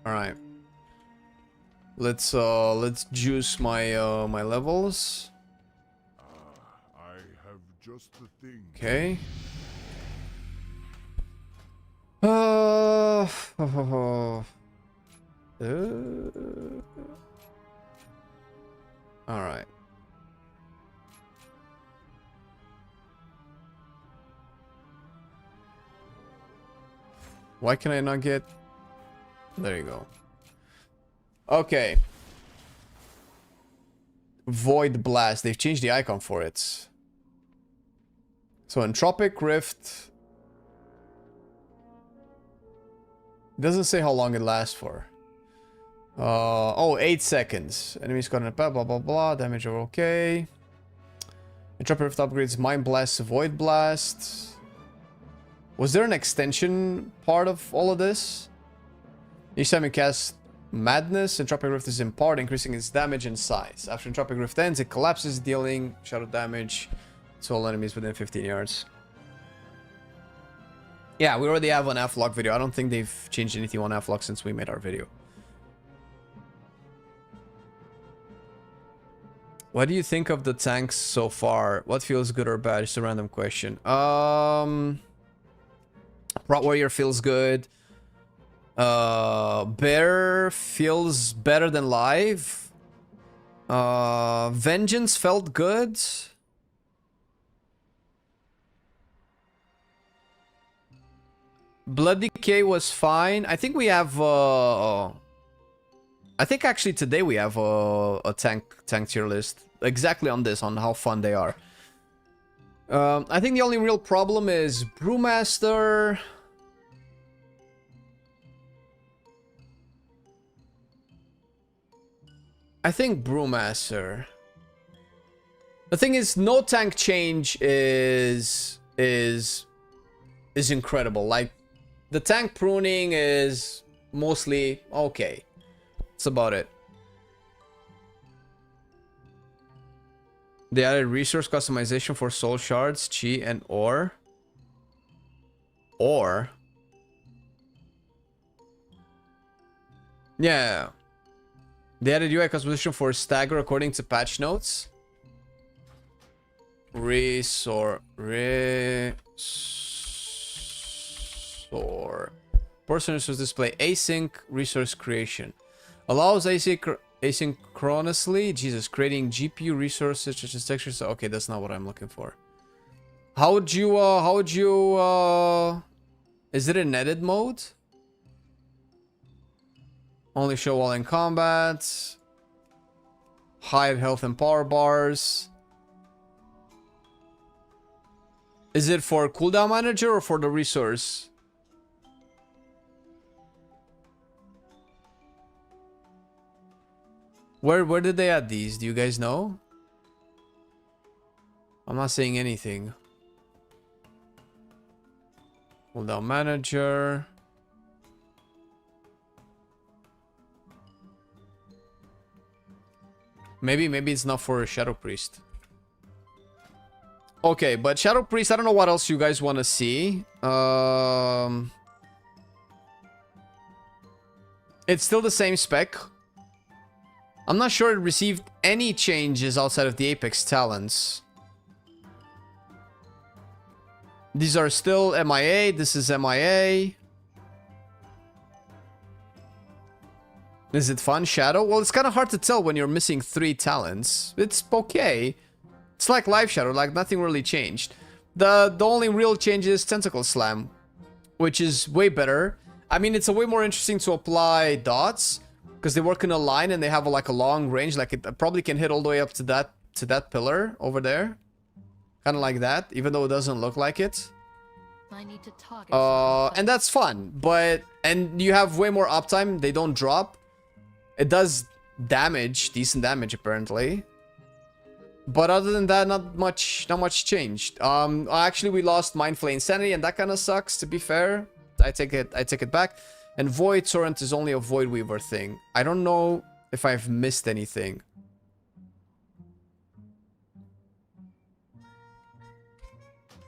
S4: All right. Let's juice my my levels.
S2: Just the thing.
S4: Okay. All right. Why can I not get? There you go. Okay. Void Blast. They've changed the icon for it. So Entropic Rift doesn't say how long it lasts for. Oh, 8 seconds. Enemies got a blah blah blah blah. Damage over okay. Entropy Rift upgrades Mind Blast, Void Blast. Was there an extension part of all of this? Each time you cast Madness, Entropic Rift is empowered, increasing its damage and size. After Entropic Rift ends, it collapses, dealing shadow damage to all enemies within 15 yards. Yeah, we already have an F-Lock video. I don't think they've changed anything on F-Lock since we made our video. What do you think of the tanks so far? What feels good or bad? Just a random question. Prot Warrior feels good. Bear feels better than live. Vengeance felt good. Blood Decay was fine. I think we have I think actually today we have a tank tier list exactly on this, on how fun they are. I think the only real problem is Brewmaster. I think Brewmaster. The thing is, no tank change is incredible. Like, the tank pruning is mostly okay. That's about it. They added resource customization for soul shards, chi, and ore. Ore? Yeah. They added UI customization for stagger according to patch notes. Person resource display async resource creation. Allows asynchronously, creating GPU resources such as textures. Okay, that's not what I'm looking for. How would you is it in edit mode? Only show while in combat. Hide health and power bars. Is it for cooldown manager or for the resource? Where did they add these? Do you guys know? I'm not saying anything. Cooldown manager. Maybe it's not for a Shadow Priest. Okay, but Shadow Priest, I don't know what else you guys want to see. It's still the same spec. I'm not sure it received any changes outside of the Apex talents. These are still MIA. This is MIA. Is it fun, Shadow? Well, it's kind of hard to tell when you're missing 3 talents. It's okay. It's like Live Shadow, like nothing really changed. The only real change is Tentacle Slam, which is way better. I mean, it's a way more interesting to apply dots because they work in a line and they have like a long range. Like it probably can hit all the way up to that pillar over there, kind of like that, even though it doesn't look like it.
S11: I need to target
S4: and that's fun, and you have way more uptime. They don't drop. It does damage, decent damage apparently. But other than that, not much changed. Actually we lost Mindflay Insanity and that kind of sucks, to be fair. I take it back. And Void Torrent is only a Void Weaver thing. I don't know if I've missed anything.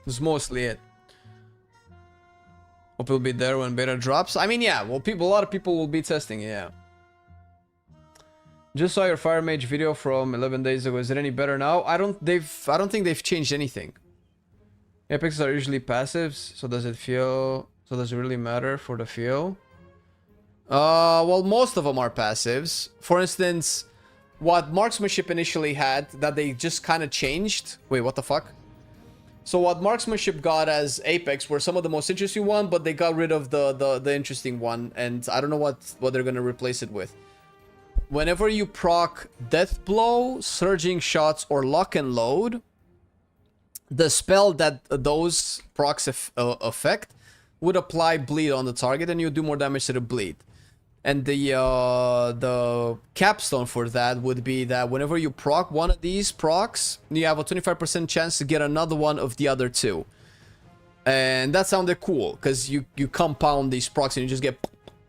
S4: That's mostly it. Hope it'll be there when beta drops. I mean, yeah, well, a lot of people will be testing, yeah. Just saw your Fire Mage video from 11 days ago. Is it any better now? I don't think they've changed anything. Apex are usually passives, so does it really matter for the feel? Well, most of them are passives. For instance, what Marksmanship initially had that they just kind of changed. Wait, what the fuck? So what Marksmanship got as Apex were some of the most interesting one, but they got rid of the interesting one, and I don't know what they're gonna replace it with. Whenever you proc Death Blow, Surging Shots, or Lock and Load, the spell that those procs affect would apply bleed on the target, and you do more damage to the bleed. And the capstone for that would be that whenever you proc one of these procs, you have a 25% chance to get another one of the other two. And that sounded cool because you compound these procs and you just get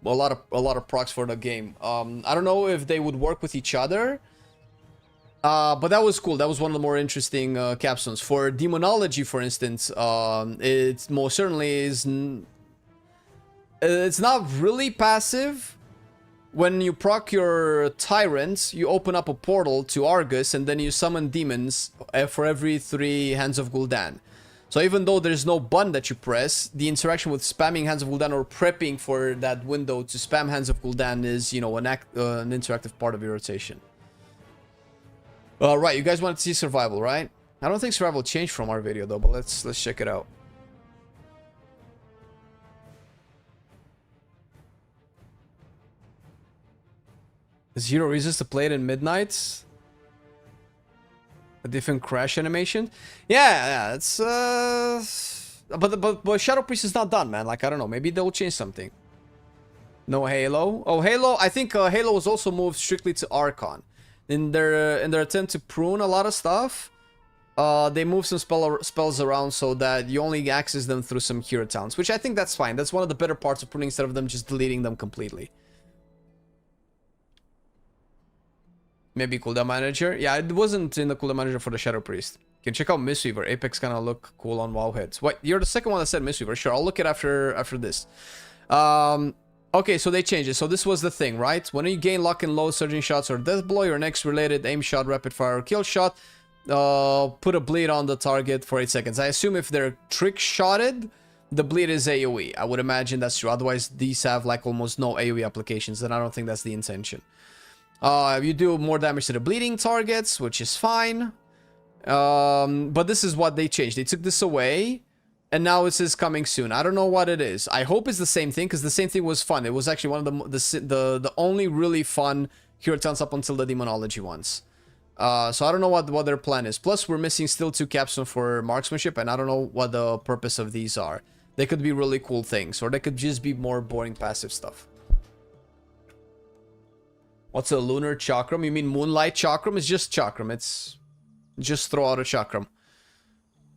S4: a lot of procs for the game. I don't know if they would work with each other, but that was cool. That was one of the more interesting capstones. For Demonology, for instance, it most certainly is. It's not really passive. When you proc your Tyrant, you open up a portal to Argus, and then you summon demons for every 3 Hands of Gul'dan. So even though there's no button that you press, the interaction with spamming Hands of Gul'dan or prepping for that window to spam Hands of Gul'dan is, you know, an interactive part of your rotation. Right, you guys want to see survival, right? I don't think survival changed from our video though, but let's check it out. Zero reasons to play it in midnights. A different crash animation. Yeah, it's but Shadow Priest is not done, man. Like, I don't know, maybe they'll change something. No Halo. Oh, Halo. I think Halo was also moved strictly to Archon. In their attempt to prune a lot of stuff, they move some spells around so that you only access them through some hero talents, which I think that's fine. That's one of the better parts of pruning instead of them just deleting them completely. Maybe cooldown manager. Yeah, it wasn't in the cooldown manager for the Shadow Priest. You can check out Mistweaver. Apex kind of look cool on WoW hits. Wait, you're the second one that said Mistweaver. Sure, I'll look it after this. Okay, so they changed it. So this was the thing, right? When you gain lock and load, surging shots, or death blow, your next related aim shot, rapid fire, or kill shot, put a bleed on the target for 8 seconds. I assume if they're trick shotted, the bleed is AoE. I would imagine that's true. Otherwise, these have like almost no AoE applications, and I don't think that's the intention. You do more damage to the bleeding targets, which is fine. But this is what they changed. They took this away, and now it says coming soon. I don't know what it is. I hope it's the same thing, because the same thing was fun. It was actually one of the only really fun hero talents up until the Demonology ones. So I don't know what their plan is. Plus, we're missing still 2 capstones for marksmanship, and I don't know what the purpose of these are. They could be really cool things, or they could just be more boring passive stuff. What's a lunar chakram? You mean moonlight chakram? It's just chakram. It's just throw out a chakram.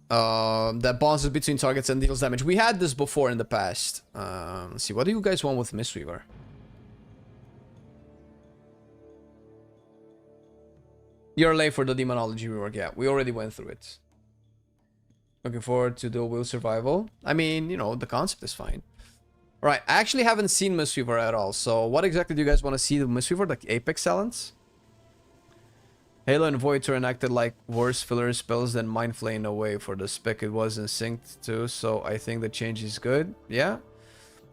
S4: That bounces between targets and deals damage. We had this before in the past. Let's see. What do you guys want with Mistweaver? You're late for the Demonology Rework. Yeah, we already went through it. Looking forward to the Will Survival. I mean, you know, the concept is fine. Right, I actually haven't seen Mistweaver at all, so what exactly do you guys want to see the Mistweaver? Like Apex talents? Halo and Void Turn acted like worse filler spells than Mind Flame away. For the spec it wasn't synced too, so I think the change is good. Yeah,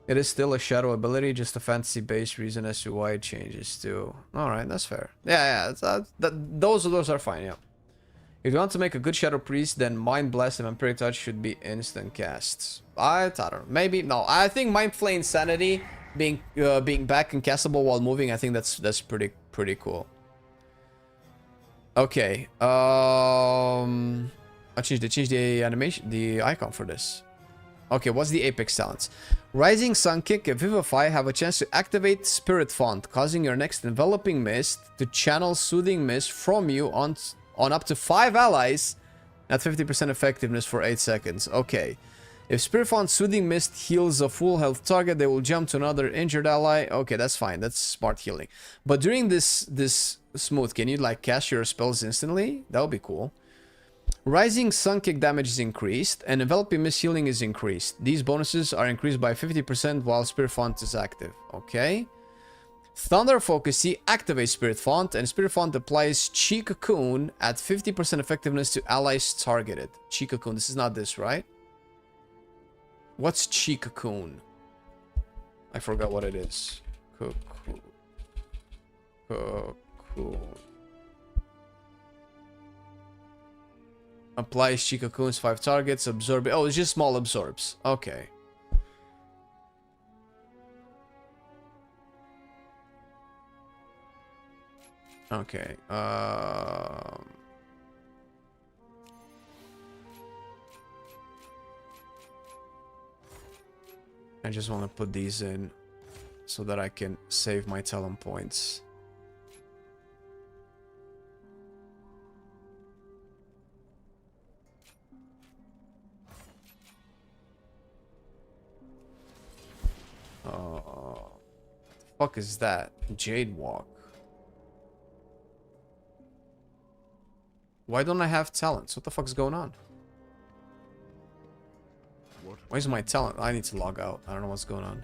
S4: it is still a shadow ability, just a fantasy based reason as to why it changes too. Alright, that's fair. Yeah, those are fine, yeah. If you want to make a good Shadow Priest, then Mind Blast and Vampiric Touch should be instant casts. I don't know. Maybe no. I think Mind Flame Insanity being back and castable while moving. I think that's pretty cool. Okay. I changed the animation, the icon for this. Okay, what's the Apex talents? Rising Sun Kick and Vivify have a chance to activate Spirit Font, causing your next Enveloping Mist to channel Soothing Mist from you on up to 5 allies at 50% effectiveness for 8 seconds. Okay. If Spirit Font Soothing Mist heals a full health target, they will jump to another injured ally. Okay, that's fine. That's smart healing. But during this smooth, can you like cast your spells instantly? That would be cool. Rising Sun Kick damage is increased, and Enveloping Mist healing is increased. These bonuses are increased by 50% while Spirit Font is active. Okay. Thunder Focusy activates Spirit Font, and Spirit Font applies Chi Cocoon at 50% effectiveness to allies targeted. Chi Cocoon, this is not this, right? What's Chi Cocoon? I forgot what it is. Cocoon. Applies Chi Cocoons 5 targets, absorb. Oh, it's just small absorbs. Okay. Okay. I just want to put these in so that I can save my talent points. What the fuck is that? Jade Walk. Why don't I have talents? What the fuck's going on? Where's my talent? I need to log out. I don't know what's going on.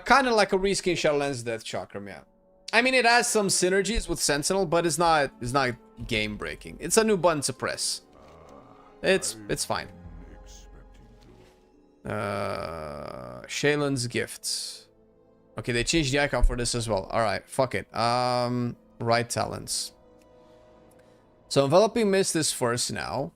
S4: Kind of like a reskin Shadowlands Death Chakram, yeah. I mean, it has some synergies with Sentinel, but it's not game breaking. It's a new button to press. It's fine. Shaylan's Gifts. Okay, they changed the icon for this as well. Alright, fuck it. Right talents. So Enveloping Mist is first now.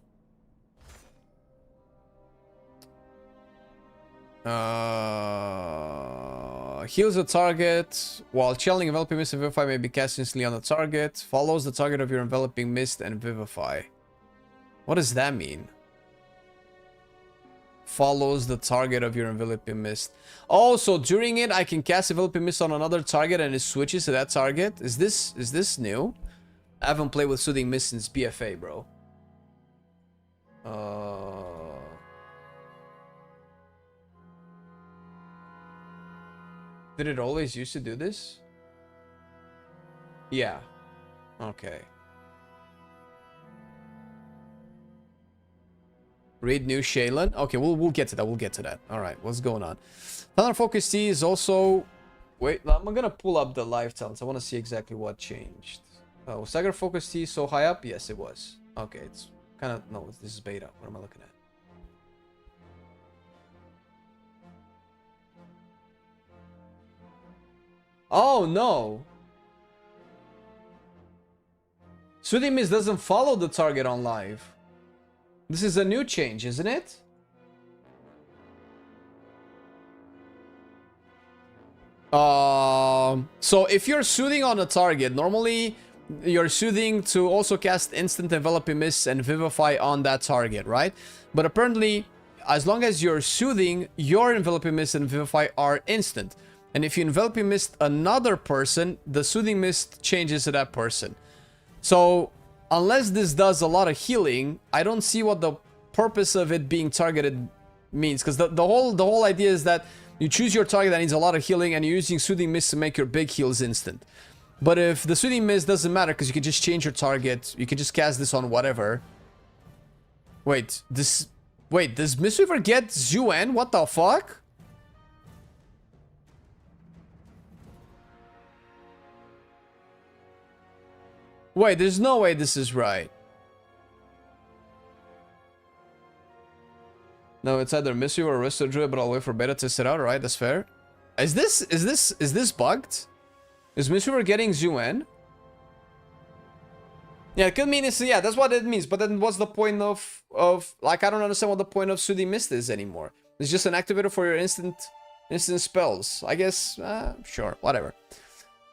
S4: Heals a target while channeling Enveloping Mist and Vivify may be cast instantly on the target. Follows the target of your Enveloping Mist and Vivify. What does that mean? Follows the target of your Enveloping Mist. Oh, so during it I can cast Enveloping Mist on another target and it switches to that target? Is this new? I haven't played with Soothing Mist since BFA, bro. Did it always used to do this? Yeah. Okay. Read new Shaylan. Okay, we'll get to that. We'll get to that. All right, what's going on? Thunder Focus T is also. Wait, I'm gonna pull up the live talents. I want to see exactly what changed. Oh, Stagger Focus T so high up? Yes, it was. Okay, it's kind of no. This is beta. What am I looking at? Oh no. Soothing Mist doesn't follow the target on live. This is a new change, isn't it? So if you're soothing on a target, normally you're soothing to also cast instant Enveloping Mist and Vivify on that target, right? But apparently, as long as you're soothing, your Enveloping Mist and Vivify are instant. And if you Enveloping Mist another person, the Soothing Mist changes to that person. So unless this does a lot of healing, I don't see what the purpose of it being targeted means. Because the whole idea is that you choose your target that needs a lot of healing and you're using Soothing Mist to make your big heals instant. But if the Soothing Mist doesn't matter because you can just change your target, you can just cast this on whatever. Wait, does Mistweaver get Zuen? What the fuck? Wait, there's no way this is right. No, it's either Mistweaver or Resto Druid, but I'll wait for beta to test it out. Alright, that's fair. Is this bugged? Is Mistweaver getting Zuen? Yeah, it could mean it's, yeah, that's what it means. But then what's the point of like, I don't understand what the point of Soothing Mist is anymore. It's just an activator for your instant spells. I guess, sure, whatever.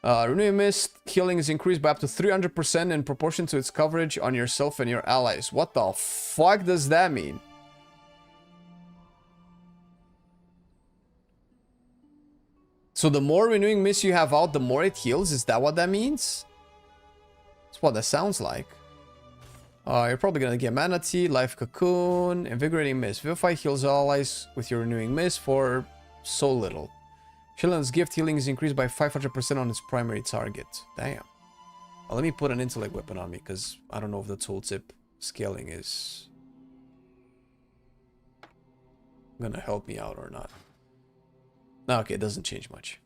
S4: Renewing Mist healing is increased by up to 300% in proportion to its coverage on yourself and your allies. What the fuck does that mean? So the more Renewing Mist you have out, the more it heals? Is that what that means? That's what that sounds like. You're probably gonna get Mana Tea, Life Cocoon, Invigorating Mist. Vivify heals allies with your Renewing Mist for so little. Shaylan's Gift healing is increased by 500% on its primary target. Damn. Well, let me put an intellect weapon on me, because I don't know if the tooltip scaling is gonna help me out or not. Okay, it doesn't change much.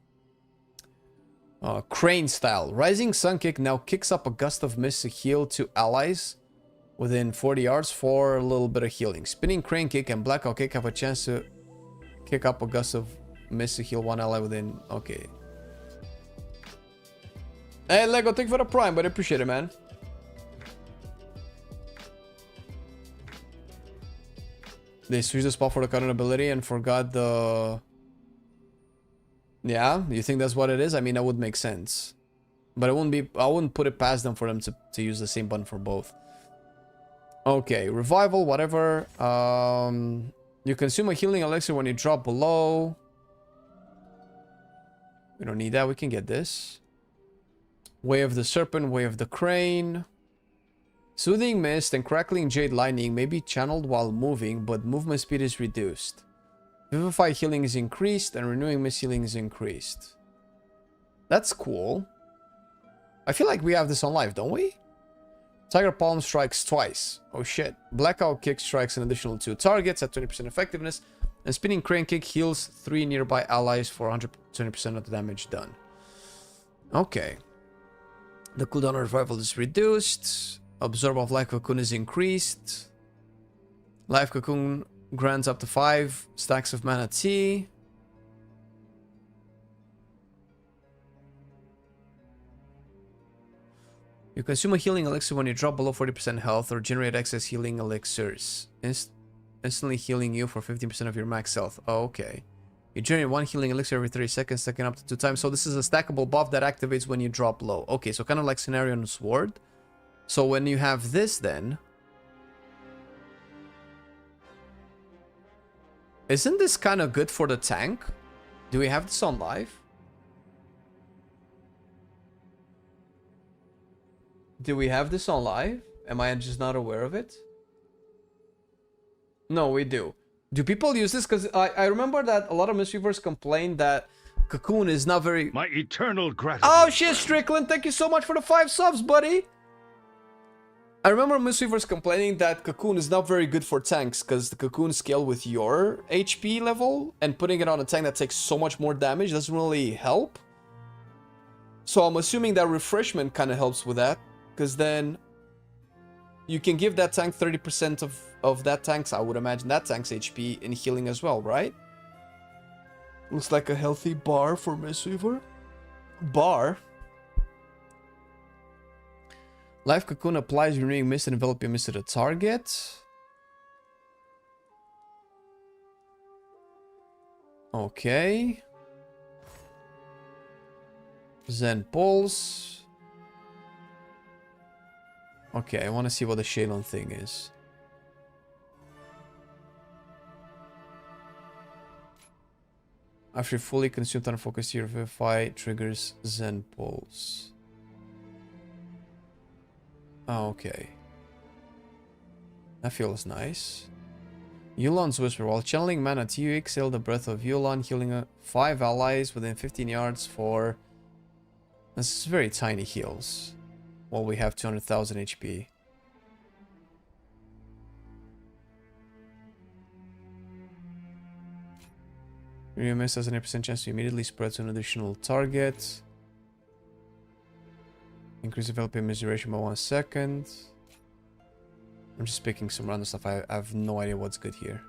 S4: Crane Style. Rising Sun Kick now kicks up a gust of mist to heal to allies within 40 yards for a little bit of healing. Spinning Crane Kick and Blackout Kick have a chance to kick up a gust of mist to heal one ally within. Okay. Hey Lego, thank you for the prime, but I appreciate it, man. They switched the spot for the current ability and forgot the... Yeah, you think that's what it is? I mean, that would make sense. But I wouldn't put it past them for them to use the same button for both. Okay, revival, whatever. You consume a healing elixir when you drop below. We don't need that, we can get this. Way of the Serpent, Way of the Crane. Soothing Mist and Crackling Jade Lightning may be channeled while moving, but movement speed is reduced. Vivify healing is increased, and Renewing Mist healing is increased. That's cool. I feel like we have this on live, don't we? Tiger Palm strikes twice. Oh shit. Blackout Kick strikes an additional 2 targets at 20% effectiveness. And Spinning Crane Kick heals 3 nearby allies for 120% of the damage done. Okay. The cooldown of revival is reduced. Absorb of Life Cocoon is increased. Life Cocoon grants up to 5 stacks of mana tea. You consume a healing elixir when you drop below 40% health or generate excess healing elixirs. Instantly healing you for 15% of your max health. Oh, okay. You generate 1 healing elixir every 30 seconds, stacking up to 2 times. So this is a stackable buff that activates when you drop low. Okay, so kind of like Scenario on Sword. So when you have this then... Isn't this kind of good for the tank? Do we have this on live? Do we have this on live? Am I just not aware of it? No, we do. Do people use this? Because I remember that a lot of Mistweavers complained that Cocoon is not very...
S3: My eternal gratitude.
S4: Oh shit, Strickland, thank you so much for the 5 subs, buddy! I remember Mistweavers complaining that Cocoon is not very good for tanks because the Cocoon scale with your HP level and putting it on a tank that takes so much more damage doesn't really help. So I'm assuming that Refreshment kind of helps with that. Because then you can give that tank 30% of that tank's, I would imagine, that tank's HP in healing as well, right? Looks like a healthy bar for Mistweaver. Bar. Life Cocoon applies Renewing Mist and Enveloping Mist to the target. Okay. Zen Pulse. Okay, I want to see what the Shalon thing is. After you fully consume and focus, your Vivify triggers Zen Pulse. Oh, okay. That feels nice. Yu'lon's Whisper. While channeling mana, you exhale the breath of Yu'lon, healing 5 allies within 15 yards for... This is very tiny heals. Well, we have 200,000 HP. Your miss has an 8% chance to immediately spread to an additional target. Increase developing miss duration by 1 second. I'm just picking some random stuff. I have no idea what's good here.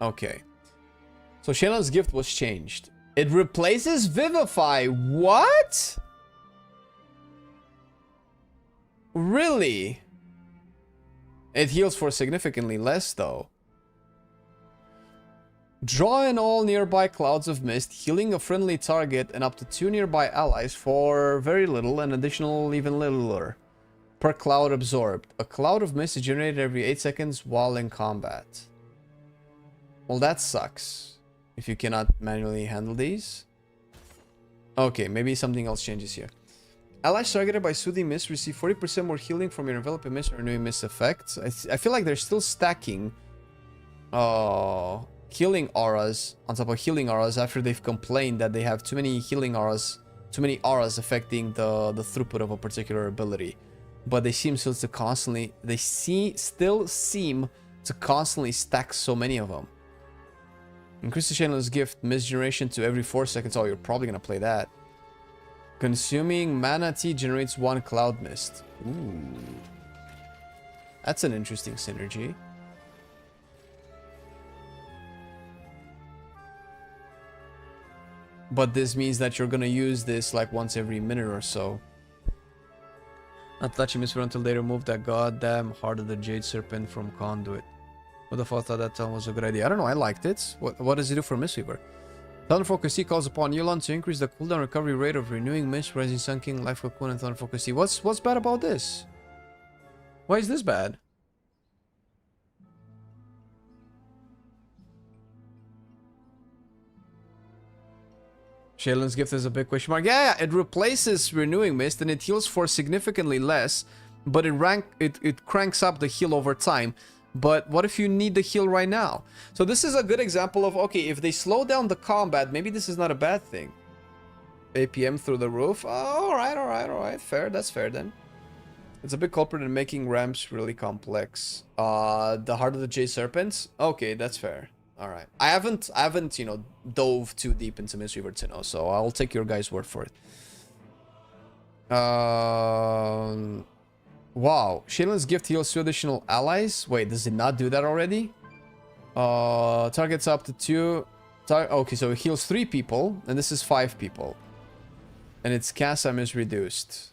S4: Okay. So Shanna's gift was changed. It replaces Vivify. What? Really? It heals for significantly less though. Draw in all nearby clouds of mist, healing a friendly target and up to 2 nearby allies for very little and additional even littler per cloud absorbed. A cloud of mist is generated every 8 seconds while in combat. Well, that sucks. If you cannot manually handle these. Okay, maybe something else changes here. Allies targeted by Soothing Mist receive 40% more healing from your Enveloping Mist or Renewing Mist effects. I feel like they're still stacking healing auras on top of healing auras after they've complained that they have too many healing auras, too many auras affecting the throughput of a particular ability. But they seem still to constantly, still seem to constantly stack so many of them. Increase the Chandler's Gift Mist generation to every 4 seconds. Oh, you're probably gonna play that. Consuming mana tea generates 1 cloud mist. Ooh. That's an interesting synergy. But this means that you're gonna use this like once every minute or so. Not touching Mistweaver until they remove that goddamn Heart of the Jade Serpent from Conduit. Who the fuck thought that was a good idea? I don't know, I liked it. What does it do for Mistweaver? Thunder Focus C calls upon Yulon to increase the cooldown recovery rate of Renewing Mist, Rising Sun King, Life Cocoon, and Thunder Focus C. What's bad about this? Why is this bad? Shaylin's Gift is a big question mark. Yeah, it replaces Renewing Mist and it heals for significantly less, but it cranks up the heal over time. But what if you need the heal right now? So this is a good example of, okay, if they slow down the combat, maybe this is not a bad thing. APM through the roof. Oh, alright. Fair, that's fair then. It's a big culprit in making ramps really complex. The Heart of the Jade Serpents? Okay, that's fair. Alright. I haven't, you know, dove too deep into Mistweaver to know, so I'll take your guys' word for it. Wow. Shaylin's Gift heals 2 additional allies. Wait, does it not do that already? Targets up to 2. Okay, so it heals 3 people, and this is 5 people. And its cast time is reduced.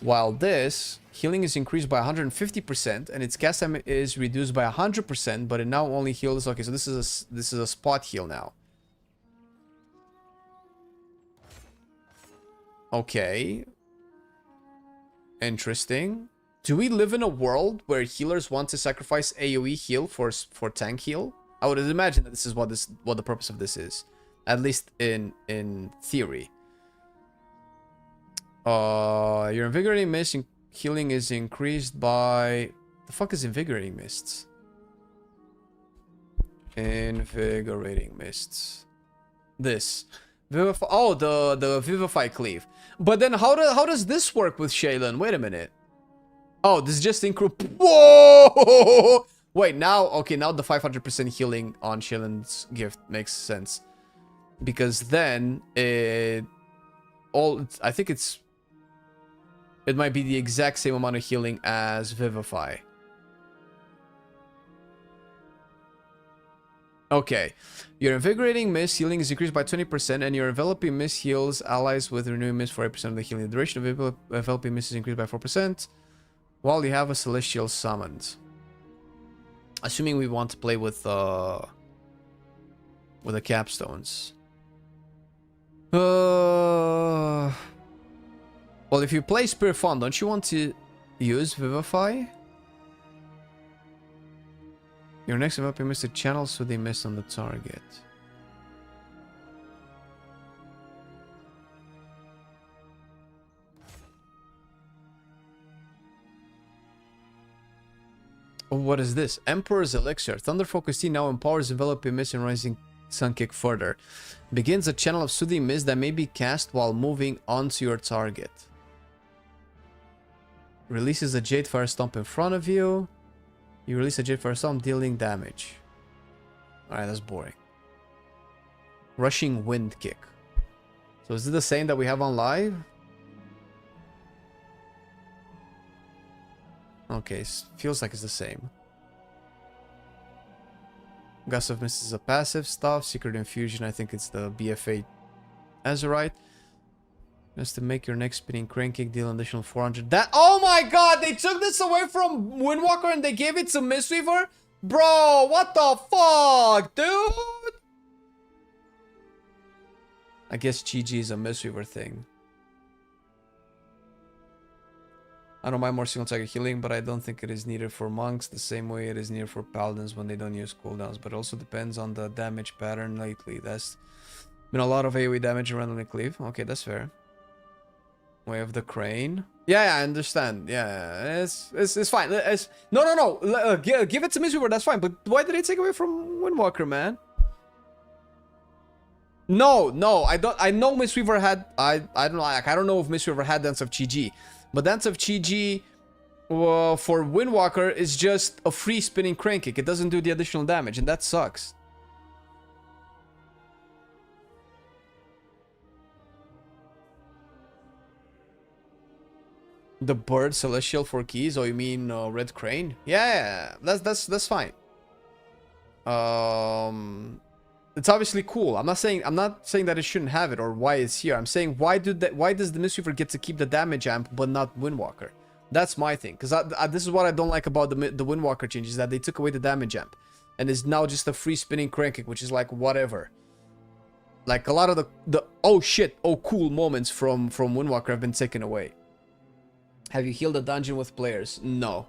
S4: While this, healing is increased by 150%, and its cast time is reduced by 100%, but it now only heals... Okay, so this is a spot heal now. Okay. Interesting. Do we live in a world where healers want to sacrifice AoE heal for tank heal? I would imagine that this is what the purpose of this is, at least in theory. Your invigorating mist healing is increased by... The fuck is invigorating mists? Invigorating mists. This. Vivify. Oh, the Vivify Cleave. But then how does this work with Shaylin? Wait a minute. Oh, this is just increase. Whoa! Wait, now, okay, now the 500% healing on Shaylin's Gift makes sense. Because then I think it might be the exact same amount of healing as Vivify. Okay. Your Invigorating Mist healing is increased by 20%, and your Enveloping Mist heals allies with Renewing Mist for 8% of the healing. The duration of Enveloping Mist is increased by 4%, while you have a Celestial summoned. Assuming we want to play with the capstones. Well, if you play Spirit Fawn, don't you want to use Vivify? Your next Enveloping Mist channels Soothing Mist on the target. Oh, what is this? Emperor's Elixir. Thunder Focus T now empowers Enveloping Mist and Rising Sun Kick further. Begins a channel of Soothing Mist that may be cast while moving onto your target. Releases a Jade Fire Stomp in front of you. You release a Jade Fire Stomp, dealing damage. Alright, that's boring. Rushing Wind Kick. So is it the same that we have on live? Okay, feels like it's the same. Gust of Mist is a passive stuff. Secret Infusion, I think it's the BFA Azurite. Just to make your next spinning crane kick deal an additional 400. That— oh my god, they took this away from Windwalker and they gave it to Mistweaver? Bro, what the fuck, dude? I guess GG is a Mistweaver thing. I don't mind more single target healing, but I don't think it is needed for monks the same way it is needed for paladins when they don't use cooldowns. But it also depends on the damage pattern lately. That's been a lot of AoE damage and randomly cleave. Okay, that's fair. Way of the Crane. Yeah, I understand. Yeah, it's fine. No. Give it to Mistweaver. That's fine. But why did they take away from Windwalker, man? No. I don't. I know Mistweaver had. I don't know. Like, I don't know if Mistweaver had Dance of Chi-Ji, but Dance of Chi-Ji for Windwalker is just a free spinning crane kick. It doesn't do the additional damage, and that sucks. The bird celestial for keys? Oh, you mean red crane? Yeah, that's fine. It's obviously cool. I'm not saying that it shouldn't have it or why it's here. I'm saying why does the Mistweaver get to keep the damage amp but not Windwalker? That's my thing, because this is what I don't like about the Windwalker changes, that they took away the damage amp and it's now just a free spinning crane kick, which is like whatever. Like a lot of the oh shit, oh cool moments from Windwalker have been taken away. Have you healed a dungeon with players? No.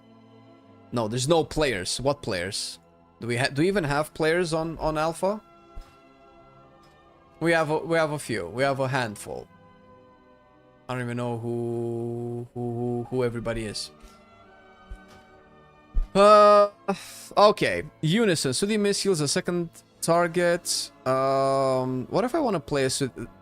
S4: No, there's no players. What players? Do we even have players on Alpha? We have a few. We have a handful. I don't even know who everybody is. Okay. Unison. Soothing Mist heals a second target. What if I want to play a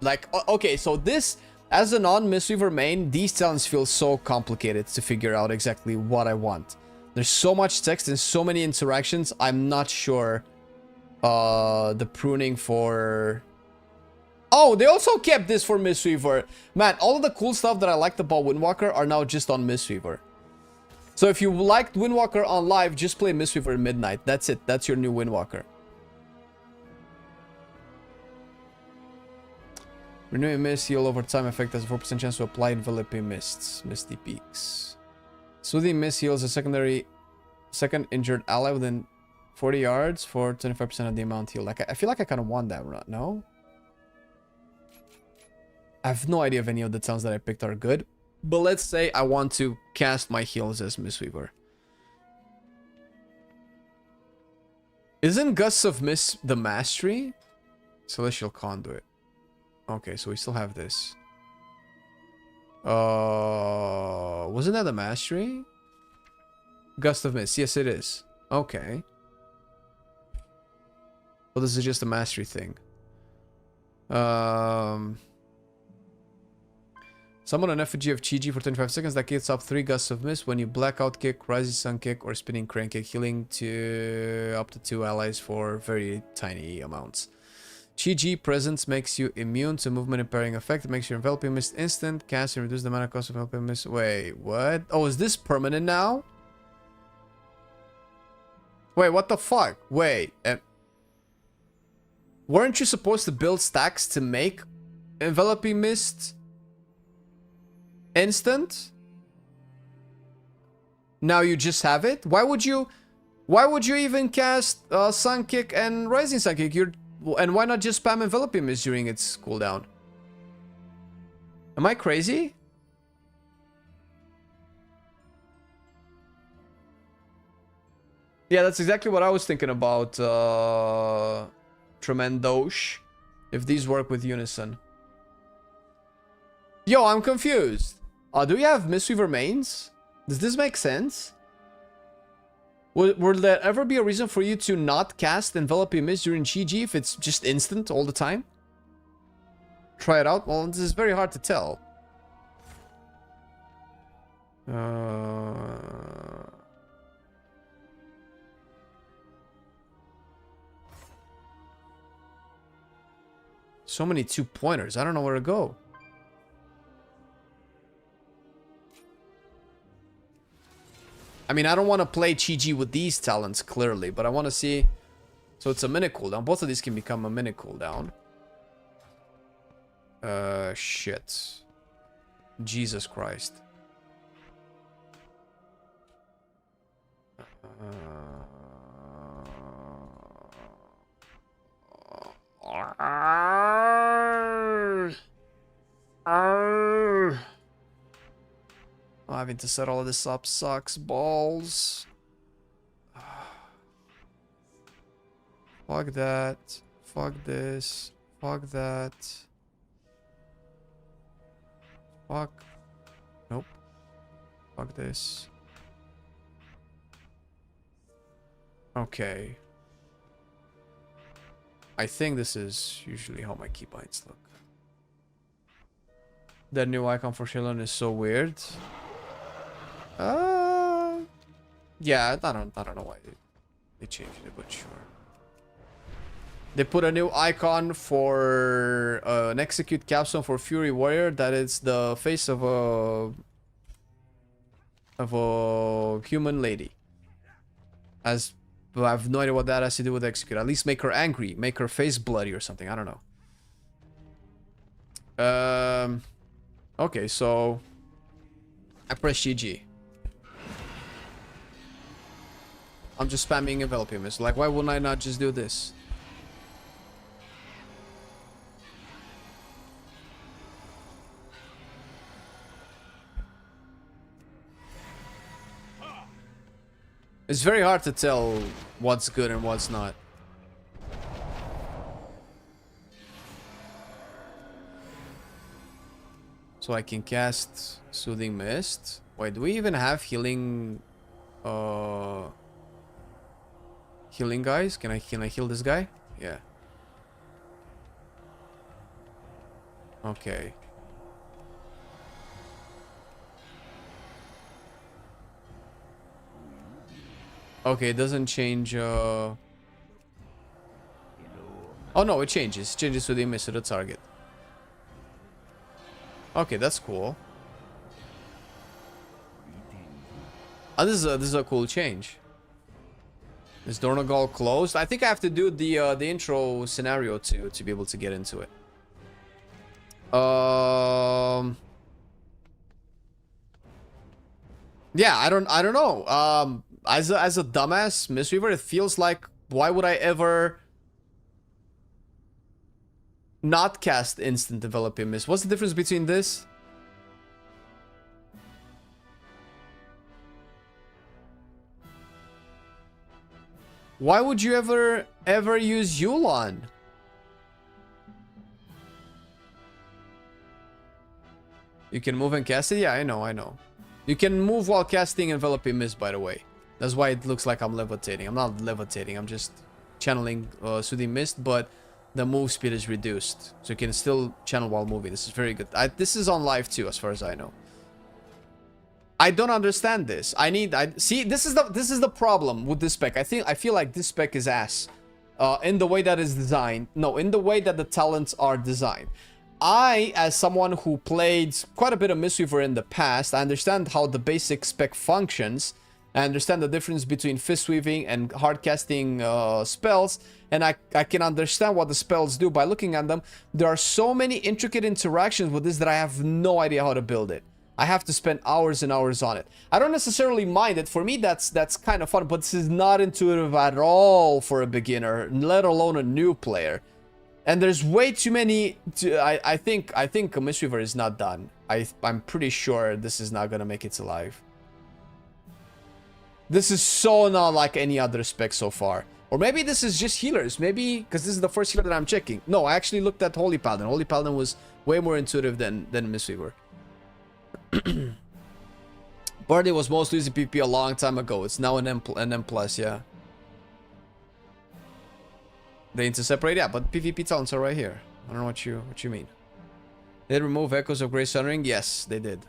S4: like? Okay, so this as a non-Mistweaver main, these talents feel so complicated to figure out exactly what I want. There's so much text and so many interactions. I'm not sure. The pruning for. Oh, they also kept this for Mistweaver. Man, all of the cool stuff that I liked about Windwalker are now just on Mistweaver. So if you liked Windwalker on live, just play Mistweaver at midnight. That's it. That's your new Windwalker. Renewing Mist heal over time effect has a 4% chance to apply enveloping mists. Misty Peaks. Soothing Mist heals a second injured ally within 40 yards for 25% of the amount healed. Like, I feel like I kind of want that, no? I have no idea if any of the talents that I picked are good. But let's say I want to cast my heals as Mistweaver. Isn't Gusts of Mist the mastery? Celestial Conduit. Okay, so we still have this. Wasn't that the mastery? Gust of Mist. Yes, it is. Okay. Well, this is just a mastery thing. Summon an effigy of Chi-Ji for 25 seconds that gets up 3 gusts of mist when you blackout kick, rising sun kick, or spinning crane kick, healing to up to 2 allies for very tiny amounts. Chi-Ji presence makes you immune to movement impairing effect. It makes your enveloping mist instant. Cast and reduce the mana cost of enveloping mist. Wait, what? Oh, is this permanent now? Wait, what the fuck? Wait. Weren't you supposed to build stacks to make enveloping mist instant? Now you just have it? Why would you even cast Sun Kick and Rising Sun Kick? And why not just spam enveloping mist during its cooldown? Am I crazy? Yeah, that's exactly what I was thinking about Tremendosh. If these work with Unison. Yo, I'm confused. Do we have Mistweaver mains? Does this make sense? Will there ever be a reason for you to not cast Enveloping Mist during Chi-Ji if it's just instant all the time? Try it out? Well, this is very hard to tell. So many 2-pointers. I don't know where to go. I mean, I don't want to play Chi-Ji with these talents, clearly, but I want to see... So it's a minute cooldown. Both of these can become a minute cooldown. Shit. Jesus Christ. Having to set all of this up sucks balls. Fuck that. Fuck this. Fuck that. Fuck. Nope. Fuck this. Okay. I think this is usually how my keybinds look. That new icon for Shilon is so weird. Yeah, I don't know why they changed it, but sure. They put a new icon for an execute capstone for Fury Warrior that is the face of a human lady. But I have no idea what that has to do with execute. At least make her angry, make her face bloody or something. I don't know. Okay, so I press GG. I'm just spamming enveloping mist. Like, why wouldn't I not just do this? It's very hard to tell what's good and what's not. So I can cast Soothing Mist. Wait, do we even have healing healing guys? Can I heal this guy? Yeah. Okay. Okay, it doesn't change oh no, it changes. It changes to the image of the target. Okay, that's cool. Oh, this is a cool change. Is Dornogal closed? I think I have to do the intro scenario to be able to get into it. Yeah, I don't know. As a dumbass Mistweaver, it feels like, why would I ever not cast instant developing mist? What's the difference between this? Why would you ever use Yulon? You can move and cast it? Yeah, I know. You can move while casting enveloping mist, by the way. That's why it looks like I'm levitating. I'm not levitating, I'm just channeling Soothing Mist, but the move speed is reduced. So you can still channel while moving. This is very good. This is on live too, as far as I know. I don't understand this. See, this is the problem with this spec. I feel like this spec is ass. In the way that it's designed. No, in the way that the talents are designed. As someone who played quite a bit of Mistweaver in the past, I understand how the basic spec functions. I understand the difference between fist weaving and hard casting spells, and I can understand what the spells do by looking at them. There are so many intricate interactions with this that I have no idea how to build it. I have to spend hours and hours on it. I don't necessarily mind it. For me, that's kind of fun, but this is not intuitive at all for a beginner, let alone a new player. And there's way too many. I think a Mistweaver is not done. I'm pretty sure this is not gonna make it to live. This is so not like any other spec so far. Or maybe this is just healers. Maybe because this is the first healer that I'm checking. No, I actually looked at Holy Paladin. Holy Paladin was way more intuitive than Mistweaver. Bardy was mostly using PP a long time ago. It's now an M+, yeah. They need to separate, yeah, but PvP talents are right here. I don't know what you mean. Did they remove Echoes of Grey Sunring? Yes, they did.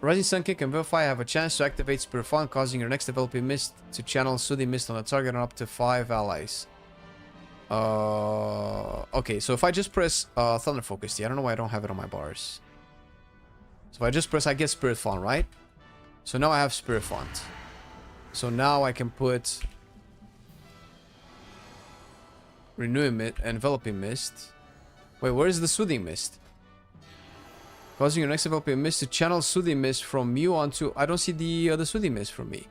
S4: Rising Sun King and Vilify have a chance to activate Spirit Font, causing your next developing mist to channel Soothing Mist on a target and up to 5 allies. Okay, so if I just press Thunder Focus, I don't know why I don't have it on my bars. So if I just press, I get Spirit Font, right? So now I have Spirit Font. So now I can put Renewing Mist, Enveloping Mist. Wait, where is the Soothing Mist? Causing your next developing mist to channel Soothing Mist from you onto... I don't see the Soothing Mist from me.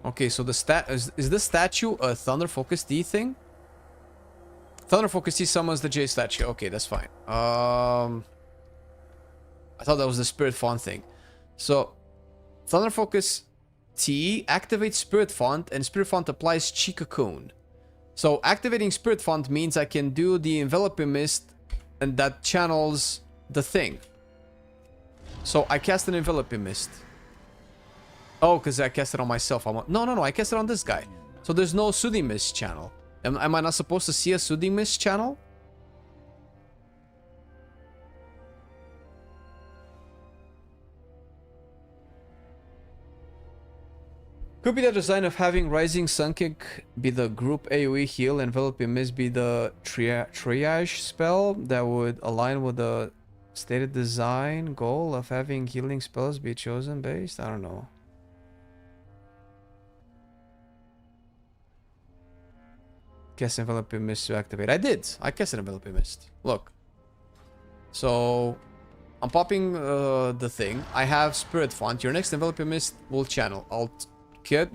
S4: Okay, so the is this statue a Thunder Focus D thing? Thunder Focus D summons the J statue. Okay, that's fine. I thought that was the Spirit Font thing. So, Thunder Focus T activates Spirit Font, and Spirit Font applies Chi Cocoon. So, activating Spirit Font means I can do the Enveloping Mist, and that channels the thing. So, I cast an Enveloping Mist. Oh, because I cast it on myself. No, I cast it on this guy. So, there's no Soothing Mist channel. Am I not supposed to see a Soothing Mist channel? Could be the design of having Rising Sun Kick be the group AoE heal, Enveloping Mist be the triage spell that would align with the stated design goal of having healing spells be chosen based? I don't know. Cast Enveloping Mist to activate. I did. I cast an Enveloping Mist. Look. So, I'm popping the thing. I have Spirit Font. Your next Enveloping Mist will channel. I'll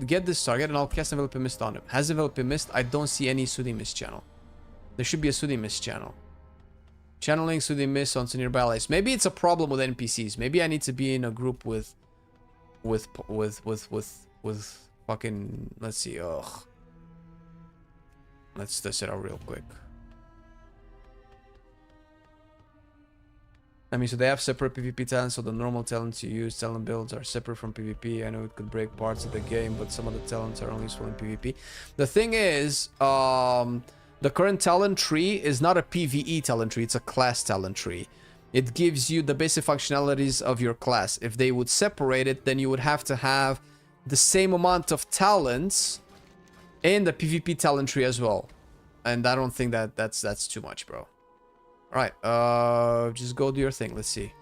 S4: get this target and I'll cast Enveloping Mist on him. Has Enveloping Mist? I don't see any Soothing Mist channel. There should be a Soothing Mist channel. Channeling Soothing Mist onto nearby allies. Maybe it's a problem with NPCs. Maybe I need to be in a group with fucking, let's see. Ugh. Let's test it out real quick. I mean, so they have separate PvP talents, so the normal talents you use, talent builds, are separate from PvP. I know it could break parts of the game, but some of the talents are only useful in PvP. The thing is, the current talent tree is not a PvE talent tree, it's a class talent tree. It gives you the basic functionalities of your class. If they would separate it, then you would have to have the same amount of talents in the PvP talent tree as well. And I don't think that's too much, bro. Alright, just go do your thing. Let's see.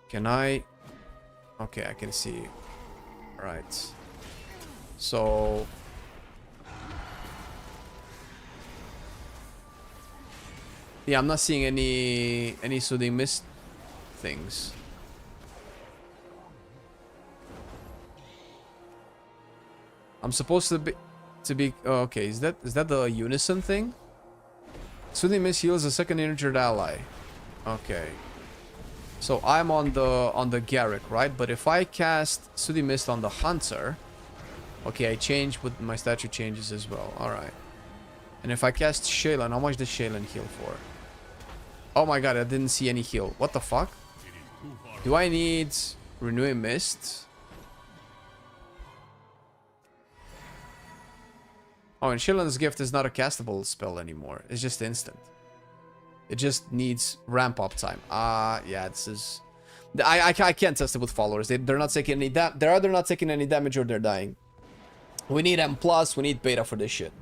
S4: Can I? Okay, I can see. Alright. So... yeah, I'm not seeing any Soothing Mist things. I'm supposed to be oh, okay, is that the unison thing? Soothing Mist heals a second injured ally. Okay. So I'm on the Garrick, right? But if I cast Soothing Mist on the Hunter, okay, I change with my statue changes as well. Alright. And if I cast Shaylan, how much does Shaylan heal for? Oh my god, I didn't see any heal. What the fuck? Do I need Renewing Mist? Oh, and Shaylan's Gift is not a castable spell anymore. It's just instant. It just needs ramp up time. Yeah, this is... I can't test it with followers. They're not taking any they're either not taking any damage or they're dying. We need M+, we need beta for this shit.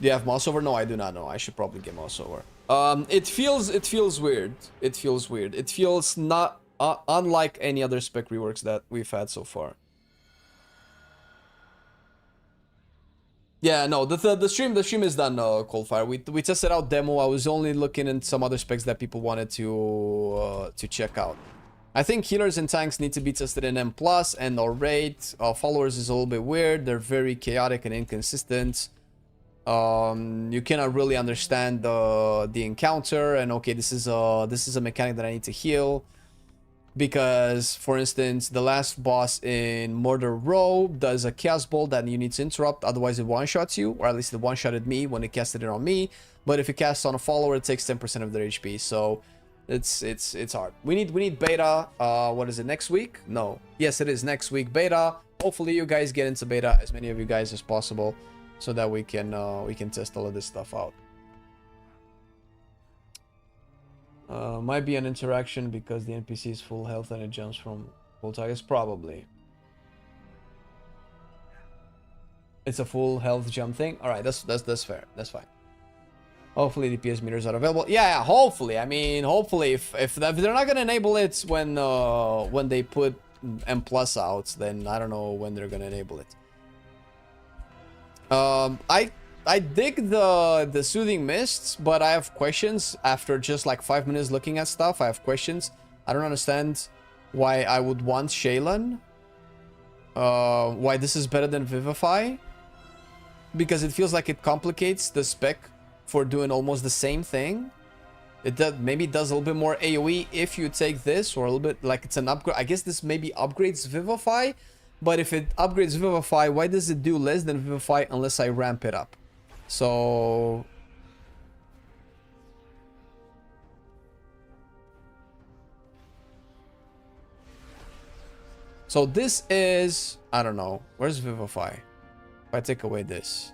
S4: Do you have mouse over? No, I do not know. I should probably get mouse over. It feels weird. It feels weird. It feels not unlike any other spec reworks that we've had so far. Yeah, no, the stream is done, Coldfire. We tested out demo. I was only looking at some other specs that people wanted to check out. I think healers and tanks need to be tested in M+, and our rate. Followers is a little bit weird. They're very chaotic and inconsistent. You cannot really understand the encounter, and okay, this is a mechanic that I need to heal. Because, for instance, the last boss in Murder Row does a Chaos Bolt that you need to interrupt, otherwise it one-shots you, or at least it one-shotted me when it casted it on me. But if it casts on a follower, it takes 10% of their HP, so it's hard. We need beta. What is it, next week? No. Yes, it is next week, beta. Hopefully you guys get into beta, as many of you guys as possible, so that we can test all of this stuff out. Might be an interaction because the NPC is full health and it jumps from full targets. Probably. It's a full health jump thing. All right, that's fair. That's fine. Hopefully DPS meters are available. Yeah, hopefully. I mean, hopefully if they're not gonna enable it when they put M+ out, then I don't know when they're gonna enable it. I dig the Soothing Mists, but I have questions after just like 5 minutes looking at stuff. I have questions. I don't understand why I would want Shaylan. Why this is better than Vivify. Because it feels like it complicates the spec for doing almost the same thing. It maybe does a little bit more AoE if you take this, or a little bit like it's an upgrade. I guess this maybe upgrades Vivify. But if it upgrades Vivify, why does it do less than Vivify unless I ramp it up? So this is, I don't know, where's Vivify? If I take away this,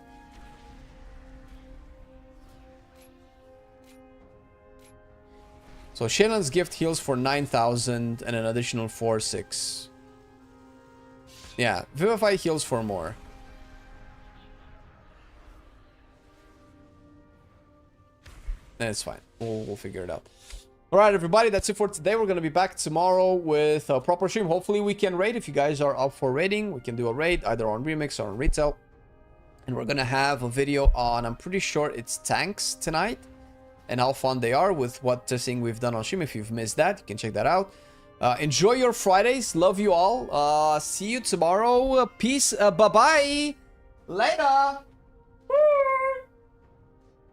S4: so Shaylan's Gift heals for 9,000 and an additional 4,600. Yeah, Vivify heals for more. It's fine. We'll figure it out. All right, everybody, that's it for today. We're gonna be back tomorrow with a proper stream. Hopefully we can raid. If you guys are up for raiding, we can do a raid either on Remix or on Retail. And we're gonna have a video on, I'm pretty sure it's tanks tonight, and how fun they are with what testing we've done on stream. If you've missed that, you can check that out. Enjoy your Fridays. Love you all. See you tomorrow. Peace. Bye-bye. Later.